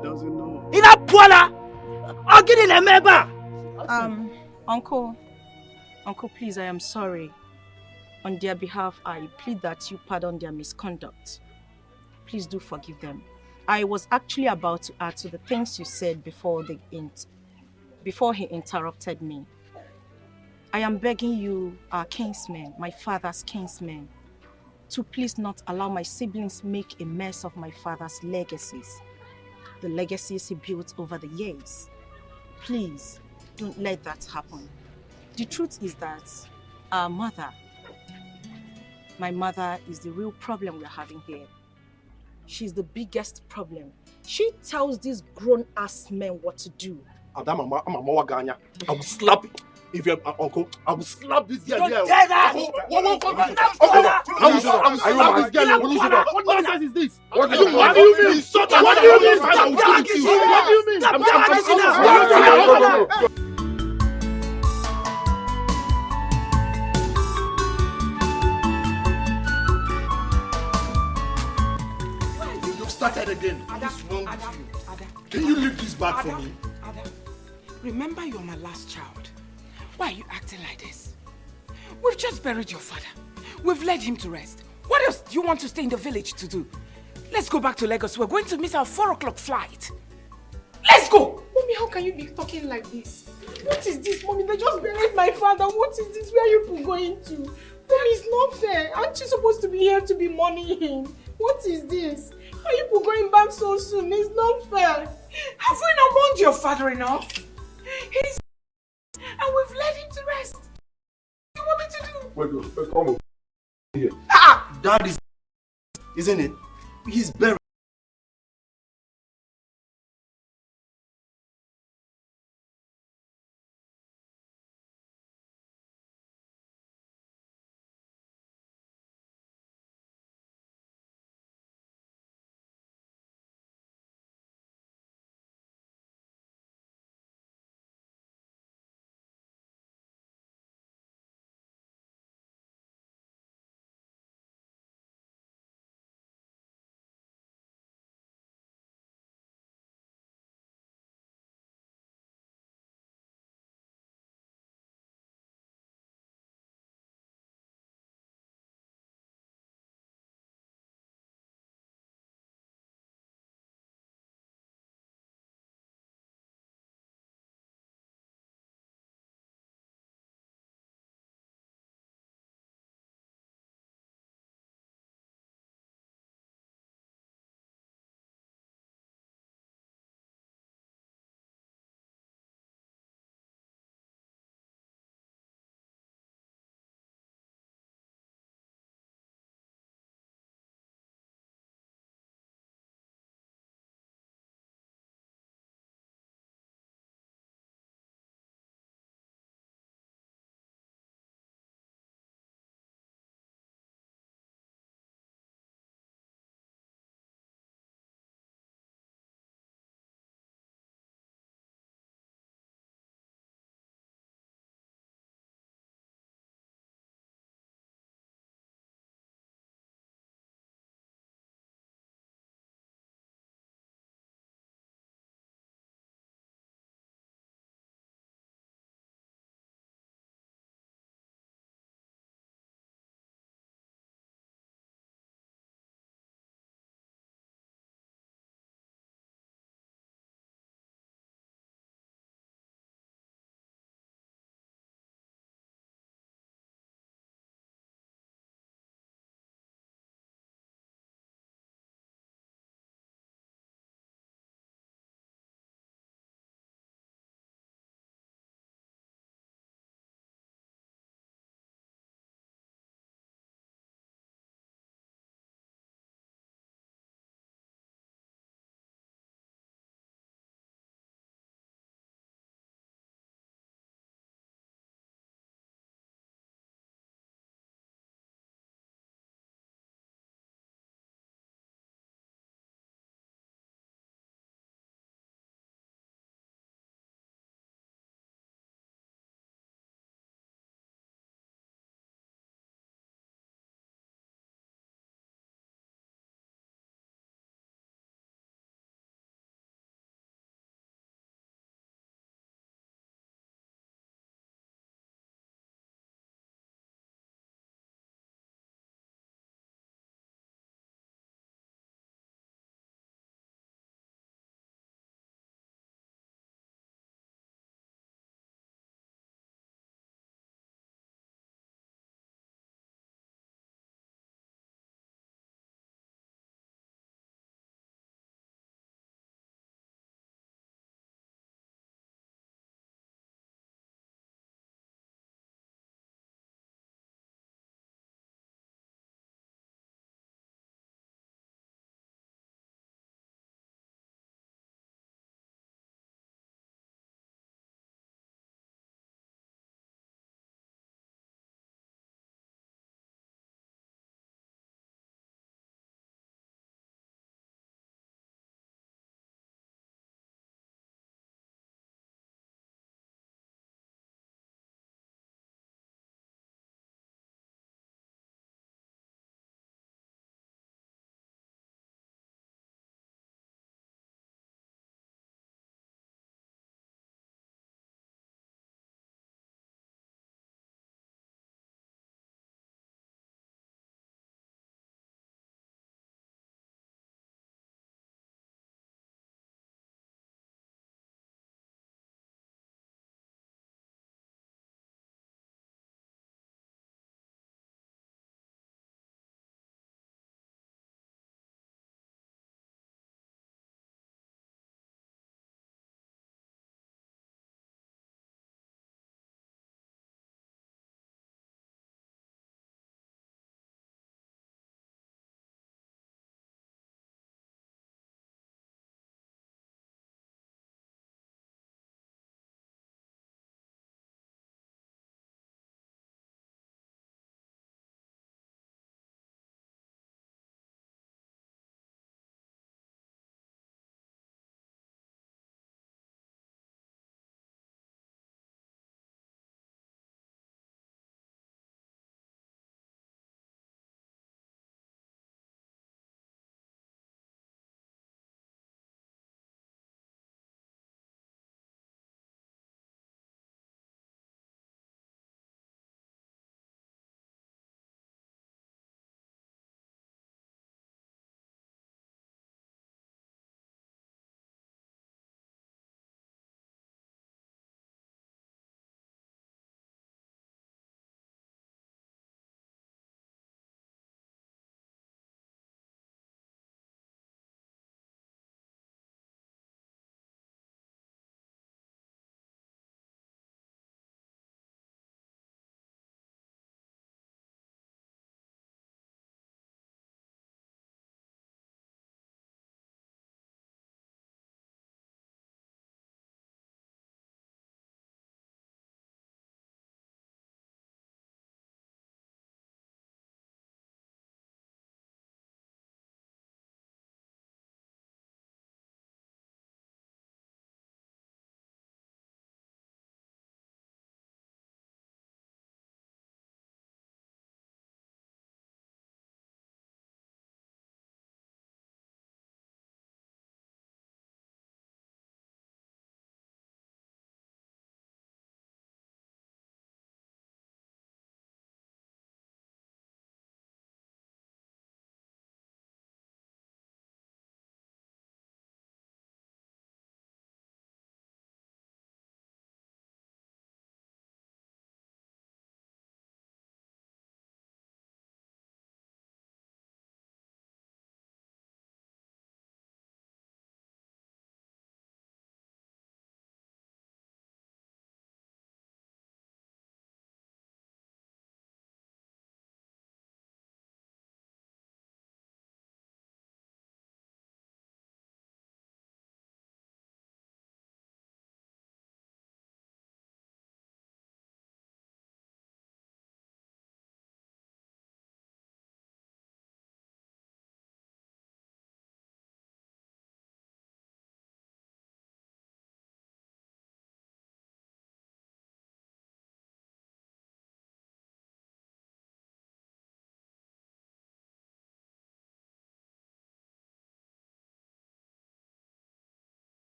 In a Puala? Or get in a member? Uncle, please, I am sorry. On their behalf, I plead that you pardon their misconduct. Please do forgive them. I was actually about to add to the things you said before he interrupted me. I am begging you, our kinsmen, my father's kinsmen, to please not allow my siblings make a mess of my father's legacies. The legacies he built over the years. Please, don't let that happen. The truth is that our mother, my mother, is the real problem we're having here. She's the biggest problem. She tells these grown-ass men what to do. Adam, I'm a Mawaganya. I will slap you. If you're uncle, I will slap this guy. Don't dare that! I will slap this guy. What nonsense is this? What do you mean? What do you mean? What do you mean? Started again. What's wrong with you? Can you leave this bag for me? Ada, remember you're my last child. Why are you acting like this? We've just buried your father. We've laid him to rest. What else do you want to stay in the village to do? Let's go back to Lagos. We're going to miss our 4 o'clock flight. Let's go! Mommy, how can you be talking like this? What is this, Mommy? They just buried my father. What is this? Where are you people going to? Mommy, it's not fair. Aren't you supposed to be here to be mourning him? What is this? Are you people going back so soon? It's not fair. Have we not mourned your father enough? He's... and we've let him to rest. What do you want me to do? Wait, come on. Here. That is, isn't it? He's buried.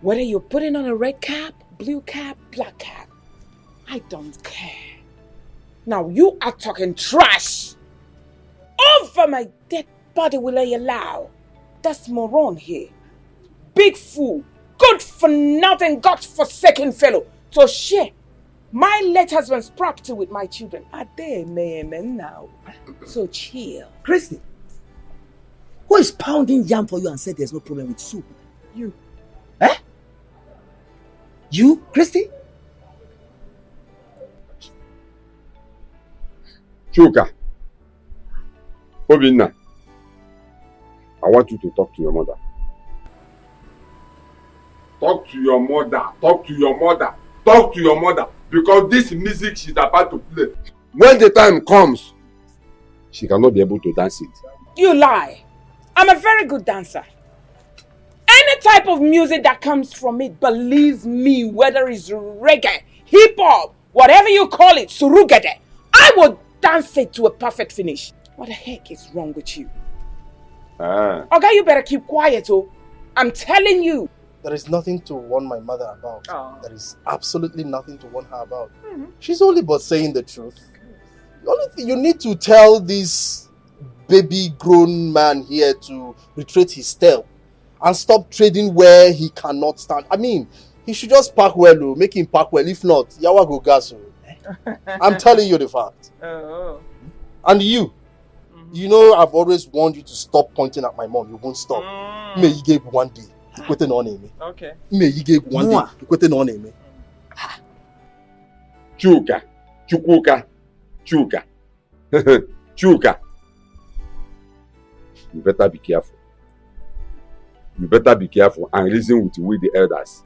Whether you're putting on a red cap, blue cap, black cap, I don't care. Now you are talking trash. Over my dead body will I allow. That's moron here. Big fool, good for nothing, God-forsaken fellow to share my late husband's property with my children. Are they men now? So chill. Christy, who is pounding jam for you and said there's no problem with soup? You. Eh? You, Christy? Chuka, Obinna, I want you to talk to your mother. Talk to your mother. Talk to your mother. Talk to your mother. Because this music she's about to play, when the time comes, she cannot be able to dance it. You lie. I'm a very good dancer. Any type of music that comes from it, believe me, whether it's reggae, hip-hop, whatever you call it, surugede, I will dance it to a perfect finish. What the heck is wrong with you? Okay, you better keep quiet, oh. I'm telling you. There is nothing to warn my mother about. Oh. There is absolutely nothing to warn her about. She's only but saying the truth. The only thing you need to tell this baby grown man here to retrace his step and stop trading where he cannot stand. I mean, he should just park well, make him park well. If not, yawa go gas. I'm telling you the fact. Oh. And you, you know I've always warned you to stop pointing at my mom. You won't stop. May you give one day. Okay. May you give one day. Chuka, Chukuka, Chuka, Chuka. You better be careful. You better be careful and reason with the elders.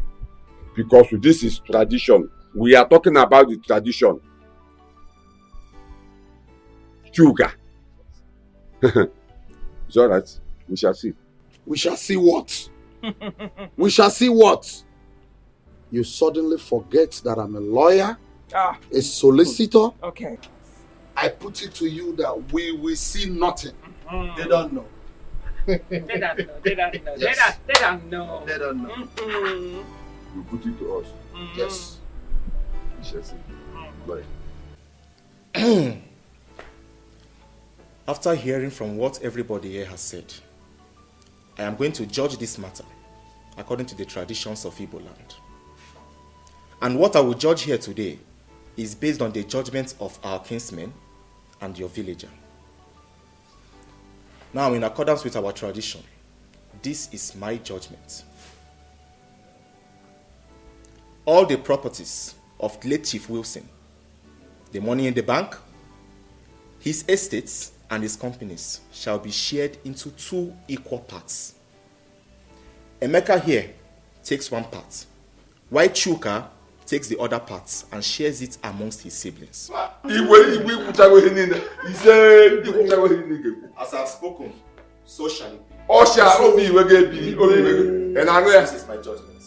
Because this is tradition. We are talking about the tradition. Chuka. It's alright. We shall see. We shall see what? We shall see what? You suddenly forget that I'm a lawyer, a solicitor. Okay. I put it to you that we will see nothing. They don't know. They don't know. They don't know. Yes. They don't know. They don't know. You put it to us. Yes. We shall see. After hearing from what everybody here has said, I am going to judge this matter according to the traditions of Igbo land. And what I will judge here today is based on the judgment of our kinsmen and your villager. Now, in accordance with our tradition, this is my judgment. All the properties of late Chief Wilson, the money in the bank, his estates, and his companies shall be shared into 2 equal parts. Emeka here takes 1 part, while Chuka takes the other part and shares it amongst his siblings. As I have spoken, so shall it be. This is my judgment.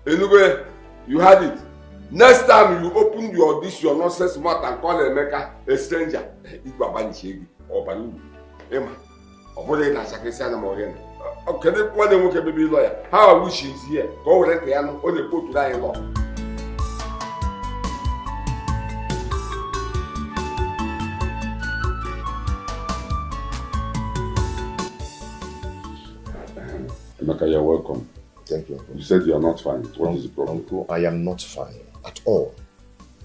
Igwe, you had it. Next time you open your nonsense mouth and call Emeka a stranger, how I wish he's here. Go let the animal on the put to die law. Emeka, you're welcome. Thank you, Uncle. You said you are not fine. What is the problem? Uncle, I am not fine at all.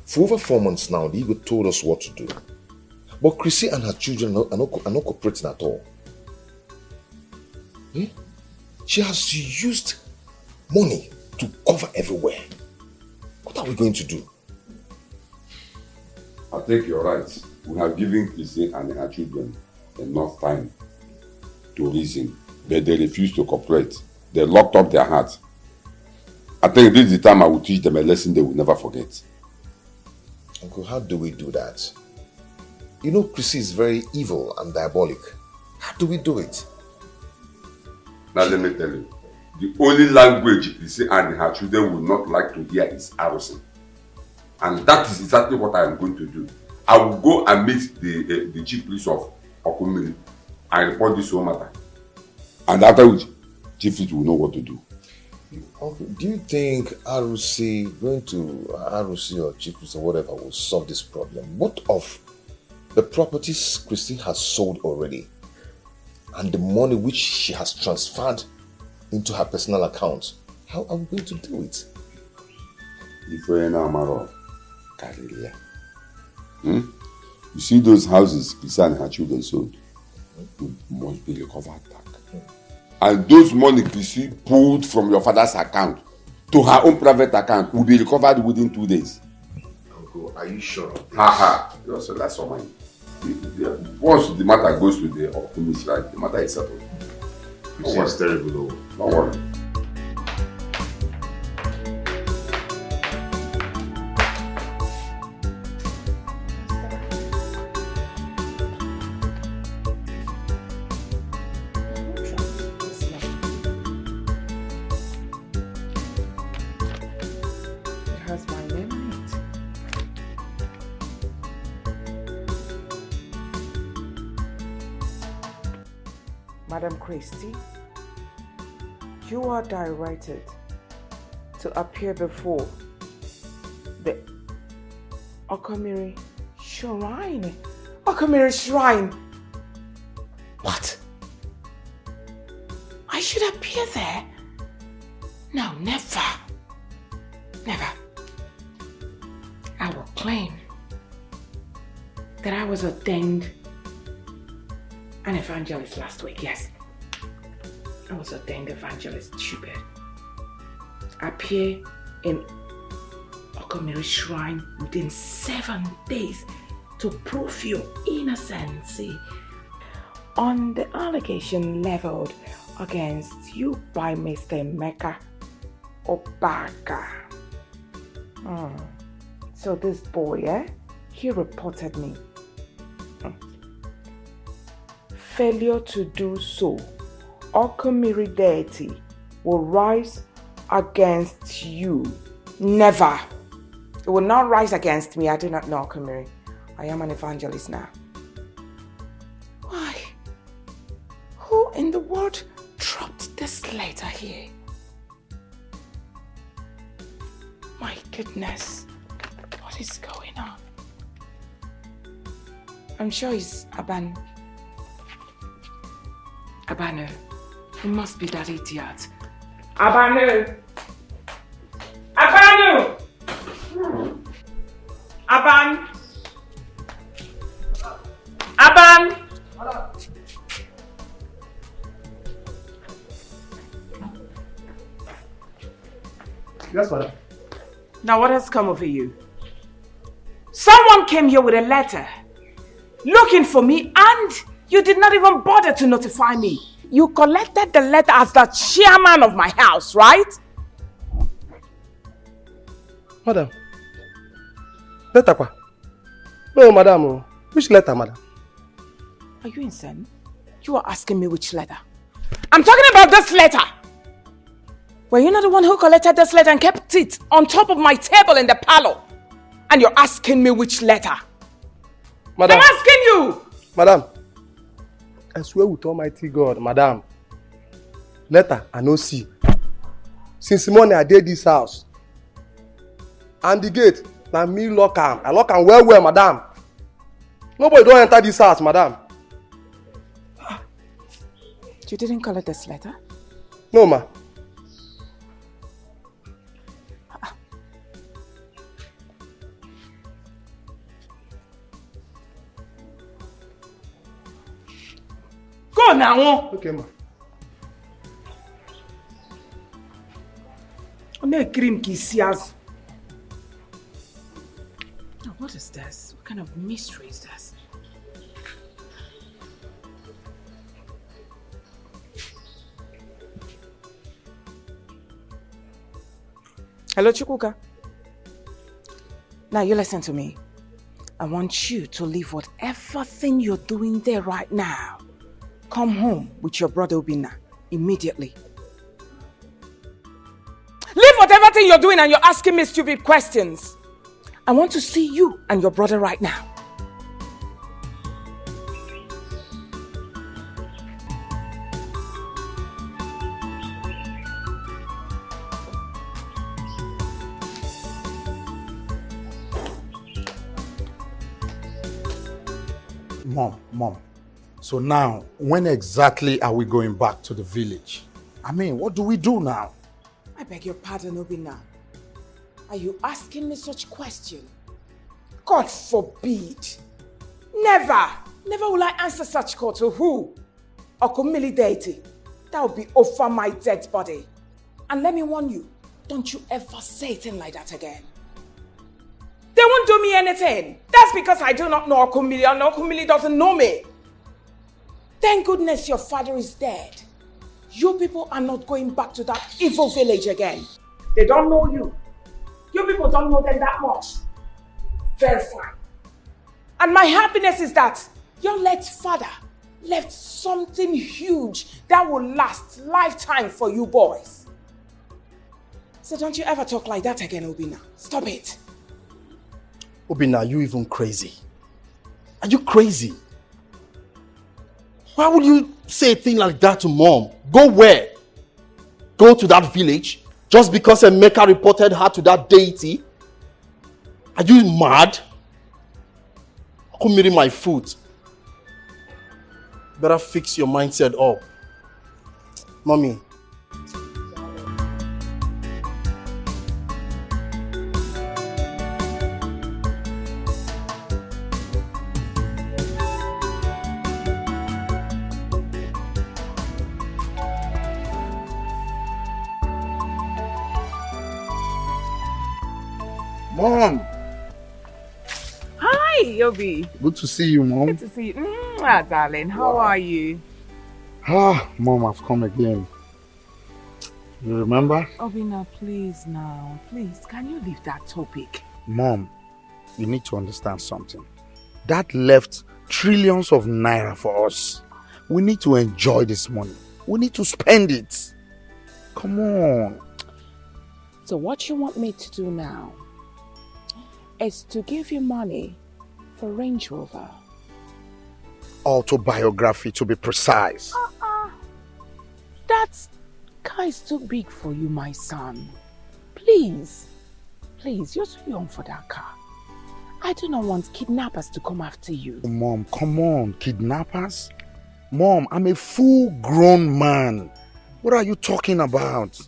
For over 4 months now, the Igbo told us what to do. But Chrissy and her children are not cooperating at all. She has used money to cover everywhere. What are we going to do? I think you're right. We have given Chrissy and her children enough time to reason, but they refuse to cooperate. They locked up their hearts. I think this is the time I will teach them a lesson they will never forget. Uncle, how do we do that? You know Chrissy is very evil and diabolic. How do we do it? Now let me tell you, the only language Chrissy and her children will not like to hear is arrosing. And that is exactly what I am going to do. I will go and meet the chief priest of Okumiri and report this whole matter. And after which, Chief will know what to do. Uncle, do you think ROC, going to ROC or Chief or whatever, will solve this problem? What of the properties Christy has sold already and the money which she has transferred into her personal account? How are we going to do it? If we're now Marital, you see those houses Christy and her children sold? Must be recovered back. And those money Christy pulled from your father's account to her own private account will be recovered within 2 days. Uncle, are you sure of this? So that's all mine. Once the matter goes to the police, right, the matter is settled. It's terrible though. Don't worry. Madam Christie, you are directed to appear before the Okomiri Shrine. Okomiri Shrine! What? I should appear there? No, never. Never. I will claim that I was ordained an evangelist last week, yes. I was ordained evangelist, stupid. Appear in Okomiri Shrine within 7 days to prove your innocence on the allegation leveled against you by Mr. Emeka Obaka. So this boy, he reported me. Failure to do so, Okomiri deity will rise against you. Never. It will not rise against me. I do not know Okomiri. I am an evangelist now. Why? Who in the world dropped this letter here? My goodness. What is going on? I'm sure it's Abanu. It must be that idiot. Abanu! Aban! Yes, madam. Now what has come over you? Someone came here with a letter looking for me and you did not even bother to notify me. You collected the letter as the chairman of my house, right? Madam. Letter quoi? No, madam. Which letter, madam? Are you insane? You are asking me which letter? I'm talking about this letter! Were you not the one who collected this letter and kept it on top of my table in the parlor? And you're asking me which letter? Madam. I'm asking you! Madam. I swear with Almighty God, madam. Letter I no see. Since morning I did this house. And the gate, na me lock am. I lock am well, madam. Nobody don't enter this house, madam. You didn't collect this letter? No, ma. Go now. Okay, ma. What is this? What kind of mystery is this? Hello, Chukwuka. Now you listen to me. I want you to leave whatever thing you're doing there right now. Come home with your brother Obinna immediately. Leave whatever thing you're doing and you're asking me stupid questions. I want to see you and your brother right now. Mom. So now, when exactly are we going back to the village? I mean, what do we do now? I beg your pardon, Obina. Are you asking me such question? God forbid. Never will I answer such call to who? Okumili deity. That will be over my dead body. And let me warn you, don't you ever say a thing like that again. They won't do me anything. That's because I do not know Okumili and Okumili doesn't know me. Thank goodness your father is dead. You people are not going back to that evil village again. They don't know you. You people don't know them that much. Very fine. And my happiness is that your late father left something huge that will last lifetime for you boys. So don't you ever talk like that again, Obina. Stop it. Obina, are you even crazy? Are you crazy? Why would you say a thing like that to Mom? Go where? Go to that village? Just because Emeka reported her to that deity? Are you mad? Come eating my food. Better fix your mindset up. Mommy. Mom! Hi, Yobi. Good to see you, Mom. Good to see you. Darling, how are you? Mom, I've come again. You remember? Obina, please now. Please, can you leave that topic? Mom, you need to understand something. Dad left trillions of naira for us. We need to enjoy this money. We need to spend it. Come on. So what you want me to do now is to give you money for Range Rover. Autobiography, to be precise. That car is too big for you, my son. Please, you're too young for that car. I do not want kidnappers to come after you. Mom, come on, kidnappers? Mom, I'm a full-grown man. What are you talking about?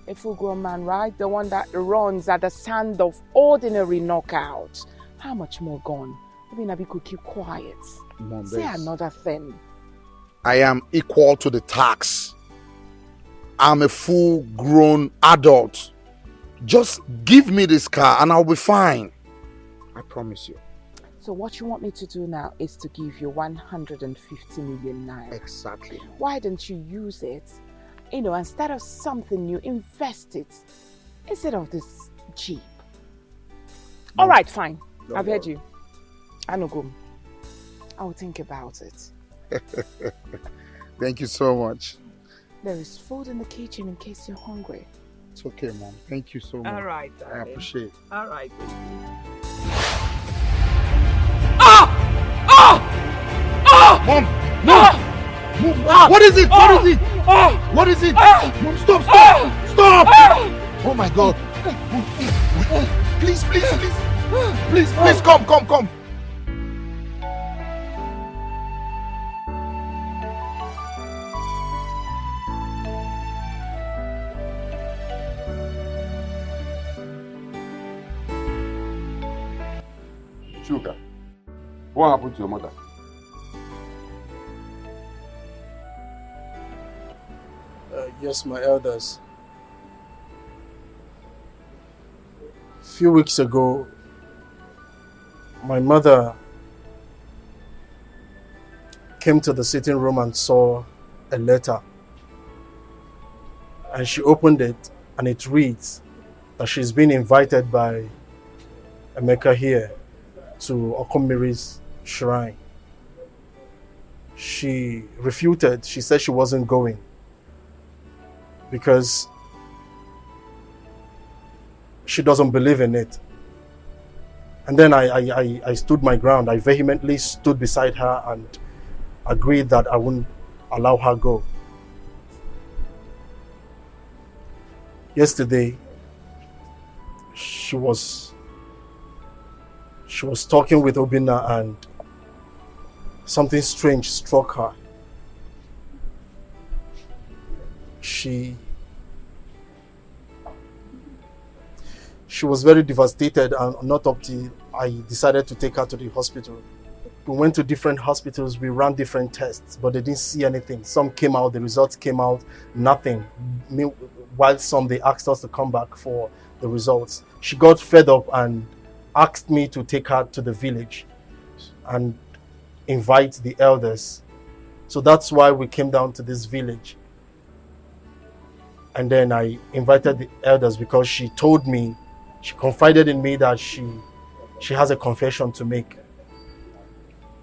A full-grown man, right? The one that runs at the sound of ordinary knockout. How much more gone? Maybe could keep quiet. Mom, say another thing. I am equal to the tax. I'm a full-grown adult. Just give me this car and I'll be fine. I promise you. So what you want me to do now is to give you 150 million naira. Exactly. Why don't you use it? Instead of something new, invest it. Instead of this Jeep. No. All right, fine. I've heard you. Anugum. I'll think about it. Thank you so much. There is food in the kitchen in case you're hungry. It's okay, Mom. Thank you so much. All right, darling. I appreciate it. All right. Mom! No! Mom, what is it? What is it? What is it? Mom, stop! Stop! Oh my God! Please, come! Sugar, what happened to your mother? Yes, my elders. A few weeks ago, my mother came to the sitting room and saw a letter. And she opened it and it reads that she's been invited by Emeka here to Okumiri's shrine. She refuted. She said she wasn't going because she doesn't believe in it. And then I stood my ground. I vehemently stood beside her and agreed that I wouldn't allow her go. Yesterday, she was talking with Obina and something strange struck her. She was very devastated, and not up till I decided to take her to the hospital. We went to different hospitals, we ran different tests, but they didn't see anything. Some came out, the results came out, nothing. While some, they asked us to come back for the results. She got fed up and asked me to take her to the village and invite the elders. So that's why we came down to this village. And then I invited the elders because she told me, she confided in me that she has a confession to make.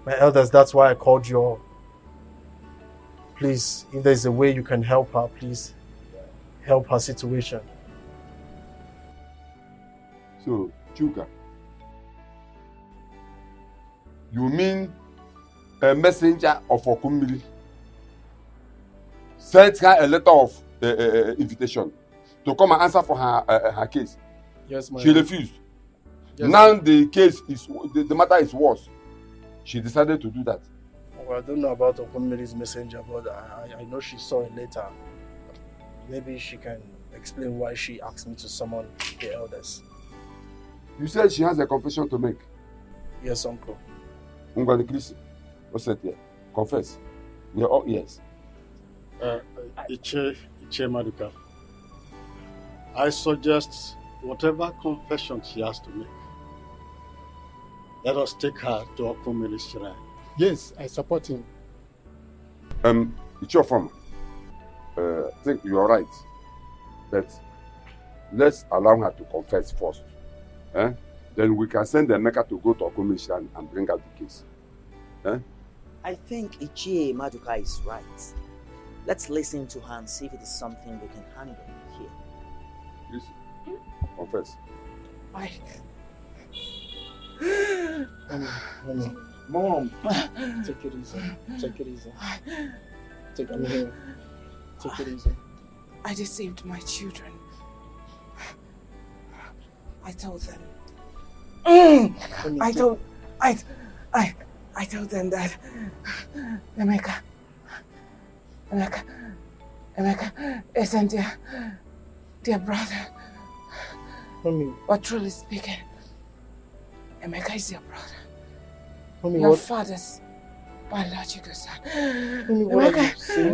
My elders, that's why I called you all. Please, if there's a way you can help her, please help her situation. So, Chuka, you mean a messenger of Okummili sent her a letter of invitation to come and answer for her case? Yes, my She refused. Yes, now the case is, the matter is worse. She decided to do that. Well, I don't know about Okummili's messenger, but I know she saw it later. Maybe she can explain why she asked me to summon the elders. You said she has a confession to make. Yes, uncle. Ngwani Chris, what's that here? Confess. We are all ears. Iche Maduka, I suggest whatever confession she has to make, let us take her to Okummili's shrine. Yes, I support him. It's your form. I think you are right. But let's allow her to confess first. Then we can send the Emeka to go to Okummili's shrine and bring out the case. I think Ichie Maduka is right. Let's listen to her and see if it is something we can handle here. Please, confess. Mom, take it easy. Take it easy. Take it easy. Take it easy. I deceived my children. I told them. I told them that Emeka isn't their brother. Mommy. But truly speaking, Emeka is your brother. Mommy, your what? father's biological son. Mommy, what are you saying?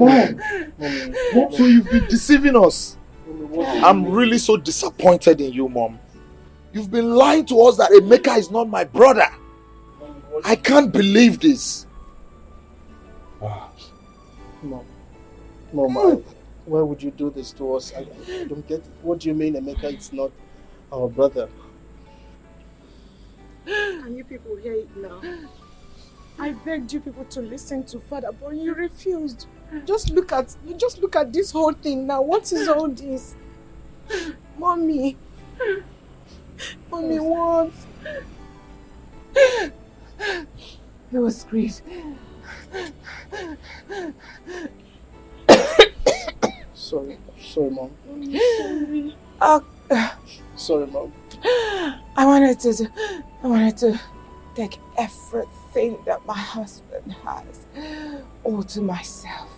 Mom, so you've been deceiving us. I'm really so disappointed in you, Mom. You've been lying to us that Emeka is not my brother. I can't believe this. Mom, why would you do this to us? I don't get it. What do you mean Emeka is not our brother? Can you people hear it now? I begged you people to listen to Father, but you refused. Just look at this whole thing now. What is all this? Mommy, what? It was great. Sorry, Mom. Sorry. Sorry, Mom. I wanted to take everything that my husband has all to myself.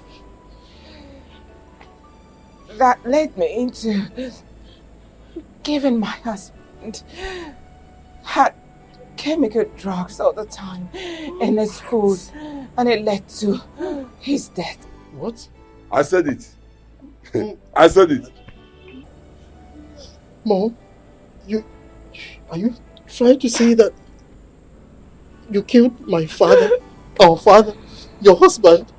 That led me into giving my husband had chemical drugs all the time in his food, and it led to his death. What? I said it. I said it. Mom, are you trying to say that you killed my father, our father, your husband?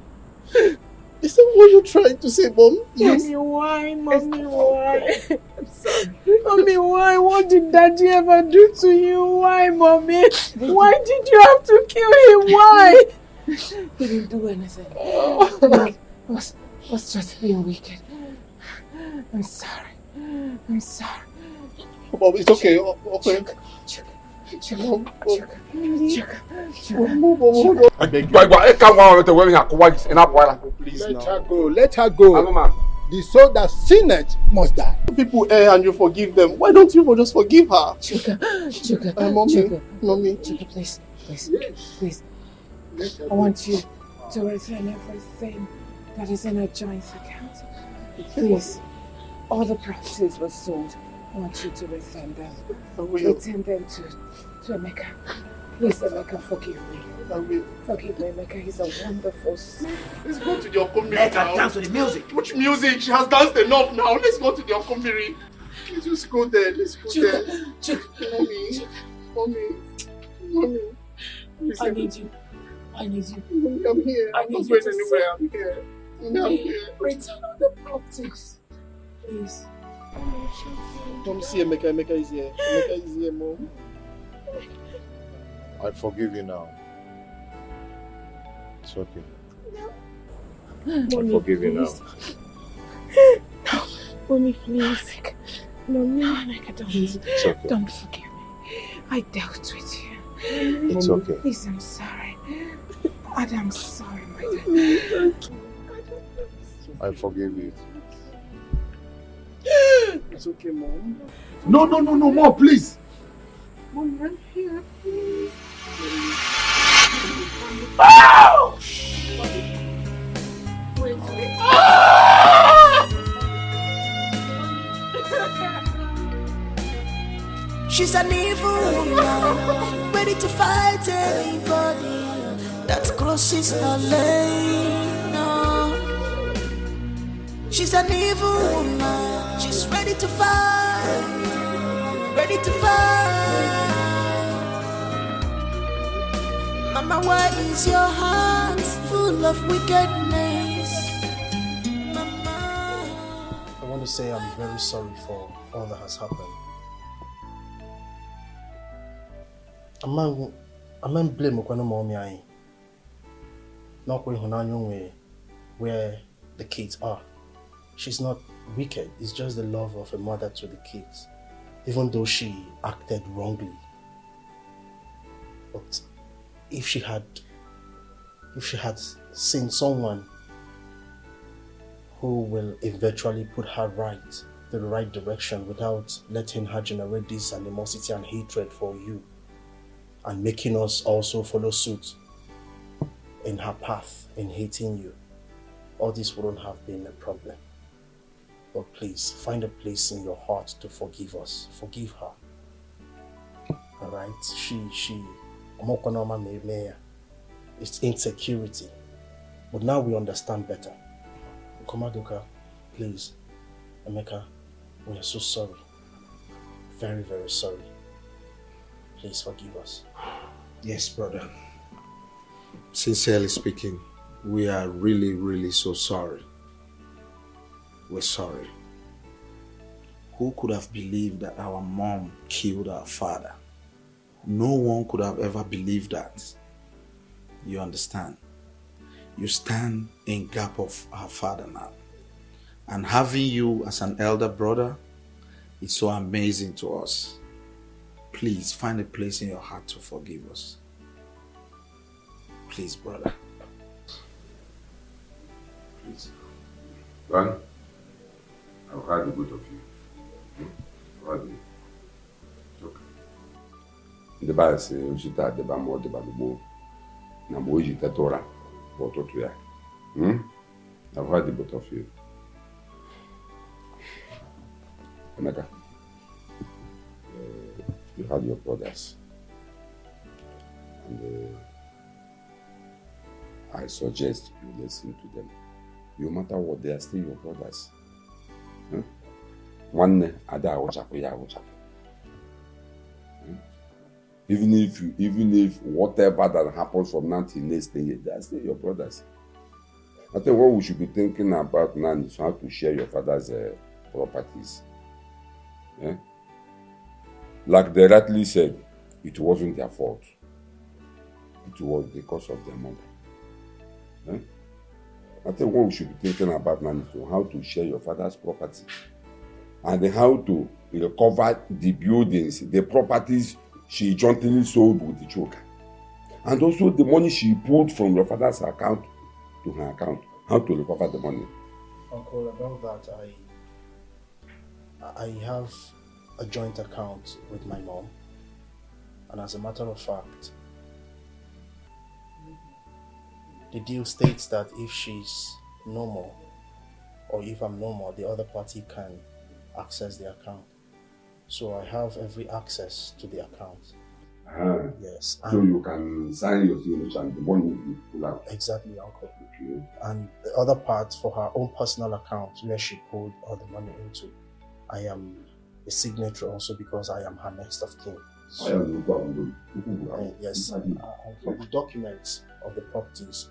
Is that what you're trying to say, Mom? Yes. Mommy, why? Mommy, why? I'm sorry. Mommy, why? What did Daddy ever do to you? Why, Mommy? Why did you have to kill him? Why? He didn't do anything. He was just being wicked. I'm sorry. Mom, it's okay. Okay. Let her go. The soul that sinneth must die. People err and you forgive them. Why don't you just forgive her? Chuka, Mommy, please. I want you to return everything that is in a joint account. Please, all the properties were sold. I want you to return them. Return them to Emeka. Please, Emeka, forgive me. Forgive me, Emeka. He's a wonderful son. Let's go to the Okomiri Let her now. dance to the music. Which music? She has danced enough now. Let's go to the Okomiri. Please just go there. Let's go there. Mommy. Please, I need you. I need you. Mommy, I'm here. I I'm need not you going to anywhere. I'm here. Mommy, I'm here. Return all the properties. Please. Mom, see Emeka. Emeka is here. Emeka is here, Mom. I forgive you now. It's okay. I forgive you now. No, Mommy, please. Mommy, It's okay. don't forgive me. I dealt with you. It's okay. Please, I'm sorry. I'm sorry, my dad. I forgive you. It's okay, Mom. No, Mom, please. Mom, I'm here, please. Oh! Wait. She's an evil woman, ready to fight anybody that crosses her lane. No. She's an evil woman, she's ready to fight, ready to fight. Mama, why is your heart full of wickedness? I want to say I'm very sorry for all that has happened. I'm blame Okwano Mommy I. Not where the kids are. She's not wicked, it's just the love of a mother to the kids. Even though she acted wrongly. But if she had seen someone who will eventually put her the right direction without letting her generate this animosity and hatred for you and making us also follow suit in her path in hating you, all this wouldn't have been a problem. But please, find a place in your heart to forgive us. Forgive her. Alright? It's insecurity. But now we understand better. Komadoka, please, Emeka, we are so sorry. Very, very sorry. Please forgive us. Yes, brother. Sincerely speaking, we are really, really so sorry. We're sorry. Who could have believed that our mom killed our father? No one could have ever believed that. You understand? You stand in gap of our father now. And having you as an elder brother is so amazing to us. Please find a place in your heart to forgive us. Please, brother. Please. One, I've heard the both of you. I've heard you. It's okay. The Bible says, "You should have the bamboo, the bamboo." Na moji tatora, but what we are. I've heard the both of you. Emeka, you had your brothers, and I suggest you listen to them. No matter what, they are still your brothers. One ada even if whatever that happens from now till next day, they are still your brothers. I think what we should be thinking about now is how to share your father's properties. Yeah? Like they rightly said, it wasn't their fault. It was because of their mother. Yeah? I think what we should be thinking about now is how to share your father's property and how to recover the buildings, the properties she jointly sold with the choker. And also the money she pulled from your father's account to her account. How to recover the money. Uncle, about that, I have a joint account with my mom. And as a matter of fact, the deal states that if she's no more, or if I'm no more, the other party can access the account. So I have every access to the account. Yes. So you can sign your signature and the money will be pulled out. Exactly, Uncle. Okay. And the other part for her own personal account where she pulled all the money into, I am a signature also because I am her next of kin. So, yes, and for the documents of the properties,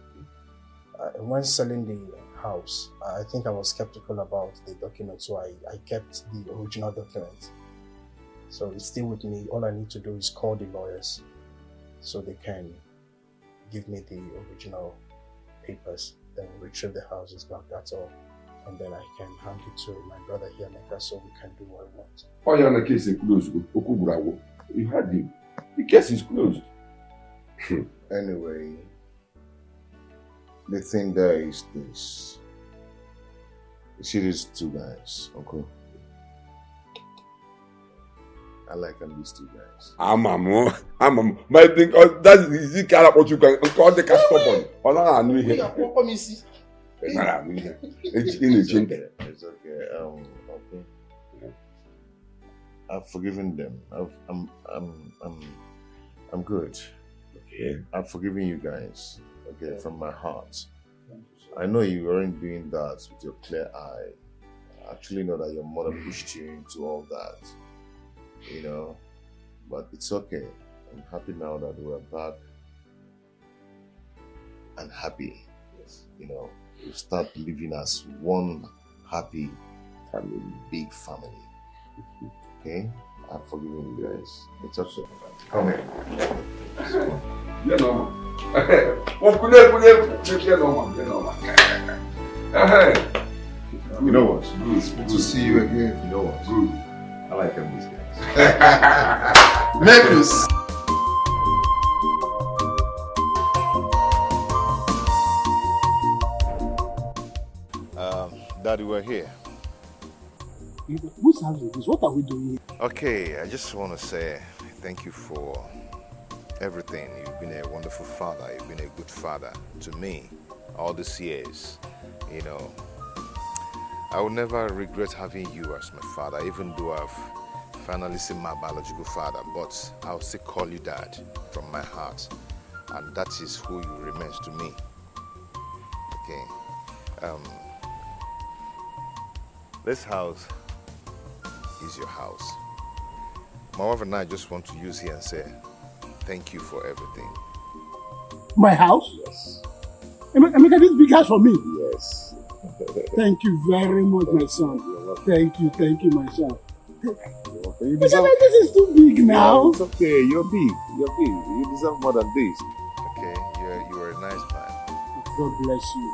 when selling the house, I think I was skeptical about the documents, so I kept the original documents. So it's still with me. All I need to do is call the lawyers so they can give me the original papers. Then we'll retrieve the houses back, that's all. And then I can hand it to my brother here, Mecca, so we can do what we want. Oh, yeah, the case is closed. You had him. The case is closed. Anyway, the thing there is this. You see these two guys, Uncle? I like these two guys. I'm but I think that is the kind of what you can call the stubborn. I knew him. It's okay. Okay. I've forgiven them. I'm good. Okay. I've forgiven you guys. Okay, from my heart. I know you weren't doing that with your clear eye. I actually know that your mother pushed you into all that. You know, but it's okay. I'm happy now that we're back and happy. Yes. You know, we start living as one happy family, big family. Okay? I've forgiven you guys. It's okay. Come here. You know. You know what? It's good to see you again. You know what? Good. I like them these guys. Necklace. Daddy, we're here. Whose house is this? What are we doing here? Okay, I just want to say thank you for everything. You've been a wonderful father. You've been a good father to me all these years. You know, I will never regret having you as my father, even though I've finally seen my biological father, but I'll still call you Dad from my heart, and that is who you remain to me. Okay. This house is your house. My wife and I just want to use here and say thank you for everything. My house? Yes. Emeka, this big house for me? Yes. Thank you very much, my son. Thank you, my son. You deserve... This is too big now. Yeah, it's okay, you're big. You deserve more than this. Okay, you are a nice man. God bless you.